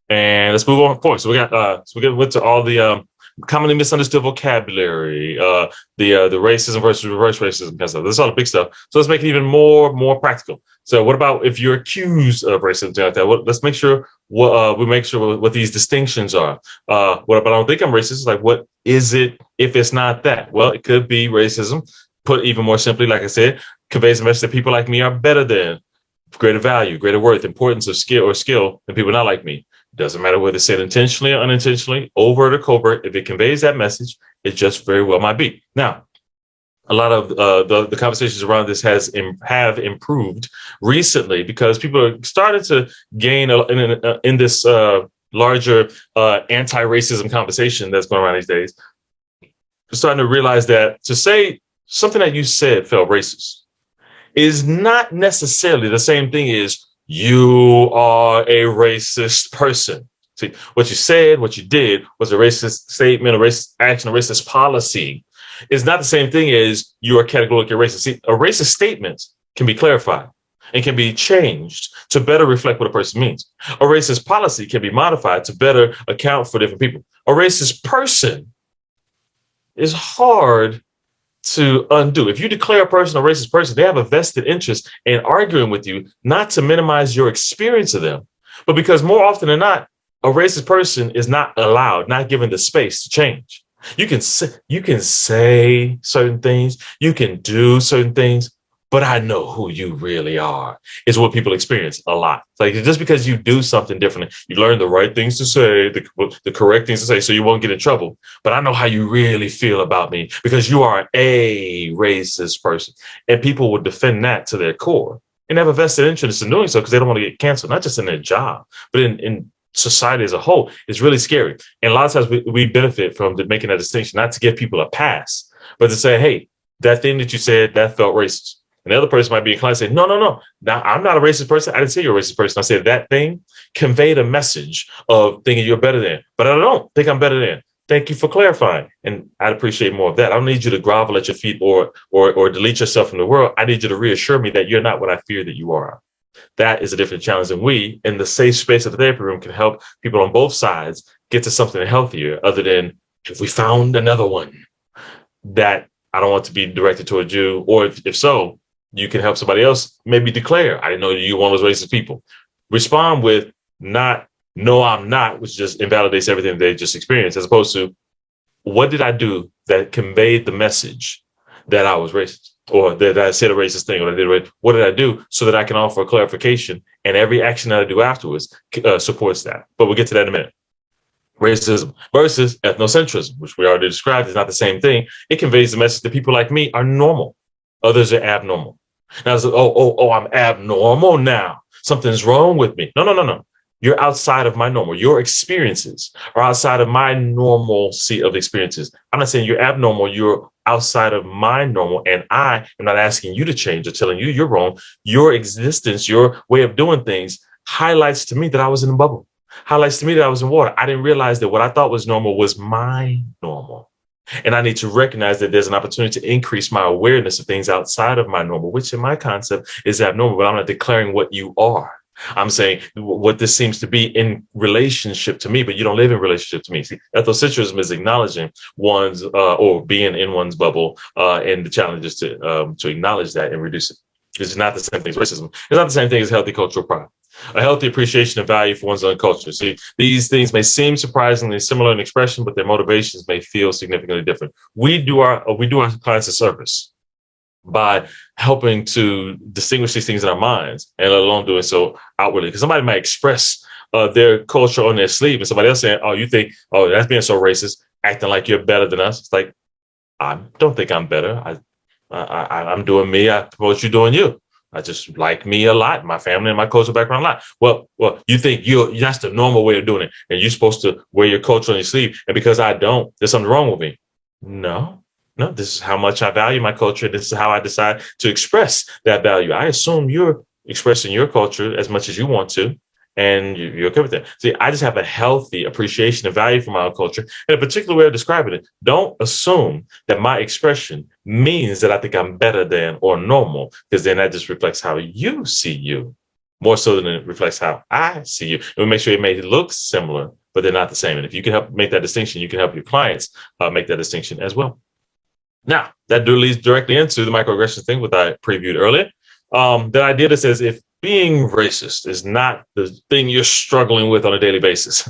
And let's move on forward. So we went to all the commonly misunderstood vocabulary, the racism versus reverse racism kind of stuff. That's all the big stuff. So let's make it even more practical. So what about if you're accused of racism, something like that? Well, let's make sure we make sure what these distinctions are. What about I don't think I'm racist? Like, what is it if it's not that? Well, it could be racism. Put even more simply, like I said, conveys a message that people like me are better than, greater value, greater worth, importance of skill than people not like me. Doesn't matter whether it's said intentionally or unintentionally, overt or covert. If it conveys that message, it just very well might be. Now, a lot of the conversations around this have improved recently because people are starting to gain in this larger anti-racism conversation that's going around these days. They're starting to realize that to say something that you said felt racist is not necessarily the same thing as you are a racist person. See, what you said, what you did was a racist statement, a racist action, a racist policy. It's not the same thing as you are categorically racist. See, a racist statement can be clarified and can be changed to better reflect what a person means. A racist policy can be modified to better account for different people. A racist person is hard to undo. If you declare a person a racist person, they have a vested interest in arguing with you, not to minimize your experience of them, but because more often than not, a racist person is not allowed, not given the space to change. You can say certain things, you can do certain things, but I know who you really are, is what people experience a lot. It's like just because you do something different, you learn the right things to say, the correct things to say, so you won't get in trouble. But I know how you really feel about me because you are a racist person. And people will defend that to their core and have a vested interest in doing so because they don't want to get canceled, not just in their job, but in society as a whole. It's really scary. And a lot of times we benefit from making that distinction, not to give people a pass, but to say, hey, that thing that you said, that felt racist. And the other person might be inclined to say, no, no, no. Now, I'm not a racist person. I didn't say you're a racist person. I said that thing conveyed a message of thinking you're better than, but I don't think I'm better than. Thank you for clarifying. And I'd appreciate more of that. I don't need you to grovel at your feet or delete yourself from the world. I need you to reassure me that you're not what I fear that you are. That is a different challenge. And we, in the safe space of the therapy room, can help people on both sides get to something healthier other than if we found another one that I don't want to be directed towards you. Or if so, you can help somebody else maybe declare, I didn't know you were one of those racist people. Respond with not, no, I'm not, which just invalidates everything they just experienced, as opposed to, what did I do that conveyed the message that I was racist or that I said a racist thing or I did what did I do so that I can offer a clarification, and every action that I do afterwards supports that. But we'll get to that in a minute. Racism versus ethnocentrism, which we already described, is not the same thing. It conveys the message that people like me are normal. Others are abnormal. Now, it's like, I'm abnormal now. Something's wrong with me. No, no, no, no. You're outside of my normal. Your experiences are outside of my normalcy of experiences. I'm not saying you're abnormal. You're outside of my normal. And I am not asking you to change or telling you you're wrong. Your existence, your way of doing things highlights to me that I was in a bubble, highlights to me that I was in water. I didn't realize that what I thought was normal was my normal. And I need to recognize that there's an opportunity to increase my awareness of things outside of my normal, which in my concept is abnormal, but I'm not declaring what you are. I'm saying what this seems to be in relationship to me, but you don't live in relationship to me. See, ethnocentrism is acknowledging one's or being in one's bubble, and the challenge is to acknowledge that and reduce it. It's not the same thing as racism. It's not the same thing as healthy cultural pride. A healthy appreciation of value for one's own culture. See, these things may seem surprisingly similar in expression, but their motivations may feel significantly different. We do our clients a service by helping to distinguish these things in our minds, and let alone doing so outwardly. Because somebody might express their culture on their sleeve, and somebody else saying, "Oh, you think, oh, that's being so racist, acting like you're better than us." It's like, I don't think I'm better. I'm doing me. I promote you doing you. I just like me a lot, my family and my cultural background a lot. Well, you think that's the normal way of doing it, and you're supposed to wear your culture on your sleeve. And because I don't, there's something wrong with me. No, this is how much I value my culture. This is how I decide to express that value. I assume you're expressing your culture as much as you want to, and you're okay with that. See, I just have a healthy appreciation and value for my own culture, and a particular way of describing it. Don't assume that my expression means that I think I'm better than or normal, because then that just reflects how you see you more so than it reflects how I see you. And we make sure it may look similar, but they're not the same. And if you can help make that distinction, you can help your clients make that distinction as well. Now, that leads directly into the microaggression thing, which I previewed earlier. The idea that says if being racist is not the thing you're struggling with on a daily basis,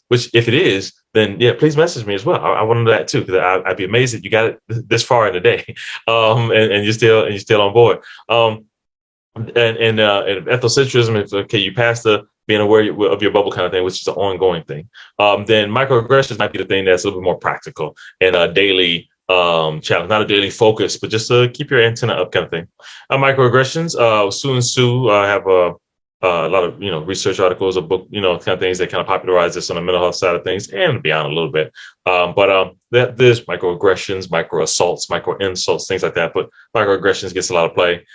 which if it is, then yeah, please message me as well. I want to know that too, because I'd be amazed that you got it this far in the day, and you're still on board. And ethnocentrism, if okay, you pass the being aware of your bubble kind of thing, which is an ongoing thing. Then microaggressions might be the thing that's a little bit more practical and a daily challenge, not a daily focus, but just to keep your antenna up kind of thing. Microaggressions, Sue and Sue have a lot of, research articles, a book, kind of things that kind of popularize this on the mental health side of things and beyond a little bit. But there's microaggressions, micro assaults, micro insults, things like that. But microaggressions gets a lot of play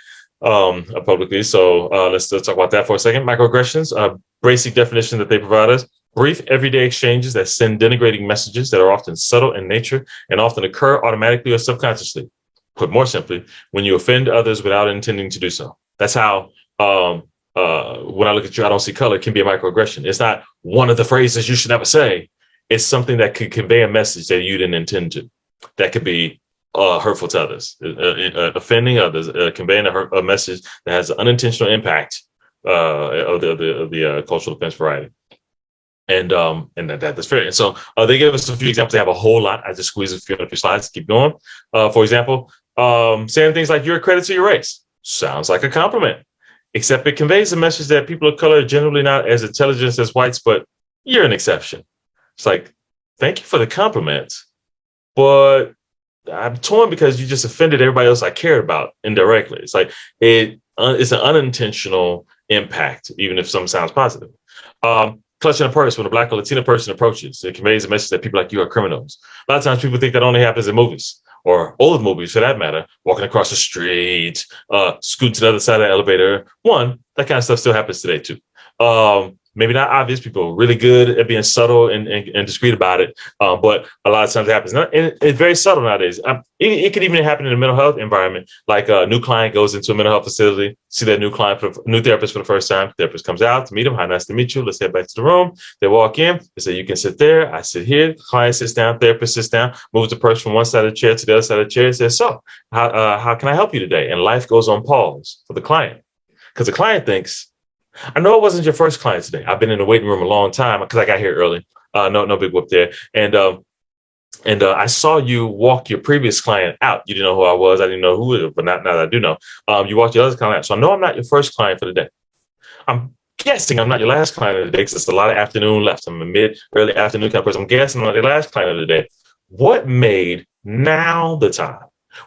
publicly. So let's talk about that for a second. Microaggressions, basic definition that they provide us: brief everyday exchanges that send denigrating messages that are often subtle in nature and often occur automatically or subconsciously. Put more simply, when you offend others without intending to do so. That's how, when I look at you, I don't see color, can be a microaggression. It's not one of the phrases you should never say. It's something that could convey a message that you didn't intend to. that could be hurtful to others, offending others, conveying a message that has an unintentional impact of the cultural offense variety. And that's fair. And so they gave us a few examples. They have a whole lot. I just squeezed a few on a few slides to keep going. For example, saying things like "you're a credit to your race" sounds like a compliment, except it conveys a message that people of color are generally not as intelligent as whites, but you're an exception. It's like, thank you for the compliment, but I'm torn because you just offended everybody else I cared about indirectly. It's like it's an unintentional impact, even if some sounds positive. Clutching a purse when a black or Latina person approaches, it conveys a message that people like you are criminals. A lot of times people think that only happens in movies or old movies for that matter, walking across the street, scooting to the other side of the elevator. One, that kind of stuff still happens today too. Maybe not obvious. People are really good at being subtle and discreet about it. But a lot of times it happens. And it's very subtle nowadays. It could even happen in a mental health environment. Like a new client goes into a mental health facility, see that new therapist for the first time. Therapist comes out to meet him. Hi, nice to meet you. Let's head back to the room. They walk in. They say, you can sit there. I sit here. Client sits down. Therapist sits down. Moves the person from one side of the chair to the other side of the chair. And says, so how can I help you today? And life goes on pause for the client. Because the client thinks, I know it wasn't your first client today. I've been in the waiting room a long time because I got here early. No big whoop there. And I saw you walk your previous client out. You didn't know who I was. I didn't know who it was, but now that I do know. You walked your other client out. So I know I'm not your first client for the day. I'm guessing I'm not your last client of the day because it's a lot of afternoon left. I'm a early afternoon kind of person. I'm guessing I'm not your last client of the day. What made now the time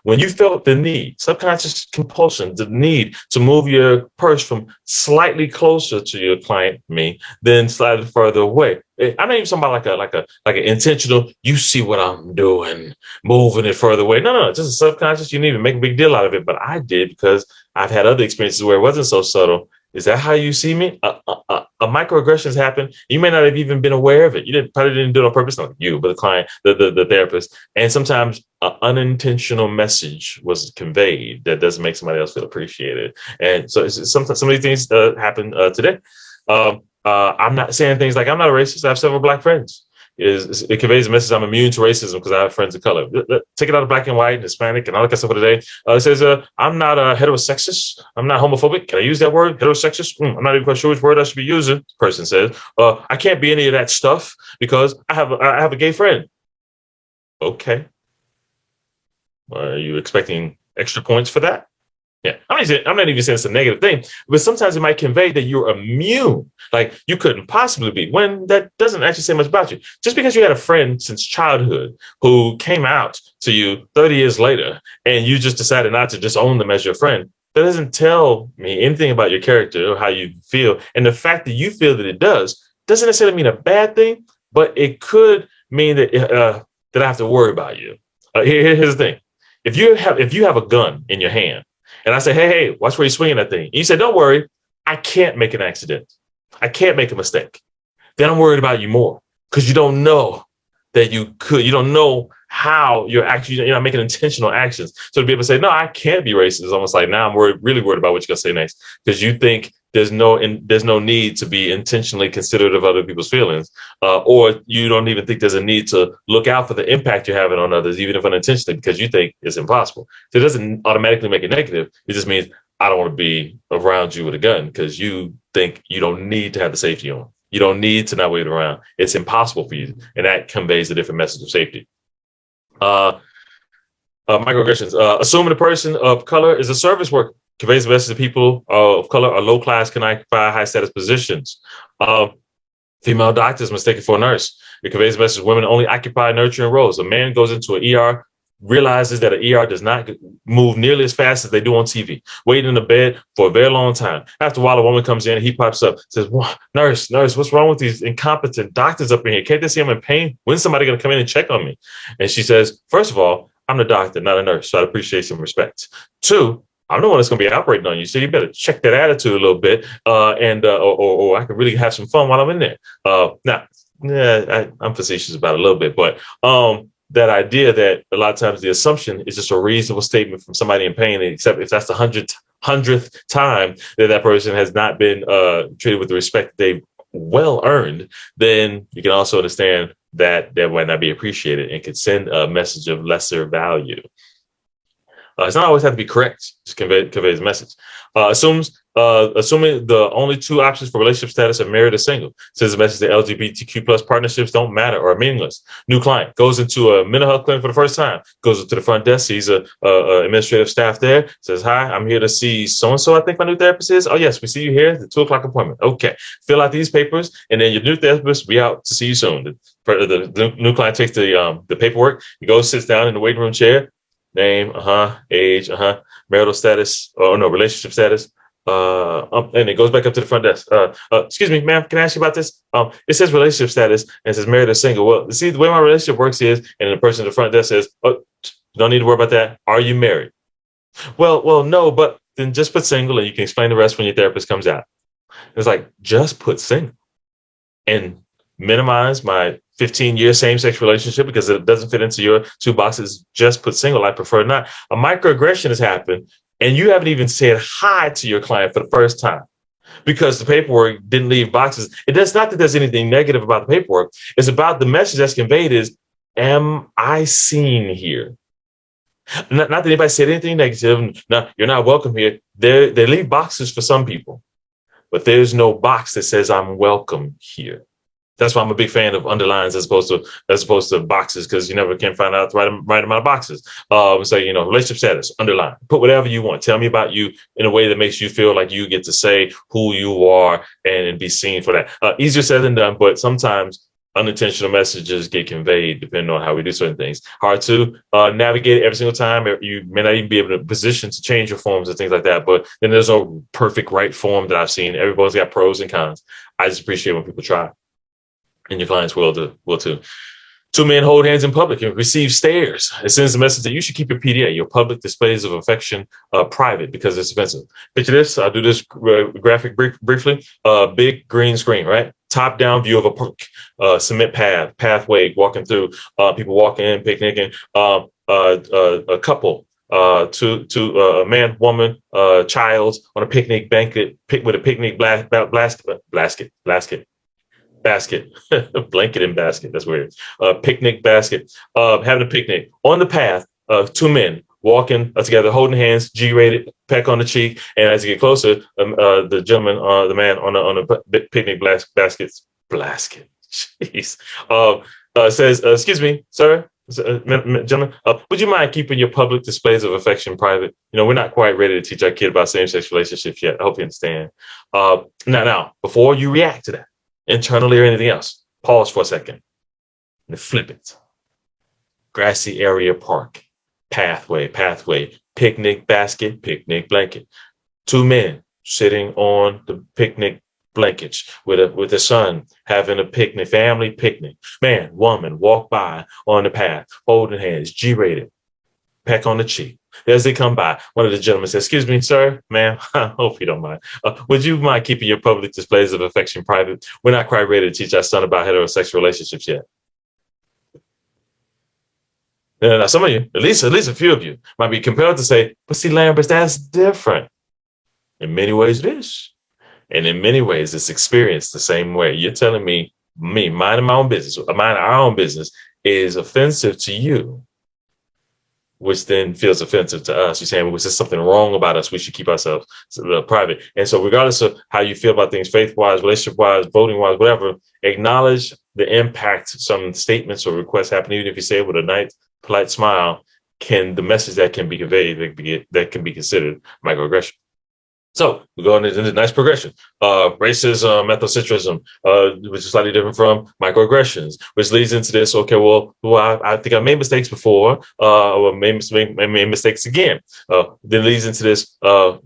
when you felt the need, subconscious compulsion, the need to move your purse from slightly closer to your client, me, then slightly further away? I'm not even talking about like an intentional, you see what I'm doing, moving it further away. No, just a subconscious. You didn't even make a big deal out of it, but I did because I've had other experiences where it wasn't so subtle. Is that how you see me? A microaggressions happen. You may not have even been aware of it. Probably didn't do it on purpose, not you, but the client, the therapist. And sometimes an unintentional message was conveyed that doesn't make somebody else feel appreciated. And so sometimes some of these things happen today. I'm not saying things like I'm not a racist. I have several black friends. It conveys a message I'm immune to racism because I have friends of color. Take it out of black and white, Hispanic, and all that kind of stuff for today. It says, I'm not heterosexist. I'm not homophobic. Can I use that word? Heterosexist? I'm not even quite sure which word I should be using. The person says, I can't be any of that stuff because I have a gay friend. Okay. Are you expecting extra points for that? Yeah, I'm not even saying it's a negative thing, but sometimes it might convey that you're immune, like you couldn't possibly be, when that doesn't actually say much about you. Just because you had a friend since childhood who came out to you 30 years later and you just decided not to just own them as your friend, that doesn't tell me anything about your character or how you feel. And the fact that you feel that it doesn't necessarily mean a bad thing, but it could mean that that I have to worry about you. Here's the thing: if you have a gun in your hand, and I say, hey, watch where you're swinging that thing. And you say, don't worry, I can't make an accident. I can't make a mistake. Then I'm worried about you more because you don't know that you could. You don't know how you're not making intentional actions. So to be able to say, no, I can't be racist is almost like now I'm really worried about what you're going to say next because you think there's no need to be intentionally considerate of other people's feelings, or you don't even think there's a need to look out for the impact you're having on others, even if unintentionally, because you think it's impossible. So it doesn't automatically make it negative. It just means I don't want to be around you with a gun because you think you don't need to have the safety on. You don't need to not wait around. It's impossible for you. And that conveys a different message of safety. Microaggressions. Assuming a person of color is a service worker conveys a message that people of color or low class can occupy high status positions. Female doctors mistaken for a nurse. It conveys a message women only occupy nurturing roles. A man goes into an ER, realizes that an ER does not move nearly as fast as they do on TV, waiting in the bed for a very long time. After a while, a woman comes in, he pops up, says, nurse, what's wrong with these incompetent doctors up in here? Can't they see I'm in pain? When's somebody going to come in and check on me? And she says, first of all, I'm the doctor, not a nurse, so I'd appreciate some respect. Two, I'm the one that's going to be operating on you, so you better check that attitude a little bit, or I can really have some fun while I'm in there. I'm facetious about it a little bit, but that idea that a lot of times the assumption is just a reasonable statement from somebody in pain, except if that's the hundredth time that person has not been treated with the respect they've well earned, then you can also understand that might not be appreciated and could send a message of lesser value. It's not always have to be correct. Just convey his message. Assuming the only two options for relationship status are married or single. Says the message that LGBTQ plus partnerships don't matter or are meaningless. New client goes into a mental health clinic for the first time. Goes to the front desk. Sees a administrative staff there. Says, "Hi, I'm here to see so and so. I think my new therapist is. Oh yes, we see you here at the 2 o'clock appointment. Okay, fill out these papers, and then your new therapist will be out to see you soon." The new client takes the paperwork. He goes, sits down in the waiting room chair. Name, age, marital status, or no, relationship status. And it goes back up to the front desk. Excuse me, ma'am, can I ask you about this? It says relationship status and it says married or single. Well, see, the way my relationship works is, and the person at the front desk says, "Oh, don't need to worry about that. Are you married?" Well, no, but then just put single and you can explain the rest when your therapist comes out. It's like, just put single and minimize my 15-year same-sex relationship because it doesn't fit into your two boxes. Just put single. I prefer not. A microaggression has happened, and you haven't even said hi to your client for the first time because the paperwork didn't leave boxes. That's not that there's anything negative about the paperwork. It's about the message that's conveyed is, am I seen here? Not that anybody said anything negative. No, you're not welcome here. They leave boxes for some people, but there's no box that says I'm welcome here. That's why I'm a big fan of underlines as opposed to boxes, because you never can find out the right amount of boxes. So, relationship status, underline, put whatever you want. Tell me about you in a way that makes you feel like you get to say who you are and be seen for that. Easier said than done, but sometimes unintentional messages get conveyed depending on how we do certain things. Hard to navigate every single time. You may not even be able to position to change your forms and things like that. But then there's no perfect right form that I've seen. Everybody's got pros and cons. I just appreciate when people try. And your clients will too. Two men hold hands in public and receive stares. It sends a message that you should keep your PDA, your public displays of affection, private because it's offensive. Picture this. I'll do this graphic briefly. Big green screen, right? Top down view of a park, cement pathway walking through, people walking in, picnicking, a couple, a man, woman, child on a picnic banquet with a picnic basket, blanket and basket. That's weird. Picnic basket. Having a picnic on the path. Two men walking together, holding hands, G-rated, peck on the cheek, and as you get closer, the gentleman, the man on a picnic basket. Jeez. Says, "Excuse me, sir." Gentlemen, would you mind keeping your public displays of affection private? We're not quite ready to teach our kid about same-sex relationships yet. I hope you understand. Now, before you react to that, internally or anything else, pause for a second and flip it. Grassy area, park, pathway, picnic basket, picnic blanket. Two men sitting on the picnic blankets with the son having a picnic, family picnic. Man, woman walk by on the path, holding hands, G-rated, peck on the cheek. As they come by, one of the gentlemen says, "Excuse me, sir, ma'am, I hope you don't mind. Would you mind keeping your public displays of affection private? We're not quite ready to teach our son about heterosexual relationships yet." Now, some of you, at least a few of you, might be compelled to say, "But see, Lambert, that's different." In many ways, it is. And in many ways, it's experienced the same way. You're telling me, minding my own business, minding our own business is offensive to you, which then feels offensive to us. You're saying, "Well, was there something wrong about us? We should keep ourselves private." And so regardless of how you feel about things, faith-wise, relationship-wise, voting-wise, whatever, acknowledge the impact some statements or requests happen, even if you say it with a nice, polite smile, the message that can be conveyed, that can be considered microaggression. So we're going into the nice progression. Racism, ethnocentrism, which is slightly different from microaggressions, which leads into this. Okay, well, I think I made mistakes before, or made mistakes again. Then leads into this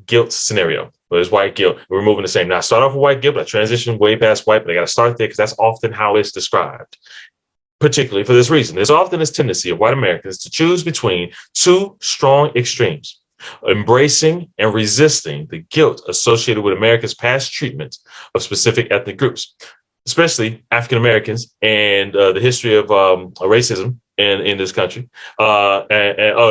guilt scenario. There's white guilt. We're moving the same. Now I start off with white guilt, but I transition way past white, but I got to start there because that's often how it's described. Particularly for this reason, there's often this tendency of white Americans to choose between two strong extremes: embracing and resisting the guilt associated with America's past treatment of specific ethnic groups, especially African Americans, and the history of racism in this country, and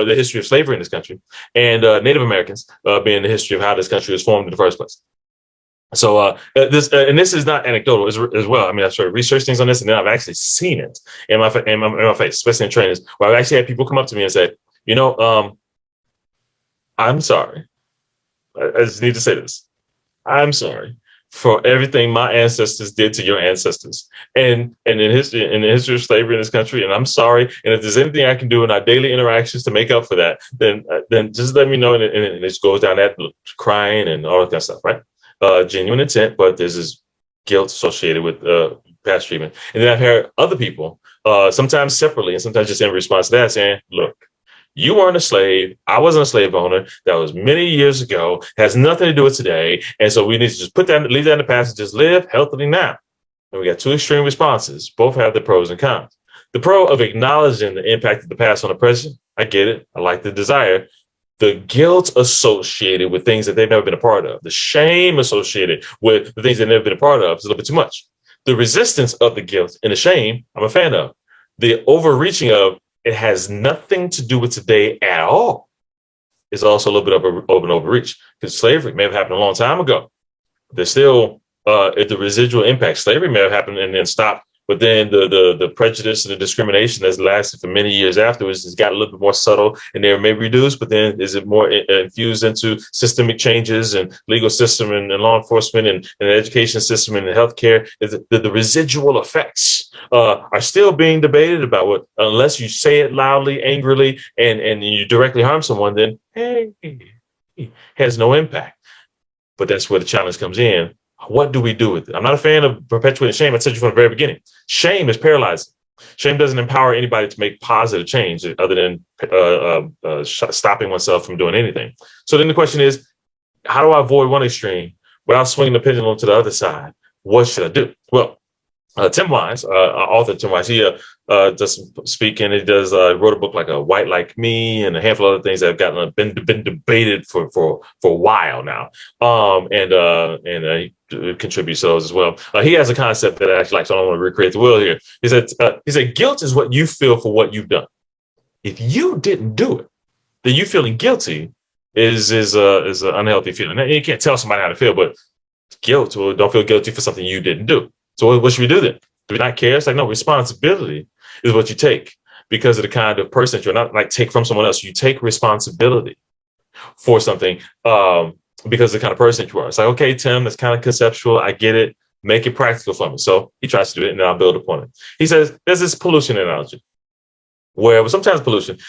the history of slavery in this country, and Native Americans being the history of how this country was formed in the first place. So and this is not anecdotal as well. I mean, I've started research things on this, and then I've actually seen it in my face, especially in trainings, where I've actually had people come up to me and say, you know, I'm sorry. I just need to say this. I'm sorry for everything my ancestors did to your ancestors, and in the history of slavery in this country. And I'm sorry. And if there's anything I can do in our daily interactions to make up for that, then just let me know. And it just goes down that crying and all that kind of stuff, right? Genuine intent, but there's this guilt associated with past treatment. And then I've heard other people, sometimes separately and sometimes just in response to that, saying, "Look, you weren't a slave. I wasn't a slave owner. That was many years ago. Has nothing to do with today. And so we need to just leave that in the past and just live healthily now." And we got two extreme responses. Both have the pros and cons. The pro of acknowledging the impact of the past on the present, I get it. I like the desire. The guilt associated with things that they've never been a part of, the shame associated with the things they've never been a part of is a little bit too much. The resistance of the guilt and the shame, I'm a fan of. The overreaching of it has nothing to do with today at all is also a little bit of an overreach, because slavery may have happened a long time ago. There's still the residual impact. Slavery may have happened and then stopped, but then the prejudice and the discrimination that's lasted for many years afterwards has got a little bit more subtle and they may reduce, but then is it more infused into systemic changes and legal system and law enforcement and the education system and the healthcare? Is the residual effects are still being debated about what, unless you say it loudly, angrily, and you directly harm someone, then hey, has no impact. But that's where the challenge comes in. What do we do with it? I'm not a fan of perpetuating shame. I said you from the very beginning. Shame is paralyzing. Shame doesn't empower anybody to make positive change other than stopping oneself from doing anything. So then the question is, how do I avoid one extreme without swinging the pendulum to the other side? What should I do? Well, Tim Wise, author Tim Wise, he does some speaking. He does wrote a book like a White Like Me and a handful of other things that have been debated for a while now. He contributes to those as well. He has a concept that I actually like, so I don't want to recreate the wheel here. He said guilt is what you feel for what you've done. If you didn't do it, then you feeling guilty is an unhealthy feeling. Now, you can't tell somebody how to feel, but guilt, or don't feel guilty for something you didn't do. So what should we do then? Do we not care? It's like, no, responsibility is what you take because of the kind of person that you're, not like take from someone else. You take responsibility for something because of the kind of person that you are. It's like, okay, Tim, that's kind of conceptual. I get it. Make it practical for me. So he tries to do it, and then I'll build upon it. He says, there's this pollution analogy where sometimes pollution,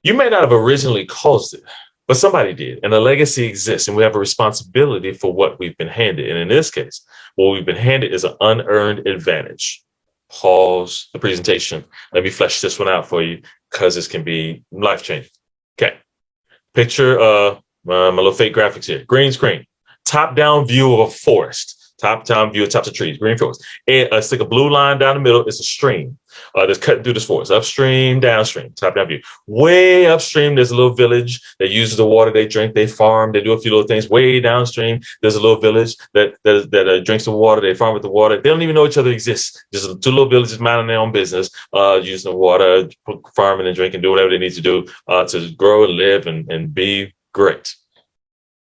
you may not have originally caused it, but somebody did, and a legacy exists, and we have a responsibility for what we've been handed. And in this case, what we've been handed is an unearned advantage. Pause the presentation. Let me flesh this one out for you because this can be life-changing. Okay. Picture my little fake graphics here. Green screen. Top-down view of a forest. Top-down view of tops of trees. Green forest. And stick a blue line down the middle. It's a stream that's cutting through this forest. Upstream, downstream. Top-down view. Way upstream, there's a little village that uses the water they drink. They farm. They do a few little things. Way downstream, there's a little village that drinks the water. They farm with the water. They don't even know each other exists. Just two little villages minding their own business, using the water, farming and drinking, do whatever they need to do to grow and live and be great.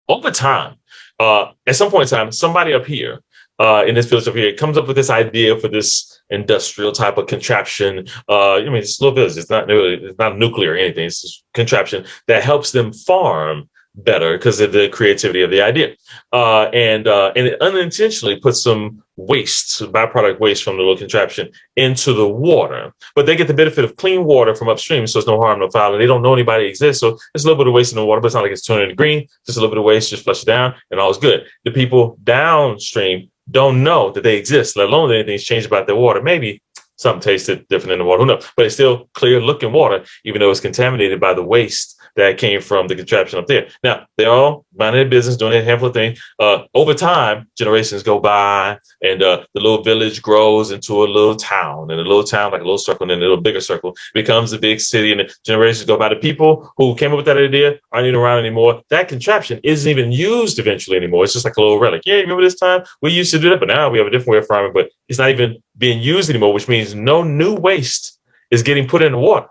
Over time, at some point in time, somebody up here in this village up here comes up with this idea for this industrial type of contraption. I mean, it's a little village. It's not nuclear or anything. It's just contraption that helps them farm better because of the creativity of the idea. And it unintentionally puts some waste, byproduct waste from the little contraption into the water. But they get the benefit of clean water from upstream, so it's no harm, no foul, and they don't know anybody exists. So it's a little bit of waste in the water, but it's not like it's turning into green. Just a little bit of waste, just flush it down, and all is good. The people downstream don't know that they exist, let alone that anything's changed about their water. Maybe something tasted different in the water, who knows? But it's still clear looking water, even though it's contaminated by the waste that came from the contraption up there. Now, they're all minding their business, doing a handful of things. Over time, generations go by, and the little village grows into a little town. And a little town, like a little circle, and then a little bigger circle, becomes a big city. And the generations go by. The people who came up with that idea aren't even around anymore. That contraption isn't even used eventually anymore. It's just like a little relic. Yeah, remember this time? We used to do that, but now we have a different way of farming. But it's not even being used anymore, which means no new waste is getting put in the water.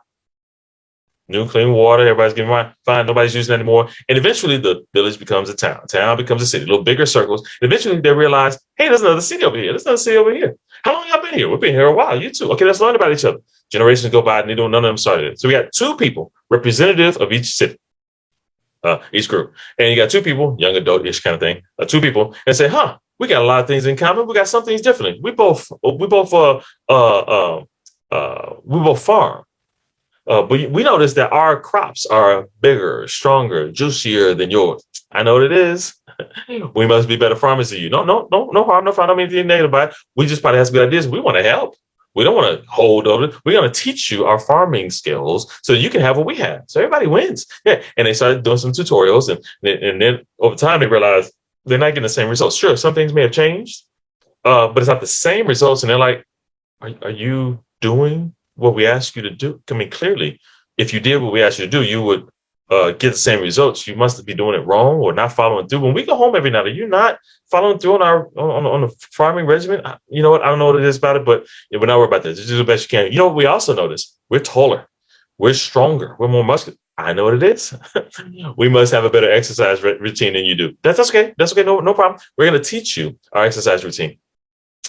New clean water. Everybody's getting fine. Nobody's using it anymore. And eventually the village becomes a town. Town becomes a city, a little bigger circles. And eventually they realize, hey, there's another city over here. There's another city over here. How long y'all been here? We've been here a while. You too. Okay, let's learn about each other. Generations go by and none of them started it. So we got two people representative of each city, each group. And you got two people, young adult-ish kind of thing, two people, and say, we got a lot of things in common. We got some things differently. We both farm. But we notice that our crops are bigger, stronger, juicier than yours. I know what it is. We must be better farmers than you. No harm, no foul, no anything negative about it. We just probably have some good ideas. We want to help. We don't want to hold over it. We're going to teach you our farming skills so you can have what we have. So everybody wins. Yeah. And they started doing some tutorials. And then over time, they realized they're not getting the same results. Sure, some things may have changed, but it's not the same results. And they're like, are you doing what we asked you to do? I mean, clearly, if you did what we asked you to do, you would get the same results. You must be doing it wrong or not following through. When we go home every night, are you not following through on the farming regimen? You know what? I don't know what it is about it, but we're not worried about this. Just do the best you can. You know what we also notice? We're taller. We're stronger. We're more muscular. I know what it is. We must have a better exercise routine than you do. That's okay. That's okay. No problem. We're going to teach you our exercise routine.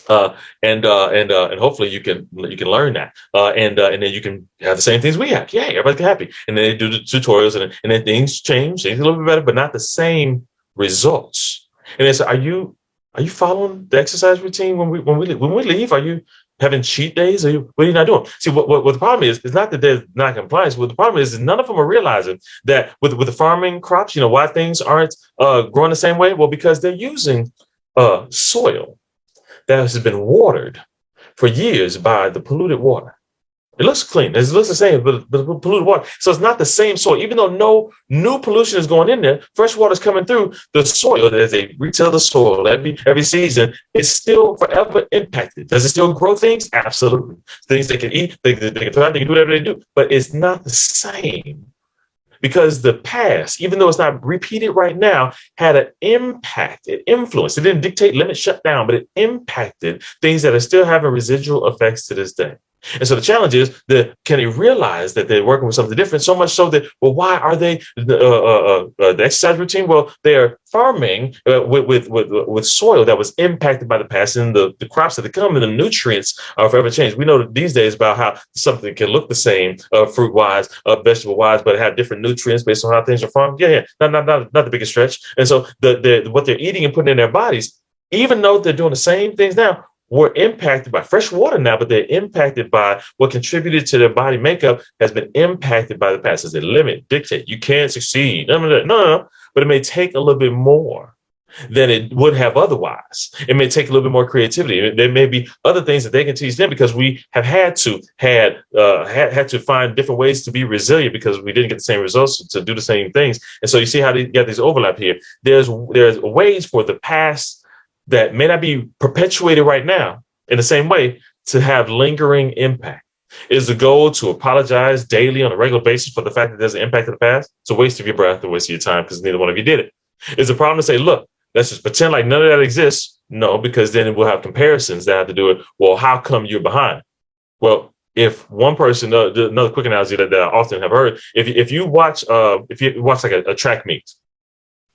And hopefully you can learn that, and then you can have the same things we have. Yeah, everybody's happy, and then they do the tutorials, and then things change, things a little bit better, but not the same results. And they say, are you following the exercise routine when we leave? Are you having cheat days? What are you not doing? See, what the problem is not that there's not compliance. What the problem is none of them are realizing that with the farming crops, why things aren't growing the same way. Well, because they're using soil that has been watered for years by the polluted water. It looks clean. It looks the same, but polluted water. So it's not the same soil. Even though no new pollution is going in there, fresh water is coming through the soil. As they retail the soil every season, it's still forever impacted. Does it still grow things? Absolutely. Things they can eat, they can thrive, they can do whatever they do. But it's not the same. Because the past, even though it's not repeated right now, had an impact, it influenced. It didn't dictate, limit, shut down, but it impacted things that are still having residual effects to this day. And so the challenge is can they realize that they're working with something different? So much so that, well, why are they the exercise routine? Well, they are farming with soil that was impacted by the past, and the crops that come and the nutrients are forever changed. We know that these days about how something can look the same, fruit wise, vegetable wise, but have different nutrients based on how things are farmed. Yeah, not the biggest stretch. And so what they're eating and putting in their bodies, even though they're doing the same things now, were impacted by fresh water now, but they're impacted by what contributed to their body makeup has been impacted by the past. As a limit, dictate, you can't succeed. No. But it may take a little bit more than it would have otherwise. It may take a little bit more creativity. There may be other things that they can teach them because we have had to find different ways to be resilient because we didn't get the same results to do the same things. And so you see how they get this overlap here. There's ways for the past that may not be perpetuated right now in the same way to have lingering impact. Is the goal to apologize daily on a regular basis for the fact that there's an impact of the past? It's a waste of your breath, a waste of your time because neither one of you did it. Is the problem to say, look, let's just pretend like none of that exists? No, because then we'll have comparisons that have to do with, well, how come you're behind? Well, if one person, another quick analogy that I often have heard, if you watch like a track meet,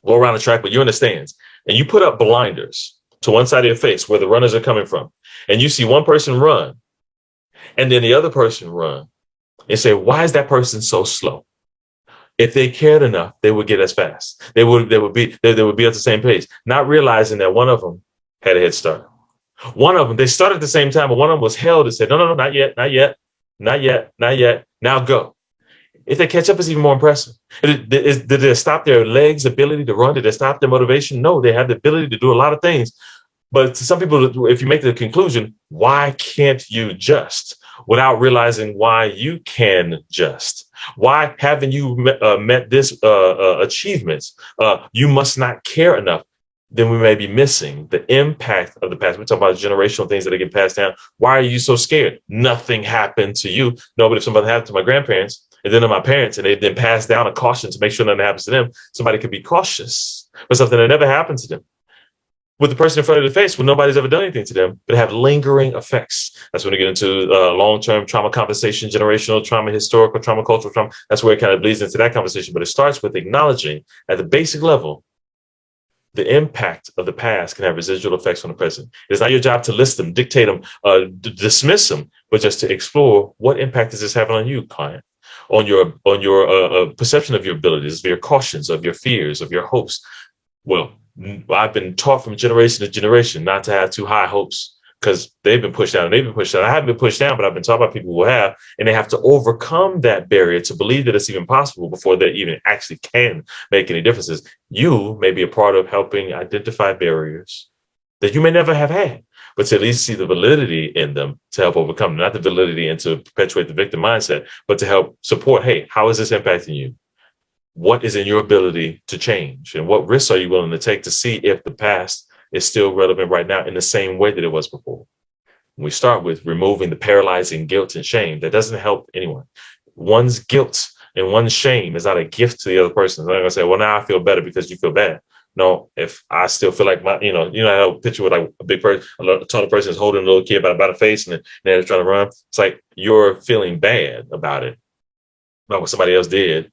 go around the track, but you're in the stands and you put up blinders to one side of your face where the runners are coming from, and you see one person run and then the other person run and say, why is that person so slow? If they cared enough, they would get as fast. They would be at the same pace, not realizing that one of them had a head start. One of them, they started at the same time, but one of them was held and said, no, not yet. Now go. If they catch up, it's even more impressive. Did it stop their legs' ability to run? Did it stop their motivation? No, they have the ability to do a lot of things. But to some people, if you make the conclusion, why can't you just, without realizing why you can just? Why haven't you met this achievements? You must not care enough. Then we may be missing the impact of the past. We're talking about generational things that are getting passed down. Why are you so scared? Nothing happened to you. No, but if something happened to my grandparents and then to my parents and they then passed down a caution to make sure nothing happens to them, somebody could be cautious for something that never happened to them. with the person in front of the face when nobody's ever done anything to them, but have lingering effects. That's when we get into long-term trauma compensation, generational trauma, historical trauma, cultural trauma. That's where it kind of bleeds into that conversation. But it starts with acknowledging at the basic level the impact of the past can have residual effects on the present. It's not your job to list them, dictate them, dismiss them, but just to explore what impact is this having on you, client, on your perception of your abilities, of your cautions, of your fears, of your hopes. Well, I've been taught from generation to generation not to have too high hopes because they've been pushed down and they've been pushed down. I haven't been pushed down, but I've been taught by people who have, and they have to overcome that barrier to believe that it's even possible before they even actually can make any differences. You may be a part of helping identify barriers that you may never have had, but to at least see the validity in them to help overcome them, not the validity and to perpetuate the victim mindset, but to help support, hey, how is this impacting you? What is in your ability to change? And what risks are you willing to take to see if the past is still relevant right now in the same way that it was before? We start with removing the paralyzing guilt and shame. That doesn't help anyone. One's guilt and one's shame is not a gift to the other person. They're not going to say, well, now I feel better because you feel bad. No, if I still feel like I have a picture with like a big person, a taller person is holding a little kid by the face and they're trying to run. It's like you're feeling bad about it, about what somebody else did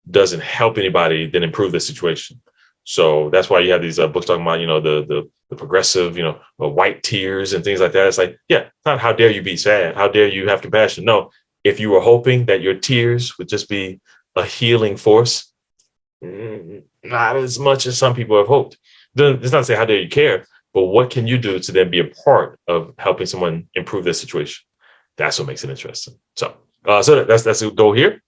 doesn't help anybody then improve the situation. So that's why you have these books talking about, the progressive, white tears and things like that. It's like, yeah, not how dare you be sad? How dare you have compassion? No, if you were hoping that your tears would just be a healing force, not as much as some people have hoped. It's not to say how dare you care, but what can you do to then be a part of helping someone improve their situation? That's what makes it interesting. So that's the goal here.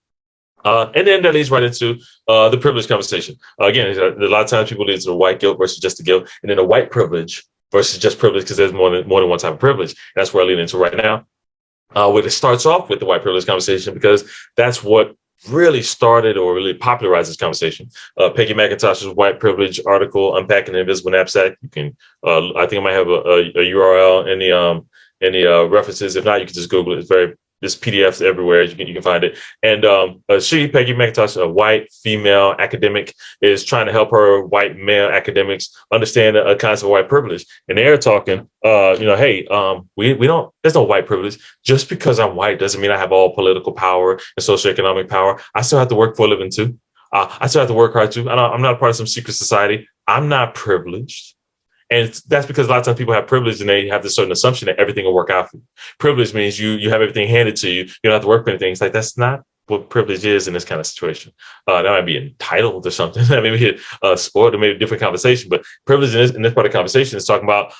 And then that leads right into the privilege conversation. Again, a lot of times people lead to the white guilt versus just the guilt, and then the white privilege versus just privilege because there's more than one type of privilege. That's where I lead into right now. Where it starts off with the white privilege conversation because that's what really started or really popularized this conversation. Peggy McIntosh's white privilege article, Unpacking the Invisible Knapsack. You can, I think I might have a URL in the references. If not, you can just Google it. There's PDFs everywhere. You can find it. And Peggy McIntosh, a white female academic, is trying to help her white male academics understand the concept of white privilege. And they're talking, hey, we don't. There's no white privilege. Just because I'm white doesn't mean I have all political power and socioeconomic power. I still have to work for a living too. I still have to work hard too. I'm not a part of some secret society. I'm not privileged. And that's because a lot of times people have privilege and they have this certain assumption that everything will work out for you. Privilege means you have everything handed to you. You don't have to work for anything. It's like, that's not what privilege is in this kind of situation. That might be entitled or something. That may be sport or maybe a different conversation. But privilege in this part of the conversation is talking about,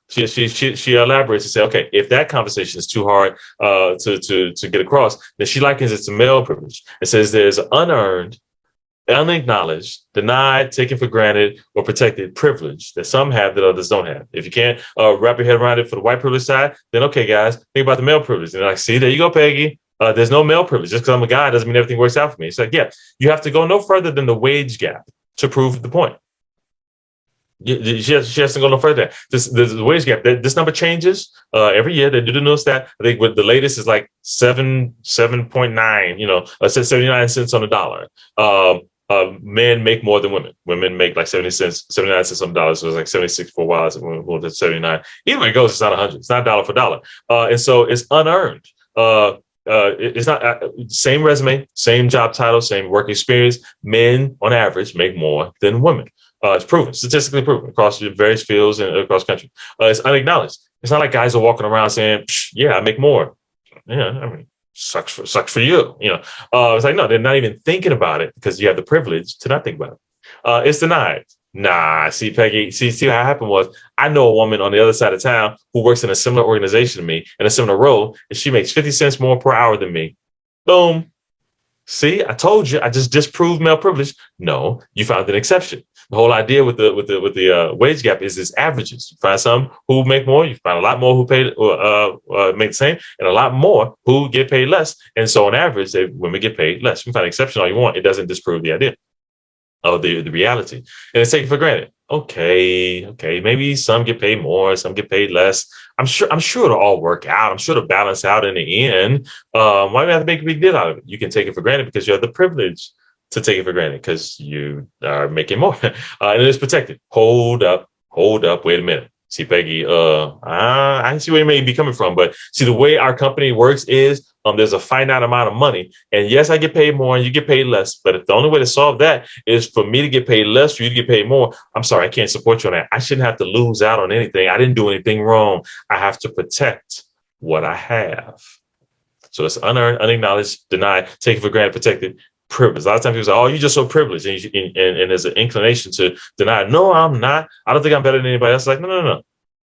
she elaborates and says, okay, if that conversation is too hard to get across, then she likens it to male privilege. It says there's unearned, unacknowledged, denied, taken for granted, or protected privilege that some have that others don't have. If you can't wrap your head around it for the white privilege side, then okay, guys, think about the male privilege. And like, see, there you go, Peggy. There's no male privilege. Just because I'm a guy doesn't mean everything works out for me. It's like, yeah, you have to go no further than the wage gap to prove the point. She has to go no further. The wage gap. This number changes every year. They do the new stat. I think the latest is like 7.9. 79 cents on the dollar. Men make more than women. Women make like 79 cents on the dollar. So it's like 76 for a while. So we'll do 79. Either way it goes, it's not 100. It's not dollar for dollar. And so it's unearned. It's not same resume, same job title, same work experience. Men on average make more than women. It's proven, statistically proven across various fields and across the country. It's unacknowledged. It's not like guys are walking around saying, yeah, I make more. Yeah, I mean, sucks for you. It's like, no, they're not even thinking about it because you have the privilege to not think about it. It's denied. Nah, see, Peggy, see what happened was I know a woman on the other side of town who works in a similar organization to me in a similar role, and she makes 50 cents more per hour than me. Boom. See, I told you, I just disproved male privilege. No, you found an exception. The whole idea with the wage gap is this averages. You find some who make more, you find a lot more who pay make the same, and a lot more who get paid less. And so on average, women get paid less. You can find an exception all you want. It doesn't disprove the idea of the reality. And it's taken for granted. Okay, maybe some get paid more, some get paid less. I'm sure it'll all work out. I'm sure it'll balance out in the end. Why do we have to make a big deal out of it? You can take it for granted because you have the privilege to take it for granted because you are making more. And it is protected. Hold up. hold up, wait a minute. See, Peggy, I see where you may be coming from, but see, the way our company works is there's a finite amount of money. And yes, I get paid more and you get paid less. But if the only way to solve that is for me to get paid less, for you to get paid more, I'm sorry, I can't support you on that. I shouldn't have to lose out on anything. I didn't do anything wrong. I have to protect what I have. So it's unearned, unacknowledged, denied, taken for granted, protected, privilege. A lot of times people say, "Oh, you're just so privileged," and there's an inclination to deny. No, I'm not. I don't think I'm better than anybody else. Like, no.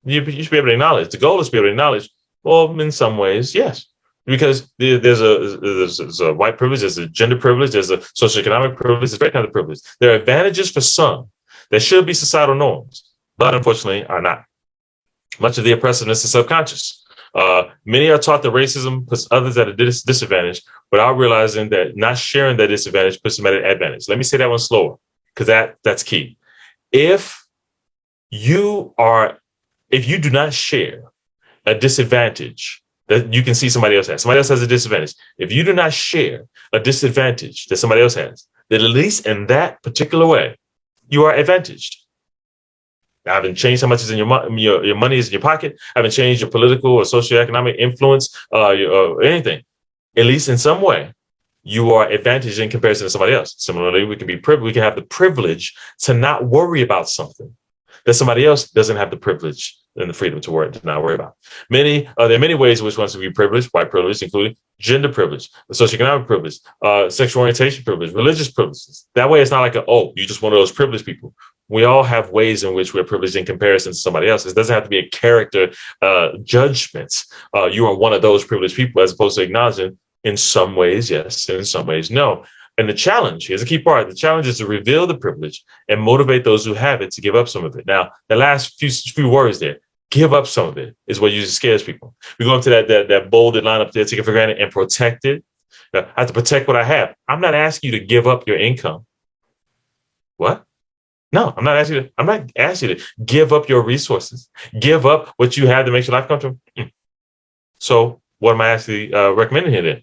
You should be able to acknowledge. The goal is to be able to acknowledge. Well, in some ways, yes, because there's a white privilege, there's a gender privilege, there's a socioeconomic privilege, there's very kind of privilege. There are advantages for some that should be societal norms, but unfortunately are not. Much of the oppressiveness is subconscious. Many are taught that racism puts others at a disadvantage without realizing that not sharing that disadvantage puts them at an advantage. Let me say that one slower, because that's key. If you do not share a disadvantage that you can see somebody else has a disadvantage. If you do not share a disadvantage that somebody else has, then at least in that particular way, you are advantaged. I haven't changed how much is in your money is in your pocket. I haven't changed your political or socioeconomic influence or anything. At least in some way, you are advantaged in comparison to somebody else. Similarly, we can have the privilege to not worry about something that somebody else doesn't have the privilege and the freedom to not worry about. There are many ways in which one to be privileged, white privilege, including gender privilege, socioeconomic privilege, sexual orientation privilege, religious privileges. That way, it's not like you're just one of those privileged people. We all have ways in which we're privileged in comparison to somebody else. It doesn't have to be a character judgment. You are one of those privileged people, as opposed to acknowledging in some ways, yes, and in some ways, no. And the challenge, here's a key part, the challenge is to reveal the privilege and motivate those who have it to give up some of it. Now, the last few words there, give up some of it, is what usually scares people. We go into that bolded line up there, take it for granted and protect it. I have to protect what I have. I'm not asking you to give up your income. What? No, I'm not asking you to give up your resources, give up what you have to make your life comfortable. So what am I actually recommending here then?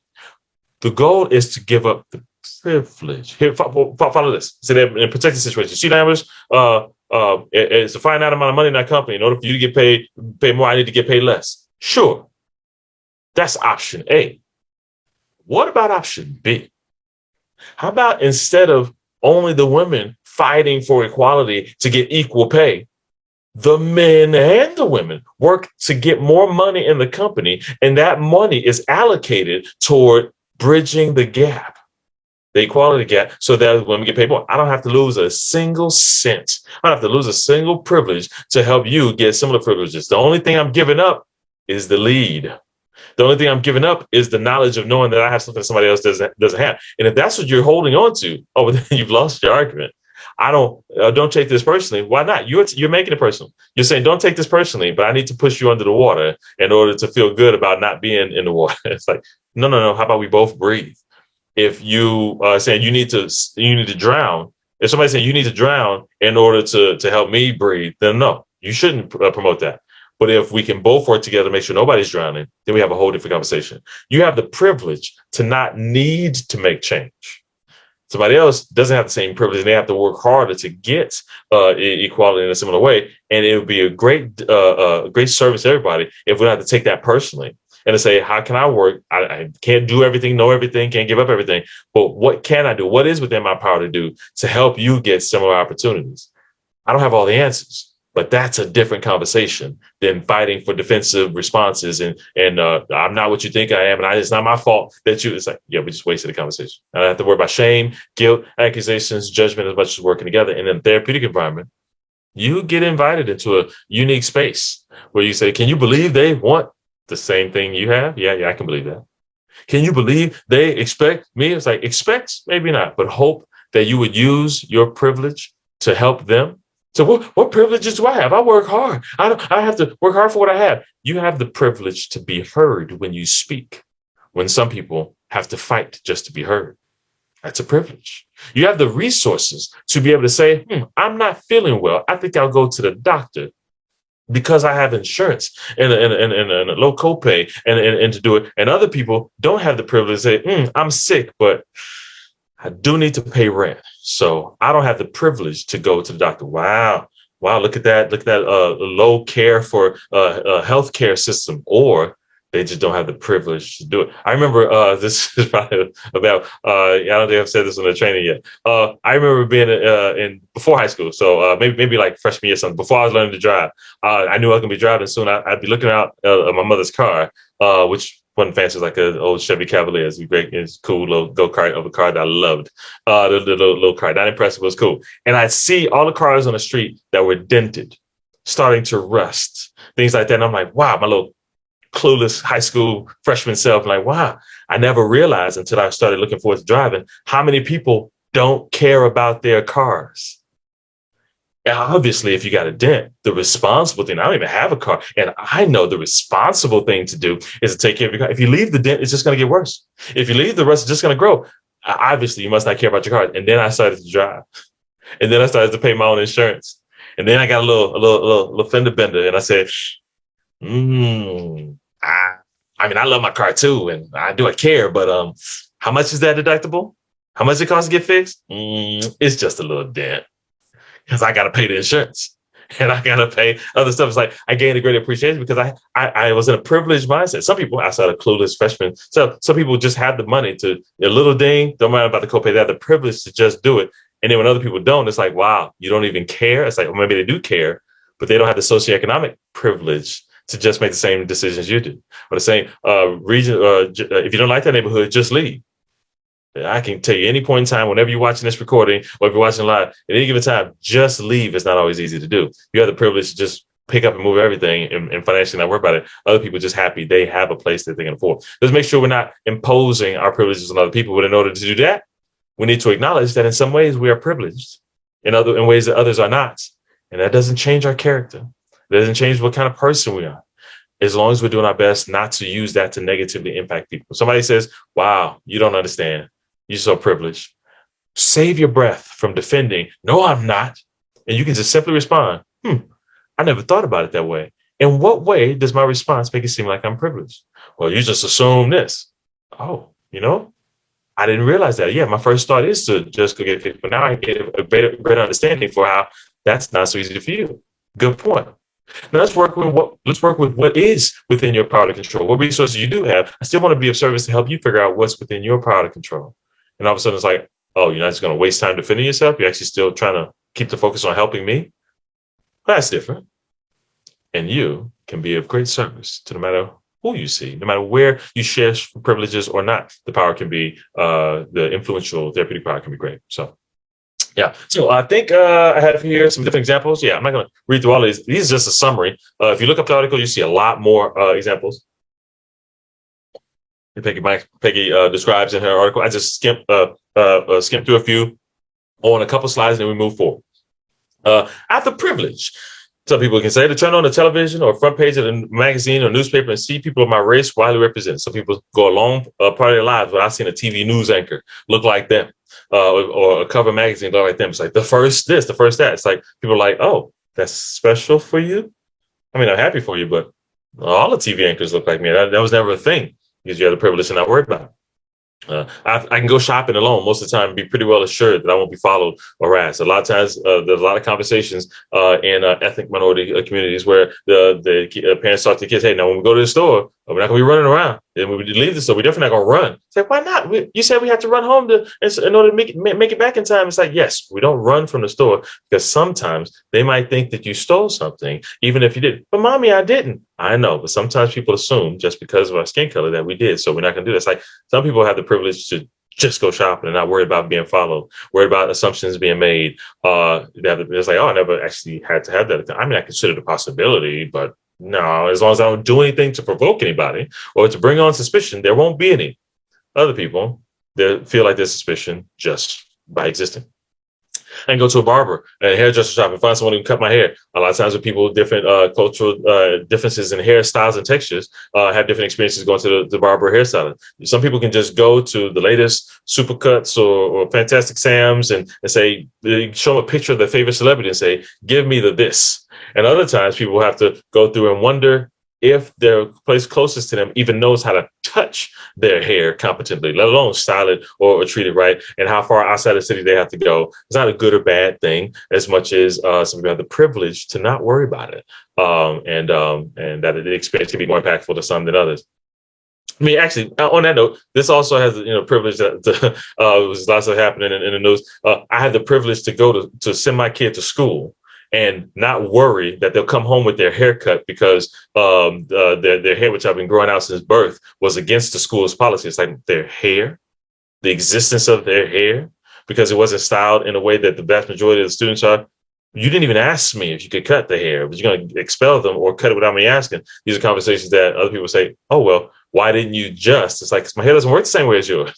The goal is to give up the privilege. Here, follow this. So that in protected situations, see, numbers. It's a finite amount of money in that company. In order for you to get pay more, I need to get paid less. Sure, that's option A. What about option B? How about instead of only the women fighting for equality to get equal pay, the men and the women work to get more money in the company, and that money is allocated toward bridging the gap, the equality gap, so that women get paid more. I don't have to lose a single cent. I don't have to lose a single privilege to help you get similar privileges. The only thing I'm giving up is the lead. The only thing I'm giving up is the knowledge of knowing that I have something somebody else doesn't have. And if that's what you're holding on to, then you've lost your argument. I don't take this personally. Why not? You're making it personal. You're saying, don't take this personally, but I need to push you under the water in order to feel good about not being in the water. It's like, no. How about we both breathe? If you are saying you need to drown, if somebody's saying you need to drown in order to help me breathe, then no, you shouldn't promote that. But if we can both work together to make sure nobody's drowning, then we have a whole different conversation. You have the privilege to not need to make change. Somebody else doesn't have the same privilege, and they have to work harder to get equality in a similar way. And it would be a great service to everybody if we don't have to take that personally and to say, how can I work? I can't do everything, know everything, can't give up everything. But what can I do? What is within my power to do to help you get similar opportunities? I don't have all the answers, but that's a different conversation than fighting for defensive responses. And I'm not what you think I am, and it's not my fault that you. It's like, yeah, we just wasted the conversation. I don't have to worry about shame, guilt, accusations, judgment as much as working together. And in a therapeutic environment, you get invited into a unique space where you say, can you believe they want the same thing you have? Yeah, I can believe that. Can you believe they expect me? It's like, expect, maybe not, but hope that you would use your privilege to help them. So what privileges do I have? I work hard. I have to work hard for what I have. You have the privilege to be heard when you speak, when some people have to fight just to be heard. That's a privilege. You have the resources to be able to say, I'm not feeling well. I think I'll go to the doctor because I have insurance and a low copay and to do it. And other people don't have the privilege to say, I'm sick, but I do need to pay rent. So I don't have the privilege to go to the doctor. Wow. wow, look at that low care for healthcare system, or they just don't have the privilege to do it. I remember this is probably about I don't think I've said this on the training yet. I remember being in before high school, so maybe like freshman year something. Before I was learning to drive, I knew I was gonna be driving soon. I'd be looking out at my mother's car, which wasn't fancy, like an old Chevy Cavalier. It's a great, it's cool little go kart of a car that I loved. The little car, not impressive, was cool. And I'd see all the cars on the street that were dented, starting to rust, things like that. And I'm like, wow, my little clueless high school freshman self, like, wow, I never realized until I started looking forward to driving how many people don't care about their cars. And obviously, if you got a dent, the responsible thing, I don't even have a car. And I know the responsible thing to do is to take care of your car. If you leave the dent, it's just going to get worse. If you leave the rust, it's just going to grow. Obviously, you must not care about your car. And then I started to drive. And then I started to pay my own insurance. And then I got a little fender bender. And I said, I mean, I love my car too. And I care. But how much is that deductible? How much it costs to get fixed? It's just a little dent, because I got to pay the insurance and I got to pay other stuff. It's like I gained a great appreciation because I was in a privileged mindset. Some people outside of clueless freshmen, so some people just have the money to a little ding, don't mind about the copay. They have the privilege to just do it. And then when other people don't, it's like, wow, you don't even care. It's like, well, maybe they do care, but they don't have the socioeconomic privilege to just make the same decisions you do. Or the same region, if you don't like that neighborhood, just leave. I can tell you any point in time, whenever you're watching this recording or if you're watching live, at any given time, just leave. It's not always easy to do. You have the privilege to just pick up and move everything and financially not worry about it. Other people just happy they have a place that they can afford. Let's make sure we're not imposing our privileges on other people. But in order to do that, we need to acknowledge that in some ways we are privileged, in ways that others are not. And that doesn't change our character. It doesn't change what kind of person we are, as long as we're doing our best not to use that to negatively impact people. Somebody says, wow, you don't understand. You're so privileged. Save your breath from defending, no, I'm not. And you can just simply respond, I never thought about it that way. In what way does my response make it seem like I'm privileged? Well, you just assume this. Oh, I didn't realize that. Yeah, my first thought is to just go get it fixed. But now I get a better understanding for how that's not so easy for you. Good point. Now let's work with what is within your power to control. What resources you do have. I still want to be of service to help you figure out what's within your power to control. And all of a sudden it's like, oh, you're not just going to waste time defending yourself. You're actually still trying to keep the focus on helping me. That's different. And you can be of great service to no matter who you see, no matter where you share privileges or not. The power can be, the influential therapeutic power can be great. So, yeah. So I think I have here some different examples. Yeah, I'm not going to read through all these. These are just a summary. If you look up the article, you see a lot more examples. Peggy describes in her article. I just skimmed through a few on a couple slides, and then we move forward. I have the privilege, some people can say, to turn on the television or front page of the magazine or newspaper and see people of my race widely represented. Some people go a long part of their lives without seeing a TV news anchor look like them, or a cover magazine look like them. It's like the first this, the first that. It's like people are like, oh, that's special for you. I mean, I'm happy for you, but all the TV anchors look like me. That was never a thing, because you have the privilege to not worry about it. I can go shopping alone most of the time and be pretty well assured that I won't be followed or harassed. A lot of times, there's a lot of conversations in ethnic minority communities where the parents talk to the kids, hey, now when we go to the store, we're not going to be running around. And when we leave the store, we're definitely not going to run. It's like, why not? You said we have to run home in order to make it back in time. It's like, yes, we don't run from the store, because sometimes they might think that you stole something, even if you did. But mommy, I didn't. I know, but sometimes people assume just because of our skin color that we did, so we're not going to do this. Like, some people have the privilege to just go shopping and not worry about being followed, worried about assumptions being made. It's like, oh, I never actually had to have that. I mean, I considered a possibility, but no, as long as I don't do anything to provoke anybody or to bring on suspicion, there won't be any. Other people that feel like there's suspicion just by existing. And go to a barber and a hairdresser shop and find someone who can cut my hair. A lot of times with people with different cultural differences in hairstyles and textures, have different experiences going to the barber or hairstylist. Some people can just go to the latest Supercuts or Fantastic Sam's and say, show them a picture of their favorite celebrity and say, give me this. And other times people have to go through and wonder if the place closest to them even knows how to touch their hair competently, let alone style it or treat it right, and how far outside the city they have to go. It's not a good or bad thing as much as some people have the privilege to not worry about it, and that the experience can be more impactful to some than others. I mean, actually, on that note, this also has privilege that was also happening in the news. I had the privilege to go to send my kid to school and not worry that they'll come home with their haircut because their hair, which I've been growing out since birth, was against the school's policy. It's like their hair, the existence of their hair, because it wasn't styled in a way that the vast majority of the students are. You didn't even ask me if you could cut the hair, but you're going to expel them or cut it without me asking. These are conversations that other people say, oh, well, why didn't you just? It's like, 'cause my hair doesn't work the same way as yours.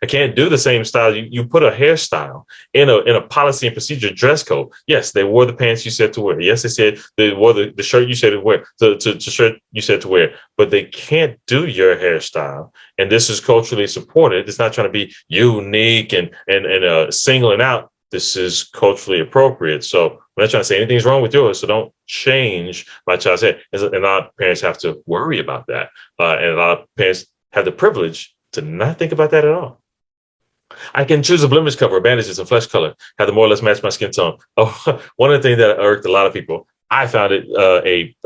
I can't do the same style. You put a hairstyle in a policy and procedure dress code. Yes, they wore the pants you said to wear. Yes, they said they wore the shirt you said to wear, to shirt you said to wear, but they can't do your hairstyle. And this is culturally supported. It's not trying to be unique and singling out. This is culturally appropriate. So I'm not trying to say anything's wrong with yours. So don't change my child's hair. And a lot of parents have to worry about that. And a lot of parents have the privilege to not think about that at all. I can choose a blemish cover, bandages, and flesh color, have to more or less match my skin tone. Oh, one of the things that irked a lot of people, I found it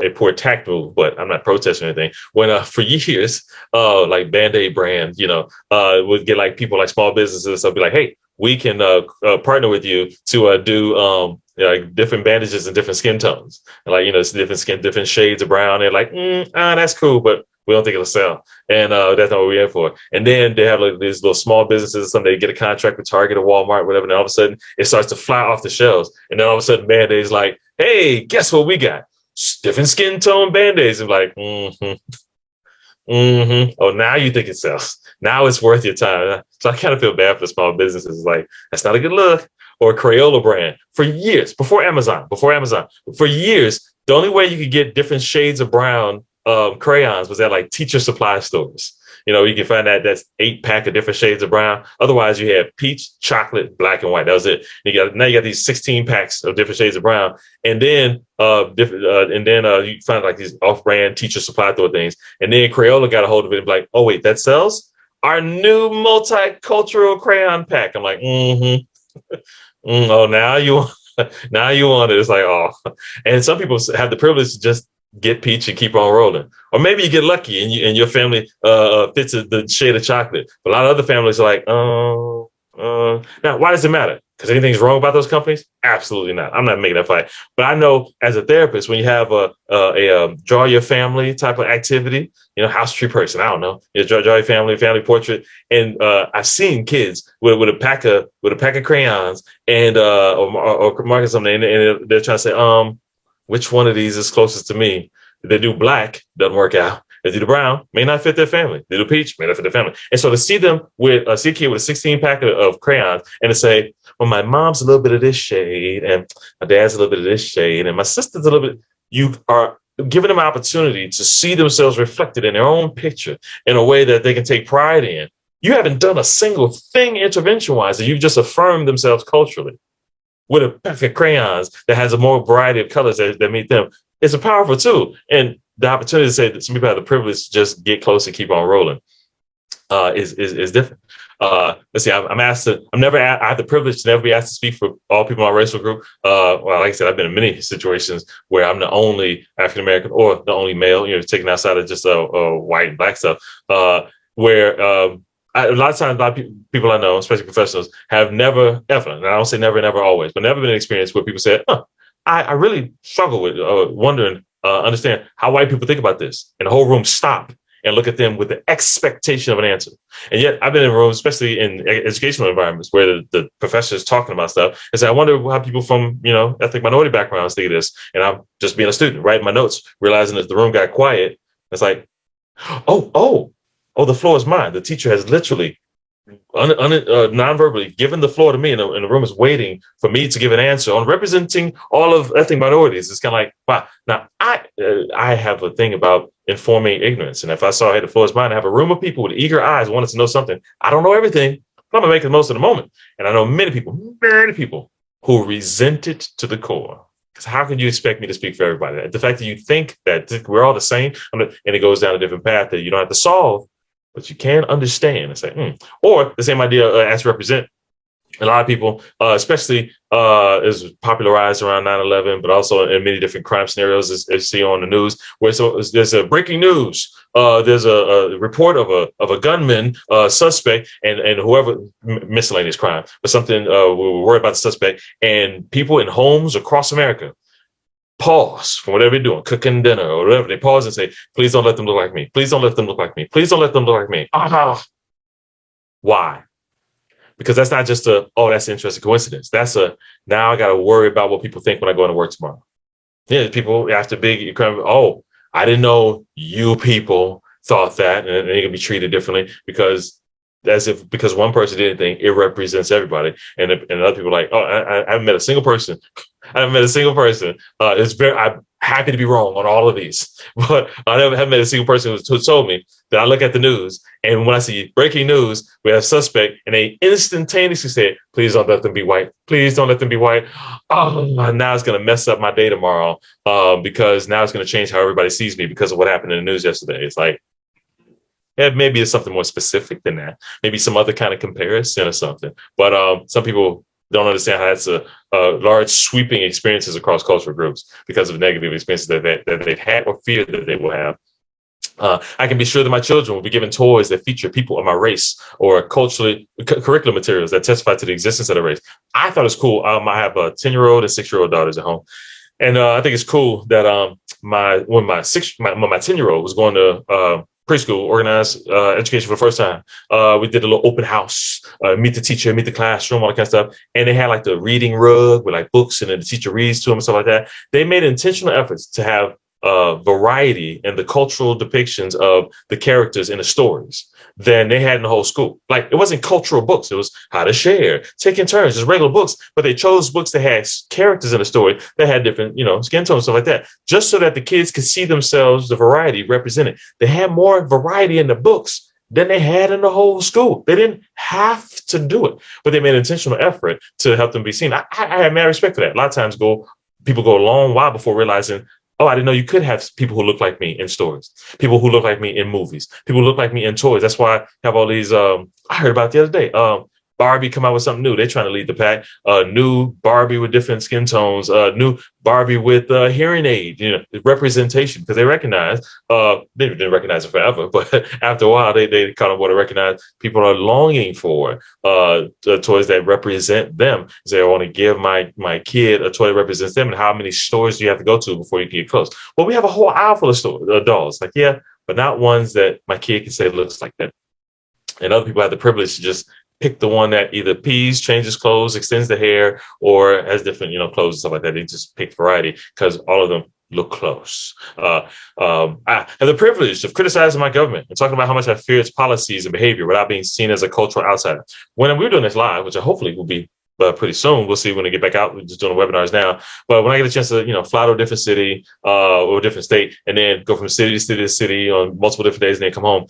a poor tact move, but I'm not protesting anything. When for years, like Band-Aid brand, would get like people like small businesses and stuff, be like, hey, we can partner with you to do like different bandages and different skin tones, and like it's different shades of brown. They're like, that's cool, but we don't think it'll sell, and that's not what we're in for. And then they have like these little small businesses. Some they get a contract with Target or Walmart, whatever. And all of a sudden, it starts to fly off the shelves. And then all of a sudden, Band-Aid's like, "Hey, guess what we got? Different skin tone Band-Aids." And like, oh, now you think it sells. Now it's worth your time. So I kind of feel bad for the small businesses. Like, that's not a good look. Or Crayola brand for years before Amazon, for years, the only way you could get different shades of brown crayons was at like teacher supply stores. You can find that's 8-pack of different shades of brown. Otherwise, you had peach, chocolate, black, and white. That was it. Now you got these 16 packs of different shades of brown, and then you find like these off-brand teacher supply store things. And then Crayola got a hold of it and be like, oh wait, that sells? Our new multicultural crayon pack. I'm like, oh, now you want it. It's like, oh, and some people have the privilege to just get peach and keep on rolling. Or maybe you get lucky and your family fits the shade of chocolate. But a lot of other families are like, now, why does it matter? Because anything's wrong about those companies? Absolutely not. I'm not making that fight. But I know as a therapist, when you have a draw your family type of activity, house tree person, I don't know, draw your family portrait, and I've seen kids with a pack of crayons and or marking something, and they're trying to say, which one of these is closest to me? If they do black, doesn't work out. If they do brown, may not fit their family. They do peach, may not fit their family. And so to see them see a kid with a 16-pack of crayons and to say, well, my mom's a little bit of this shade and my dad's a little bit of this shade and my sister's a little bit, you are giving them an opportunity to see themselves reflected in their own picture in a way that they can take pride in. You haven't done a single thing intervention-wise, and you've just affirmed themselves culturally with a pack of crayons that has a more variety of colors that meet them. It's a powerful tool. And the opportunity to say that some people have the privilege to just get close and keep on rolling is different. Let's see, I have the privilege to never be asked to speak for all people in my racial group. Well, like I said, I've been in many situations where I'm the only African-American or the only male, taken outside of just white and black stuff, where a lot of times, a lot of people I know, especially professionals, have never, ever, and I don't say never, never, always, but never been an experience where people said, I really struggle with wondering, understand how white people think about this. And the whole room stop and look at them with the expectation of an answer. And yet I've been in rooms, especially in educational environments, where the professor is talking about stuff and say, I wonder how people from, ethnic minority backgrounds think of this. And I'm just being a student, writing my notes, realizing that the room got quiet. It's like, oh, the floor is mine. The teacher has literally non-verbally given the floor to me, and the room is waiting for me to give an answer on representing all of ethnic minorities. It's kind of like, wow. Now, I have a thing about informing ignorance. And if I saw, hey, the floor is mine, I have a room of people with eager eyes wanting to know something. I don't know everything, but I'm going to make the most of the moment. And I know many people who resent it to the core. Because how can you expect me to speak for everybody? The fact that you think that we're all the same, and it goes down a different path that you don't have to solve, but you can understand and say, or the same idea as represent. A lot of people, especially is popularized around 9/11, but also in many different crime scenarios, as you see on the news, where there's a breaking news. There's a report of a gunman suspect and whoever miscellaneous crime, but something we're worried about the suspect, and people in homes across America pause from whatever they're doing, cooking dinner or whatever. They pause and say, "Please don't let them look like me. Please don't let them look like me. Please don't let them look like me." Why? Because that's not just that's an interesting coincidence. That's now I got to worry about what people think when I go into work tomorrow. Yeah, people after big, I didn't know you people thought that, and they're gonna be treated differently because one person did anything, it represents everybody, and other people are like, I haven't met a single person. I haven't met a single person. I'm happy to be wrong on all of these, but haven't met a single person who told me that I look at the news, and when I see breaking news, we have a suspect, and they instantaneously say, "Please don't let them be white. Please don't let them be white." Oh, now it's going to mess up my day tomorrow because now it's going to change how everybody sees me because of what happened in the news yesterday. It's like, yeah, maybe it's something more specific than that. Maybe some other kind of comparison or something. But some people don't understand how that's a large sweeping experiences across cultural groups because of negative experiences that they've had or fear that they will have. I can be sure that my children will be given toys that feature people of my race or curriculum materials that testify to the existence of the race. I thought it was cool. I have a 10-year-old and 6-year-old daughters at home. And I think it's cool that when my 10-year-old was going to preschool, organized education for the first time. We did a little open house, meet the teacher, meet the classroom, all that kind of stuff. And they had like the reading rug with like books, and then the teacher reads to them and stuff like that. They made intentional efforts to have variety in the cultural depictions of the characters in the stories than they had in the whole school. Like, it wasn't cultural books. It was how to share, taking turns, just regular books. But they chose books that had characters in the story that had different, skin tones, stuff like that, just so that the kids could see themselves, the variety represented. They had more variety in the books than they had in the whole school. They didn't have to do it, but they made an intentional effort to help them be seen. I have mad respect for that. A lot of times people go a long while before realizing, oh, I didn't know you could have people who look like me in stories, people who look like me in movies, people who look like me in toys. That's why I have all these. I heard about the other day. Barbie come out with something new. They're trying to lead the pack. New Barbie with different skin tones. New Barbie with hearing aid. Representation, because they recognize. They didn't recognize it forever, but after a while, they kind of want to recognize people are longing for the toys that represent them. Say, I want to give my kid a toy that represents them. And how many stores do you have to go to before you can get close? Well, we have a whole aisle full of dolls. Like, yeah, but not ones that my kid can say looks like that. And other people have the privilege to just pick the one that either pees, changes clothes, extends the hair, or has different, clothes and stuff like that. They just pick variety because all of them look close. I have the privilege of criticizing my government and talking about how much I fear its policies and behavior without being seen as a cultural outsider. When we're doing this live, which I hopefully will be pretty soon, we'll see when I get back out. We're just doing the webinars now. But when I get a chance to, fly to a different city or a different state, and then go from city to city to city on multiple different days, and then come home,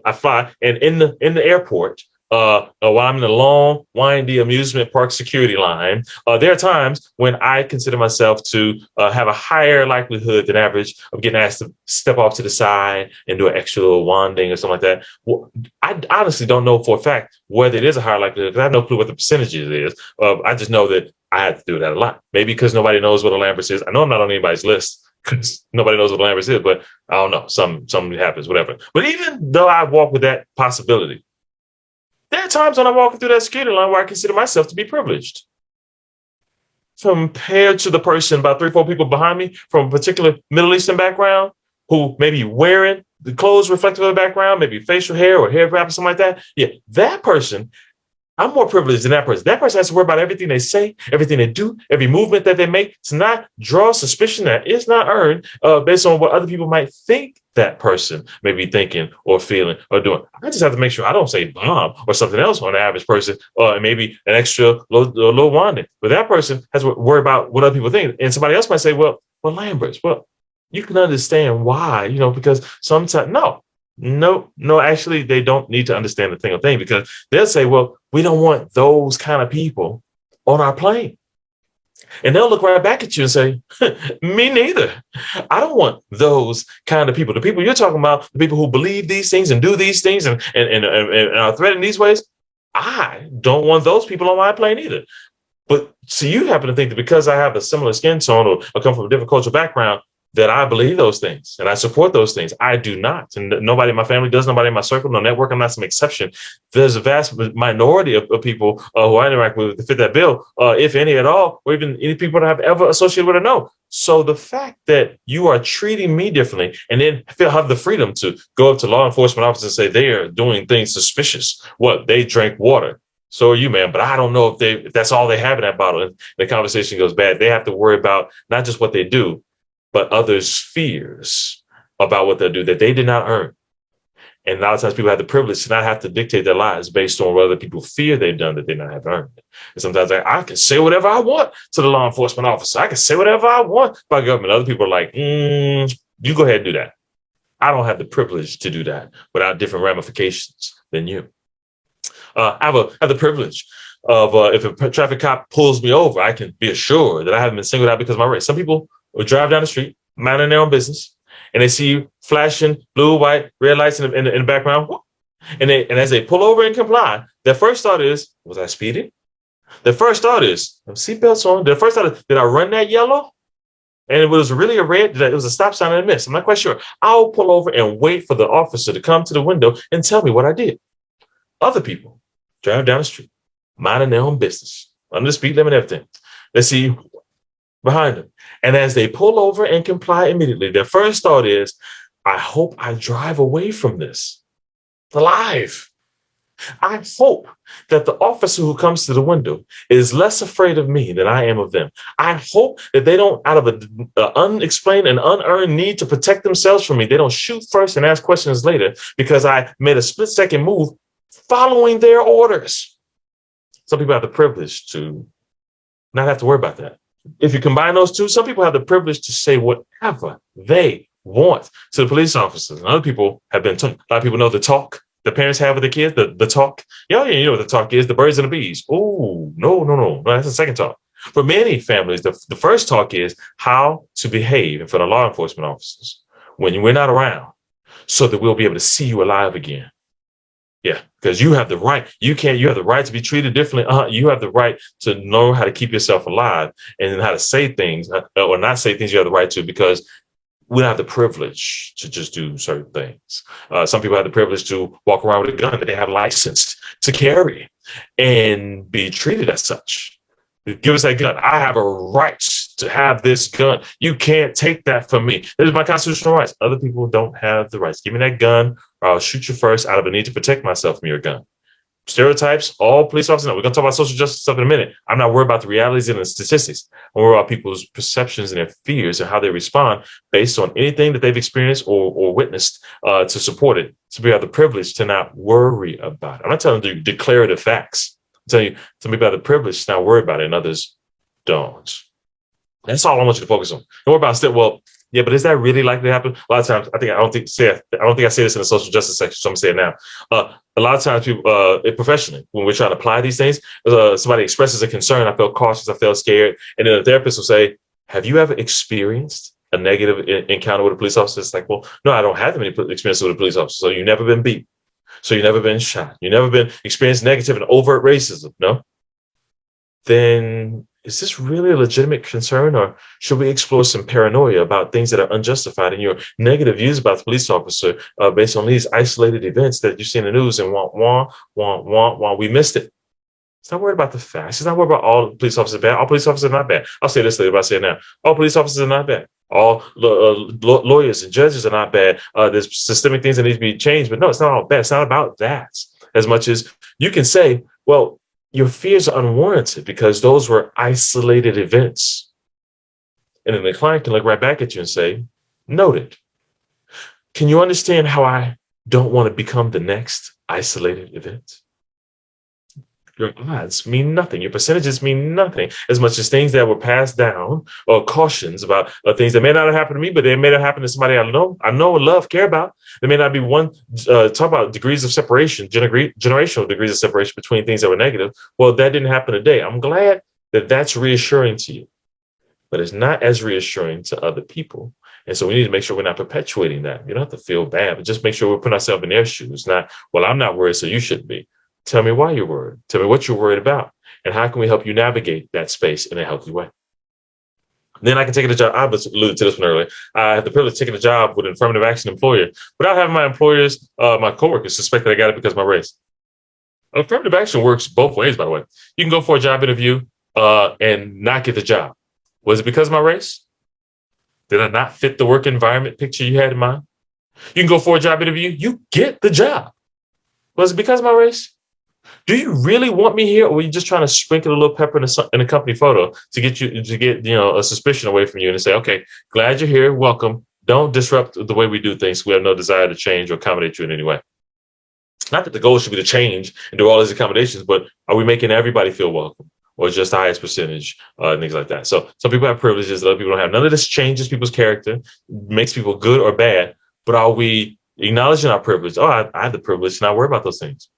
I fly, and in the airport. While I'm in the long, windy amusement park security line, there are times when I consider myself to have a higher likelihood than average of getting asked to step off to the side and do an extra little wanding or something like that. Well, I honestly don't know for a fact whether it is a higher likelihood, because I have no clue what the percentage is. I just know that I have to do that a lot. Maybe because nobody knows what a Lamberts is. I know I'm not on anybody's list because nobody knows what a Lamberts is, but I don't know. Something happens, whatever. But even though I walk with that possibility, there are times when I'm walking through that security line where I consider myself to be privileged compared to the person about 3 or 4 people behind me from a particular Middle Eastern background who may be wearing the clothes reflective of the background, maybe facial hair or hair wrap or something like that. Yeah, that person, I'm more privileged than that person. That person has to worry about everything they say, everything they do, every movement that they make, to not draw suspicion that is not earned based on what other people might think that person may be thinking or feeling or doing. I just have to make sure I don't say bomb or something else on the average person, or maybe an extra little wanding. But that person has to worry about what other people think. And somebody else might say, well, Lamberts, well, you can understand why, because sometimes, no, actually, they don't need to understand a single thing, because they'll say, well, we don't want those kind of people on our plane. And they'll look right back at you and say, me neither. I don't want those kind of people. The people you're talking about, the people who believe these things and do these things and are threatened these ways, I don't want those people on my plane either. But see, you happen to think that because I have a similar skin tone or come from a different cultural background, that I believe those things and I support those things. I do not. And nobody in my family does, nobody in my circle, no network. I'm not some exception. There's a vast minority of people who I interact with that fit that bill, if any at all, or even any people that I've ever associated with or know. So the fact that you are treating me differently and then have the freedom to go up to law enforcement officers and say they are doing things suspicious. What? They drank water. So are you, man. But I don't know if that's all they have in that bottle. And the conversation goes bad. They have to worry about not just what they do, but others' fears about what they'll do that they did not earn. And a lot of times people have the privilege to not have to dictate their lives based on what other people fear they've done that they not have earned. And sometimes I can say whatever I want to the law enforcement officer. I can say whatever I want by government. Other people are like, you go ahead and do that. I don't have the privilege to do that without different ramifications than you. I have the privilege of if a traffic cop pulls me over, I can be assured that I haven't been singled out because of my race. Some people will drive down the street, minding their own business, and they see you flashing blue, white, red lights in the background. And as they pull over and comply, their first thought is, was I speeding? Their first thought is, seatbelts on. Their first thought is, did I run that yellow? And it was really a red, it was a stop sign and a miss. I'm not quite sure. I'll pull over and wait for the officer to come to the window and tell me what I did. Other people drive down the street, minding their own business, under the speed limit, everything. Let's see behind them. And as they pull over and comply immediately, their first thought is, I hope I drive away from this alive. I hope that the officer who comes to the window is less afraid of me than I am of them. I hope that they don't, out of an unexplained and unearned need to protect themselves from me, they don't shoot first and ask questions later because I made a split-second move following their orders. Some people have the privilege to not have to worry about that. If you combine those two, some people have the privilege to say whatever they want to the police officers. And other people have been told. A lot of people know the talk the parents have with the kids, the talk. Yeah, you know what the talk is, the birds and the bees. Oh, no. That's the second talk. For many families, the first talk is how to behave in front of law enforcement officers when we're not around so that we'll be able to see you alive again. Yeah, because you have the right. You have the right to be treated differently. You have the right to know how to keep yourself alive and how to say things or not say things you have the right to, because we don't have the privilege to just do certain things. Some people have the privilege to walk around with a gun that they have licensed to carry and be treated as such. Give us that gun. I have a right to have this gun. You can't take that from me. This is my constitutional rights. Other people don't have the rights. Give me that gun or I'll shoot you first out of a need to protect myself from your gun. Stereotypes, all police officers know. We're going to talk about social justice stuff in a minute. I'm not worried about the realities and the statistics. I'm worried about people's perceptions and their fears and how they respond based on anything that they've experienced or witnessed to support it. So we have the privilege to not worry about it. I'm not telling you declarative facts. I'm telling you, some people have the privilege to not worry about it and others don't. That's all I want you to focus on. Don't worry about still. Well, yeah, but is that really likely to happen? A lot of times, I don't think I say this in the social justice section, so I'm gonna say it now. A lot of times, people professionally, when we're trying to apply these things, somebody expresses a concern. I felt cautious. I felt scared, and then the therapist will say, "Have you ever experienced a negative encounter with a police officer?" It's like, well, no, I don't have any experience with a police officer. So you've never been beat. So you've never been shot. You've never been experienced negative and overt racism. No. Then is this really a legitimate concern, or should we explore some paranoia about things that are unjustified in your negative views about the police officer based on these isolated events that you see in the news and we missed it? It's not worried about the facts. It's not worried about all police officers are bad. All police officers are not bad. I'll say this later, but I'll say it now. All police officers are not bad. All lawyers and judges are not bad. There's systemic things that need to be changed, but no, it's not all bad. It's not about that as much as you can say, well, your fears are unwarranted because those were isolated events. And then the client can look right back at you and say, noted. Can you understand how I don't want to become the next isolated event? Your odds mean nothing. Your percentages mean nothing as much as things that were passed down or cautions about things that may not have happened to me, but they may have happened to somebody I know, love, care about. There may not be one, talk about degrees of separation, generational degrees of separation between things that were negative. Well, that didn't happen today. I'm glad that that's reassuring to you. but it's not as reassuring to other people. And so we need to make sure we're not perpetuating that. You don't have to feel bad, but just make sure we're putting ourselves in their shoes. Not, well, I'm not worried, so you shouldn't be. Tell me why you're worried. Tell me what you're worried about. And how can we help you navigate that space in a healthy way? Then I can take a job. I alluded to this one earlier. I had the privilege of taking a job with an affirmative action employer without having my employers, my coworkers suspect that I got it because of my race. Affirmative action works both ways, by the way. You can go for a job interview and not get the job. Was it because of my race? Did I not fit the work environment picture you had in mind? You can go for a job interview. You get the job. Was it because of my race? Do you really want me here, or are you just trying to sprinkle a little pepper in a company photo to get a suspicion away from you and say, okay, glad you're here, welcome. Don't disrupt the way we do things. We have no desire to change or accommodate you in any way. Not that the goal should be to change and do all these accommodations, but are we making everybody feel welcome, or just the highest percentage and things like that? So some people have privileges, other people don't have. None of this changes people's character, makes people good or bad, but are we acknowledging our privilege? Oh, I have the privilege to not worry about those things.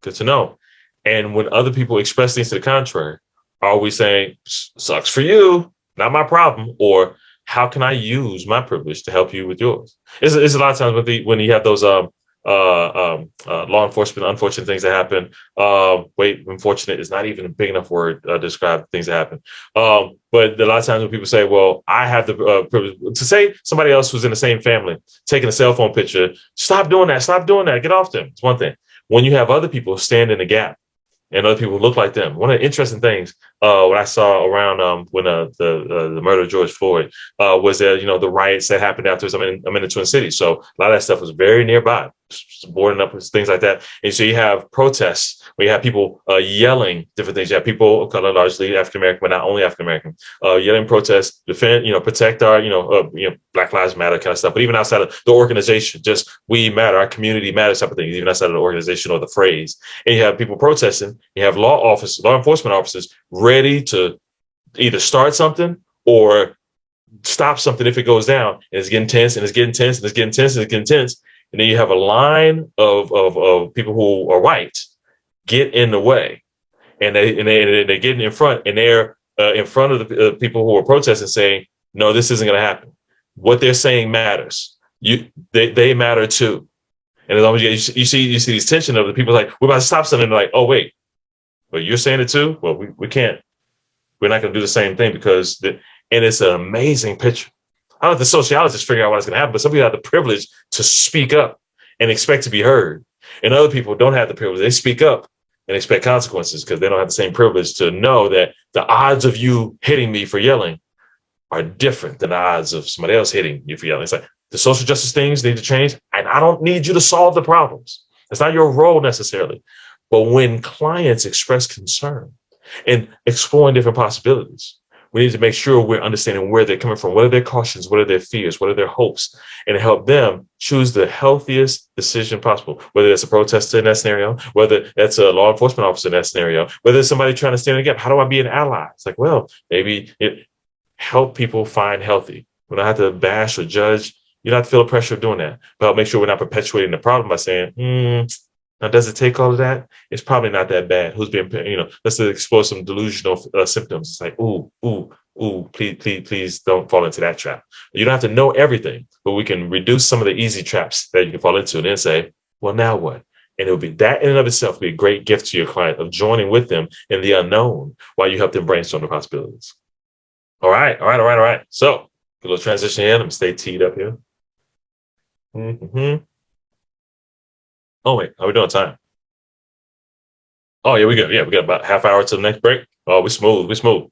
Good to know. And when other people express things to the contrary, are we saying, sucks for you, not my problem? Or how can I use my privilege to help you with yours? It's a lot of times when you have those law enforcement, unfortunate things that happen. Unfortunate is not even a big enough word to describe things that happen. But a lot of times when people say, well, I have the privilege to say somebody else who's in the same family, taking a cell phone picture, stop doing that, get off them. It's one thing. When you have other people stand in the gap, and other people look like them. One of the interesting things what I saw around when the murder of George Floyd was that, the riots that happened afterwards. I'm in the Twin Cities, so a lot of that stuff was very nearby, boarding up, things like that. And so you have protests where you have people yelling different things. You have people of color, largely African American, but not only African American, yelling protest, defend, protect our, Black Lives Matter kind of stuff. But even outside of the organization, just we matter, our community matters type of things, even outside of the organization or the phrase. And you have people protesting. You have law enforcement officers ready to either start something or stop something if it goes down. And it's getting tense, and it's getting tense, and it's getting tense, and it's getting tense. And then you have a line of people who are white get in the way, and they're getting in front, and they're in front of the people who are protesting, saying, "No, this isn't going to happen. What they're saying matters. They matter too." And as long as you see these tension of the people like, we're about to stop something, and they're like, "Oh wait, but you're saying it too? Well, we can't. We're not going to do the same thing because." And it's an amazing picture. I don't know if the sociologists figure out what's going to happen, but some people have the privilege to speak up and expect to be heard. And other people don't have the privilege. They speak up and expect consequences because they don't have the same privilege to know that the odds of you hitting me for yelling are different than the odds of somebody else hitting you for yelling. It's like the social justice things need to change, and I don't need you to solve the problems. It's not your role necessarily. But when clients express concern and exploring different possibilities, we need to make sure we're understanding where they're coming from. What are their cautions? What are their fears? What are their hopes? And help them choose the healthiest decision possible, whether it's a protester in that scenario, whether that's a law enforcement officer in that scenario, whether it's somebody trying to stand in the gap. How do I be an ally? It's like, well, maybe help people find healthy. We don't have to bash or judge. You don't have to feel the pressure of doing that. But I'll make sure we're not perpetuating the problem by saying, now, does it take all of that? It's probably not that bad. Who's being, let's explore some delusional symptoms. It's like, ooh, please don't fall into that trap. You don't have to know everything, but we can reduce some of the easy traps that you can fall into and then say, well, now what? And it'll be that in and of itself be a great gift to your client of joining with them in the unknown while you help them brainstorm the possibilities. All right. So, a little transition here. Let me stay teed up here. Oh, wait, are we doing time? Oh, yeah, we good. Yeah, we got about half hour to the next break. Oh, we smooth.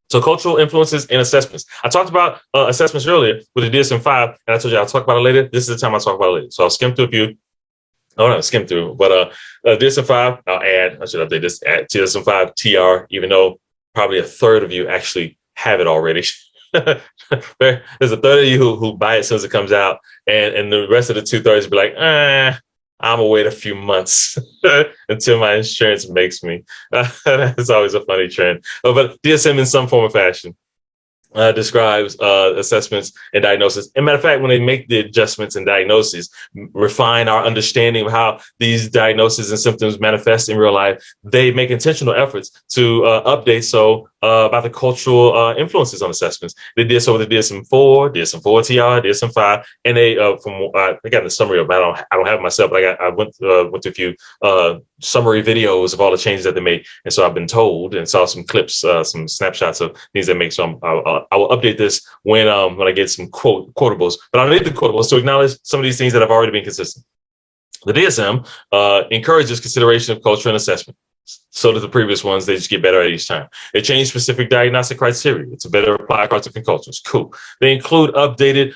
So cultural influences and assessments. I talked about assessments earlier with the DSM-5, and I told you I'll talk about it later. This is the time I'll talk about it later. So I'll skim through a few. Oh, no, skim through. But DSM-5, I should update this, add DSM-5 TR, even though probably a third of you actually have it already. There's a third of you who buy it as soon as it comes out, and the rest of the 2/3 be like, I'm gonna wait a few months until my insurance makes me. That's always a funny trend. But DSM in some form or fashion describes assessments and diagnosis. And matter of fact, when they make the adjustments and diagnoses, refine our understanding of how these diagnoses and symptoms manifest in real life, they make intentional efforts to update so about the cultural influences on assessments. They did so with the DSM-4, DSM-4 TR, DSM-5, and they I got the summary of it. I don't have it myself, but I went to a few summary videos of all the changes that they made, and so I've been told and saw some clips, some snapshots of things they make. So I will update this when I get some quotables. But I need the quotables to acknowledge some of these things that have already been consistent. The DSM encourages consideration of culture and assessment. So does the previous ones. They just get better at each time. They change specific diagnostic criteria. It's a better apply across different cultures. Cool. They include updated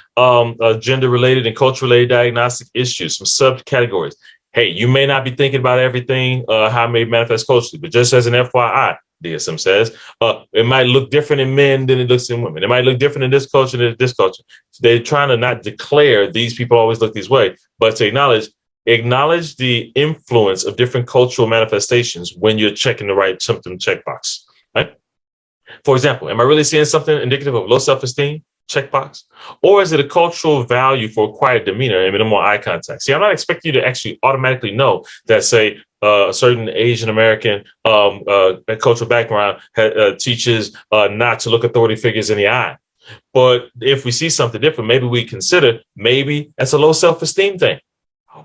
gender-related and culture-related diagnostic issues, some subcategories. Hey, you may not be thinking about everything, how it may manifest culturally, but just as an FYI, DSM says, it might look different in men than it looks in women. It might look different in this culture than this culture. They're trying to not declare these people always look this way, but to acknowledge the influence of different cultural manifestations when you're checking the right symptom checkbox. Right? For example, am I really seeing something indicative of low self-esteem? Checkbox. Or is it a cultural value for quiet demeanor and minimal eye contact? See, I'm not expecting you to actually automatically know that, say, a certain Asian American cultural background teaches not to look authority figures in the eye. But if we see something different, maybe we consider maybe that's a low self-esteem thing.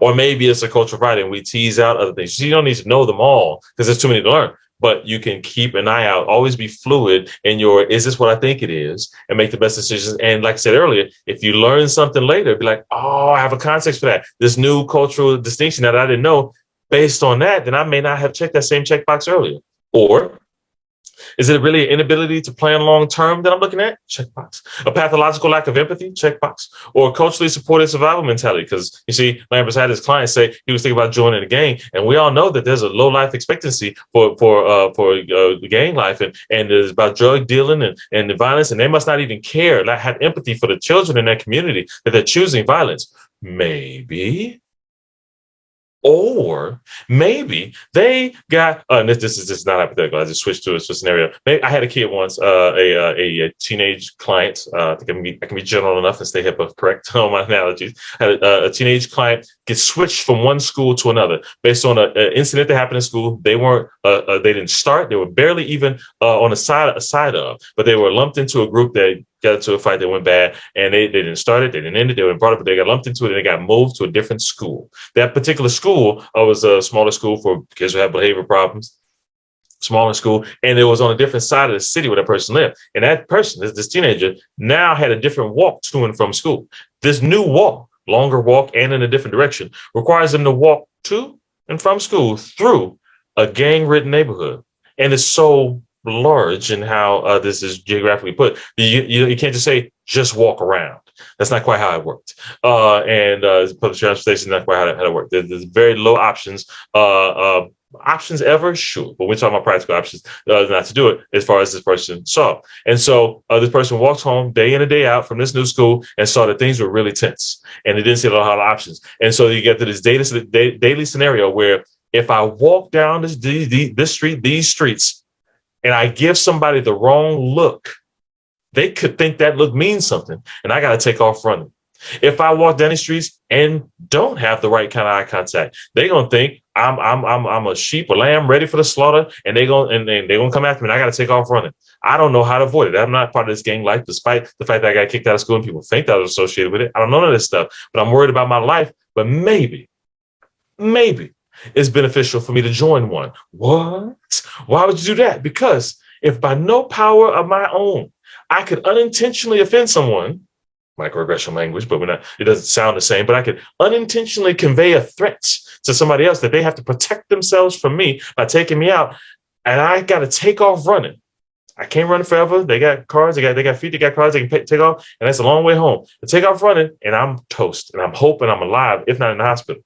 Or maybe it's a cultural pride and we tease out other things. You don't need to know them all because there's too many to learn. But you can keep an eye out, always be fluid in your, is this what I think it is? And make the best decisions. And like I said earlier, if you learn something later, be like, oh, I have a context for that. This new cultural distinction that I didn't know. Based on that, then I may not have checked that same checkbox earlier. Or is it really an inability to plan long term that I'm looking at? Checkbox. A pathological lack of empathy? Checkbox. Or a culturally supported survival mentality? Because you see, Lambert's had his client say he was thinking about joining a gang, and we all know that there's a low life expectancy for the gang life, and it's about drug dealing and the violence, and they must not even care, not have empathy for the children in that community that they're choosing violence. Maybe. Or maybe they got, this is just not hypothetical. I just switched to a scenario. Maybe I had a kid once, a teenage client. I think I can be general enough and stay HIPAA correct on my analogies. I had a teenage client get switched from one school to another based on an incident that happened in school. They weren't, they didn't start. They were barely even on a side of, but they were lumped into a group that got into a fight that went bad, and they didn't start it, they didn't end it, they were brought up, but they got lumped into it, and they got moved to a different school. That particular school was a smaller school for kids who have behavior problems, smaller school, and it was on a different side of the city where that person lived. And that person, this teenager, now had a different walk to and from school. This new walk, longer walk and in a different direction, requires them to walk to and from school through a gang-ridden neighborhood. And it's so large in how this is geographically put. You can't just say, just walk around. That's not quite how it worked. Public transportation is not quite how it worked. There's very low options. Options ever? Sure. But we're talking about practical options not to do it as far as this person saw. And so this person walked home day in and day out from this new school and saw that things were really tense and they didn't see a lot of options. And so you get to this daily scenario where if I walk down this street, these streets, and I give somebody the wrong look, they could think that look means something, and I got to take off running. If I walk down the streets and don't have the right kind of eye contact, they're gonna think I'm a sheep or lamb ready for the slaughter, and they're gonna come after me, and I got to take off running. I don't know how to avoid it. I'm not part of this gang life, despite the fact that I got kicked out of school and people think that I was associated with it. I don't know none of this stuff, but I'm worried about my life. But maybe it's beneficial for me to join one. What? Why would you do that? Because if by no power of my own, I could unintentionally offend someone, microaggression language, but it doesn't sound the same, but I could unintentionally convey a threat to somebody else that they have to protect themselves from me by taking me out, and I got to take off running. I can't run forever. They got cars, they got feet, they got cars, they can take off, and that's a long way home. I take off running, and I'm toast, and I'm hoping I'm alive, if not in the hospital.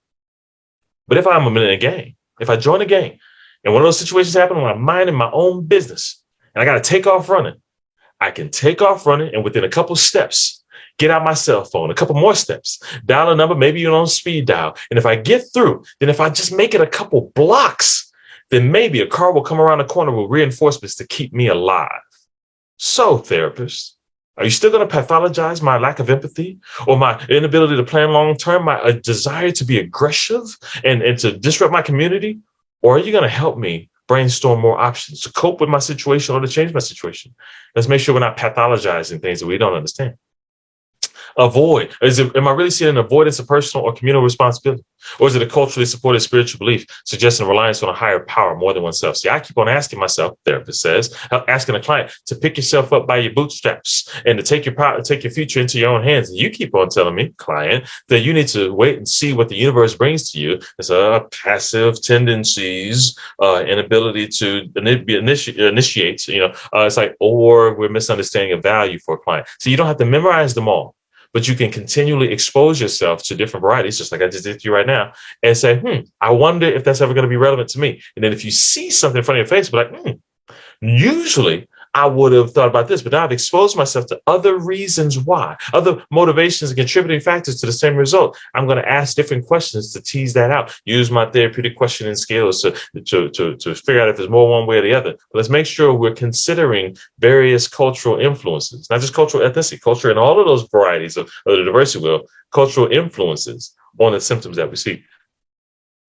But if I'm in a gang, if I join a gang, and one of those situations happen when I'm minding my own business, and I got to take off running, I can take off running, and within a couple steps, get out my cell phone, a couple more steps, dial a number, maybe you're on speed dial. And if I get through, then if I just make it a couple blocks, then maybe a car will come around the corner with reinforcements to keep me alive. So, therapists, are you still going to pathologize my lack of empathy or my inability to plan long term, my desire to be aggressive and to disrupt my community? Or are you going to help me brainstorm more options to cope with my situation or to change my situation. Let's make sure we're not pathologizing things that we don't understand. Avoid. Am I really seeing an avoidance of personal or communal responsibility? Or is it a culturally supported spiritual belief suggesting reliance on a higher power more than oneself? See, I keep on asking myself, therapist says, asking a client to pick yourself up by your bootstraps and to take your power, take your future into your own hands. And you keep on telling me, client, that you need to wait and see what the universe brings to you. It's passive tendencies, inability to initiate, it's like, or we're misunderstanding a value for a client. So you don't have to memorize them all, but you can continually expose yourself to different varieties, just like I just did to you right now, and say, I wonder if that's ever going to be relevant to me. And then if you see something in front of your face, be like, usually I would have thought about this, but now I've exposed myself to other reasons why, other motivations and contributing factors to the same result. I'm going to ask different questions to tease that out, use my therapeutic questioning skills to figure out if there's more one way or the other. But let's make sure we're considering various cultural influences, not just cultural ethnicity, culture and all of those varieties of the diversity, cultural influences on the symptoms that we see.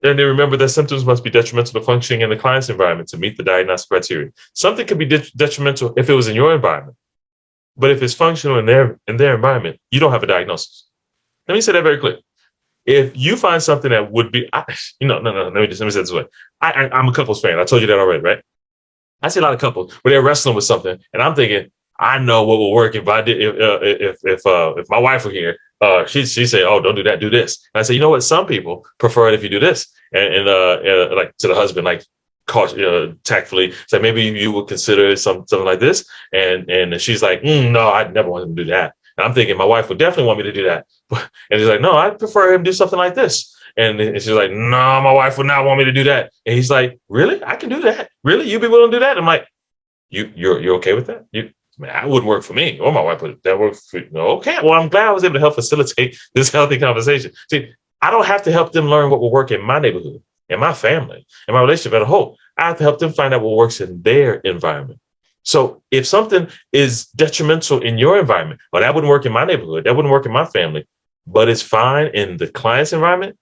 And then remember that symptoms must be detrimental to functioning in the client's environment to meet the diagnostic criteria. Something could be detrimental if it was in your environment, but if it's functional in their environment, you don't have a diagnosis. Let me say that very clear. If you find something that would be, no, let me say it this way. I'm a couples fan. I told you that already, right? I see a lot of couples where they're wrestling with something, and I'm thinking, I know what will work if I did if my wife were here. She say, "Oh, don't do that, do this." And I say, you know what? Some people prefer it if you do this, and like to the husband, like tactfully say, maybe you would consider something like this, and she's like, no, I'd never want him to do that. And I'm thinking my wife would definitely want me to do that, and he's like, no, I prefer him to do something like this. And she's like, no, my wife would not want me to do that. And he's like, really? I can do that. Really? You'd be willing to do that? I'm like, you're okay with that? That wouldn't work for me or my wife, but that works for you. Okay. Well, I'm glad I was able to help facilitate this healthy conversation. See, I don't have to help them learn what will work in my neighborhood, in my family, in my relationship as a whole. I have to help them find out what works in their environment. So if something is detrimental in your environment, well, that wouldn't work in my neighborhood, that wouldn't work in my family, but it's fine in the client's environment,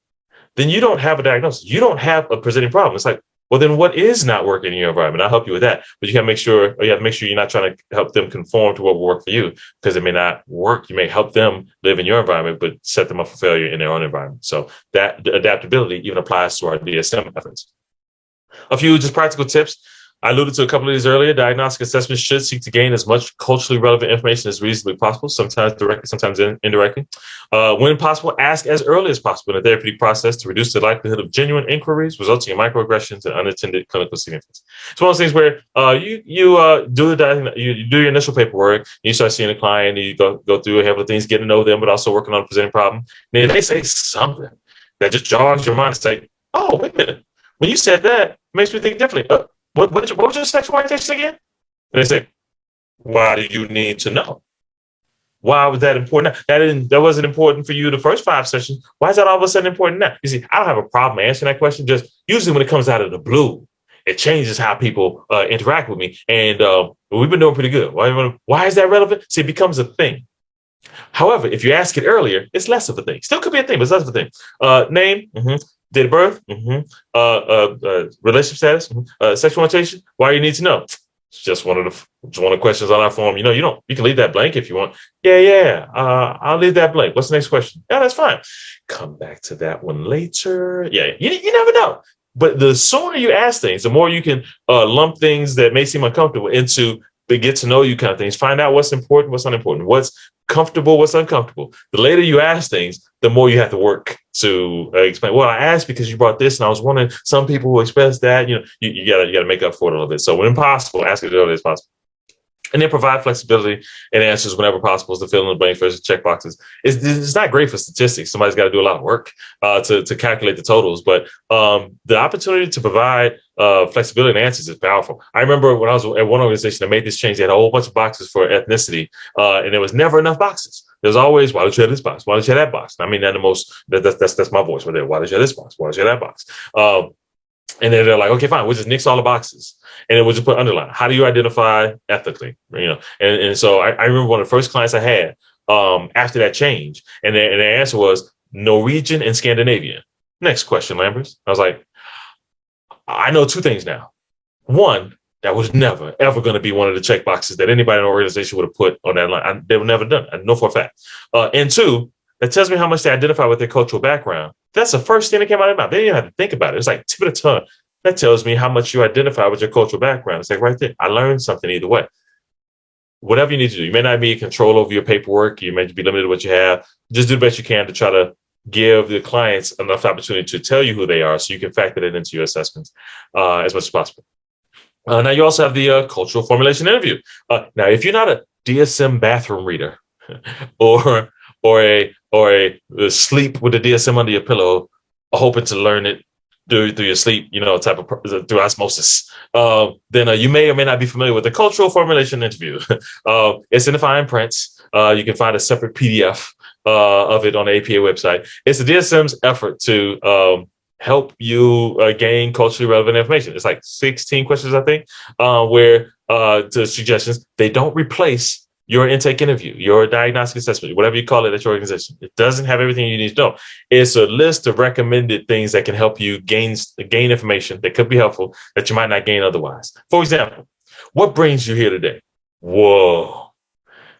then you don't have a diagnosis. You don't have a presenting problem. It's like, well, then what is not working in your environment? I'll help you with that. But you have to make sure you're not trying to help them conform to what will work for you, because it may not work. You may help them live in your environment, but set them up for failure in their own environment. So that adaptability even applies to our DSM efforts. A few just practical tips. I alluded to a couple of these earlier. Diagnostic assessments should seek to gain as much culturally relevant information as reasonably possible, sometimes directly, sometimes indirectly. When possible, ask as early as possible in the therapeutic process to reduce the likelihood of genuine inquiries resulting in microaggressions and unintended clinical significance. It's one of those things where you do your initial paperwork, you start seeing a client, and you go through a handful of things, getting to know them, but also working on a presenting problem. And they say something that just jogs your mind. It's like, oh, wait a minute. When you said that, it makes me think differently. What was your sexual orientation again? And they say, why do you need to know? Why was that important? That wasn't important for you the first 5 sessions. Why is that all of a sudden important now? You see, I don't have a problem answering that question. Just usually when it comes out of the blue, it changes how people interact with me. And we've been doing pretty good. Why is that relevant? See, it becomes a thing. However, if you ask it earlier, it's less of a thing. Still could be a thing, but it's less of a thing. Name, date of birth, relationship status, sexual orientation. Why do you need to know? It's just one of the questions on our form. You can leave that blank if you want. Yeah. I'll leave that blank. What's the next question? Yeah, that's fine. Come back to that one later. Yeah, you never know. But the sooner you ask things, the more you can lump things that may seem uncomfortable into the get to know you kind of things. Find out what's important, what's unimportant, what's comfortable, what's uncomfortable. The later you ask things, the more you have to work to explain. Well, I asked because you brought this, and I was wondering. Some people who express that, you gotta make up for it a little bit. So when possible, ask it as early as possible. And then provide flexibility and answers whenever possible, is the fill in the blank versus check boxes. It's not great for statistics. Somebody's got to do a lot of work to calculate the totals. But the opportunity to provide flexibility and answers is powerful. I remember when I was at one organization that made this change, they had a whole bunch of boxes for ethnicity, and there was never enough boxes. There's always, why don't you have this box? Why don't you have that box? I mean, that's my voice right there. Why don't you have this box? Why don't you have that box? And then they're like, okay, fine, we'll just nix all the boxes. And then we'll just put underline. How do you identify ethically? And so I remember one of the first clients I had after that change, and the answer was Norwegian and Scandinavian. Next question, Lambert. I was like, I know 2 things now. One, that was never, ever going to be one of the check boxes that anybody in the organization would have put on that line. They were never done. I know for a fact. And two, that tells me how much they identify with their cultural background. That's the first thing that came out of their mouth. They didn't even have to think about it. It's like tip of the tongue. That tells me how much you identify with your cultural background. It's like right there. I learned something either way. Whatever you need to do. You may not be in control over your paperwork. You may be limited to what you have. Just do the best you can to try to give the clients enough opportunity to tell you who they are so you can factor that into your assessments as much as possible. Now you also have the cultural formulation interview. Now, if you're not a DSM bathroom reader or or a sleep with the DSM under your pillow, hoping to learn it through your sleep, type of through osmosis, then you may or may not be familiar with the cultural formulation interview. It's in the fine print. You can find a separate PDF of it on the APA website. It's the DSM's effort to help you gain culturally relevant information. It's like 16 questions, I think, where to suggestions. They don't replace your intake interview, your diagnostic assessment, whatever you call it at your organization. It doesn't have everything you need to know. It's a list of recommended things that can help you gain information that could be helpful that you might not gain otherwise. For example, what brings you here today? Whoa.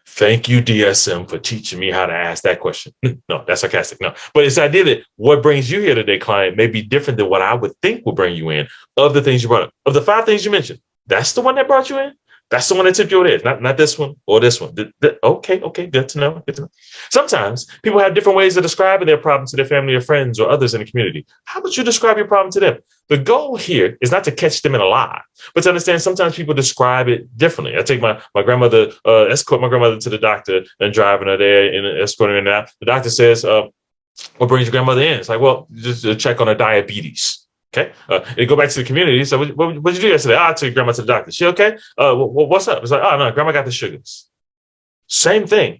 Thank you, DSM, for teaching me how to ask that question. No, that's sarcastic. No, but it's the idea that what brings you here today, client, may be different than what I would think will bring you in. Of the things you brought up, of the 5 things you mentioned, that's the one that brought you in. That's the one that tipped you over the edge, not this one or this one. Okay, good to know. Good to know. Sometimes people have different ways of describing their problem to their family or friends or others in the community. How would you describe your problem to them? The goal here is not to catch them in a lie, but to understand sometimes people describe it differently. I take my grandmother, escort my grandmother to the doctor and driving her there and escorting her out. The doctor says, what brings your grandmother in? It's like, well, just to check on her diabetes. Okay. And go back to the community. So what did you do yesterday? I took grandma to the doctor. She okay? What's up? It's like, oh no, grandma got the sugars. Same thing.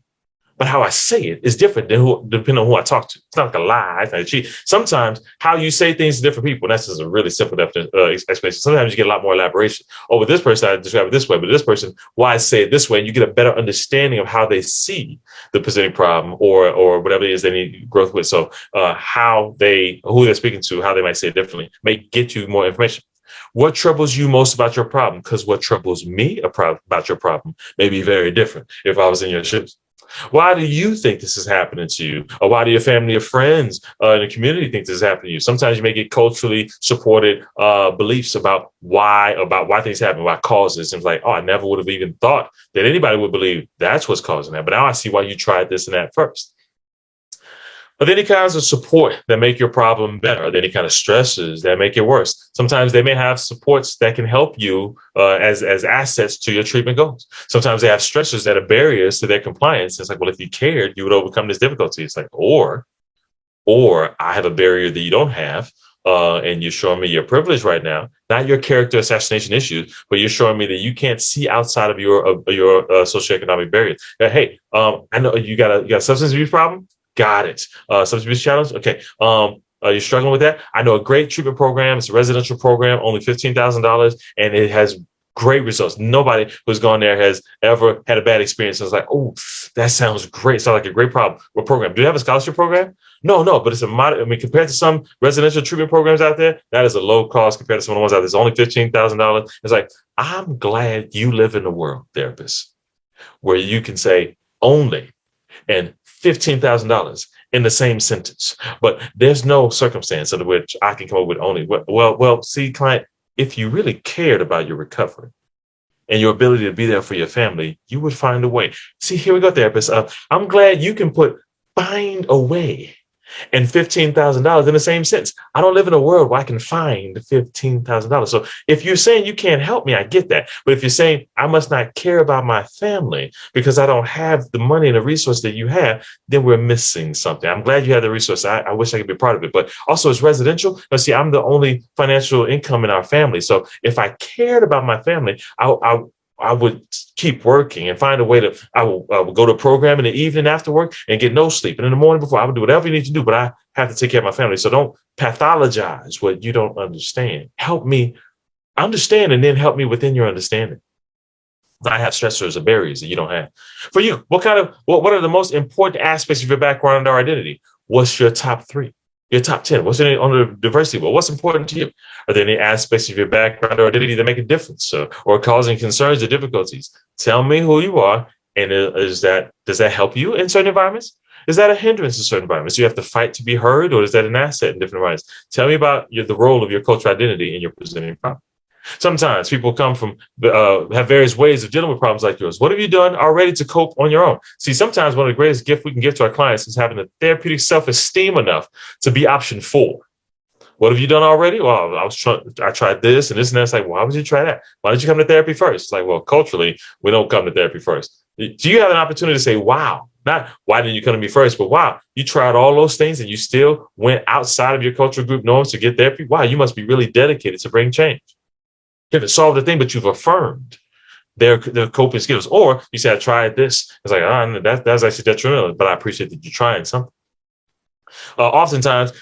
But how I say it is different depending on who I talk to. It's not like a lie. Sometimes how you say things to different people, and that's just a really simple explanation. Sometimes you get a lot more elaboration. Oh, with this person, I describe it this way, but this person, why I say it this way, and you get a better understanding of how they see the presenting problem or whatever it is they need growth with. So who they're speaking to, how they might say it differently, may get you more information. What troubles you most about your problem? Because what troubles me about your problem may be very different if I was in your shoes. Why do you think this is happening to you? Or why do your family or friends in the community think this is happening to you? Sometimes you may get culturally supported beliefs about why things happen, why causes. And it's like, oh, I never would have even thought that anybody would believe that's what's causing that. But now I see why you tried this and that first. Are there any kinds of support that make your problem better? Are there any kind of stresses that make it worse? Sometimes they may have supports that can help you as assets to your treatment goals. Sometimes they have stressors that are barriers to their compliance. It's like, well, if you cared, you would overcome this difficulty. It's like, or I have a barrier that you don't have, and you're showing me your privilege right now, not your character assassination issues, but you're showing me that you can't see outside of your socioeconomic barriers. Hey, I know you got a substance abuse problem. Got it. Substance abuse challenge. Okay. Are you struggling with that? I know a great treatment program. It's a residential program, only $15,000, and it has great results. Nobody who's gone there has ever had a bad experience. I was like, oh, that sounds great. Sounds like a great program. Do you have a scholarship program? No, but it's compared to some residential treatment programs out there, that is a low cost compared to some of the ones out there. It's only $15,000. It's like, I'm glad you live in a world, therapist, where you can say only and $15,000 in the same sentence. But there's no circumstance under which I can come up with only. Well, see, client, if you really cared about your recovery and your ability to be there for your family, you would find a way. See, here we go, therapist. I'm glad you can find a way and $15,000 in the same sentence. I don't live in a world where I can find $15,000. So if you're saying you can't help me, I get that. But if you're saying I must not care about my family because I don't have the money and the resource that you have, then we're missing something. I'm glad you have the resource. I wish I could be part of it. But also it's residential. Now, see, I'm the only financial income in our family. So if I cared about my family, I would keep working and find a way I would go to a program in the evening after work and get no sleep. And in the morning before, I would do whatever you need to do, but I have to take care of my family. So don't pathologize what you don't understand. Help me understand and then help me within your understanding. I have stressors or barriers that you don't have. For you, what are the most important aspects of your background or identity? What's your top 3? Your top 10. What's on the diversity board? What's important to you? Are there any aspects of your background or identity that make a difference or causing concerns or difficulties? Tell me who you are. And does that help you in certain environments? Is that a hindrance in certain environments? Do you have to fight to be heard, or is that an asset in different environments? Tell me about the role of your cultural identity in your presenting problem. Sometimes people come from have various ways of dealing with problems like yours. What have you done already to cope on your own? See, sometimes one of the greatest gifts we can give to our clients is having a therapeutic self-esteem enough to be option 4. What have you done already? Well, I tried this and this and that. It's like, why would you try that? Why did you come to therapy first? It's like, well, culturally, we don't come to therapy first. Do you have an opportunity to say, wow, not why didn't you come to me first, but wow, you tried all those things and you still went outside of your cultural group norms to get therapy? Wow, you must be really dedicated to bring change. You haven't solved the thing, but you've affirmed their coping skills. Or you say, I tried this. It's like, that's actually detrimental, but I appreciate that you're trying something. Oftentimes,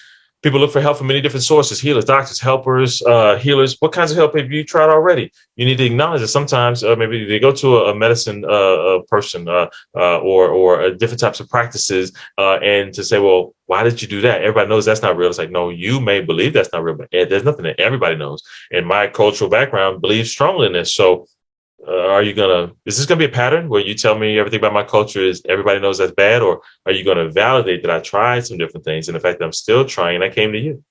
people look for help from many different sources: healers, doctors, helpers, healers. What kinds of help have you tried already? You need to acknowledge that sometimes maybe they go to a medicine person or different types of practices and to say, well, why did you do that? Everybody knows that's not real. It's like, no, you may believe that's not real, but there's nothing that everybody knows. And my cultural background believes strongly in this. So is this gonna be a pattern where you tell me everything about my culture is everybody knows that's bad? Or are you gonna validate that I tried some different things and the fact that I'm still trying and I came to you?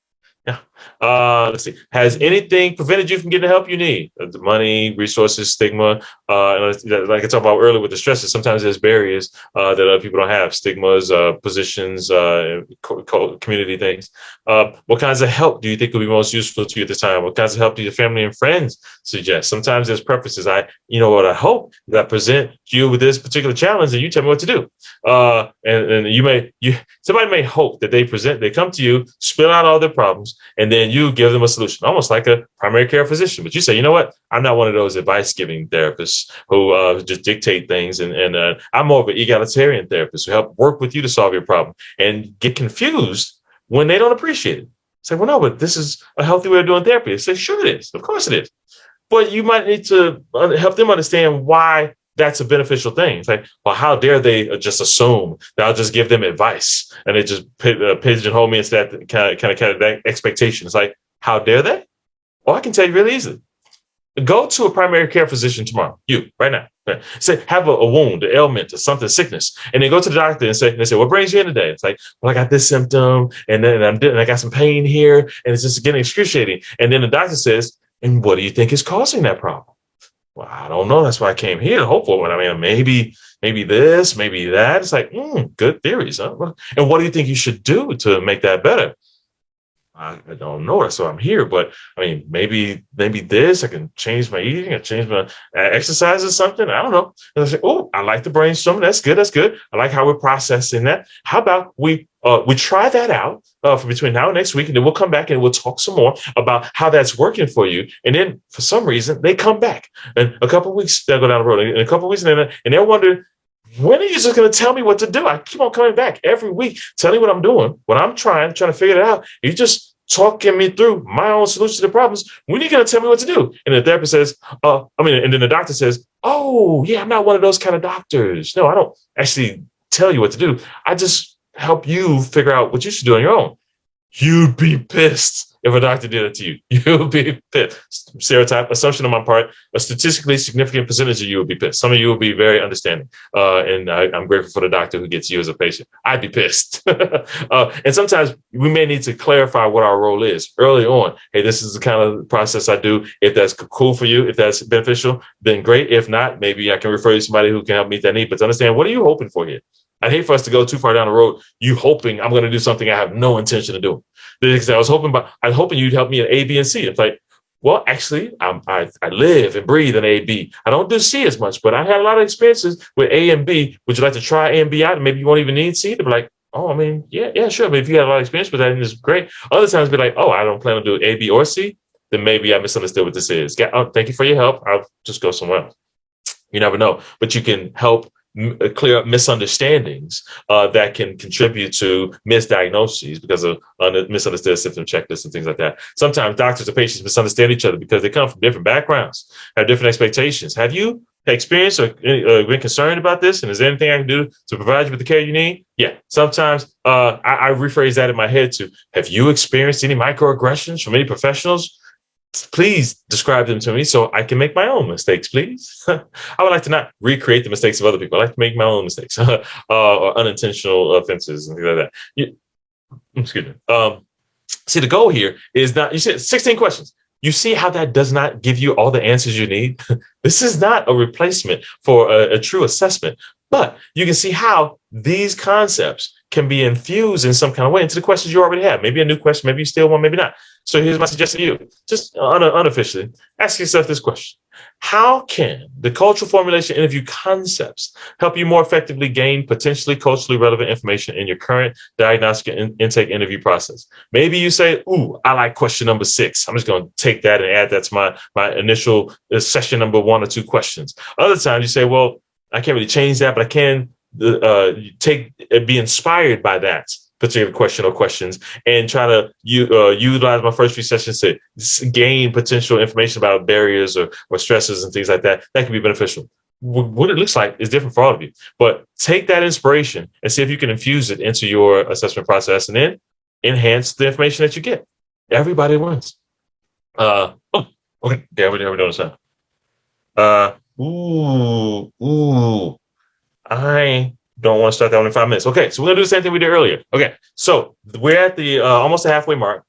Yeah. Let's see. Has anything prevented you from getting the help you need? The money, resources, stigma. Like I talked about earlier with the stresses, sometimes there's barriers that other people don't have: stigmas, positions, community things. What kinds of help do you think would be most useful to you at this time? What kinds of help do your family and friends suggest? Sometimes there's preferences. I hope that I present you with this particular challenge and you tell me what to do. And somebody may hope that they come to you, spill out all their problems, and then you give them a solution, almost like a primary care physician. But you say, you know what? I'm not one of those advice-giving therapists who just dictate things. And I'm more of an egalitarian therapist who help work with you to solve your problem and get confused when they don't appreciate it. Say, well, no, but this is a healthy way of doing therapy. Say, sure it is. Of course it is. But you might need to help them understand why that's a beneficial thing. It's like, well, how dare they just assume that I'll just give them advice and they just pigeonhole me into that kind of that expectation. It's like, how dare they? Well, I can tell you really easily. Go to a primary care physician tomorrow, right now. Say, have a wound, an ailment, or something, sickness, and then go to the doctor and say, what brings you in today? It's like, well, I got this symptom, and then I got some pain here, and it's just getting excruciating. And then the doctor says, and what do you think is causing that problem? Well, I don't know. That's why I came here, hopeful. I mean, maybe this, maybe that. It's like, good theories, huh? And what do you think you should do to make that better? I don't know. That's why I'm here. But I mean, maybe this. I can change my eating. I change my exercise or something. I don't know. And I say, oh, I like the brainstorming. That's good. That's good. I like how we're processing that. How about we try that out for between now and next week, and then we'll come back and we'll talk some more about how that's working for you. And then for some reason they come back, and a couple of weeks they'll go down the road, and a couple of weeks, and they'll wonder, when are you just going to tell me what to do? I keep on coming back every week, telling you what I'm doing, what I'm trying to figure it out. You just talking me through my own solution to problems. When are you going to tell me what to do? And the therapist says, and then the doctor says, oh, yeah, I'm not one of those kind of doctors. No, I don't actually tell you what to do. I just help you figure out what you should do on your own. You'd be pissed if a doctor did it to you. You'd be pissed. Stereotype, assumption on my part, a statistically significant percentage of you would be pissed. Some of you will be very understanding. And I'm grateful for the doctor who gets you as a patient. I'd be pissed. And sometimes we may need to clarify what our role is early on. Hey, this is the kind of process I do. If that's cool for you, if that's beneficial, then great. If not, maybe I can refer you to somebody who can help meet that need. But to understand, what are you hoping for here? I'd hate for us to go too far down the road, you hoping I'm going to do something I have no intention of doing. I was hoping you'd help me at A, B, and C. It's like, well, actually, I live and breathe in A, B. I don't do C as much, but I had a lot of experiences with A and B. Would you like to try A and B out? And maybe you won't even need C. They'll be like, oh, I mean, yeah, sure. But if you had a lot of experience with that, then it's great. Other times, be like, oh, I don't plan on doing A, B, or C. Then maybe I misunderstood what this is. Thank you for your help. I'll just go somewhere else. You never know, but you can help clear up misunderstandings that can contribute to misdiagnoses because of misunderstood symptom checklists and things like that. Sometimes doctors and patients misunderstand each other because they come from different backgrounds, have different expectations. Have you experienced or been concerned about this? And is there anything I can do to provide you with the care you need? Yeah. Sometimes I rephrase that in my head to, have you experienced any microaggressions from any professionals? Please describe them to me so I can make my own mistakes, please. I would like to not recreate the mistakes of other people. I like to make my own mistakes or unintentional offenses and things like that. Excuse me. See, the goal here is not, you said 16 questions. You see how that does not give you all the answers you need? This is not a replacement for a true assessment, but you can see how these concepts can be infused in some kind of way into the questions you already have. Maybe a new question, maybe you still want, maybe not. So here's my suggestion to you. Just unofficially, ask yourself this question. How can the cultural formulation interview concepts help you more effectively gain potentially culturally relevant information in your current diagnostic and intake interview process? Maybe you say, ooh, I like question number 6. I'm just going to take that and add that to my initial session number 1 or 2 questions. Other times you say, well, I can't really change that, but I can be inspired by that particular question or questions and try to utilize my first few sessions to gain potential information about barriers or stresses and things like that. That can be beneficial. What it looks like is different for all of you, but take that inspiration and see if you can infuse it into your assessment process and then enhance the information that you get. Everybody wins. Okay. Yeah, we noticed that. I don't want to start that one in 5 minutes. Okay, so we're gonna do the same thing we did earlier. Okay, so we're at the almost the halfway mark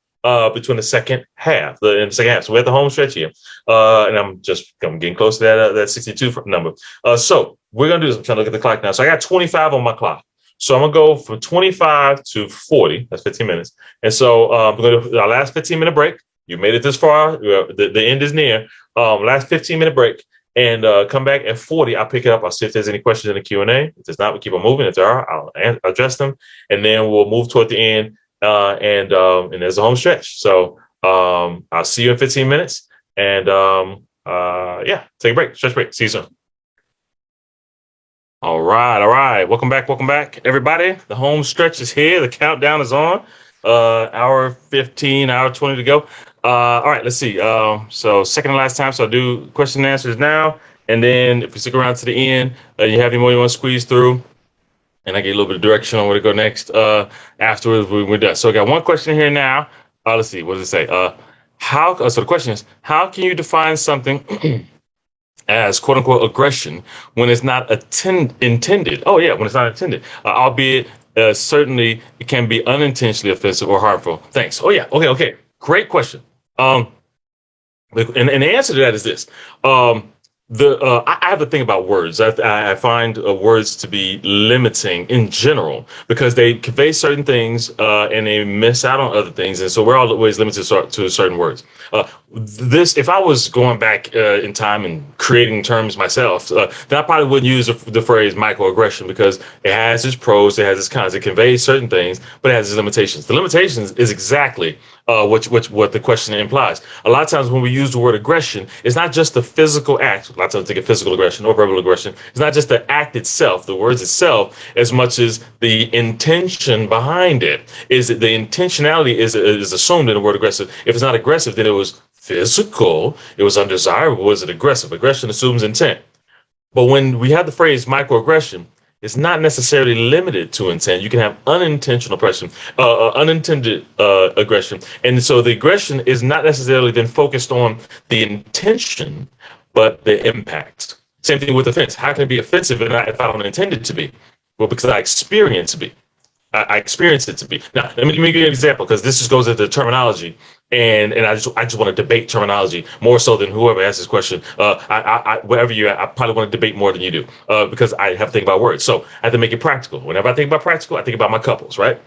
between the second half, So we're at the home stretch here, and I'm getting close to that 62 number. So we're gonna do this. I'm trying to look at the clock now. So I got 25 on my clock. So I'm gonna go from 25 to 40. That's 15 minutes. And so we're gonna do our last 15-minute break. You made it this far. The end is near. Last 15-minute break. And come back at 40. I'll pick it up. I'll see if there's any questions in the Q&A. If there's not, we keep on moving. If there are, I'll address them. And then we'll move toward the end. And there's a home stretch. So I'll see you in 15 minutes. And yeah, take a break. Stretch break. See you soon. All right. Welcome back, everybody. The home stretch is here. The countdown is on. Hour 15, hour 20 to go. All right, let's see. So second and last time. So I'll do question and answers now. And then if you stick around to the end, you have any more you want to squeeze through. And I get a little bit of direction on where to go next. Afterwards, we're done. So I got one question here now. Let's see. What does it say? So the question is, how can you define something as quote unquote aggression when it's not intended? Oh yeah, when it's not intended, albeit certainly it can be unintentionally offensive or harmful. Thanks. Oh yeah. Okay. Great question. And the answer to that is this. I have to think about words. I find words to be limiting in general because they convey certain things and they miss out on other things. And so we're always limited to certain words. If I was going back in time and creating terms myself, then I probably wouldn't use the phrase microaggression because it has its pros, it has its cons, it conveys certain things, but it has its limitations. The limitations is exactly what the question implies. A lot of times when we use the word aggression, it's not just the physical act. A lot of times think of physical aggression or verbal aggression. It's not just the act itself, the words itself, as much as the intention behind it. The intentionality is assumed in the word aggressive. If it's not aggressive, then it was physical, it was undesirable. Was it aggressive? Aggression assumes intent. But when we have the phrase microaggression, it's not necessarily limited to intent. You can have unintentional aggression, unintended aggression. And so the aggression is not necessarily then focused on the intention, but the impact. Same thing with offense. How can it be offensive if I don't intend it to be? Well, because I experience it to be. I experience it to be. Now, let me give you an example, because this just goes into terminology, and I just want to debate terminology more so than whoever asks this question. Wherever you're at, I probably want to debate more than you do, because I have to think about words. So I have to make it practical. Whenever I think about practical, I think about my couples, right?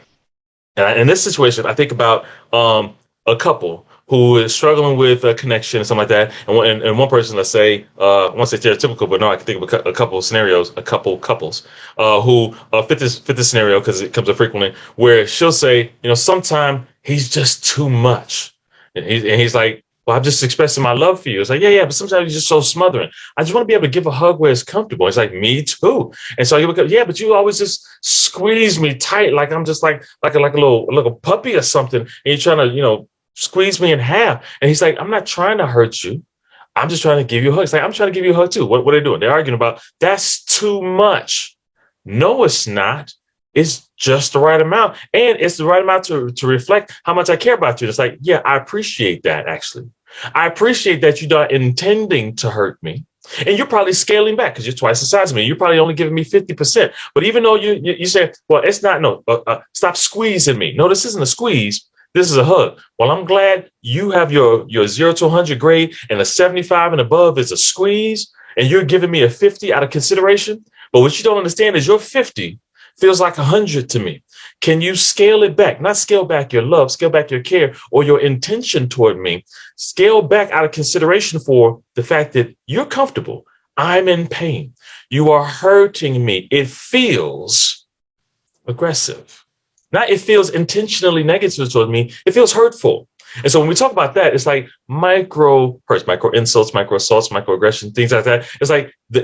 And in this situation, I think about a couple who is struggling with a connection and something like that. And one person, let's say, I won't say stereotypical, but no, I can think of a couple of scenarios, couples who fit this scenario because it comes up frequently, where she'll say, sometime he's just too much. And he's like, well, I'm just expressing my love for you. It's like, yeah, but sometimes you're just so smothering. I just want to be able to give a hug where it's comfortable. It's like, me too. And so yeah, but you always just squeeze me tight, like I'm just like a little puppy or something. And you're trying to, squeeze me in half. And he's like, I'm not trying to hurt you. I'm just trying to give you a hug. It's like, I'm trying to give you a hug too. What are they doing? They're arguing about that's too much. No, it's not. It's just the right amount. And it's the right amount to reflect how much I care about you. It's like, yeah, I appreciate that actually. I appreciate that you're not intending to hurt me. And you're probably scaling back because you're twice the size of me. You're probably only giving me 50%. But even though you say, well, it's not, no, stop squeezing me. No, this isn't a squeeze. This is a hug. Well, I'm glad you have your 0 to 100 grade and a 75 and above is a squeeze. And you're giving me a 50 out of consideration. But what you don't understand is your 50 feels like 100 to me. Can you scale it back? Not scale back your love, scale back your care or your intention toward me. Scale back out of consideration for the fact that you're comfortable. I'm in pain. You are hurting me. It feels aggressive. Not it feels intentionally negative toward me. It feels hurtful. And so when we talk about that, it's like micro hurts, micro insults, micro assaults, microaggression, things like that. It's like a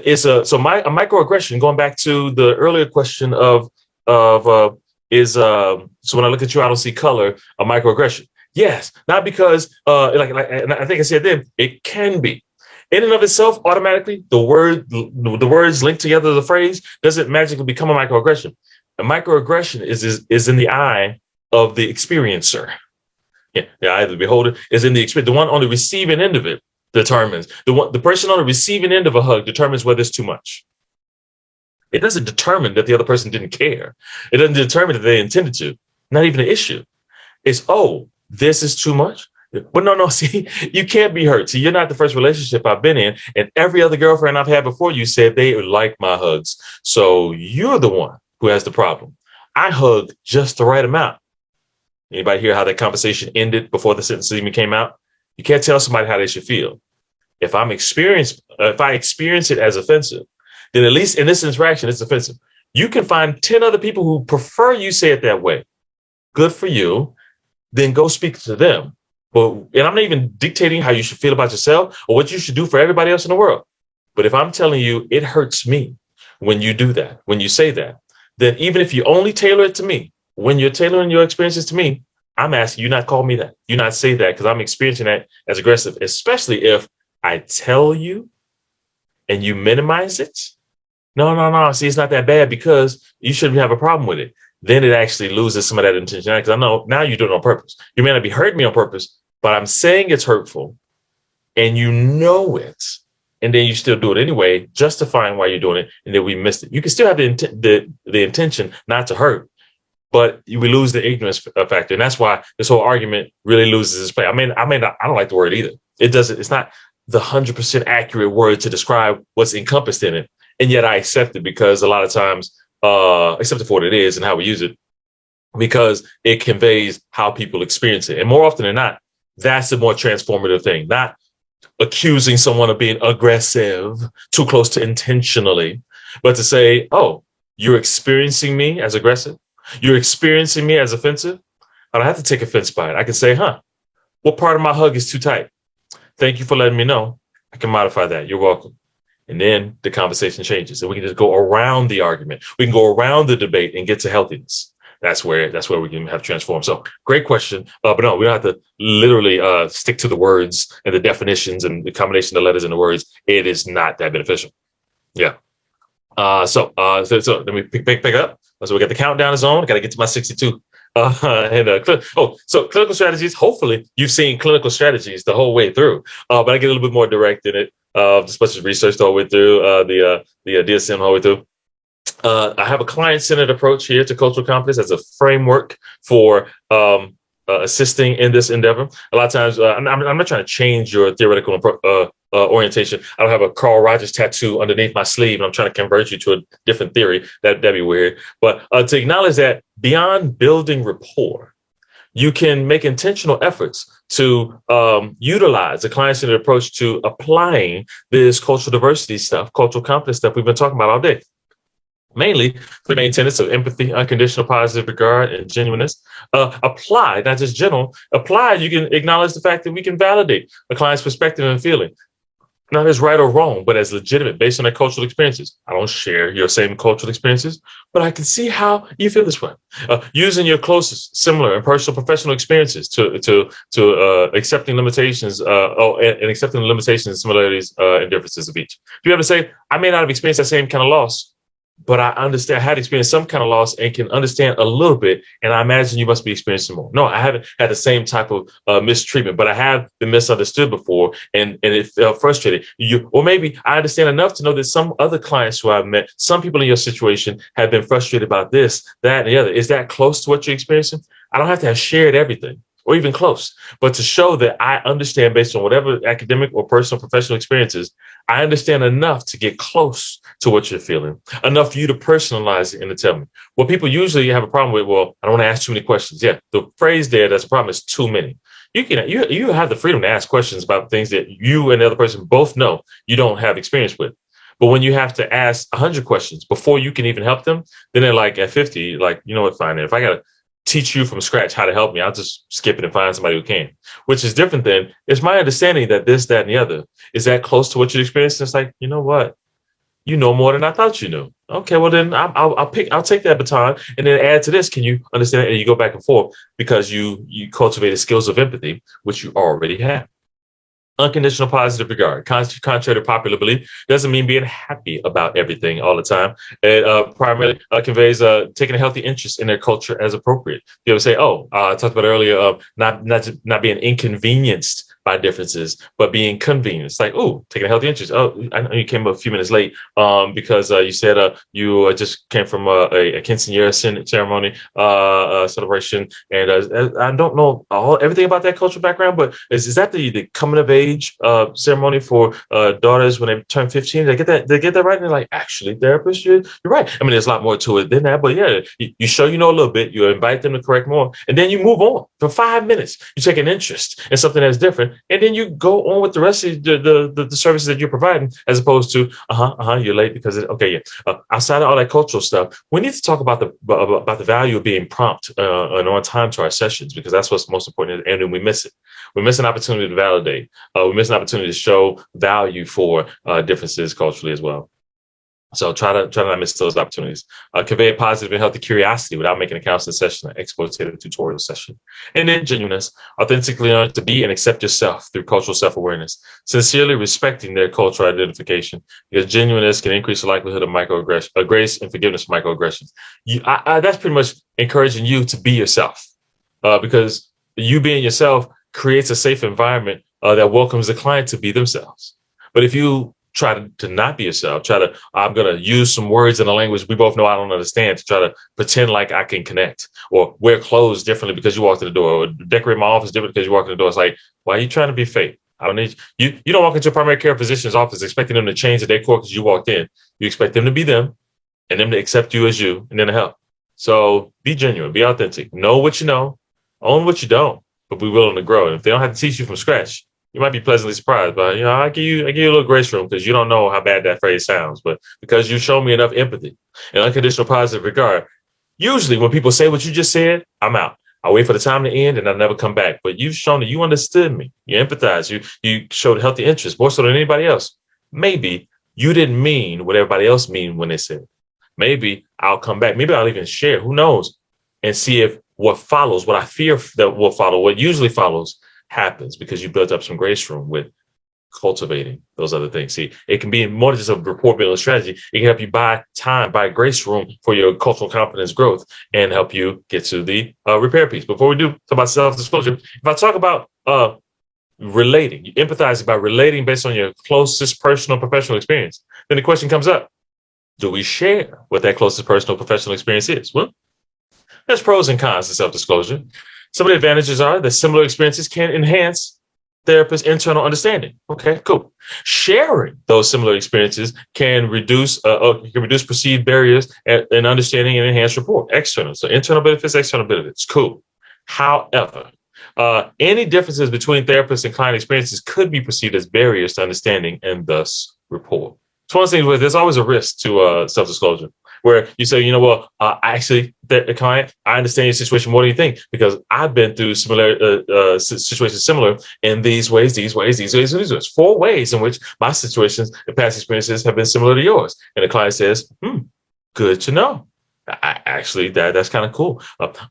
microaggression. Going back to the earlier question so when I look at you, I don't see color. A microaggression, yes, not because and I think I said then it can be in and of itself automatically. The words linked together, the phrase doesn't magically become a microaggression. A microaggression is in the eye of the experiencer. Yeah, the eye of the beholder is in the experience. The one on the receiving end of it determines the person on the receiving end of a hug determines whether it's too much. It doesn't determine that the other person didn't care. It doesn't determine that they intended to. Not even an issue. It's, oh, this is too much. But no, see, you can't be hurt. See, you're not the first relationship I've been in. And every other girlfriend I've had before you said they like my hugs. So you're the one who has the problem. I hug just the right amount. Anybody hear how that conversation ended before the sentence even came out? You can't tell somebody how they should feel. If I experience it as offensive, then at least in this interaction, it's offensive. You can find 10 other people who prefer you say it that way. Good for you. Then go speak to them. And I'm not even dictating how you should feel about yourself or what you should do for everybody else in the world. But if I'm telling you it hurts me when you do that, when you say that, then even if you only tailor it to me, when you're tailoring your experiences to me, I'm asking you not call me that. You not say that because I'm experiencing that as aggressive, especially if I tell you and you minimize it. No. See, it's not that bad because you shouldn't have a problem with it. Then it actually loses some of that intentionality because I know now you do it on purpose. You may not be hurting me on purpose, but I'm saying it's hurtful and you know it. And then you still do it anyway, justifying why you're doing it. And then we missed it. You can still have the intention not to hurt. But we lose the ignorance factor. And that's why this whole argument really loses its play. I don't like the word either. It's not the 100% accurate word to describe what's encompassed in it. And yet I accept it because a lot of times, accept it for what it is and how we use it, because it conveys how people experience it. And more often than not, that's the more transformative thing, not accusing someone of being aggressive, too close to intentionally, but to say, oh, you're experiencing me as aggressive. You're experiencing me as offensive. I don't have to take offense by it. I can say, what part of my hug is too tight? Thank you for letting me know. I can modify that. You're welcome. And then the conversation changes and we can just go around the argument. We can go around the debate and get to healthiness. That's where we can have transformed. So great question. But no, we don't have to literally stick to the words and the definitions and the combination of the letters and the words. It is not that beneficial. Yeah. So let me pick up. So we got the countdown is on. Got to get to my 62. So clinical strategies. Hopefully, you've seen clinical strategies the whole way through. But I get a little bit more direct in it. Just much as research the whole way through. The DSM the whole way through. I have a client-centered approach here to cultural competence as a framework for assisting in this endeavor. A lot of times, I'm not trying to change your theoretical orientation. I don't have a Carl Rogers tattoo underneath my sleeve, and I'm trying to convert you to a different theory. That'd be weird. But to acknowledge that beyond building rapport, you can make intentional efforts to utilize the client-centered approach to applying this cultural diversity stuff, cultural competence stuff we've been talking about all day. Mainly the main tenets of empathy, unconditional positive regard, and genuineness. Apply, not just general. Apply, you can acknowledge the fact that we can validate a client's perspective and feeling. not as right or wrong, but as legitimate based on their cultural experiences. I don't share your same cultural experiences, but I can see how you feel this way. Using your closest, similar, and personal professional experiences to accepting limitations, and accepting the limitations and similarities and differences of each. If you ever say, I may not have experienced that same kind of loss, but I understand, I had experienced some kind of loss and can understand a little bit. And I imagine you must be experiencing more. No, I haven't had the same type of mistreatment, but I have been misunderstood before, and it felt frustrating. Or maybe I understand enough to know that some other clients who I've met, some people in your situation have been frustrated about this, that, and the other. Is that close to what you're experiencing? I don't have to have shared everything or even close, but to show that I understand based on whatever academic or personal professional experiences, I understand enough to get close to what you're feeling, enough for you to personalize it and to tell me. What people usually have a problem with, well, I don't want to ask too many questions. Yeah, the phrase there that's a problem is too many. You have the freedom to ask questions about things that you and the other person both know you don't have experience with. But when you have to ask 100 questions before you can even help them, then they're like at 50, like, you know what, fine. If I got to teach you from scratch how to help me, I'll just skip it and find somebody who can, which is different than it's my understanding that this, that, and the other is that close to what you experienced. It's like, you know what? You know more than I thought you knew. Okay, well then I'll take that baton and then add to this. Can you understand? And you go back and forth because you cultivated skills of empathy, which you already have. Unconditional positive regard, contrary to popular belief, doesn't mean being happy about everything all the time. It primarily conveys taking a healthy interest in their culture as appropriate. You ever say, "Oh, I talked about earlier of not being inconvenienced by differences, but being convenienced." Like, oh, taking a healthy interest. Oh, I know you came a few minutes late because you said you just came from a quinceañera ceremony celebration, and I don't know everything about that cultural background, but is that the coming of age ceremony for daughters when they turn 15? They get that right, and they're like, actually, therapist, you're right. I mean, there's a lot more to it than that, but yeah, you show you know a little bit, you invite them to correct more, and then you move on for 5 minutes. You take an interest in something that's different, and then you go on with the rest of the services that you're providing, as opposed to you're late because okay, yeah. Outside of all that cultural stuff, we need to talk about the value of being prompt and on time to our sessions, because that's what's most important, and then we miss it. We miss an opportunity to validate. We miss an opportunity to show value for differences culturally as well. So try to not miss those opportunities. Convey a positive and healthy curiosity without making a counseling session an exploitative tutorial session. And then genuineness, authentically learn to be and accept yourself through cultural self-awareness, sincerely respecting their cultural identification, because genuineness can increase the likelihood of microaggression, grace and forgiveness for microaggressions. That's pretty much encouraging you to be yourself, because you being yourself creates a safe environment that welcomes the client to be themselves. But if you try to not be yourself, I'm going to use some words in a language we both know I don't understand to try to pretend like I can connect, or wear clothes differently because you walked in the door, or decorate my office differently because you walked in the door. It's like, why are you trying to be fake? I don't need you. You don't walk into a primary care physician's office expecting them to change the decor because you walked in. You expect them to be them and them to accept you as you and then to help. So be genuine, be authentic, know what you know, own what you don't, but be willing to grow. And if they don't have to teach you from scratch, you might be pleasantly surprised. But I give you a little grace room because you don't know how bad that phrase sounds. But because you show me enough empathy and unconditional positive regard, usually when people say what you just said, I'm out. I wait for the time to end and I never come back. But you've shown that you understood me. You empathized. You showed healthy interest more so than anybody else. Maybe you didn't mean what everybody else mean when they said it. Maybe I'll come back. Maybe I'll even share. Who knows? And see if what follows, what I fear that will follow, what usually follows, happens because you built up some grace room with cultivating those other things. See, it can be more than just a report building strategy. It can help you buy time, buy grace room for your cultural competence growth, and help you get to the repair piece. Before we do talk about self-disclosure, if I talk about relating, you empathizing by relating based on your closest personal professional experience, then the question comes up, do we share what that closest personal professional experience is? Well, there's pros and cons to self-disclosure. Some of the advantages are that similar experiences can enhance therapists' internal understanding. Okay, cool. Sharing those similar experiences can reduce perceived barriers and understanding and enhance rapport. External, so internal benefits, external benefits. Cool. However, any differences between therapists and client experiences could be perceived as barriers to understanding and thus rapport. It's one of the things where there's always a risk to self-disclosure. where you say, well, actually, the client, I understand your situation. What do you think? Because I've been through similar situations similar in these ways, these ways, these ways, these ways. 4 ways in which my situations and past experiences have been similar to yours. And the client says, good to know. Actually, that's kind of cool.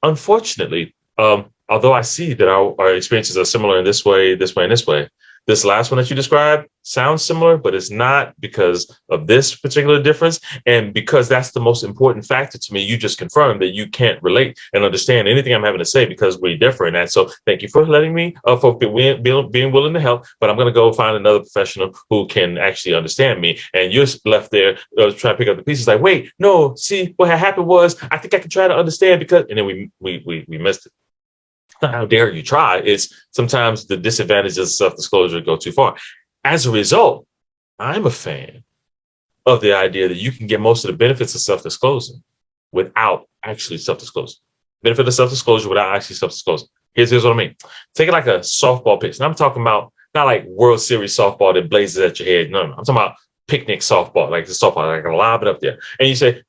Unfortunately, although I see that our experiences are similar in this way, this way, and this way, this last one that you described sounds similar, but it's not because of this particular difference. And because that's the most important factor to me, you just confirmed that you can't relate and understand anything I'm having to say because we differ in that. So thank you for letting me, for being willing to help. But I'm going to go find another professional who can actually understand me. And you're left there trying to pick up the pieces like, wait, no, see, what had happened was I think I can try to understand because, and then we missed it. How dare you try? It's sometimes the disadvantages of self-disclosure go too far. As a result, I'm a fan of the idea that you can get most of the benefits of self-disclosing without actually self-disclosing. Benefit of self-disclosure without actually self-disclosing. Here's what I mean. Take it like a softball pitch. And I'm talking about not like World Series softball that blazes at your head. No. I'm talking about picnic softball, like the softball, like I lob it up there. And you say,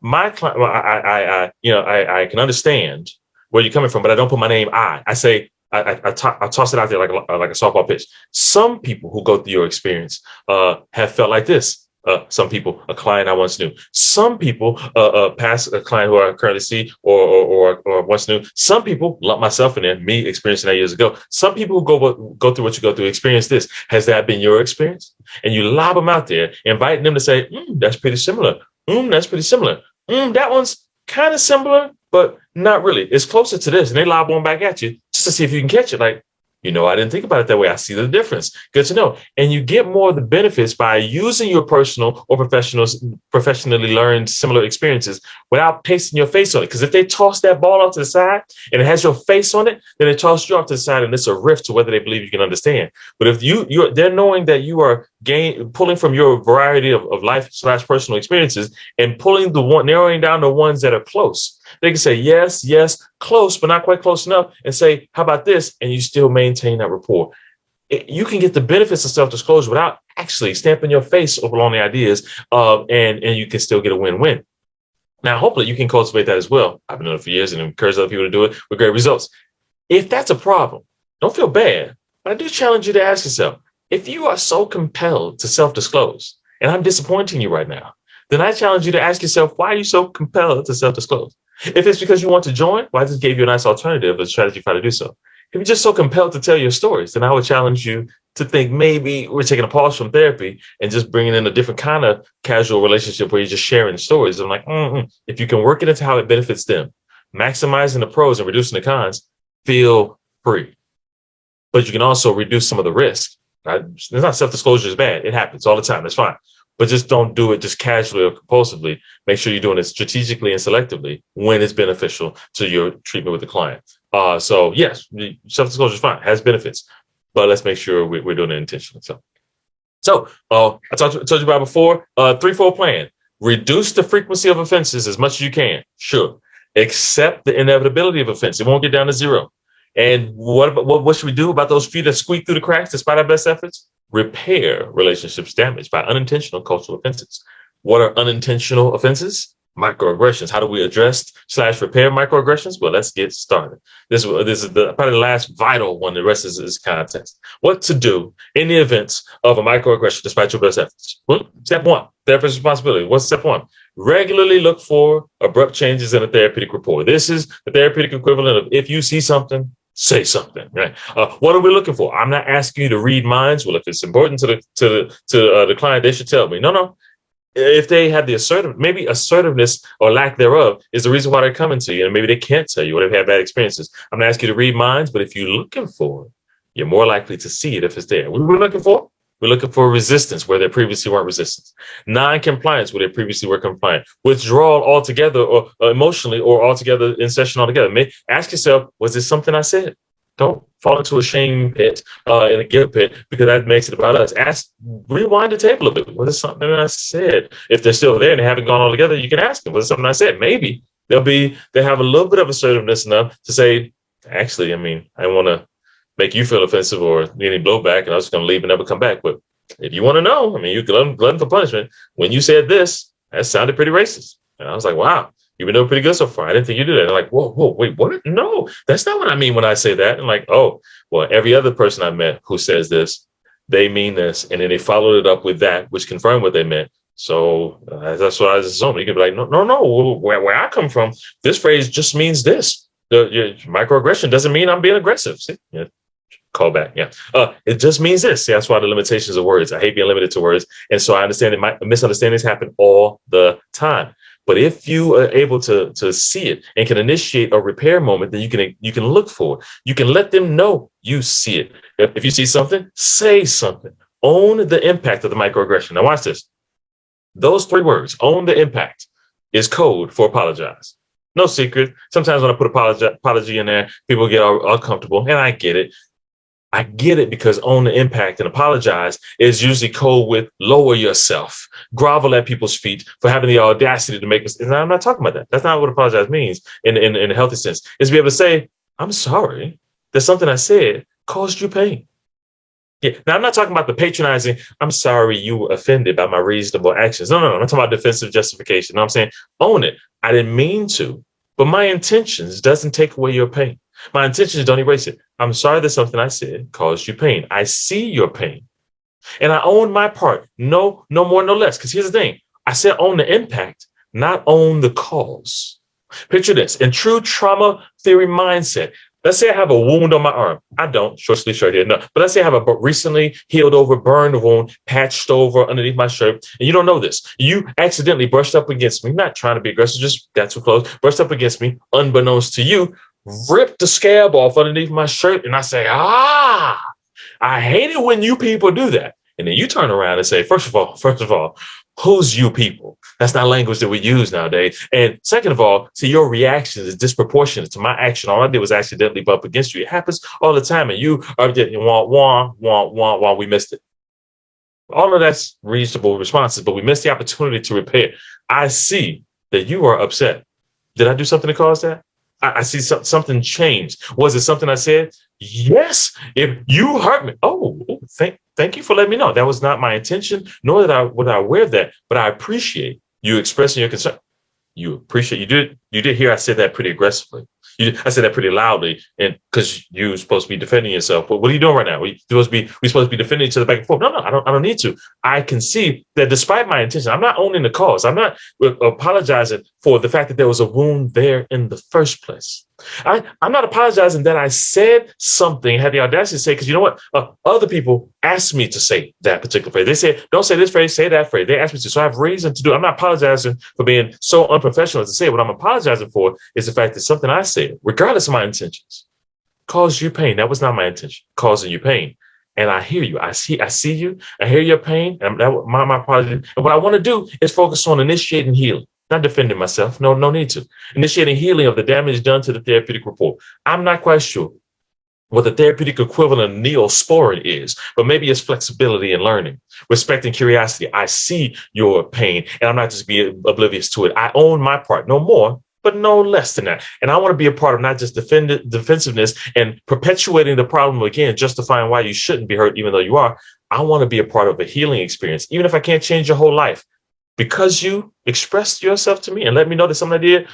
my client, I can understand where you're coming from, but I don't put my name. I say I toss it out there like a softball pitch. Some people who go through your experience have felt like this. Some people, a client I once knew. Some people, past a client who I currently see or once knew. Some people, lump myself in there, me experiencing that years ago. Some people who go through what you go through experience this. Has that been your experience? And you lob them out there, inviting them to say, that's pretty similar. That's pretty similar. That one's kind of similar, but not really. It's closer to this. And they lob one back at you just to see if you can catch it. Like, I didn't think about it that way. I see the difference. Good to know. And you get more of the benefits by using your personal or professionally learned similar experiences without pasting your face on it. Because if they toss that ball off to the side and it has your face on it, then they toss you off to the side and it's a rift to whether they believe you can understand. But if they're knowing that you are pulling from your variety of life / personal experiences and narrowing down the ones that are close. They can say, yes, close, but not quite close enough, and say, how about this? And you still maintain that rapport. You can get the benefits of self-disclosure without actually stamping your face along the ideas, and you can still get a win-win. Now, hopefully you can cultivate that as well. I've been doing it for years and encourage other people to do it with great results. If that's a problem, don't feel bad, but I do challenge you to ask yourself, if you are so compelled to self-disclose, and I'm disappointing you right now, then I challenge you to ask yourself, why are you so compelled to self-disclose? If it's because you want to join, well, I just gave you a nice alternative, a strategy for how to do so. If you're just so compelled to tell your stories, then I would challenge you to think maybe we're taking a pause from therapy and just bringing in a different kind of casual relationship where you're just sharing stories. I'm like, if you can work it into how it benefits them, maximizing the pros and reducing the cons, feel free. But you can also reduce some of the risk. Right? It's not self-disclosure is bad. It happens all the time. That's fine. But just don't do it just casually or compulsively. Make sure you're doing it strategically and selectively when it's beneficial to your treatment with the client. So yes, self-disclosure is fine, has benefits, but let's make sure we're doing it intentionally. So I told you about before, 3-4 plan. Reduce the frequency of offenses as much as you can. Sure. Accept the inevitability of offense. It won't get down to 0. And what should we do about those few that squeak through the cracks despite our best efforts? Repair relationships damaged by unintentional cultural offenses. What are unintentional offenses? Microaggressions. How do we address / repair microaggressions? Well, let's get started. This is probably the last vital one. The rest is context. What to do in the events of a microaggression despite your best efforts? Well, step 1, therapist's responsibility. What's step 1? Regularly look for abrupt changes in a therapeutic rapport. This is the therapeutic equivalent of if you see something, say something, right? What are we looking for? I'm not asking you to read minds. Well, if it's important to the client, they should tell me. No. If they have the assertiveness or lack thereof is the reason why they're coming to you, and maybe they can't tell you or they've had bad experiences. I'm not asking you to read minds, but if you're looking for it, you're more likely to see it if it's there. What are we looking for? We're looking for resistance where there previously weren't resistance. Non-compliance where they previously were compliant. Withdrawal altogether or emotionally or altogether in session altogether. Ask yourself, was this something I said? Don't fall into a shame pit and a guilt pit because that makes it about us. Rewind the tape a little bit. Was it something I said? If they're still there and they haven't gone all together, you can ask them, was it something I said? Maybe they have a little bit of assertiveness enough to say, actually, I want to make you feel offensive or any blowback, and I was just going to leave and never come back. But if you want to know, you can glutton for punishment. When you said this, That sounded pretty racist. And I was like, wow, you've been doing pretty good so far. I didn't think you did that. They're like, whoa, wait, what? No, that's not what I mean when I say that. And like, oh, well, every other person I met who says this, they mean this. And then they followed it up with that, which confirmed what they meant. So that's what I assumed. You could be like, no. Where I come from, this phrase just means this. Microaggression doesn't mean I'm being aggressive. See? Yeah, call back. Yeah. It just means this. See, that's why the limitations of words. I hate being limited to words. And so I understand that misunderstandings happen all the time. But if you are able to see it and can initiate a repair moment, then you can look for it. You can let them know you see it. If you see something, say something. Own the impact of the microaggression. Now watch this. Those three words, own the impact, is code for apologize. No secret. Sometimes when I put apology in there, people get all uncomfortable, and I get it. I get it because own the impact and apologize is usually code with lower yourself, grovel at people's feet for having the audacity to make mistakes. And I'm not talking about that. That's not what apologize means in a healthy sense. Is to be able to say, I'm sorry that something I said caused you pain. Yeah. Now, I'm not talking about the patronizing, I'm sorry you were offended by my reasonable actions. No. I'm talking about defensive justification. No, I'm saying own it. I didn't mean to, but my intentions doesn't take away your pain. My intentions don't erase it. I'm sorry that something I said caused you pain. I see your pain and I own my part. No more, no less. Because here's the thing. I said own the impact, not own the cause. Picture this. In true trauma theory mindset, let's say I have a wound on my arm. I don't, short sleeve shirt here, no. But let's say I have a recently healed over, burned wound, patched over underneath my shirt, and you don't know this. You accidentally brushed up against me, not trying to be aggressive, just got too close, brushed up against me, unbeknownst to you, ripped the scab off underneath my shirt, and I say, I hate it when you people do that. And then you turn around and say, first of all, who's you people? That's not language that we use nowadays. And second of all, see, your reaction is disproportionate to my action. All I did was accidentally bump against you. It happens all the time. And you are getting wah, we missed it. All of that's reasonable responses, but we missed the opportunity to repair. I see that you are upset. Did I do something to cause that? I see something changed. Was it something I said? Yes. If you hurt me, thank you for letting me know. That was not my intention, nor that I was I aware of that. But I appreciate you expressing your concern. You appreciate you did hear I said that pretty aggressively. I said that pretty loudly, and because you're supposed to be defending yourself. But what are you doing right now? We supposed to be defending each other back and forth. No, I don't need to. I can see that despite my intention, I'm not owning the cause. I'm not apologizing for the fact that there was a wound there in the first place. I'm not apologizing that I said something, had the audacity to say, because you know what? Other people asked me to say that particular phrase. They said, don't say this phrase, say that phrase. They asked me to. So I have reason to do it. I'm not apologizing for being so unprofessional to say. What I'm apologizing for is the fact that something I said, regardless of my intentions, caused you pain. That was not my intention, causing you pain. And I hear you. I see you. I hear your pain. And my apology. And what I want to do is focus on initiating healing. Not defending myself. No need to. Initiating healing of the damage done to the therapeutic rapport. I'm not quite sure what the therapeutic equivalent of neosporin is, but maybe it's flexibility and learning, respect and curiosity. I see your pain, and I'm not just being oblivious to it. I own my part, no more, but no less than that. And I want to be a part of not just defensiveness and perpetuating the problem again, justifying why you shouldn't be hurt, even though you are. I want to be a part of a healing experience, even if I can't change your whole life. Because you expressed yourself to me and let me know that something I did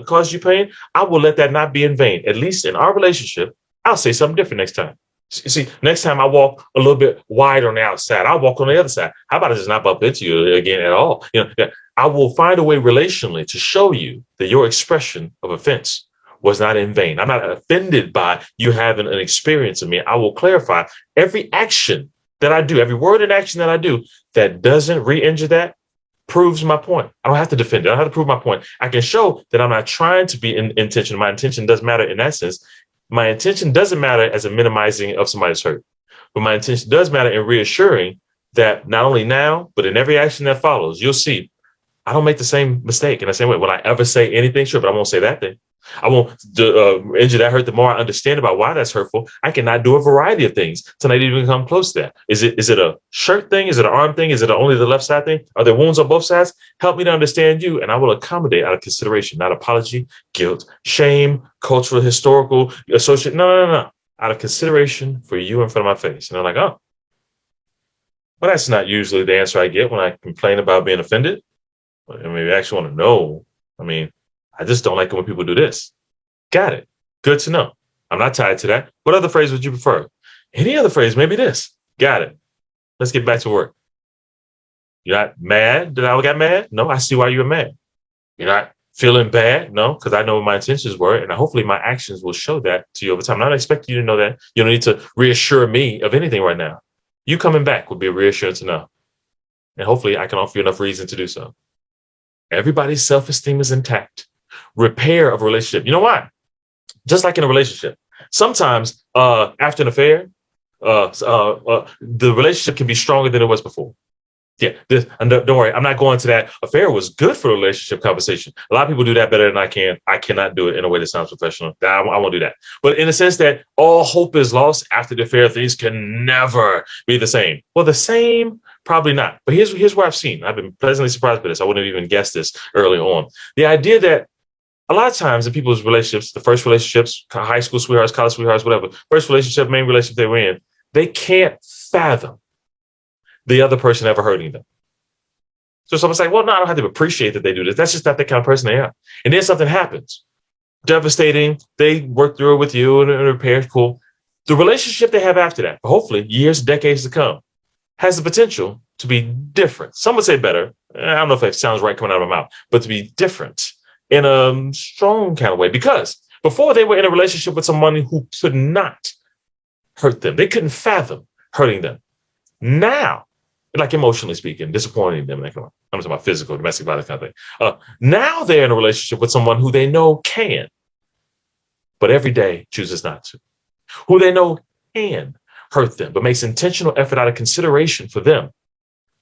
caused you pain, I will let that not be in vain. At least in our relationship, I'll say something different next time. See, next time I walk a little bit wide on the outside, I'll walk on the other side. How about I just not bump into you again at all? I will find a way relationally to show you that your expression of offense was not in vain. I'm not offended by you having an experience of me. I will clarify every action that I do, every word and action that I do that doesn't re-injure that, proves my point. I don't have to defend it. I don't have to prove my point. I can show that I'm not trying to be intentional. My intention does matter in that sense. My intention doesn't matter as a minimizing of somebody's hurt, but my intention does matter in reassuring that not only now, but in every action that follows, you'll see I don't make the same mistake in the same way. Will I ever say anything? Sure, but I won't say that thing. I won't injure that hurt. The more I understand about why that's hurtful, I cannot do a variety of things to not even come close to that. Is it a shirt thing? Is it an arm thing? Is it only the left side thing? Are there wounds on both sides? Help me to understand you, and I will accommodate out of consideration, not apology, guilt, shame, cultural, historical, associate. No. Out of consideration for you in front of my face. And they're like, oh, well, that's not usually the answer I get when I complain about being offended. I mean, I actually want to know. I mean, I just don't like it when people do this. Got it. Good to know. I'm not tied to that. What other phrase would you prefer? Any other phrase? Maybe this. Got it. Let's get back to work. You're not mad that I got mad? No, I see why you were mad. You're not feeling bad? No, because I know what my intentions were, and hopefully my actions will show that to you over time. I'm not expecting you to know that. You don't need to reassure me of anything right now. You coming back would be a reassurance enough, and hopefully I can offer you enough reason to do so. Everybody's self-esteem is intact. Repair of a relationship. You know why? Just like in a relationship, sometimes after an affair, the relationship can be stronger than it was before. Yeah, and don't worry, I'm not going to that. Affair was good for a relationship conversation. A lot of people do that better than I can. I cannot do it in a way that sounds professional. I won't do that. But in the sense that all hope is lost after the affair, things can never be the same. Well, the same, probably not. But here's where I've been pleasantly surprised by this. I wouldn't have even guessed this early on. The idea that a lot of times in people's relationships, the first relationships, high school sweethearts, college sweethearts, whatever, first relationship, main relationship they were in, they can't fathom the other person ever hurting them. So someone's like, well, no, I don't have to appreciate that they do this. That's just not the kind of person they are. And then something happens. Devastating. They work through it with you and repair. Cool. The relationship they have after that, hopefully years, decades to come, has the potential to be different. Some would say better. I don't know if it sounds right coming out of my mouth, but to be different in a strong kind of way. Because before they were in a relationship with someone who could not hurt them, they couldn't fathom hurting them. Now, like emotionally speaking, disappointing them. I'm talking about physical, domestic violence kind of thing. Now they're in a relationship with someone who they know can, but every day chooses not to. Who they know can hurt them, but makes intentional effort out of consideration for them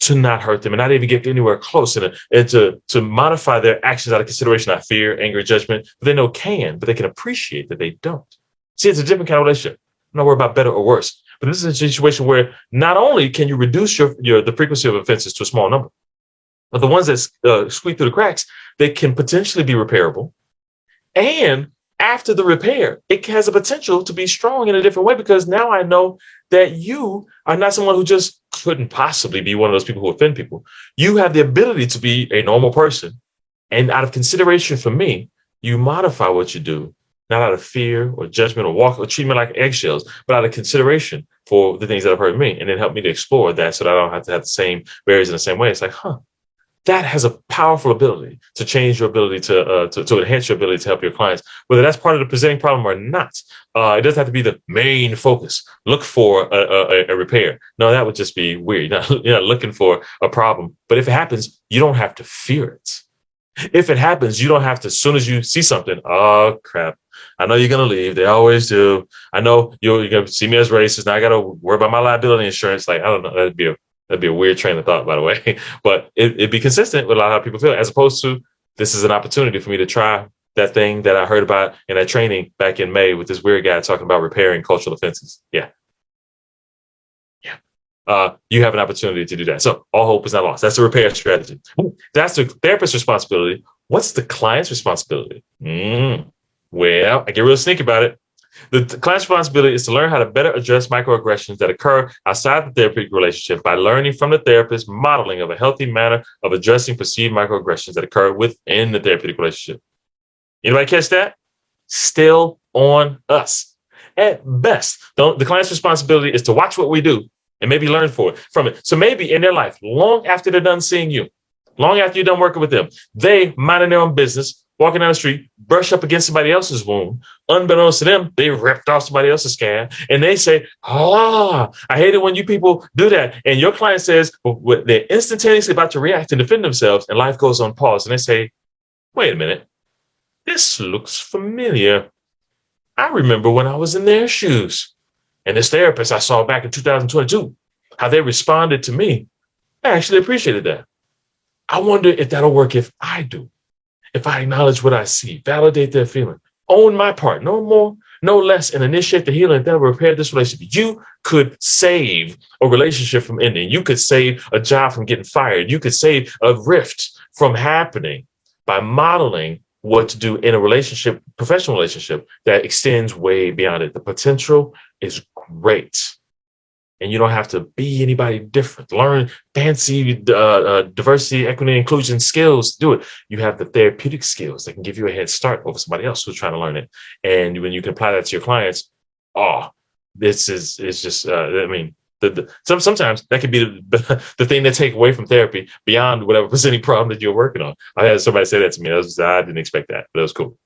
to not hurt them and not even get anywhere close, and to modify their actions out of consideration, not fear, anger, judgment. But they know can, but they can appreciate that they don't. See, it's a different kind of relationship. I'm not worried about better or worse. But this is a situation where not only can you reduce the frequency of offenses to a small number, but the ones that squeak through the cracks, they can potentially be repairable. And after the repair, it has a potential to be strong in a different way, because now I know that you are not someone who just couldn't possibly be one of those people who offend people. You have the ability to be a normal person. And out of consideration for me, you modify what you do, not out of fear or judgment or treat me like eggshells, but out of consideration for the things that have hurt me, and then help me to explore that so that I don't have to have the same barriers in the same way. It's like, that has a powerful ability to change your ability to enhance your ability to help your clients, whether that's part of the presenting problem or not. It doesn't have to be the main focus. Look for a repair. No, that would just be weird. You're not looking for a problem. But if it happens, you don't have to fear it. If it happens, you don't have to, as soon as you see something, oh, crap, I know you're going to leave. They always do. I know you're going to see me as racist. Now I got to worry about my liability insurance. Like, I don't know. That'd be a weird train of thought, by the way. But it'd be consistent with a lot of how people feel, as opposed to, this is an opportunity for me to try that thing that I heard about in that training back in May with this weird guy talking about repairing cultural offenses. Yeah. You have an opportunity to do that. So all hope is not lost. That's the repair strategy. That's the therapist's responsibility. What's the client's responsibility? Well, I get real sneaky about it. The client's responsibility is to learn how to better address microaggressions that occur outside the therapeutic relationship by learning from the therapist's modeling of a healthy manner of addressing perceived microaggressions that occur within the therapeutic relationship. Anybody catch that? Still on us. At best, the client's responsibility is to watch what we do and maybe learn from it. So maybe in their life, long after they're done seeing you, long after you're done working with them, they minding their own business, walking down the street, brush up against somebody else's wound. Unbeknownst to them, they ripped off somebody else's scab. And they say, I hate it when you people do that. And your client says, well, they're instantaneously about to react and defend themselves, and life goes on pause. And they say, wait a minute, this looks familiar. I remember when I was in their shoes. And this therapist I saw back in 2022, how they responded to me, I actually appreciated that. I wonder if that'll work if I do. If I acknowledge what I see, validate their feeling, own my part, no more, no less, and initiate the healing that will repair this relationship. You could save a relationship from ending. You could save a job from getting fired. You could save a rift from happening by modeling what to do in a relationship, professional relationship that extends way beyond it. The potential is great. And you don't have to be anybody different. Learn fancy diversity, equity, inclusion skills. Do it. You have the therapeutic skills that can give you a head start over somebody else who's trying to learn it. And when you can apply that to your clients, oh, this is just. I mean, sometimes that could be the thing that take away from therapy beyond whatever presenting problem that you're working on. I had somebody say that to me. I didn't expect that, but it was cool.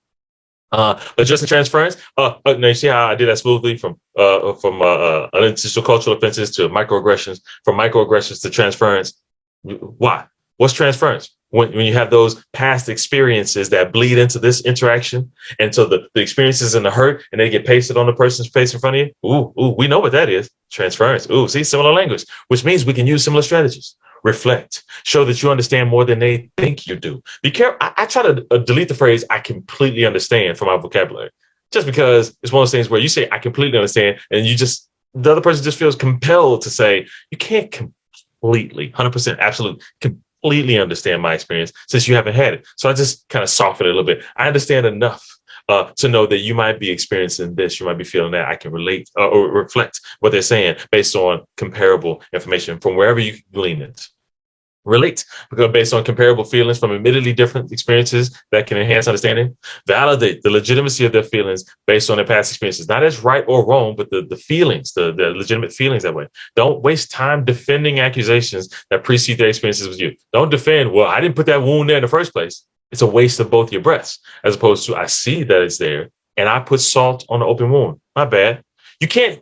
Adjusting transference. Now you see how I did that smoothly from unintentional cultural offenses to microaggressions, from microaggressions to transference. Why? What's transference? When you have those past experiences that bleed into this interaction, and so the experiences and the hurt, and they get pasted on the person's face in front of you. Ooh, we know what that is. Transference. Ooh, see, similar language, which means we can use similar strategies. Reflect, show that you understand more than they think you do. Be careful. I try to delete the phrase "I completely understand" from my vocabulary, just because it's one of those things where you say "I completely understand," and the other person just feels compelled to say you can't completely, 100%, absolute, completely understand my experience since you haven't had it. So I just kind of soften it a little bit. I understand enough to know that you might be experiencing this, you might be feeling that. I can relate or reflect what they're saying based on comparable information from wherever you glean it. Relate because based on comparable feelings from admittedly different experiences that can enhance understanding. Validate the legitimacy of their feelings based on their past experiences, not as right or wrong, but the feelings, the legitimate feelings that way. Don't waste time defending accusations that precede their experiences with you. Don't defend, well, I didn't put that wound there in the first place. It's a waste of both your breaths, as opposed to I see that it's there and I put salt on the open wound. My bad. You can't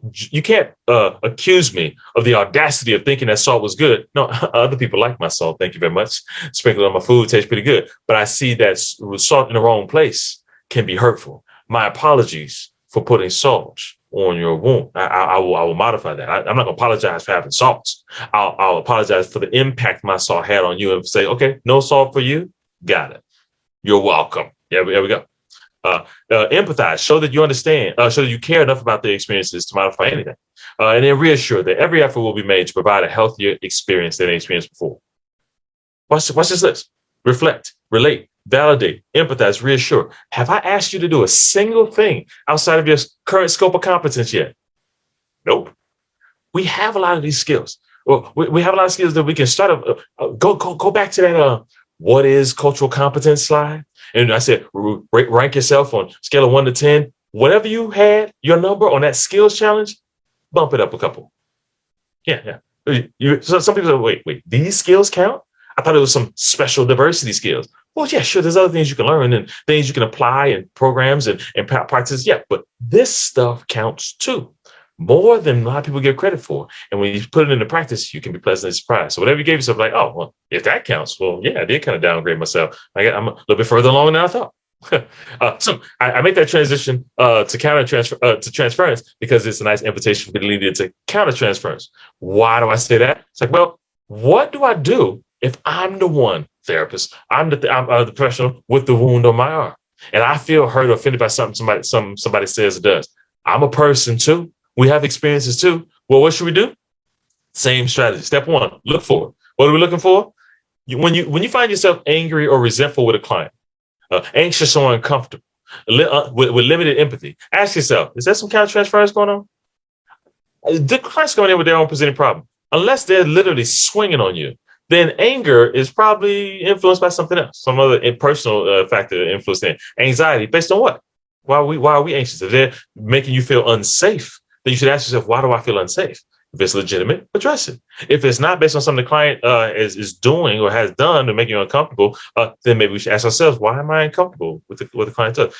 accuse me of the audacity of thinking that salt was good. No, other people like my salt. Thank you very much. Sprinkled on my food tastes pretty good. But I see that salt in the wrong place can be hurtful. My apologies for putting salt on your wound. I will modify that. I'm not going to apologize for having salt. I'll apologize for the impact my salt had on you and say, okay, no salt for you. Got it. You're welcome. Yeah, there we go. Empathize, show that you understand, show that you care enough about their experiences to modify anything. And then reassure that every effort will be made to provide a healthier experience than they experienced before. Watch this list. Reflect, relate, validate, empathize, reassure. Have I asked you to do a single thing outside of your current scope of competence yet? Nope. We have a lot of these skills. Well, we have a lot of skills that we can start. Go back to that. What is cultural competence slide? And I said, rank yourself on scale of 1 to 10. Whatever you had, your number on that skills challenge, bump it up a couple. Yeah. So some people say, wait, these skills count? I thought it was some special diversity skills. Well, yeah, sure. There's other things you can learn and things you can apply in programs and practice. Yeah, but this stuff counts too, more than a lot of people give credit for. And when you put it into practice, you can be pleasantly surprised. So whatever you gave yourself, like, oh, well, if that counts, well, yeah, I did kind of downgrade myself. I'm a little bit further along than I thought. So I make that transition to transference because it's a nice invitation for me to lead into counter transference. Why do I say that? It's like, well, what do I do if I'm the one therapist? I'm the professional with the wound on my arm, and I feel hurt or offended by something somebody says or does. I'm a person too. We have experiences too. Well, what should we do? Same strategy. Step 1, look for it. What are we looking for? When you find yourself angry or resentful with a client, anxious or uncomfortable, with limited empathy, ask yourself, is there some kind of transference going on? The client's going in with their own presenting problem. Unless they're literally swinging on you, then anger is probably influenced by something else, some other impersonal factor influencing anxiety. Based on what? Why are we anxious? If they're making you feel unsafe, then you should ask yourself, why do I feel unsafe? If it's legitimate, address it. If it's not based on something the client is doing or has done to make you uncomfortable, then maybe we should ask ourselves, why am I uncomfortable with what the client does?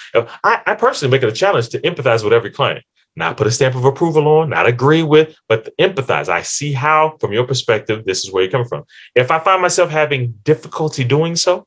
I personally make it a challenge to empathize with every client, not put a stamp of approval on, not agree with, but empathize. I see how, from your perspective, this is where you're coming from. If I find myself having difficulty doing so,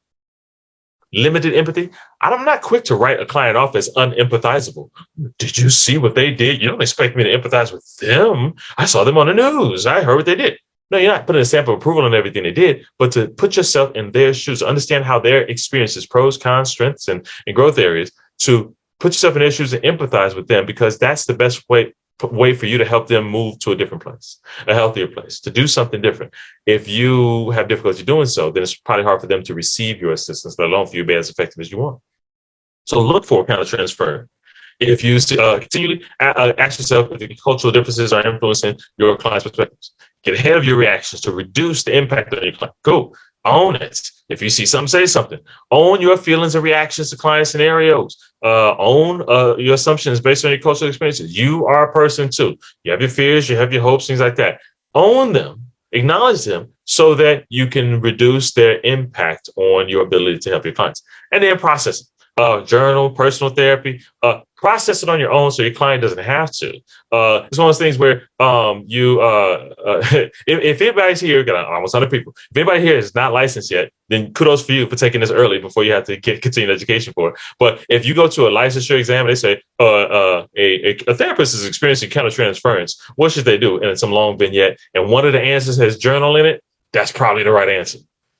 limited empathy, I'm not quick to write a client off as unempathizable. Did you see what they did? You don't expect me to empathize with them. I saw them on the news. I heard what they did. No, you're not putting a stamp of approval on everything they did, but to put yourself in their shoes, understand how their experiences, pros, cons, strengths, and growth areas, to put yourself in their shoes and empathize with them, because that's the best way for you to help them move to a different place, a healthier place, to do something different. If you have difficulty doing so, then it's probably hard for them to receive your assistance, let alone for you to be as effective as you want. So look for counter transfer. If you continually ask yourself if the cultural differences are influencing your client's perspectives, get ahead of your reactions to reduce the impact on your client. Go own it. If you see something, say something. Own your feelings and reactions to client scenarios. Own your assumptions based on your cultural experiences. You are a person too. You have your fears, you have your hopes, things like that. Own them, acknowledge them, so that you can reduce their impact on your ability to help your clients. And then process it. Journal, personal therapy, process it on your own so your client doesn't have to. It's one of those things where if anybody's here, got almost 100 people, if anybody here is not licensed yet, then kudos for you for taking this early before you have to get continuing education for it. But if you go to a licensure exam and they say a therapist is experiencing countertransference, what should they do? And it's some long vignette, and one of the answers has journal in it, that's probably the right answer.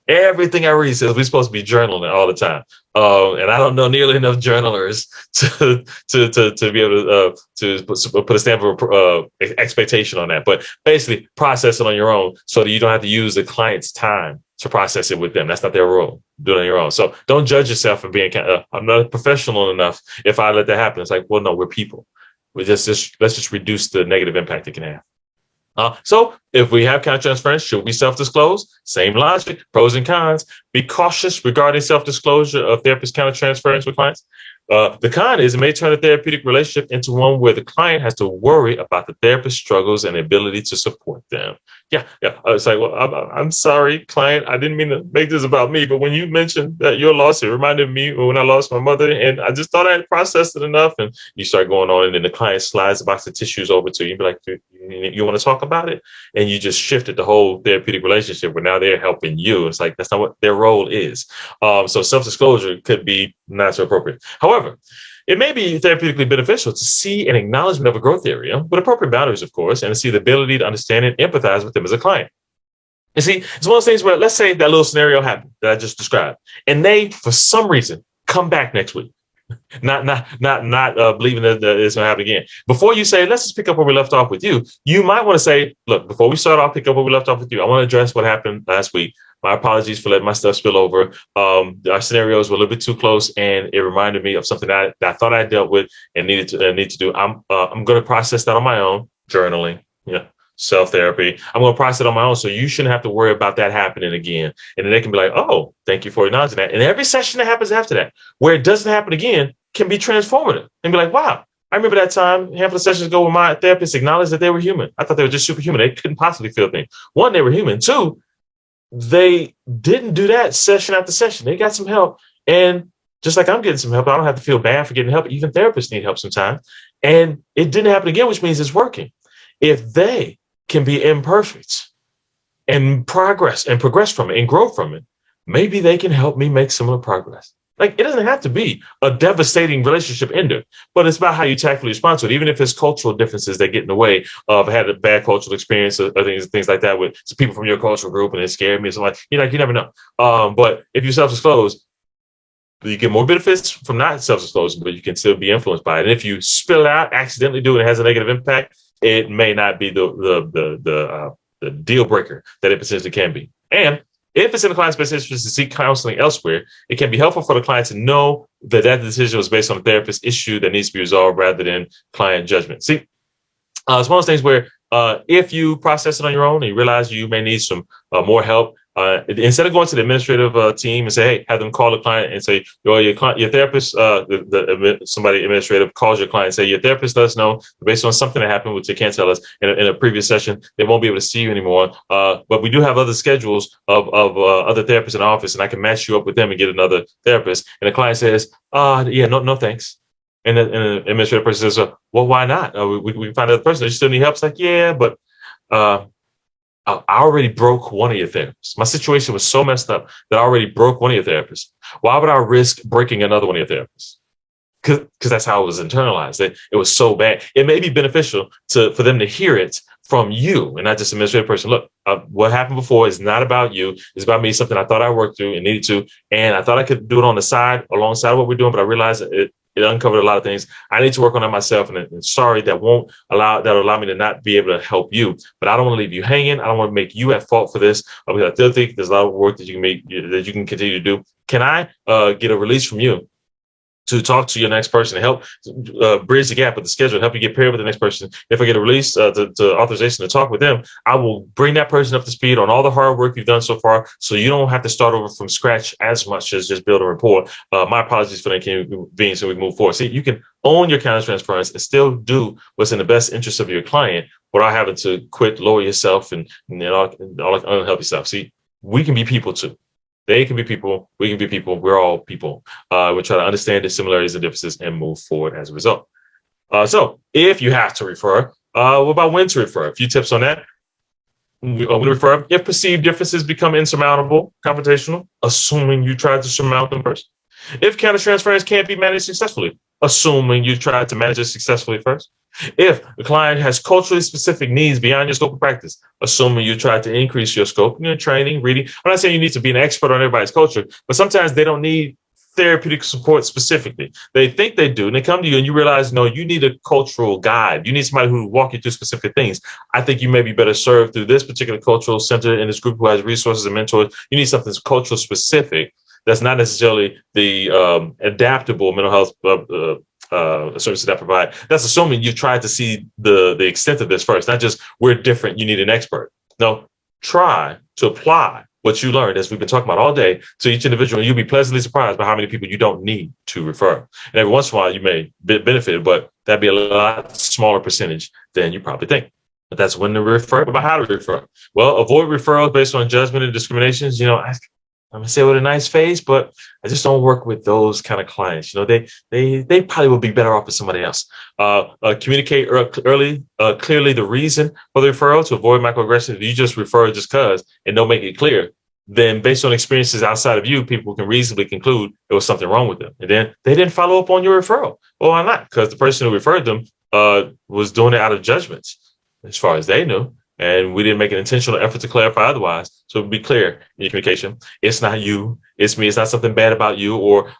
Everything I read says we're supposed to be journaling all the time, and I don't know nearly enough journalers to be able to put a stamp of expectation on that. But basically, process it on your own so that you don't have to use the client's time to process it with them. That's not their role. Do it on your own. So don't judge yourself for being. I'm not professional enough if I let that happen. It's like, well, no, we're people. Let's just reduce the negative impact it can have. So if we have countertransference, should we self-disclose? Same logic, pros and cons. Be cautious regarding self-disclosure of therapist countertransference with clients. The con is it may turn a therapeutic relationship into one where the client has to worry about the therapist's struggles and ability to support them. Yeah. It's like, well, I'm sorry, client. I didn't mean to make this about me, but when you mentioned that your loss, it reminded me when I lost my mother, and I just thought I had processed it enough. And you start going on, and then the client slides a box of tissues over to you and be like, you want to talk about it? And you just shifted the whole therapeutic relationship where now they're helping you. It's like, that's not what their role is. So self-disclosure could be not so appropriate. However, it may be therapeutically beneficial to see an acknowledgement of a growth area with appropriate boundaries, of course, and to see the ability to understand and empathize with them as a client. And see, it's one of those things where, let's say that little scenario happened that I just described, and they, for some reason, come back next week. Not believing that it's going to happen again. Before you say, let's just pick up where we left off with you, you might want to say, look, before we start off, pick up where we left off with you, I want to address what happened last week. My apologies for letting my stuff spill over. Our scenarios were a little bit too close, and it reminded me of something that I thought I dealt with and need to do. I'm going to process that on my own, journaling, self-therapy. I'm going to process it on my own, so you shouldn't have to worry about that happening again. And then they can be like, oh, thank you for acknowledging that. And every session that happens after that, where it doesn't happen again, can be transformative and be like, wow, I remember that time, a handful of sessions ago, when my therapist acknowledged that they were human. I thought they were just superhuman. They couldn't possibly feel things. One, they were human. Two, they didn't do that session after session. They got some help. And just like I'm getting some help, I don't have to feel bad for getting help. Even therapists need help sometimes. And it didn't happen again, which means it's working. If they can be imperfect and progress from it and grow from it, maybe they can help me make similar progress. Like, it doesn't have to be a devastating relationship ender, but it's about how you tactfully respond to it. Even if it's cultural differences that get in the way of had a bad cultural experience or things like that with some people from your cultural group and it scared me. So like, you never know. But if you self-disclose, you get more benefits from not self-disclosing, but you can still be influenced by it. And if you spill it out, accidentally do it, it has a negative impact, it may not be the deal breaker that it potentially can be. And if it's in the client's best interest to seek counseling elsewhere, it can be helpful for the client to know that decision was based on a therapist issue that needs to be resolved rather than client judgment. See, it's one of those things where if you process it on your own and you realize you may need some more help, instead of going to the administrative team and say, hey, have them call the client and say, your therapist, somebody administrative calls your client and say, your therapist does know based on something that happened, which they can't tell us in a previous session, they won't be able to see you anymore. But we do have other schedules of other therapists in the office, and I can match you up with them and get another therapist. And the client says, no, thanks. And the administrative person says, well, why not? We can find another person. They still need help. It's like, yeah, but I already broke one of your therapists. My situation was so messed up that I already broke one of your therapists. Why would I risk breaking another one of your therapists? Because that's how it was internalized. It was so bad. It may be beneficial for them to hear it from you and not just an administrative person. Look, what happened before is not about you. It's about me, something I thought I worked through and needed to. And I thought I could do it on the side, alongside what we're doing, but I realized it uncovered a lot of things. I need to work on that myself, and sorry, that'll allow me to not be able to help you. But I don't want to leave you hanging. I don't want to make you at fault for this. I still think there's a lot of work that you can continue to do. Can I get a release from you to talk to your next person to help bridge the gap with the schedule, help you get paired with the next person. If I get a release to authorization to talk with them, I will bring that person up to speed on all the hard work you've done so far, so you don't have to start over from scratch as much as just build a rapport. My apologies for the inconvenience, so we move forward. See, you can own your countertransference and still do what's in the best interest of your client without having to quit, lower yourself, and all unhealthy stuff. See, we can be people too. They can be people. We can be people. We're all people. We try to understand the similarities and differences and move forward as a result. So if you have to refer, what about when to refer? A few tips on that. When to refer, if perceived differences become insurmountable, confrontational, assuming you tried to surmount them first. If countertransference can't be managed successfully, assuming you tried to manage it successfully first. If the client has culturally specific needs beyond your scope of practice, assuming you tried to increase your scope, training, reading. I'm not saying you need to be an expert on everybody's culture, but sometimes they don't need therapeutic support specifically. They think they do, and they come to you and you realize, no, you need a cultural guide. You need somebody who will walk you through specific things. I think you may be better served through this particular cultural center in this group who has resources and mentors. You need something that's cultural specific. That's not necessarily the adaptable mental health services that provide. That's assuming you've tried to see the extent of this first, not just we're different, you need an expert. No, try to apply what you learned, as we've been talking about all day, to each individual. You'll be pleasantly surprised by how many people you don't need to refer. And every once in a while you may benefit, but that'd be a lot smaller percentage than you probably think. But that's when to refer. About how to refer. Well, avoid referrals based on judgment and discriminations. I'm gonna say it with a nice face, but I just don't work with those kind of clients. They probably would be better off with somebody else. Communicate early, clearly the reason for the referral to avoid microaggression. If you just refer just cause and don't make it clear, then based on experiences outside of you, people can reasonably conclude there was something wrong with them. And then they didn't follow up on your referral. Well, why not? Because the person who referred them was doing it out of judgment, as far as they knew. And we didn't make an intentional effort to clarify otherwise. So be clear in your communication. It's not you. It's me. It's not something bad about you or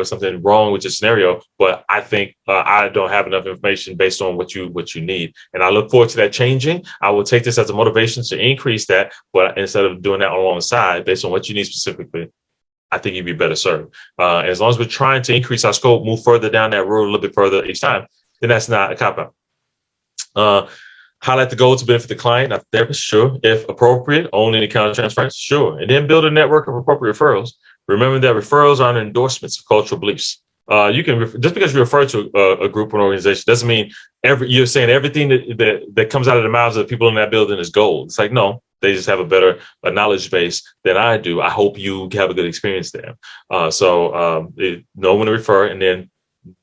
something wrong with your scenario. But I think I don't have enough information based on what you need. And I look forward to that changing. I will take this as a motivation to increase that. But instead of doing that along the side, based on what you need specifically, I think you'd be better served. As long as we're trying to increase our scope, move further down that road a little bit further each time, then that's not a cop-out. Highlight the goal to benefit the client, not the therapist, sure. If appropriate, own any countertransference, sure. And then build a network of appropriate referrals. Remember that referrals aren't endorsements of cultural beliefs. You can just because you refer to a group or an organization doesn't mean you're saying everything that comes out of the mouths of the people in that building is gold. It's like, no, they just have a better knowledge base than I do. I hope you have a good experience there. So know when to refer, and then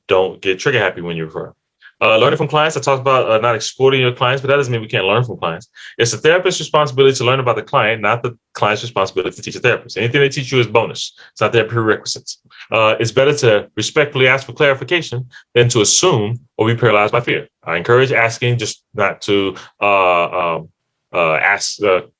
don't get trigger happy when you refer. Learning from clients. I talked about not exploiting your clients, but that doesn't mean we can't learn from clients. It's the therapist's responsibility to learn about the client, not the client's responsibility to teach a therapist. Anything they teach you is bonus. It's not their prerequisites. It's better to respectfully ask for clarification than to assume or be paralyzed by fear. I encourage asking, just not to ask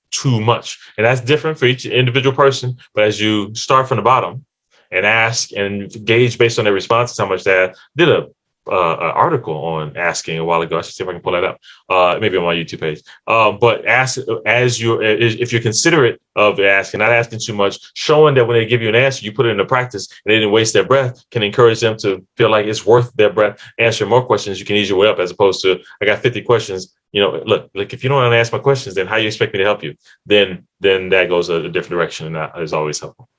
too much. And that's different for each individual person. But as you start from the bottom and ask and gauge based on their responses, how much they did an article on asking a while ago. I should see if I can pull that up. Maybe on my YouTube page. But ask if you're considerate of asking, not asking too much, showing that when they give you an answer, you put it into practice and they didn't waste their breath, can encourage them to feel like it's worth their breath. Answer more questions, you can ease your way up, as opposed to, I got 50 questions. Look, if you don't want to ask my questions, then how you expect me to help you? Then that goes a different direction, and that is always helpful.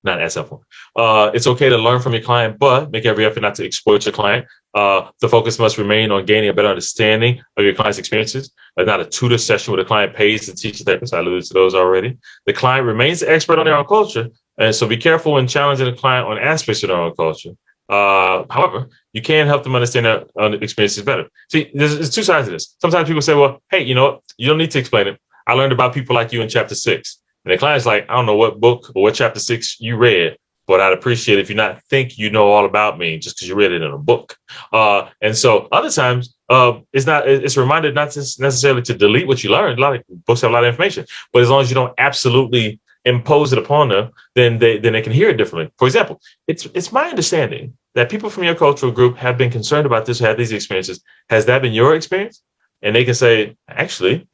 Not as helpful. It's okay to learn from your client, but make every effort not to exploit your client. The focus must remain on gaining a better understanding of your client's experiences, not a tutor session where the client pays to teach the therapist. I alluded to those already. The client remains the expert on their own culture, and so be careful when challenging the client on aspects of their own culture. However, you can help them understand their experiences better. See, there's two sides to this. Sometimes people say, well, hey, you know what? You don't need to explain it. I learned about people like you in chapter 6. And the client's like, I don't know what book or what chapter 6 you read, but I'd appreciate it if you not think you know all about me just because you read it in a book. And so other times, it's a reminder not necessarily to delete what you learned. A lot of books have a lot of information, but as long as you don't absolutely impose it upon them, then they can hear it differently. For example, it's my understanding that people from your cultural group have been concerned about this, had these experiences. Has that been your experience? And they can say, actually,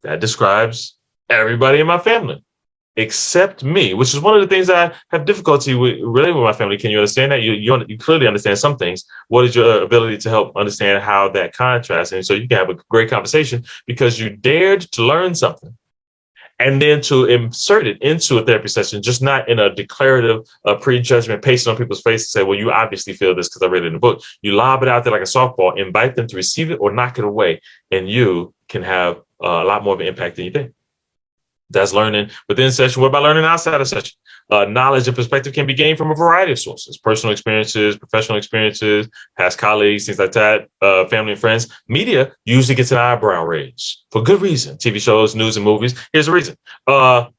that describes everybody in my family. accept me, which is one of the things that I have difficulty with relating with my family. Can you understand that? You clearly understand some things. What is your ability to help understand how that contrasts? And so you can have a great conversation because you dared to learn something and then to insert it into a therapy session, just not in a declarative prejudgment, pasting on people's face and say, well, you obviously feel this because I read it in the book. You lob it out there like a softball, invite them to receive it or knock it away, and you can have a lot more of an impact than you think. That's learning within session. What about learning outside of session? Knowledge and perspective can be gained from a variety of sources: personal experiences, professional experiences, past colleagues, things like that, family and friends. Media usually gets an eyebrow raise for good reason. TV shows, news, and movies. Here's the reason.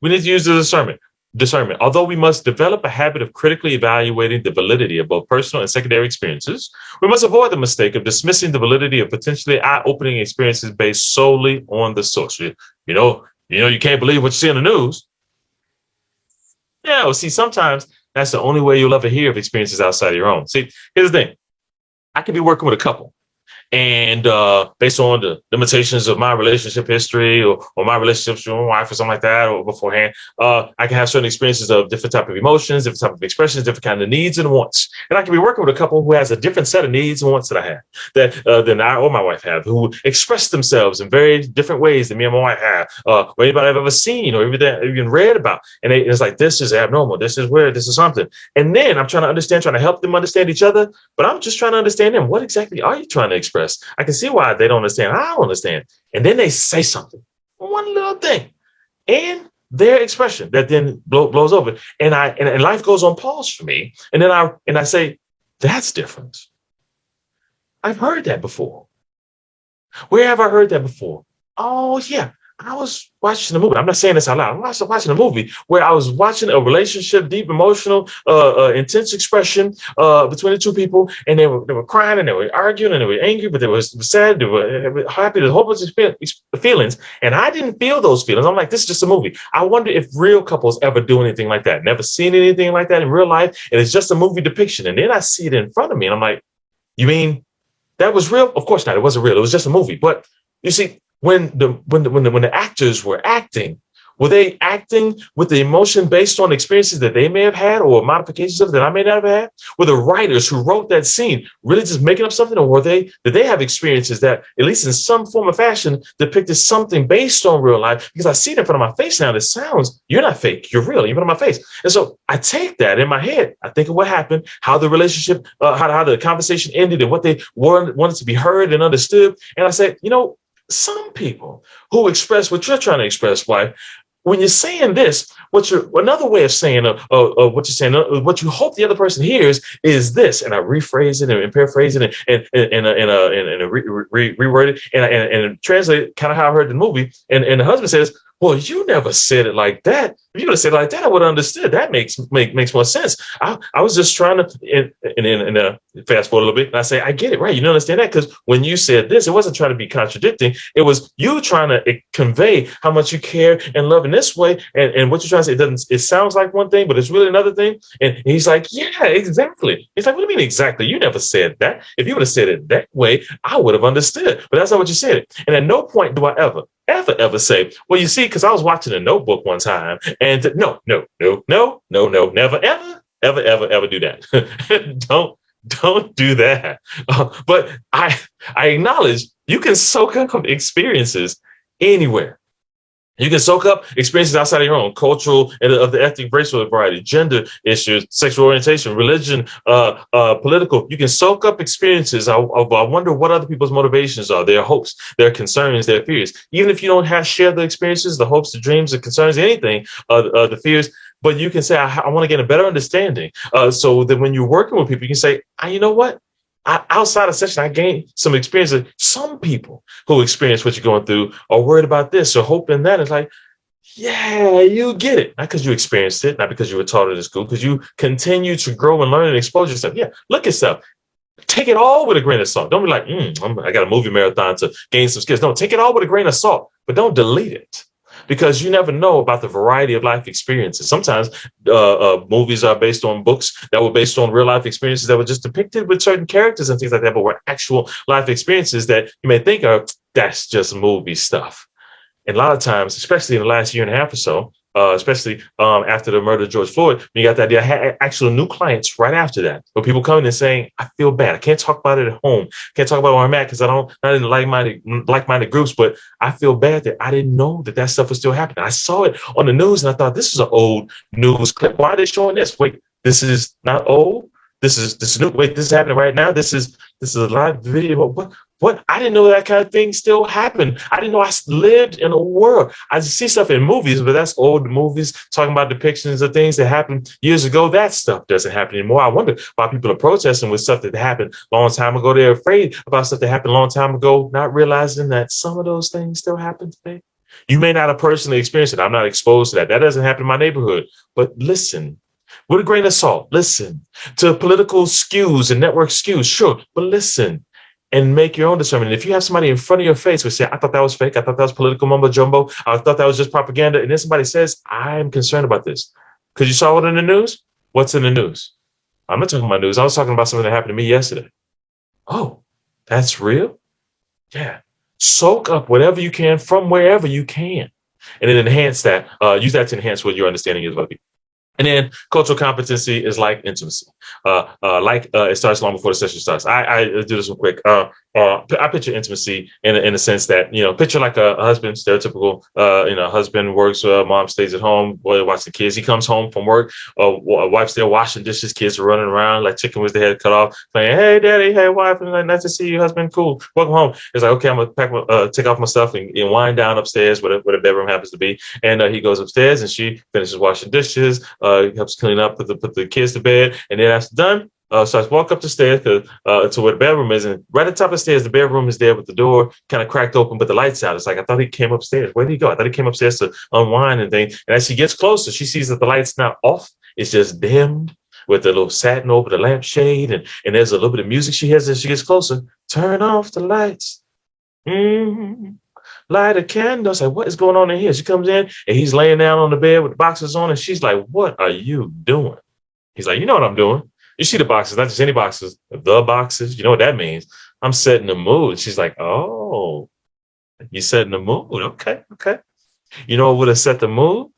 We need to use the discernment. Although we must develop a habit of critically evaluating the validity of both personal and secondary experiences, we must avoid the mistake of dismissing the validity of potentially eye-opening experiences based solely on the source. You can't believe what you see in the news. Yeah, well, see, sometimes that's the only way you'll ever hear of experiences outside of your own. See, here's the thing. I could be working with a couple. And based on the limitations of my relationship history or my relationships with my wife or something like that, or beforehand, I can have certain experiences of different type of emotions, different type of expressions, different kind of needs and wants. And I can be working with a couple who has a different set of needs and wants that I have, that than I or my wife have, who express themselves in very different ways than me and my wife have, or anybody I've ever seen or even read about. And it's like, this is abnormal, this is weird, this is something. And then I'm trying to help them understand each other, but I'm just trying to understand them. What exactly are you trying to express? I can see why they don't understand. I don't understand. And then they say something, one little thing, and their expression that then blows over. And life goes on pause for me. And then I say, that's different. I've heard that before. Where have I heard that before? Oh, yeah. I was watching a movie. I'm not saying this out loud. I was watching a movie where I was watching a relationship, deep, emotional, intense expression between the two people, and they were crying and they were arguing and they were angry, but they were sad, they were happy, there's a whole bunch of feelings, and I didn't feel those feelings. I'm like, this is just a movie. I wonder if real couples ever do anything like that. Never seen anything like that in real life, and it's just a movie depiction. And then I see it in front of me, and I'm like, you mean that was real? Of course not. It wasn't real. It was just a movie. But you see, when the actors were acting, were they acting with the emotion based on experiences that they may have had or modifications of that I may not have had? Were the writers who wrote that scene really just making up something, or did they have experiences that, at least in some form or fashion, depicted something based on real life? Because I see it in front of my face now. It sounds, you're not fake, you're real, you're in my face. And so I take that in my head. I think of what happened, how the relationship, how the conversation ended, and what they wanted to be heard and understood. And I said, some people who express what you're trying to express, wife, when you're saying this, another way of saying what you're saying, what you hope the other person hears is this, and I rephrase it and paraphrase it and reword it and translate it kind of how I heard the movie. And the husband says, well, you never said it like that. If you would have said it like that, I would have understood. That makes more sense. I was just trying to fast forward a little bit, and I say, I get it, right? You don't understand that because when you said this, it wasn't trying to be contradicting. It was you trying to convey how much you care and love in this way, and what you're trying to say. It sounds like one thing, but it's really another thing. And he's like, yeah, exactly. He's like, what do you mean exactly? You never said that. If you would have said it that way, I would have understood. But that's not what you said. And at no point do I ever say, well, you see, because I was watching a Notebook one time, and no, never, ever do that. Don't do that. But I acknowledge you can soak up experiences anywhere. You can soak up experiences outside of your own, cultural and of the ethnic, racial variety, gender issues, sexual orientation, religion, political. You can soak up experiences. I wonder what other people's motivations are, their hopes, their concerns, their fears. Even if you don't share the experiences, the hopes, the dreams, the concerns, anything, the fears, but you can say, I want to get a better understanding. So that when you're working with people, you can say, you know what? Outside of session, I gained some experience. Some people who experience what you're going through are worried about this or hoping that. It's like, yeah, you get it. Not because you experienced it, not because you were taught it in school, because you continue to grow and learn and expose yourself. Yeah, look at stuff. Take it all with a grain of salt. Don't be like, I got a movie marathon to gain some skills. No, take it all with a grain of salt, but don't delete it. Because you never know about the variety of life experiences. Sometimes movies are based on books that were based on real life experiences that were just depicted with certain characters and things like that, but were actual life experiences that you may think of, that's just movie stuff. And a lot of times, especially in the last year and a half or so, especially after the murder of George Floyd. When you got that idea, I had actual new clients right after that, where people coming and saying, "I feel bad. I can't talk about it at home. Can't talk about where I'm at because not in like-minded groups. But I feel bad that I didn't know that stuff was still happening. I saw it on the news and I thought this is an old news clip. Why are they showing this? Wait, this is not old. This is new. Wait, this is happening right now. This is a live video. What? I didn't know that kind of thing still happened. I didn't know I lived in a world. I see stuff in movies, but that's old movies talking about depictions of things that happened years ago. That stuff doesn't happen anymore. I wonder why people are protesting with stuff that happened a long time ago. They're afraid about stuff that happened a long time ago, not realizing that some of those things still happen today. You may not have personally experienced it. I'm not exposed to that. That doesn't happen in my neighborhood. But listen, with a grain of salt, listen to political skews and network skews, sure, but listen and make your own discernment. If you have somebody in front of your face who say, I thought that was fake, I thought that was political mumbo jumbo, I thought that was just propaganda, and then somebody says, I'm concerned about this because you saw it in the news. What's in the news? I'm not talking about news. I was talking about something that happened to me yesterday. Oh, that's real? Yeah. Soak up whatever you can from wherever you can, and then enhance that. Use that to enhance what your understanding is about people. And then cultural competency is like intimacy. It starts long before the session starts. I do this real quick. I picture intimacy in a sense that, picture like a husband, stereotypical, husband works, mom stays at home, boy watches the kids. He comes home from work, wife's there washing dishes, kids are running around like chicken with their head cut off, playing, hey, daddy, hey, wife, and like, nice to see you, husband, cool, welcome home. It's like, okay, I'm going to take off my stuff and wind down upstairs, where the bedroom happens to be. And he goes upstairs and she finishes washing dishes, helps clean up, put the kids to bed. And then after done, starts walk up the stairs to where the bedroom is, and right at the top of the stairs, the bedroom is there with the door kind of cracked open, but the lights out. It's like, I thought he came upstairs. Where did he go? I thought he came upstairs to unwind and things. And as she gets closer, she sees that the light's not off. It's just dimmed with a little satin over the lampshade, and there's a little bit of music she hears as she gets closer. Turn off the lights. Light a candle. It's like, what is going on in here? She comes in and he's laying down on the bed with the boxes on, and she's like, what are you doing? He's like, you know what I'm doing. You see the boxes, not just any boxes, the boxes. You know what that means? I'm setting the mood. She's like, oh, you setting the mood? Okay. You know what would have set the mood?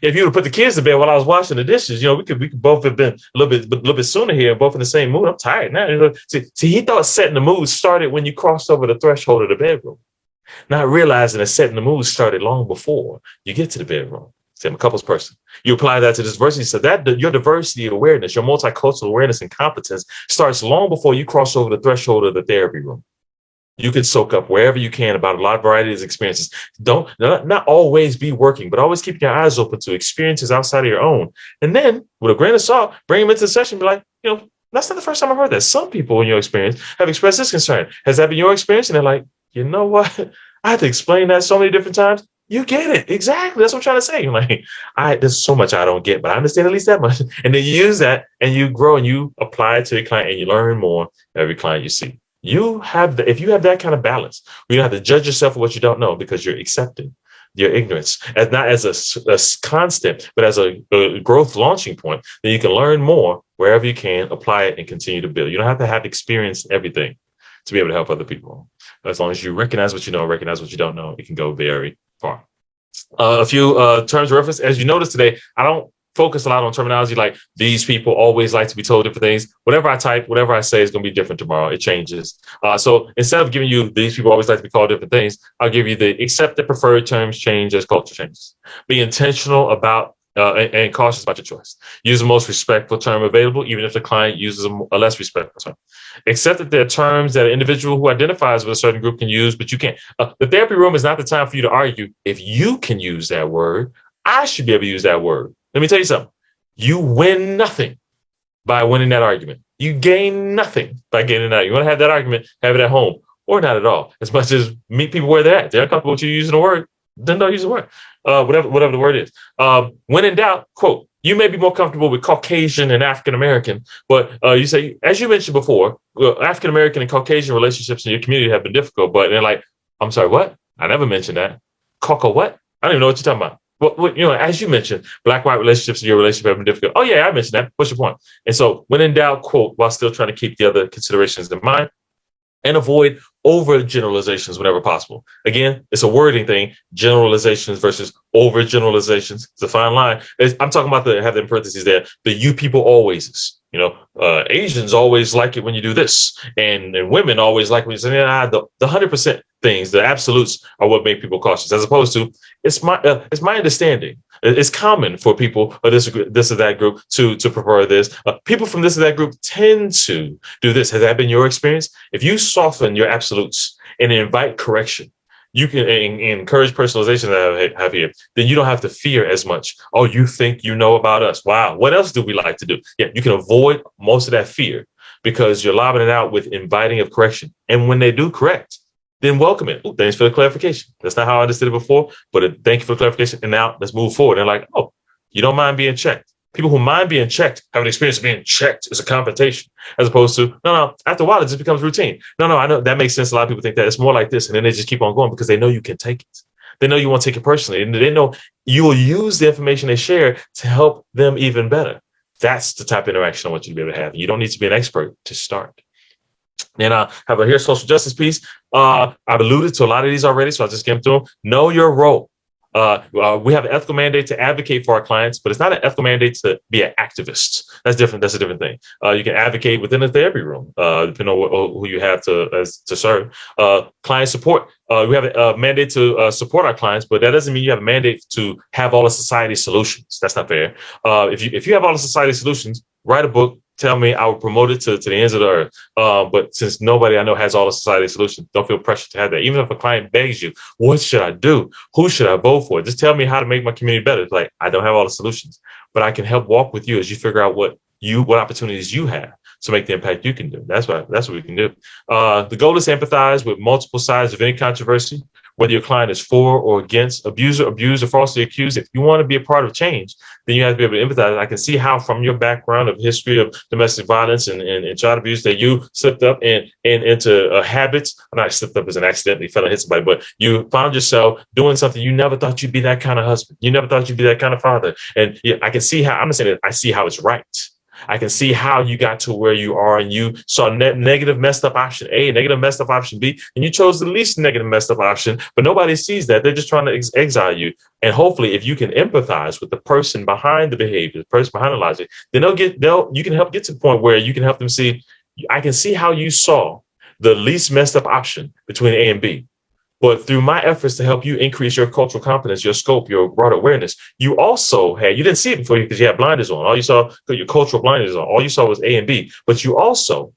If you would have put the kids to bed while I was washing the dishes, we could both have been a little bit sooner here, both in the same mood. I'm tired now. See, he thought setting the mood started when you crossed over the threshold of the bedroom, not realizing that setting the mood started long before you get to the bedroom. See, I'm a couples person. You apply that to this diversity. So that your diversity awareness, your multicultural awareness and competence starts long before you cross over the threshold of the therapy room. You can soak up wherever you can about a lot of variety of experiences. Not always be working, but always keep your eyes open to experiences outside of your own. And then with a grain of salt, bring them into the session, be like, that's not the first time I've heard that. Some people in your experience have expressed this concern. Has that been your experience? And they're like, you know what? I had to explain that so many different times. You get it. Exactly. That's what I'm trying to say. Like, there's so much I don't get, but I understand at least that much. And then you use that and you grow and you apply it to your client and you learn more every client you see. If you have that kind of balance, you don't have to judge yourself for what you don't know because you're accepting your ignorance as not as a constant, but as a growth launching point, then you can learn more wherever you can, apply it and continue to build. You don't have to have experience in everything to be able to help other people. As long as you recognize what you know, recognize what you don't know, it can go very far. A few terms of reference. As you notice today, I don't focus a lot on terminology like these people always like to be told different things. Whatever I type, whatever I say is going to be different tomorrow. It changes. So instead of giving you these people always like to be called different things, I'll give you the accepted preferred terms change as culture changes. Be intentional about and cautious about your choice. Use the most respectful term available, even if the client uses a less respectful term. Accept that there are terms that an individual who identifies with a certain group can use, but you can't. The therapy room is not the time for you to argue. If you can use that word, I should be able to use that word. Let me tell you something. You win nothing by winning that argument. You gain nothing by gaining that. You want to have that argument, have it at home, or not at all. As much as meet people where they're at. They're uncomfortable with you using the word, then don't use the word. Whatever the word is. When in doubt, quote, you may be more comfortable with Caucasian and African American, but you say, as you mentioned before, African American and Caucasian relationships in your community have been difficult. But they're like, I'm sorry, what? I never mentioned that. Cauca what? I don't even know what you're talking about. Well, as you mentioned, black-white relationships in your relationship have been difficult. Oh, yeah, I mentioned that. What's your point? And so when in doubt, quote, while still trying to keep the other considerations in mind. and avoid overgeneralizations whenever possible. Again, it's a wording thing, generalizations versus overgeneralizations. It's a fine line. I'm talking about have the in parentheses there, the you people always. Asians always like it when you do this, and women always like when you say, the 100% things, the absolutes are what make people cautious, as opposed to it's my understanding. It's common for people of this or that group to prefer this. People from this or that group tend to do this. Has that been your experience? If you soften your absolutes and invite correction, you can encourage personalization that I have here, then you don't have to fear as much. Oh, you think you know about us. Wow. What else do we like to do? Yeah, you can avoid most of that fear because you're lobbing it out with inviting of correction. And when they do correct, then welcome it. Ooh, thanks for the clarification. That's not how I understood it before, but thank you for the clarification. And now let's move forward. And like, oh, you don't mind being checked. People who mind being checked have an experience of being checked as a confrontation, as opposed to, no, after a while, it just becomes routine. No, I know that makes sense. A lot of people think that it's more like this. And then they just keep on going because they know you can take it. They know you won't take it personally. And they know you will use the information they share to help them even better. That's the type of interaction I want you to be able to have. You don't need to be an expert to start. And I have a social justice piece. I've alluded to a lot of these already, so I'll just get through them. Know your role. We have an ethical mandate to advocate for our clients, but it's not an ethical mandate to be an activist. That's different. That's a different thing. You can advocate within the therapy room, depending on who you have to serve. Client support. We have a mandate to support our clients, but that doesn't mean you have a mandate to have all the society solutions. That's not fair. If you have all the society solutions, write a book. Tell me, I will promote it to the ends of the earth. But since nobody I know has all the society solutions, don't feel pressure to have that. Even if a client begs you, what should I do? Who should I vote for? Just tell me how to make my community better. It's like, I don't have all the solutions, but I can help walk with you as you figure out what opportunities you have to make the impact you can do. That's what we can do. The goal is to empathize with multiple sides of any controversy, whether your client is for or against, abuser, abused, or falsely accused. If you want to be a part of change, then you have to be able to empathize. I can see how from your background of history of domestic violence and child abuse that you slipped up into habits. Not slipped up as an accidentally fell and hit somebody, but you found yourself doing something you never thought you'd be that kind of husband. You never thought you'd be that kind of father. And I can see how, I'm not saying that I see how it's right. I can see how you got to where you are and you saw negative messed up option A, negative messed up option B, and you chose the least negative messed up option, but nobody sees that. They're just trying to exile you. And hopefully if you can empathize with the person behind the behavior, the person behind the logic, then you can help get to the point where you can help them see, I can see how you saw the least messed up option between A and B. But through my efforts to help you increase your cultural competence, your scope, your broader awareness, you didn't see it before because you had blinders on. All you saw, your cultural blinders on, all you saw was A and B. But you also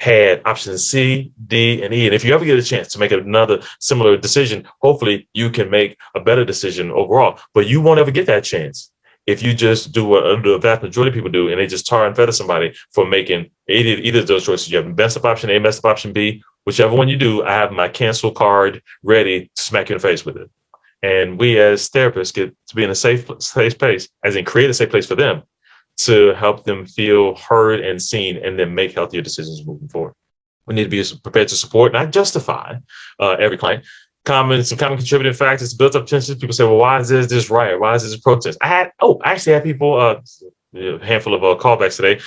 had options C, D, and E. And if you ever get a chance to make another similar decision, hopefully you can make a better decision overall. But you won't ever get that chance if you just do what the vast majority of people do, and they just tar and feather somebody for making either of those choices. You have best up option A, best up option B. Whichever one you do, I have my cancel card ready to smack you in the face with it. And we as therapists get to be in a safe place, as in create a safe place for them to help them feel heard and seen and then make healthier decisions moving forward. We need to be prepared to support, not justify every client. Some common contributing factors, built up tensions. People say, well, why is this riot? Why is this a protest? I actually had people, a handful of callbacks today.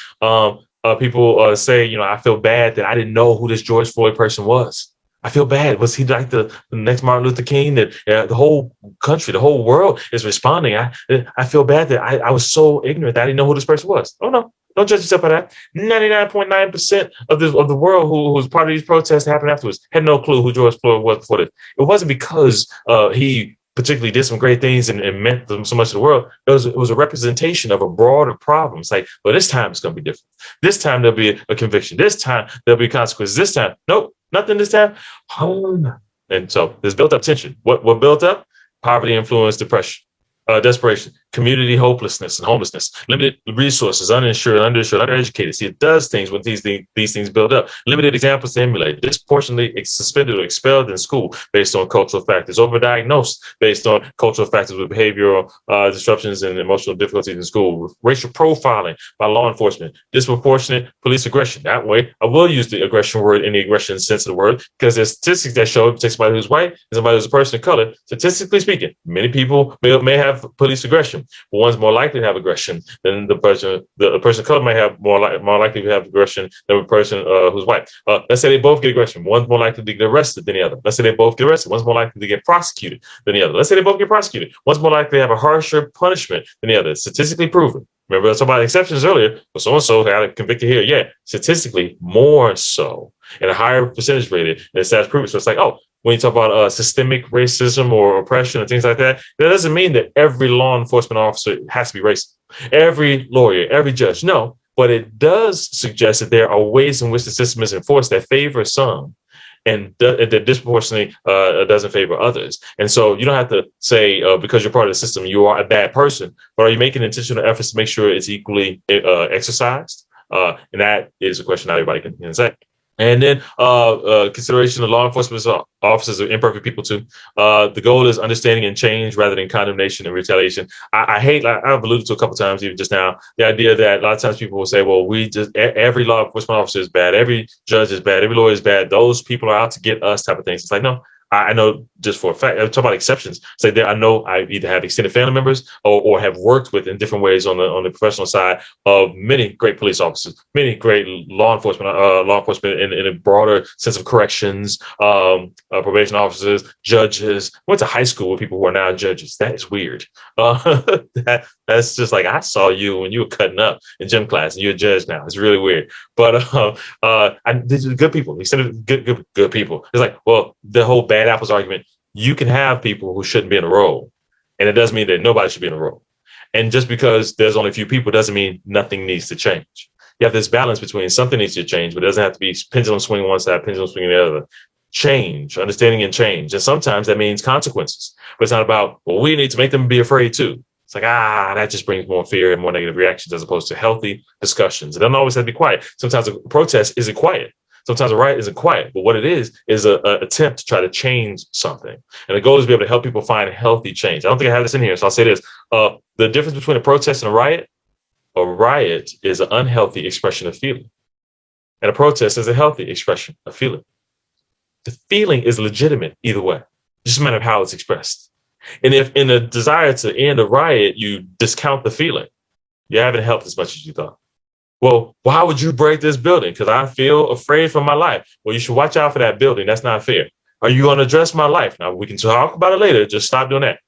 People say, I feel bad that I didn't know who this George Floyd person was. I feel bad. Was he like the next Martin Luther King? That the whole country, the whole world is responding. I feel bad that I was so ignorant that I didn't know who this person was. Oh, no. Don't judge yourself by that. 99.9% of the world who was part of these protests that happened afterwards had no clue who George Floyd was before this. It wasn't because he particularly did some great things and meant them so much to the world. It was a representation of a broader problem. It's like, well, this time it's going to be different. This time there'll be a conviction. This time there'll be consequences. This time, nope, nothing this time. And so there's built up tension. What built up? Poverty, influence, depression, desperation, community hopelessness and homelessness, limited resources, uninsured, underinsured, undereducated. See, it does things when these things build up. Limited examples to emulate, disproportionately suspended or expelled in school based on cultural factors, overdiagnosed based on cultural factors with behavioral disruptions and emotional difficulties in school, racial profiling by law enforcement, disproportionate police aggression. That way, I will use the aggression word in the aggression sense of the word because there's statistics that show take somebody who's white and somebody who's a person of color. Statistically speaking, many people may have police aggression. aggression. But one's more likely to have aggression than the person of color might have more likely to have aggression than a person who's white. Let's say they both get aggression. One's more likely to get arrested than the other. Let's say they both get arrested. One's more likely to get prosecuted than the other. Let's say they both get prosecuted. One's more likely to have a harsher punishment than the other. It's statistically proven. Remember, I was talking about exceptions earlier, but so-and-so got convicted here. Yeah, statistically, more so, and a higher percentage rated, and it's proven. So it's like, oh, when you talk about systemic racism or oppression and things like that, that doesn't mean that every law enforcement officer has to be racist. Every lawyer, every judge, no. But it does suggest that there are ways in which the system is enforced that favor some and that disproportionately doesn't favor others. And so you don't have to say because you're part of the system, you are a bad person, but are you making intentional efforts to make sure it's equally exercised? And that is a question not everybody can say. And then consideration of law enforcement officers are imperfect people too. The goal is understanding and change rather than condemnation and retaliation. I hate, like I've alluded to a couple of times even just now, the idea that a lot of times people will say, well, every law enforcement officer is bad, every judge is bad, every lawyer is bad. Those people are out to get us type of things. It's like, no. I know just for a fact, I'm talking about exceptions. So I know I either have extended family members or have worked with in different ways on the professional side of many great police officers, many great law enforcement in a broader sense of corrections, probation officers, judges. Went to high school with people who are now judges. That is weird. That's just like, I saw you when you were cutting up in gym class and you're a judge now. It's really weird. But these are good people. Extended good people. It's like, well, the whole bad apples argument, you can have people who shouldn't be in a role, and it doesn't mean that nobody should be in a role. And just because there's only a few people doesn't mean nothing needs to change. You have this balance between something needs to change, but it doesn't have to be pendulum swinging one side, pendulum swinging the other. Change, understanding and change. And sometimes that means consequences, but it's not about, well, we need to make them be afraid too. It's like, that just brings more fear and more negative reactions as opposed to healthy discussions. It doesn't always have to be quiet. Sometimes a protest isn't quiet. Sometimes a riot isn't quiet, but what it is an attempt to try to change something. And the goal is to be able to help people find healthy change. I don't think I have this in here, so I'll say this. The difference between a protest and a riot is an unhealthy expression of feeling. And a protest is a healthy expression of feeling. The feeling is legitimate either way. It's just a matter of how it's expressed. And if in a desire to end a riot, you discount the feeling, you haven't helped as much as you thought. Well, why would you break this building? Because I feel afraid for my life. Well, you should watch out for that building. That's not fair. Are you going to address my life? Now, we can talk about it later. Just stop doing that.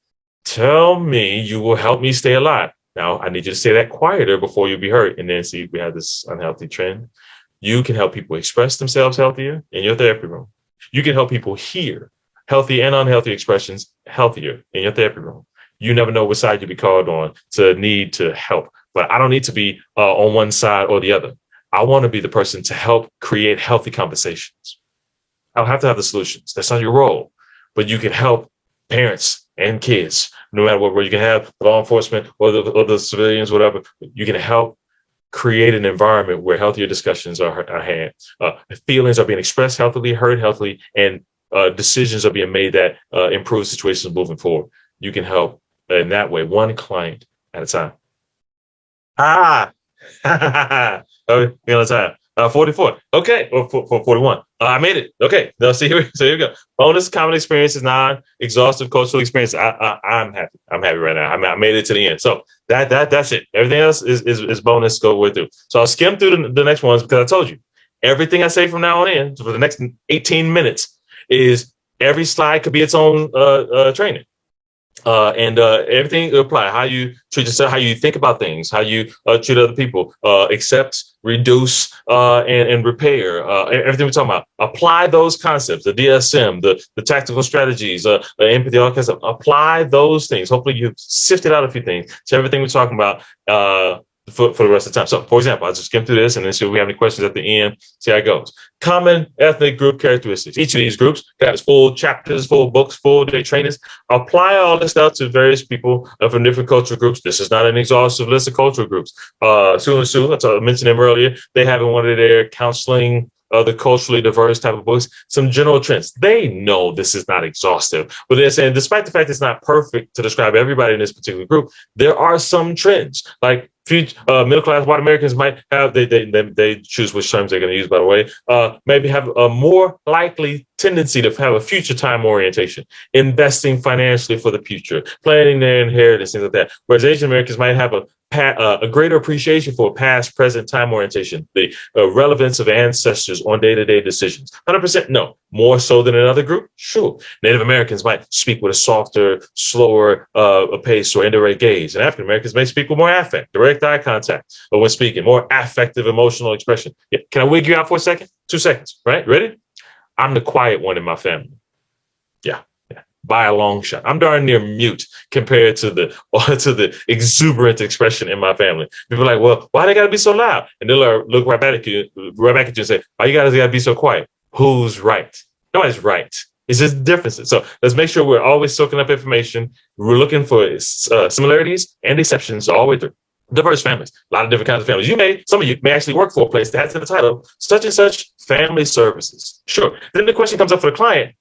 Tell me you will help me stay alive. Now, I need you to say that quieter before you be hurt. And then see, we have this unhealthy trend. You can help people express themselves healthier in your therapy room. You can help people hear healthy and unhealthy expressions healthier in your therapy room. You never know which side you'll be called on to need to help. But I don't need to be on one side or the other. I want to be the person to help create healthy conversations. I don't have to have the solutions. That's not your role. But you can help parents and kids, no matter what role you can have, law enforcement or the civilians, whatever. You can help create an environment where healthier discussions are had. Feelings are being expressed healthily, heard healthily, and decisions are being made that improve situations moving forward. You can help in that way, one client at a time. Time. 44. Okay, or 41. I made it. Okay, now see here. So here we go. Bonus common experience is non-exhaustive cultural experience. I'm happy. I'm happy right now. I made it to the end. So that's it. Everything else is bonus. Go way through. So I'll skim through the next ones because I told you everything I say from now on in for the next 18 minutes is every slide could be its own training. And everything apply. How you treat yourself, how you think about things, how you treat other people, accept, reduce, and repair. Everything we're talking about. Apply those concepts, the DSM, the tactical strategies, the empathy, all kinds of. Apply those things. Hopefully you've sifted out a few things. So everything we're talking about for the rest of the time. So, for example, I'll just skim through this and then see if we have any questions at the end. See how it goes. Common ethnic group characteristics. Each of these groups has full chapters, full books, full day trainings. Apply all this stuff to various people from different cultural groups. This is not an exhaustive list of cultural groups. Sue and Sue, I mentioned them earlier. They have in one of their counseling the culturally diverse type of books, some general trends. They know this is not exhaustive, but they're saying despite the fact it's not perfect to describe everybody in this particular group, there are some trends. Like Middle class white Americans might have they choose which terms they're going to use, by the way. Maybe have a more likely tendency to have a future time orientation, investing financially for the future, planning their inheritance, things like that. Whereas Asian Americans might have a greater appreciation for past, present time orientation, the relevance of ancestors on day-to-day decisions. 100% no. More so than another group? Sure. Native Americans might speak with a softer, slower pace or indirect gaze, and African Americans may speak with more affect, direct eye contact, or when speaking, more affective emotional expression. Yeah. Can I wig you out for a second? 2 seconds, right? Ready? I'm the quiet one in my family. Yeah. By a long shot. I'm darn near mute compared to the to the exuberant expression in my family. People are like, well, why they gotta be so loud? And they'll look right back at you and say, why you guys gotta be so quiet? Who's right? Nobody's right. It's just differences. So let's make sure we're always soaking up information. We're looking for similarities and exceptions all the way through. Diverse families, a lot of different kinds of families. Some of you may actually work for a place that has in the title such and such family services. Sure. Then the question comes up for the client.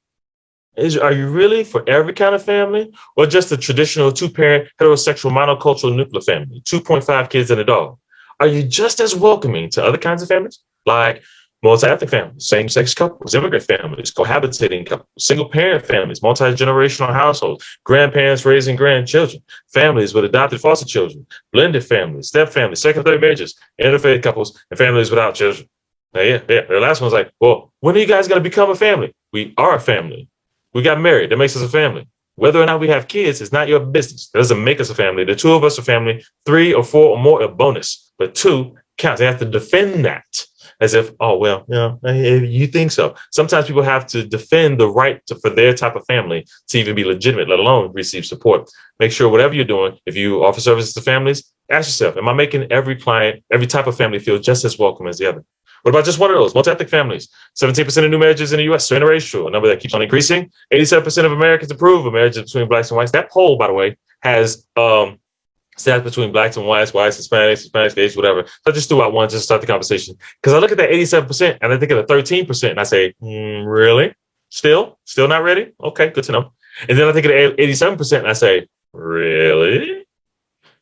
Are you really for every kind of family, or just a traditional 2-parent heterosexual monocultural nuclear family, 2.5 kids and a dog? Are you just as welcoming to other kinds of families, like multi-ethnic families, same-sex couples, immigrant families, cohabitating couples, single-parent families, multi-generational households, grandparents raising grandchildren, families with adopted foster children, blended families, step families, second, third marriages, interfaith couples, and families without children? Now, the last one's like, well, when are you guys going to become a family? We are a family. We got married. That makes us a family. Whether or not we have kids is not your business. That doesn't make us a family. The 2 of us are family. 3 or 4 or more, a bonus. But 2 counts. They have to defend that as if, oh, well, you think so. Sometimes people have to defend the right for their type of family to even be legitimate, let alone receive support. Make sure whatever you're doing, if you offer services to families, ask yourself, am I making every client, every type of family feel just as welcome as the other? What about just one of those? Multi-ethnic families. 17% of new marriages in the U.S. are interracial, a number that keeps on increasing. 87% of Americans approve of marriages between blacks and whites. That poll, by the way, has stats between blacks and whites, Hispanics, gays, whatever. So I just threw out one just to start the conversation. Because I look at that 87% and I think of the 13% and I say, really? Still not ready? Okay, good to know. And then I think of the 87% and I say, really?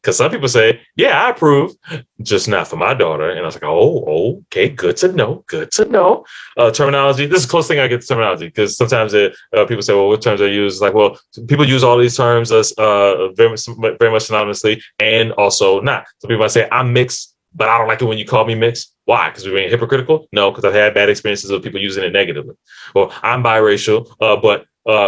Because some people say, yeah, I approve, just not for my daughter. And I was like, oh, okay, good to know. Terminology. This is the closest thing I get to terminology, because sometimes people say, well, what terms are used? Like, well, people use all these terms as very much synonymously and also not. Some people might say, I'm mixed, but I don't like it when you call me mixed. Why? Because we're being hypocritical? No, because I've had bad experiences of people using it negatively. Well, I'm biracial, but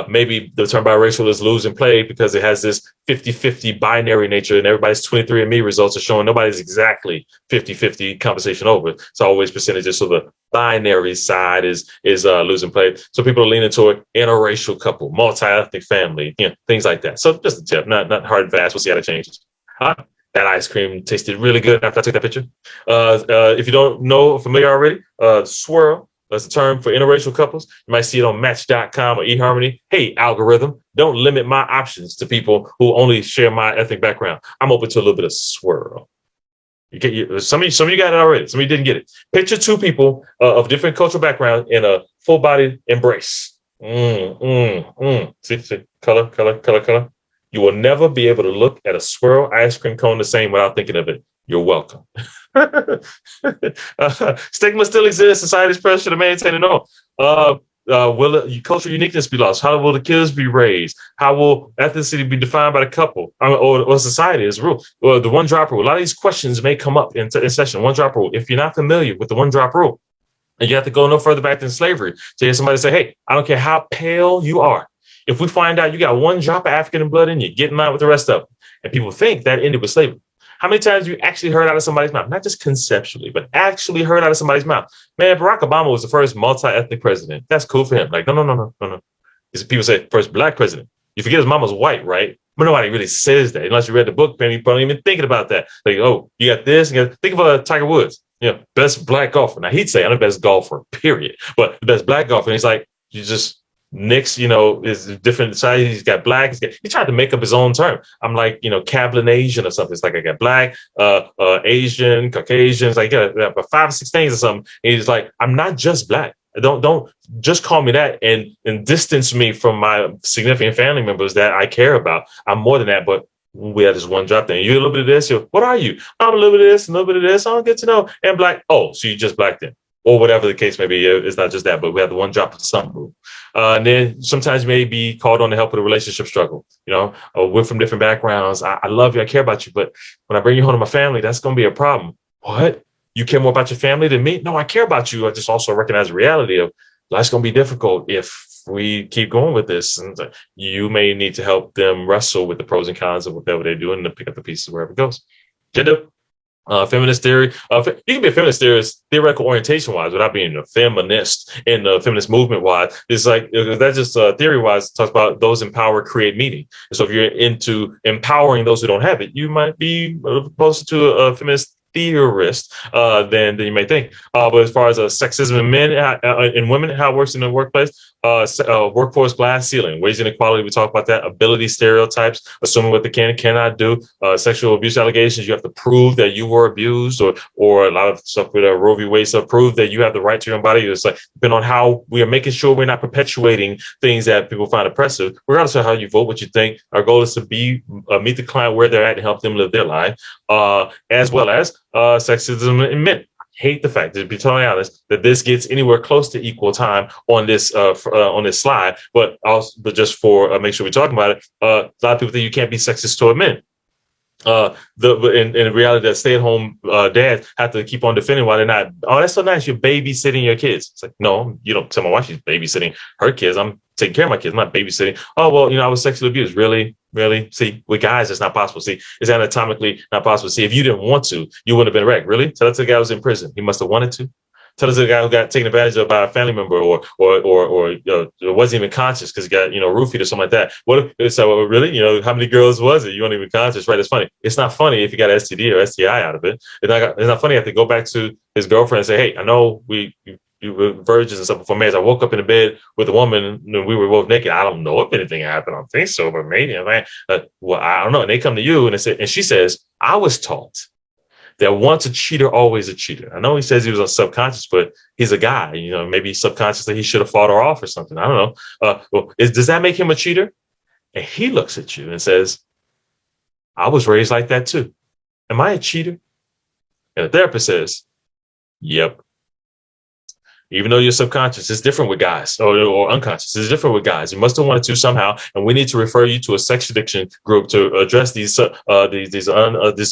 maybe the term biracial is losing play because it has this 50-50 binary nature, and everybody's 23andMe results are showing nobody's exactly 50-50 conversation over. It's always percentages. So the binary side is losing play. So people are leaning toward interracial couple, multi-ethnic family, things like that. So just a tip, not hard and fast. We'll see how that changes. That ice cream tasted really good after I took that picture. If you don't know, familiar already, swirl. That's a term for interracial couples. You might see it on Match.com or eHarmony. Hey, algorithm, don't limit my options to people who only share my ethnic background. I'm open to a little bit of swirl. Some of you got it already. Some of you didn't get it. Picture 2 people of different cultural background in a full body embrace. See, color. You will never be able to look at a swirl ice cream cone the same without thinking of it. You're welcome. Stigma still exists. Society's pressure to maintain it all. Will cultural uniqueness be lost? How will the kids be raised? How will ethnicity be defined by the couple or society as a rule? Well, the one-drop rule. A lot of these questions may come up in session. One-drop rule. If you're not familiar with the one-drop rule, and you have to go no further back than slavery to hear somebody say, hey, I don't care how pale you are. If we find out you got 1 drop of African blood in you, get in line with the rest of them. And people think that ended with slavery. How many times have you actually heard out of somebody's mouth? Not just conceptually, but actually heard out of somebody's mouth. Man, Barack Obama was the first multi-ethnic president. That's cool for him. Like, no. People say first black president. You forget his mama's white, right? But nobody really says that unless you read the book, man. You probably even thinking about that. Like, oh, you got this. Think of Tiger Woods. Best black golfer. Now, he'd say I'm the best golfer, period. But the best black golfer. And he's like, you just Nick's, is different size. He's got black. He tried to make up his own term. I'm like, Kablan Asian or something. It's like I got black, Asian, Caucasians. Like about 5 or 6 things or something. And he's like, I'm not just black. Don't just call me that and distance me from my significant family members that I care about. I'm more than that. But We had this one drop thing. You a little bit of this. What are you? I'm a little bit of this, a little bit of this. I don't get to know. And black. Oh, so you just black then. Or whatever the case may be. It's not just that, but we have the one drop of something. And then sometimes you may be called on to help with a relationship struggle. We're from different backgrounds. I love you. I care about you. But when I bring you home to my family, that's going to be a problem. What? You care more about your family than me? No, I care about you. I just also recognize the reality of life's going to be difficult if we keep going with this. And you may need to help them wrestle with the pros and cons of whatever they're doing and pick up the pieces wherever it goes. Gender, feminist theory. You can be a feminist theorist theoretical orientation wise without being a feminist in the feminist movement wise. It's like that just theory wise talks about those empower, create meaning. And so if you're into empowering those who don't have it, you might be closer to a feminist theorist than you may think. But as far as sexism in men and women, how it works in the workplace, workforce glass ceiling, wage inequality, we talk about that, ability stereotypes, assuming what they can and cannot do, sexual abuse allegations, you have to prove that you were abused, or a lot of stuff with Roe v. Wade stuff, prove that you have the right to your own body. It's like, depending on how we are making sure we're not perpetuating things that people find oppressive, regardless of how you vote, what you think. Our goal is to meet the client where they're at and help them live their life, as well as sexism in men. Hate the fact, to be totally honest, that this gets anywhere close to equal time on this slide. But just for make sure we're talking about it, a lot of people think you can't be sexist toward men. In reality, that stay-at-home dads have to keep on defending why they're not. Oh, that's so nice. You're babysitting your kids. It's like, no, you don't tell my wife she's babysitting her kids. I'm taking care of my kids. I'm not babysitting. Oh, well, I was sexually abused. Really? See, with guys, it's not possible. See, it's anatomically not possible. See, if you didn't want to, you wouldn't have been wrecked. Really? Tell that to the guy who was in prison. He must have wanted to. Tell us a guy who got taken advantage of by a family member, or wasn't even conscious because he got roofied or something like that. What if so? Really, how many girls was it? You weren't even conscious, right? It's funny. It's not funny if you got STD or STI out of it. It's not funny. I have to go back to his girlfriend and say, "Hey, I know you were virgins and stuff before marriage. I woke up in the bed with a woman and we were both naked. I don't know if anything happened. I don't think so, but maybe. Well, I don't know." And they come to you and she says, "I was taught that once a cheater, always a cheater." I know he says he was on subconscious, but he's a guy. Maybe subconsciously he should have fought her off or something. I don't know. Does that make him a cheater? And he looks at you and says, "I was raised like that too. Am I a cheater?" And the therapist says, "Yep." Even though you're subconscious, it's different with guys, or unconscious. It's different with guys. You must have wanted to somehow, and we need to refer you to a sex addiction group to address these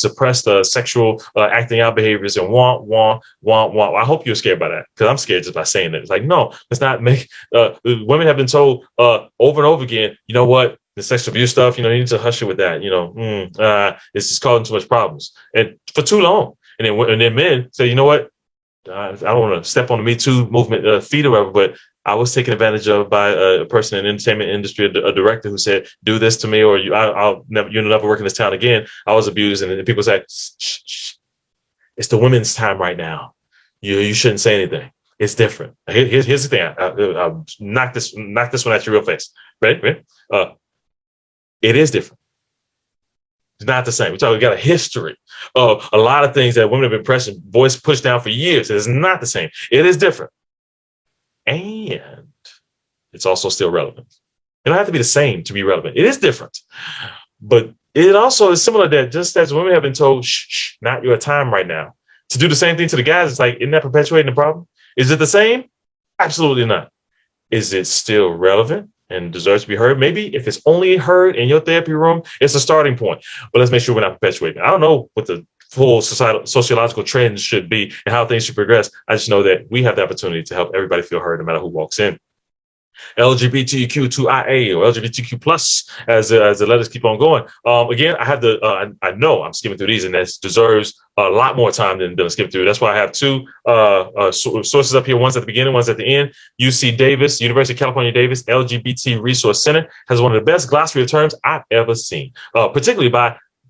suppressed sexual acting out behaviors and want. I hope you're scared by that, because I'm scared just by saying it. It's like, no, let's not make. Women have been told over and over again, you know what? The sexual abuse stuff, you need to hush it with that. It's just causing too much problems, and for too long. And then men say, you know what? I don't want to step on the Me Too movement feet or whatever, but I was taken advantage of by a person in the entertainment industry, a director who said, "Do this to me, or you'll never work in this town again." I was abused, and people say, "Shh, shh. It's the women's time right now. You shouldn't say anything. It's different." Here's the thing. I'll knock this one at your real face. Right? It is different. It's not the same. We got a history of a lot of things that women have been pressing, voice pushed down for years. It's not the same. It is different. And it's also still relevant. It don't have to be the same to be relevant. It is different. But it also is similar that just as women have been told, shh, not your time right now, to do the same thing to the guys, it's like, isn't that perpetuating the problem? Is it the same? Absolutely not. Is it still relevant and deserves to be heard? Maybe if it's only heard in your therapy room, it's a starting point. But let's make sure we're not perpetuating. I don't know what the full sociological trends should be and how things should progress. I just know that we have the opportunity to help everybody feel heard no matter who walks in. LGBTQ2IA or LGBTQ plus as the letters keep on going. Again, I have I know I'm skimming through these, and that deserves a lot more time than skip through. That's why I have two sources up here. One's at the beginning, one's at the end. UC Davis, University of California, Davis LGBT Resource Center has one of the best glossary of terms I've ever seen, particularly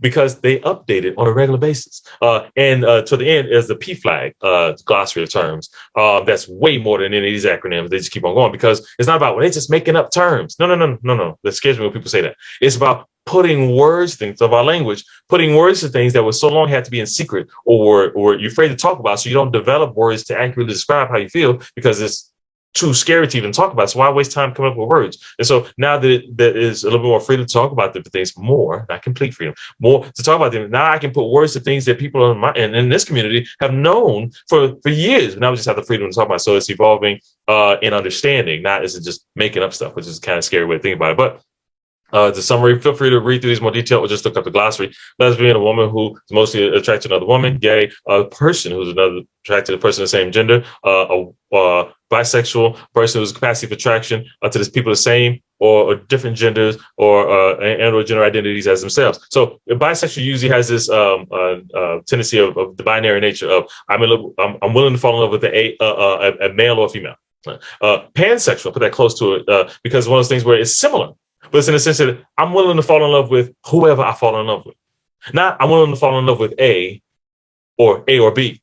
because they update it on a regular basis. And to the end is the PFLAG glossary of terms. That's way more than any of these acronyms. They just keep on going because it's not about, well, they're just making up terms. No. That scares me when people say that. It's about putting words, things of our language, putting words to things that were so long had to be in secret, or you're afraid to talk about, so you don't develop words to accurately describe how you feel because it's too scary to even talk about. So why waste time coming up with words? And so now that there is a little bit more freedom to talk about different things, more, not complete freedom, more to talk about them. Now I can put words to things that people in this community have known for years. Now we just have the freedom to talk about it. So it's evolving in understanding, not as just making up stuff, which is kind of scary way to think about it. But the summary, feel free to read through these more detail or just look up the glossary. Lesbian, a woman who is mostly attracted to another woman. Gay, a person who's another attracted to a person of the same gender. Bisexual, person who's capacity of attraction to the people the same or different genders or gender identities as themselves. So bisexual usually has this tendency of the binary nature of I'm willing to fall in love with a male or a female. Pansexual, put that close to it because one of those things where it's similar. But it's in the sense that I'm willing to fall in love with whoever I fall in love with. Not I'm willing to fall in love with A or B.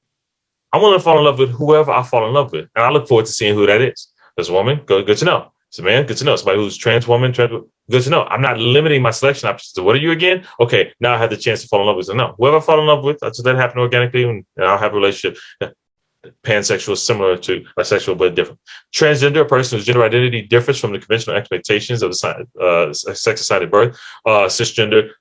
I'm willing to fall in love with whoever I fall in love with. And I look forward to seeing who that is. There's a woman, good to know. It's a man, good to know. Somebody who's trans woman, good to know. I'm not limiting my selection options to what are you again? Okay, now I have the chance to fall in love with. So no, whoever I fall in love with, I just let it happen organically and I'll have a relationship. Pansexual is similar to bisexual, but different. Transgender, a person whose gender identity differs from the conventional expectations of the sex assigned at birth. Cisgender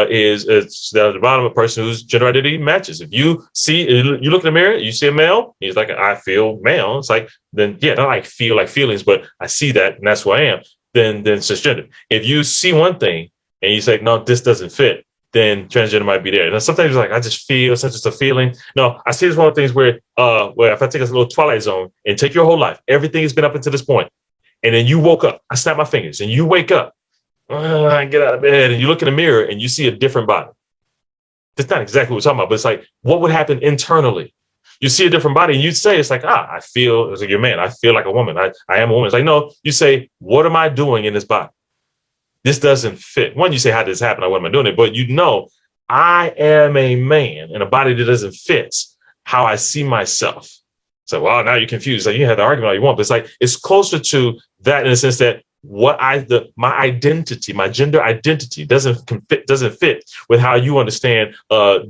is down at the bottom, a person whose gender identity matches. If you look in the mirror, you see a male, he's like, I feel male. It's like, then yeah, not like feel like feelings, but I see that and that's who I am. Then cisgender. If you see one thing and you say, no, this doesn't fit, then transgender might be there. Now, sometimes it's like, I just feel, it's just a feeling. No, I see this one of the things where if I take a little Twilight Zone and take your whole life, everything has been up until this point, and then you woke up, I snap my fingers, and you wake up, I get out of bed, and you look in the mirror, and you see a different body. That's not exactly what we're talking about, but it's like, what would happen internally? You see a different body, and you'd say, it's like, I feel, it's like, you're a man, I feel like a woman, I am a woman. It's like, no, you say, what am I doing in this body? This doesn't fit. One, you say, how did this happen? Why am I doing it? But you know, I am a man in a body that doesn't fit how I see myself. So, well, now you're confused. Like you have the argument all you want, but it's like, it's closer to that in the sense that my identity, my gender identity doesn't fit with how you understand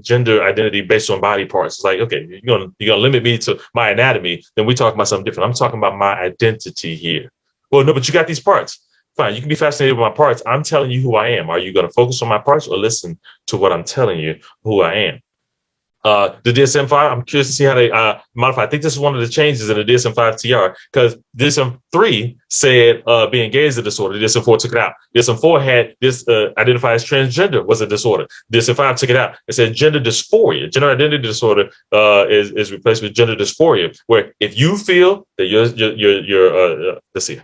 gender identity based on body parts. It's like, okay, you're gonna limit me to my anatomy, then we talk about something different. I'm talking about my identity here. Well, no, but you got these parts. Fine, you can be fascinated with my parts. I'm telling you who I am. Are you going to focus on my parts or listen to what I'm telling you who I am? The DSM-5, I'm curious to see how they modify. I think this is one of the changes in the DSM-5 TR because DSM-3 said being gay is a disorder. DSM-4 took it out. DSM-4 had this identified as transgender was a disorder. DSM-5 took it out. It said gender dysphoria, gender identity disorder is replaced with gender dysphoria, where if you feel that you're let's see,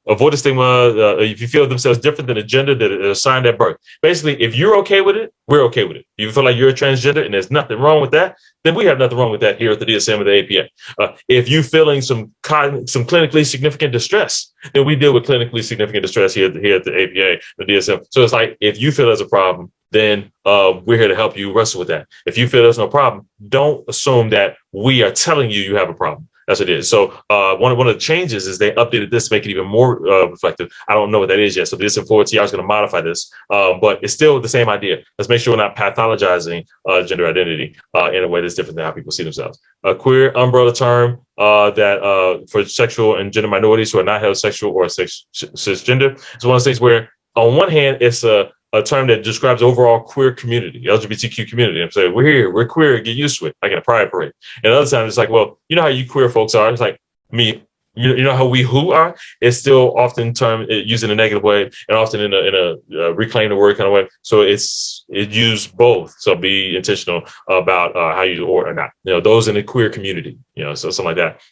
avoid the stigma if you feel themselves different than the gender that is assigned at birth. Basically, if you're okay with it, we're okay with it. If you feel like you're a transgender and there's nothing wrong with that, then we have nothing wrong with that here at the DSM or the APA. If you're feeling some clinically significant distress, then we deal with clinically significant distress here at the APA, the DSM. So it's like, if you feel there's a problem, then we're here to help you wrestle with that. If you feel there's no problem, don't assume that we are telling you have a problem. That's what it is. So one of the changes is they updated this to make it even more reflective. I don't know what that is yet. So the DSM-4 TR is going to modify this, but it's still the same idea. Let's make sure we're not pathologizing gender identity in a way that's different than how people see themselves. A queer umbrella term that for sexual and gender minorities who are not heterosexual or cisgender. It's one of those things where on one hand, it's a term that describes the overall queer community, LGBTQ community. I'm saying, we're here, we're queer, get used to it, like in a pride parade. And other times it's like, well, you know how you queer folks are. It's like me, you know how we who are. It's still often used in a negative way and often in a reclaim the word kind of way. So it used both. So be intentional about how you do or not. You know, those in the queer community, you know, so something like that.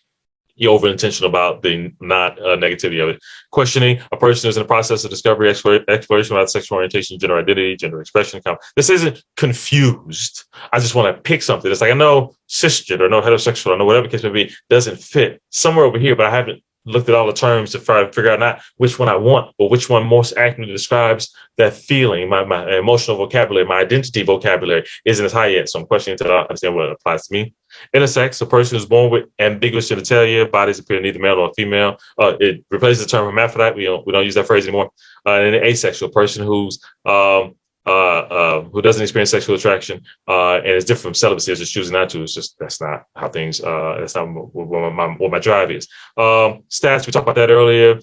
You're over intentional about the not negativity of it. Questioning a person who's in the process of discovery, exploration about sexual orientation, gender identity, gender expression. This isn't confused. I just want to pick something. It's like, I know cisgender, I know heterosexual, I know whatever the case may be, doesn't fit somewhere over here, but I haven't looked at all the terms to try to figure out not which one I want, but which one most accurately describes that feeling. My emotional vocabulary, my identity vocabulary isn't as high yet. So I'm questioning until I understand what applies to me. Intersex, a person who's born with ambiguous genitalia, bodies appear neither male nor female. It replaces the term hermaphrodite. We don't use that phrase anymore. And an asexual, person whose who doesn't experience sexual attraction, and it's different from celibacy, it's just choosing not to. It's just that's not how things. That's not what my drive is. Stats, we talked about that earlier.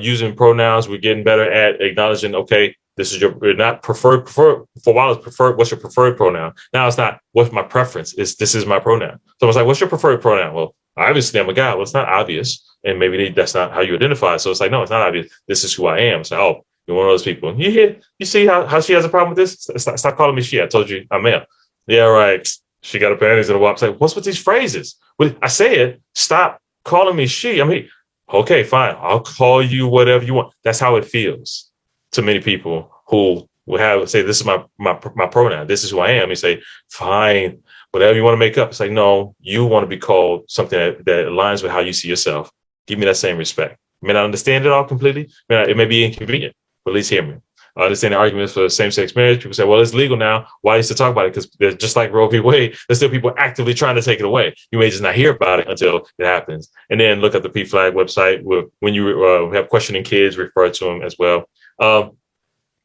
Using pronouns, we're getting better at acknowledging. Okay, this is your not preferred. For a while, it's preferred. What's your preferred pronoun? Now it's not what's my preference. It's this is my pronoun. So it's like, what's your preferred pronoun? Well, obviously I'm a guy. Well, it's not obvious, and maybe that's not how you identify. So it's like, no, it's not obvious. This is who I am. So oh, you're one of those people. You see how she has a problem with this? Stop calling me she. I told you I'm male. Yeah, right. She got her panties in a wop. It's like, what's with these phrases? Well, I say it. Stop calling me she. I mean, okay, fine. I'll call you whatever you want. That's how it feels to many people who will have say, this is my pronoun. This is who I am. You say, fine, whatever you want to make up. It's like, no, you want to be called something that aligns with how you see yourself. Give me that same respect. I may not understand it all completely. It may be inconvenient. At least hear me. I understand the arguments for same-sex marriage. People say, well, it's legal now. Why used to talk about it? Because just like Roe v. Wade, there's still people actively trying to take it away. You may just not hear about it until it happens. And then look at the PFLAG website where when you have questioning kids, refer to them as well.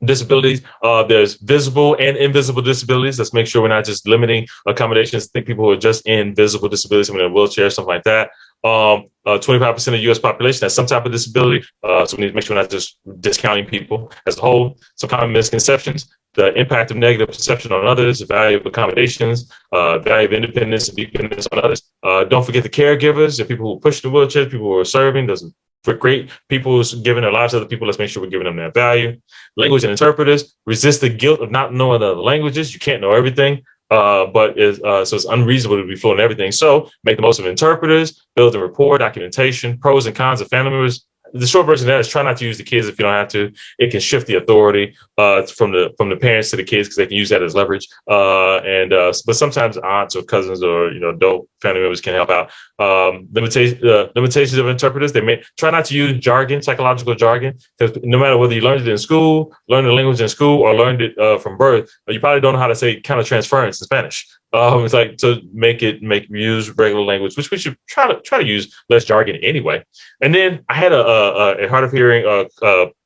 Disabilities, there's visible and invisible disabilities. Let's make sure we're not just limiting accommodations. I think people who are just in visible disabilities, someone in a wheelchair, something like that. 25% of the U.S. population has some type of disability. So we need to make sure we're not just discounting people as a whole. Some common misconceptions: the impact of negative perception on others, the value of accommodations, value of independence and dependence on others. Don't forget the caregivers, the people who push the wheelchairs, people who are serving. Those for great people who's giving their lives to other people. Let's make sure we're giving them that value. Language and interpreters, resist the guilt of not knowing other languages. You can't know everything. So it's unreasonable to be fluent in everything. So make the most of interpreters, build a rapport, documentation, pros and cons of family members. The short version of that is try not to use the kids if you don't have to. It can shift the authority from the parents to the kids because they can use that as leverage. But sometimes aunts or cousins or adult family members can help out. Limitations of interpreters: they may try not to use jargon, psychological jargon, because no matter whether you learned it in school, learned the language in school, or learned it from birth, you probably don't know how to say countertransference in Spanish. It's like to use regular language, which we should try to use less jargon anyway. And then I had a hard of hearing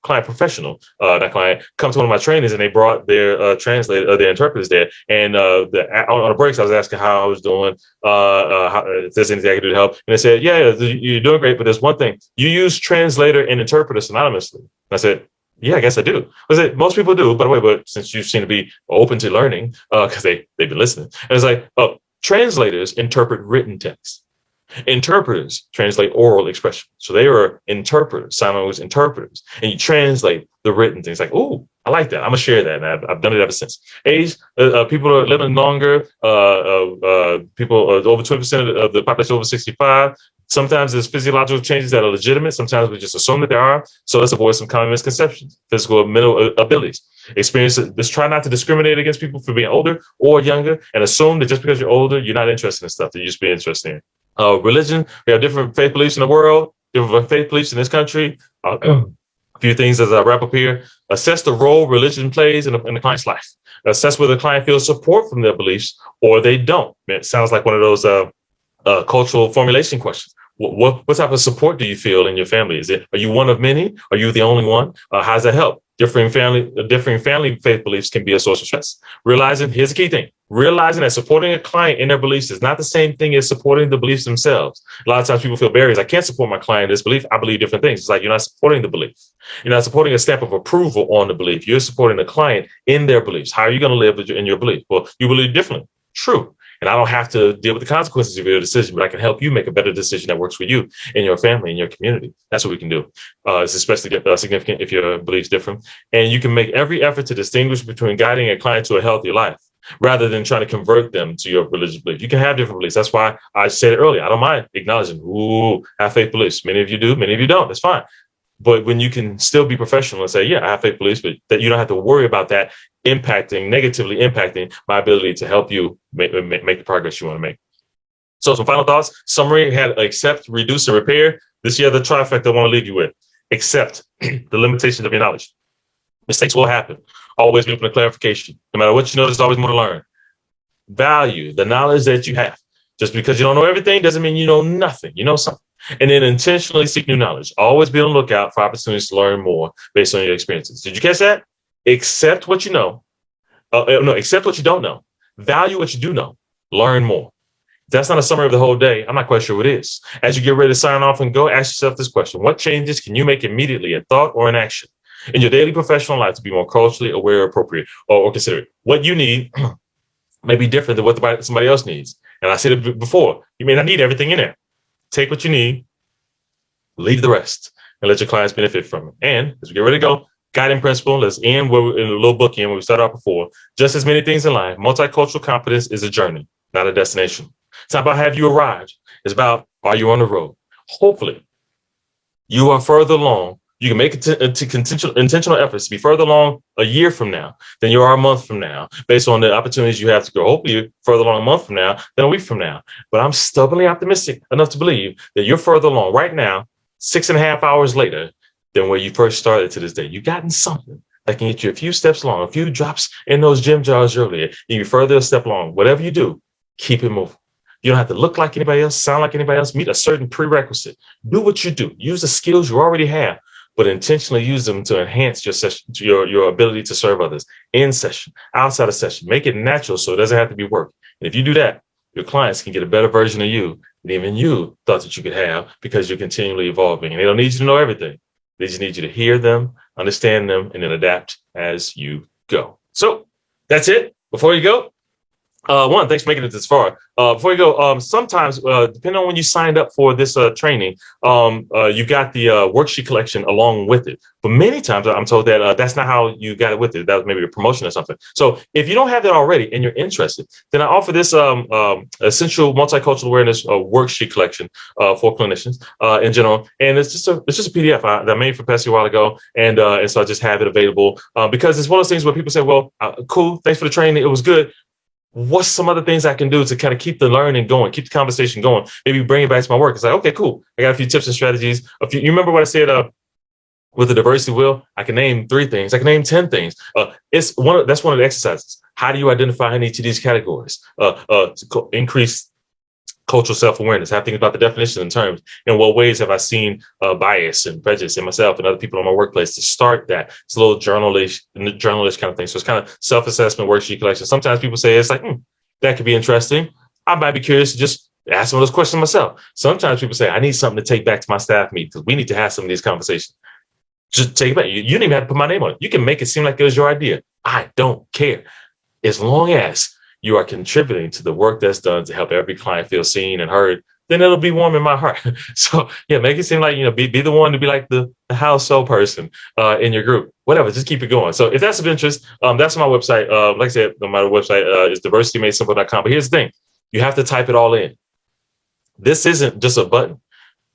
client professional, that client, come to one of my trainings, and they brought their translator, their interpreters there. And on the breaks, I was asking how I was doing, if there's anything I could do to help. And they said, yeah, you're doing great, but there's one thing: you use translator and interpreter synonymously. And I said, yeah, I guess I do. I said, most people do, by the way, but since you seem to be open to learning, because they've been listening. And it's like, translators interpret written text. Interpreters translate oral expression. So they are interpreters, sign language interpreters. And you translate the written things. Like, oh, I like that. I'm going to share that. And I've done it ever since. Age, people are living longer. People, over 20% of the population over 65. Sometimes there's physiological changes that are legitimate. Sometimes we just assume that there are. So let's avoid some common misconceptions. Physical and mental abilities. Let's try not to discriminate against people for being older or younger, and assume that just because you're older, you're not interested in stuff that you used to be interested in. Religion, we have different faith beliefs in the world, different faith beliefs in this country. A few things as I wrap up here. Assess the role religion plays in the client's life. Assess whether the client feels support from their beliefs or they don't. It sounds like one of those cultural formulation questions. What type of support do you feel in your family? Are you one of many? Are you the only one? How does that help? Differing family faith beliefs can be a source of stress. Here's the key thing: realizing that supporting a client in their beliefs is not the same thing as supporting the beliefs themselves. A lot of times people feel barriers. I can't support my client in this belief. I believe different things. It's like, you're not supporting the belief. You're not supporting a stamp of approval on the belief. You're supporting the client in their beliefs. How are you going to live in your belief? Well, you believe differently. True. And I don't have to deal with the consequences of your decision, but I can help you make a better decision that works for you and your family and your community. That's what we can do. It's especially significant if your beliefs differ. And you can make every effort to distinguish between guiding a client to a healthy life rather than trying to convert them to your religious belief. You can have different beliefs. That's why I said it earlier. I don't mind acknowledging, I have faith beliefs. Many of you do, many of you don't. That's fine. But when you can still be professional and say, yeah, I have faith beliefs, but that you don't have to worry about that negatively impacting my ability to help you make the progress you want to make. So some final thoughts. Summary: had accept, reduce, and repair. This year, the trifecta I want to leave you with. Accept the limitations of your knowledge. Mistakes will happen. Always be open to clarification. No matter what you know, there's always more to learn. Value the knowledge that you have. Just because you don't know everything doesn't mean you know nothing. You know something. And then intentionally seek new knowledge. Always be on the lookout for opportunities to learn more based on your experiences. Did you catch that? Accept what you know. No, accept what you don't know. Value what you do know. Learn more. If that's not a summary of the whole day, I'm not quite sure what is. As you get ready to sign off and go, ask yourself this question. What changes can you make immediately in thought or in action in your daily professional life to be more culturally aware, appropriate, or considerate? What you need may be different than what somebody else needs. And I said it before, you may not need everything in there. Take what you need, leave the rest, and let your clients benefit from it. And as we get ready to go, guiding principle, let's end where in a little book in where we started out before. Just as many things in life, multicultural competence is a journey, not a destination. It's not about have you arrived. It's about are you on the road? Hopefully, you are further along. You can make it to intentional efforts to be further along a year from now than you are a month from now, based on the opportunities you have to grow. Hopefully, you're further along a month from now than a week from now. But I'm stubbornly optimistic enough to believe that you're further along right now, 6.5 hours later, than where you first started to this day. You've gotten something that can get you a few steps along, a few drops in those gym jars earlier. You further a step along. Whatever you do, keep it moving. You don't have to look like anybody else, sound like anybody else, meet a certain prerequisite. Do what you do. Use the skills you already have, but intentionally use them to enhance your session, your ability to serve others in session, outside of session. Make it natural so it doesn't have to be work. And if you do that, your clients can get a better version of you than even you thought that you could have because you're continually evolving. And they don't need you to know everything. They just need you to hear them, understand them, and then adapt as you go. So that's it. Before you go, thanks for making it this far. Before you go, sometimes, depending on when you signed up for this training, you got the worksheet collection along with it. But many times I'm told that that's not how you got it with it. That was maybe a promotion or something. So if you don't have that already and you're interested, then I offer this essential multicultural awareness worksheet collection for clinicians in general. And it's just a PDF that I made for Pessy a while ago, and so I just have it available because it's one of those things where people say, "Well, cool, thanks for the training, it was good. What's some other things I can do to kind of keep the learning going, keep the conversation going, maybe bring it back to my work?" It's like, okay, cool. I got a few tips and strategies. You remember what I said with the diversity wheel? I can name 3 things. I can name 10 things. That's one of the exercises. How do you identify in each of these categories? To increase cultural self-awareness. Have to think about the definition and terms. In what ways have I seen bias and prejudice in myself and other people in my workplace to start that? It's a little journalish kind of thing. So it's kind of self-assessment worksheet collection. Sometimes people say it's like, that could be interesting. I might be curious to just ask some of those questions myself. Sometimes people say, I need something to take back to my staff meeting because we need to have some of these conversations. Just take it back. You didn't even have to put my name on it. You can make it seem like it was your idea. I don't care. As long as you are contributing to the work that's done to help every client feel seen and heard, then it'll be warm in my heart. So yeah, make it seem like, be the one to be like the household person in your group, whatever, just keep it going. So if that's of interest, that's my website. Like I said, my website is diversitymadesimple.com. But here's the thing, you have to type it all in. This isn't just a button.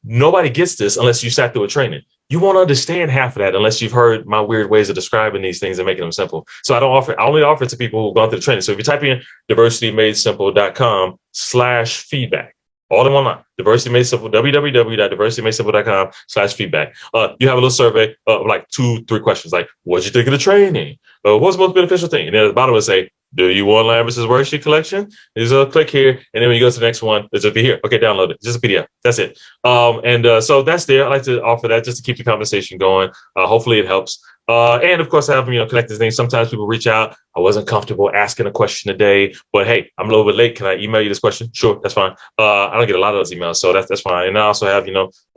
Nobody gets this unless you sat through a training. You won't understand half of that unless you've heard my weird ways of describing these things and making them simple. So I only offer it to people who've gone through the training. So if you type in diversitymadesimple.com/feedback, all in one line, www.diversitymadesimple.com/feedback. You have a little survey of like 2-3 questions, like, what'd you think of the training? What's the most beneficial thing? And then at the bottom it will say, do you want Lambert's worksheet collection? Just click here, and then when you go to the next one, it'll be here. Okay, download it. Just a PDF. That's it. So that's there. I like to offer that just to keep the conversation going. Hopefully it helps. And of course, I have connected things. Sometimes people reach out. I wasn't comfortable asking a question today, but hey, I'm a little bit late. Can I email you this question? Sure, that's fine. I don't get a lot of those emails, so that's fine. And I also have,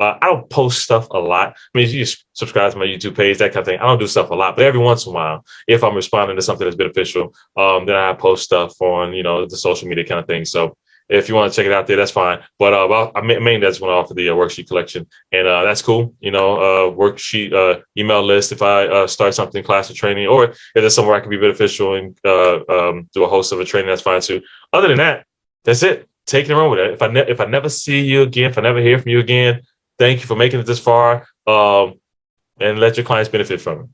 I don't post stuff a lot. I mean, you just subscribe to my YouTube page, that kind of thing. I don't do stuff a lot, but every once in a while, if I'm responding to something that's beneficial, then I post stuff on, the social media kind of thing. So if you want to check it out there, that's fine. But I mainly that's when I offer the worksheet collection, and that's cool. Worksheet email list if I start something, class or training, or if there's somewhere I can be beneficial and do a host of a training, that's fine too. Other than that, that's it. Take it and run with it. If I never see you again, if I never hear from you again, thank you for making it this far, and let your clients benefit from it.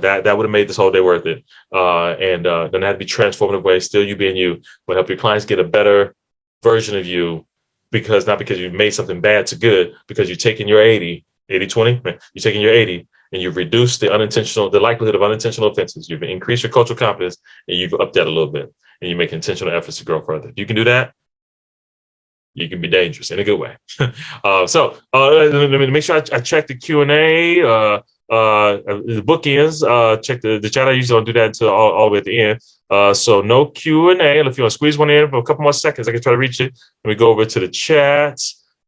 That would have made this whole day worth it. And doesn't have to be transformative way. Still you being you, but help your clients get a better version of you, not because you made something bad to good, because you're taking your 80-20, you're taking your 80 and you've reduced the likelihood of unintentional offenses. You've increased your cultural competence and you've upped that a little bit, and you make intentional efforts to grow further. If you can do that, you can be dangerous in a good way. So let me make sure I check the Q&A. the bookends. Check the chat. I usually don't do that until all the way at the end. So no Q&A. If you want to squeeze one in for a couple more seconds, I can try to reach it. Let me go over to the chat.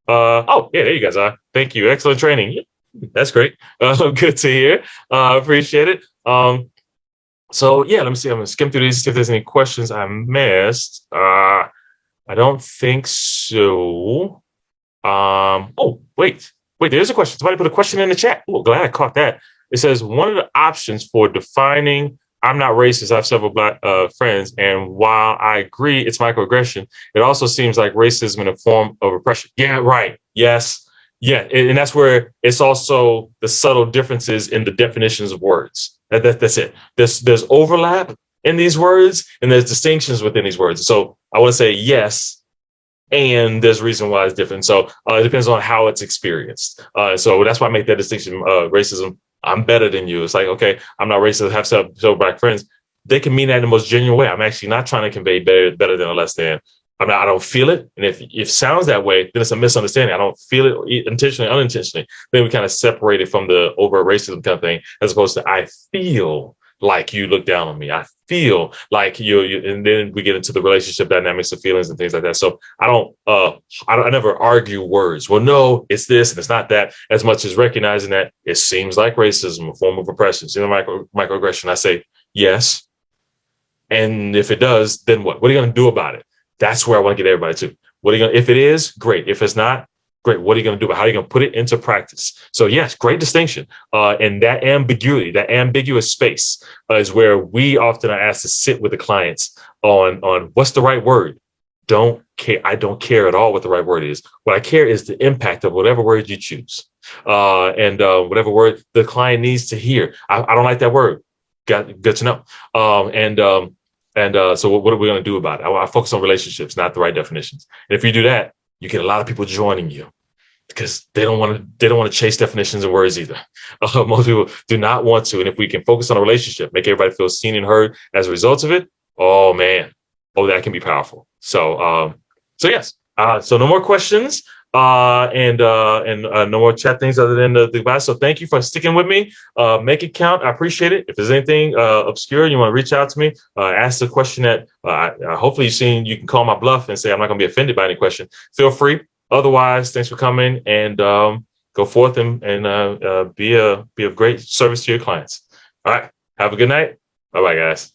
Oh, yeah, there you guys are. Thank you. Excellent training. Yeah, that's great. Good to hear. Appreciate it. So yeah, let me see. I'm gonna skim through these, see if there's any questions I missed. I don't think so. Oh, wait, there's a question. Somebody put a question in the chat. Oh, glad I caught that. It says one of the options for defining I'm not racist. I have several black friends, and while I agree it's microaggression, it also seems like racism in a form of oppression. Yeah, right. Yes. Yeah, and that's where it's also the subtle differences in the definitions of words. That's it. There's overlap in these words, and there's distinctions within these words. So I want to say yes, and there's a reason why it's different. So it depends on how it's experienced. So that's why I make that distinction. Racism, I'm better than you. It's like, okay, I'm not racist. I have several black friends. They can mean that in the most genuine way. I'm actually not trying to convey better than or less than. I don't feel it. And if it sounds that way, then it's a misunderstanding. I don't feel it intentionally, unintentionally. Then we kind of separate it from the overt racism kind of thing, as opposed to I feel like you look down on me. I feel like and then we get into the relationship dynamics of feelings and things like that. So I never argue words. Well, no, it's this and it's not that, as much as recognizing that it seems like racism, a form of oppression, seems like microaggression. I say yes. And if it does, then what? What are you going to do about it? That's where I want to get everybody to. What are you going to, if it is, great. If it's not, great. What are you going to do? How are you going to put it into practice? So yes, great distinction. And that ambiguity, that ambiguous space is where we often are asked to sit with the clients on what's the right word. Don't care. I don't care at all what the right word is. What I care is the impact of whatever word you choose. And whatever word the client needs to hear. I don't like that word. Good to know. So what are we going to do about it? I focus on relationships, not the right definitions. And if you do that, you get a lot of people joining you because they don't want to chase definitions and words either. Most people do not want to. And if we can focus on a relationship, make everybody feel seen and heard as a result of it, oh man, that can be powerful. So yes. So no more questions. And no more chat things other than the goodbye. So thank you for sticking with me. Make it count. I appreciate it. If there's anything obscure you want to reach out to me, ask the question that hopefully you can call my bluff and say I'm not going to be offended by any question. Feel free. Otherwise, thanks for coming and go forth and be of great service to your clients. All right. Have a good night. Bye bye, guys.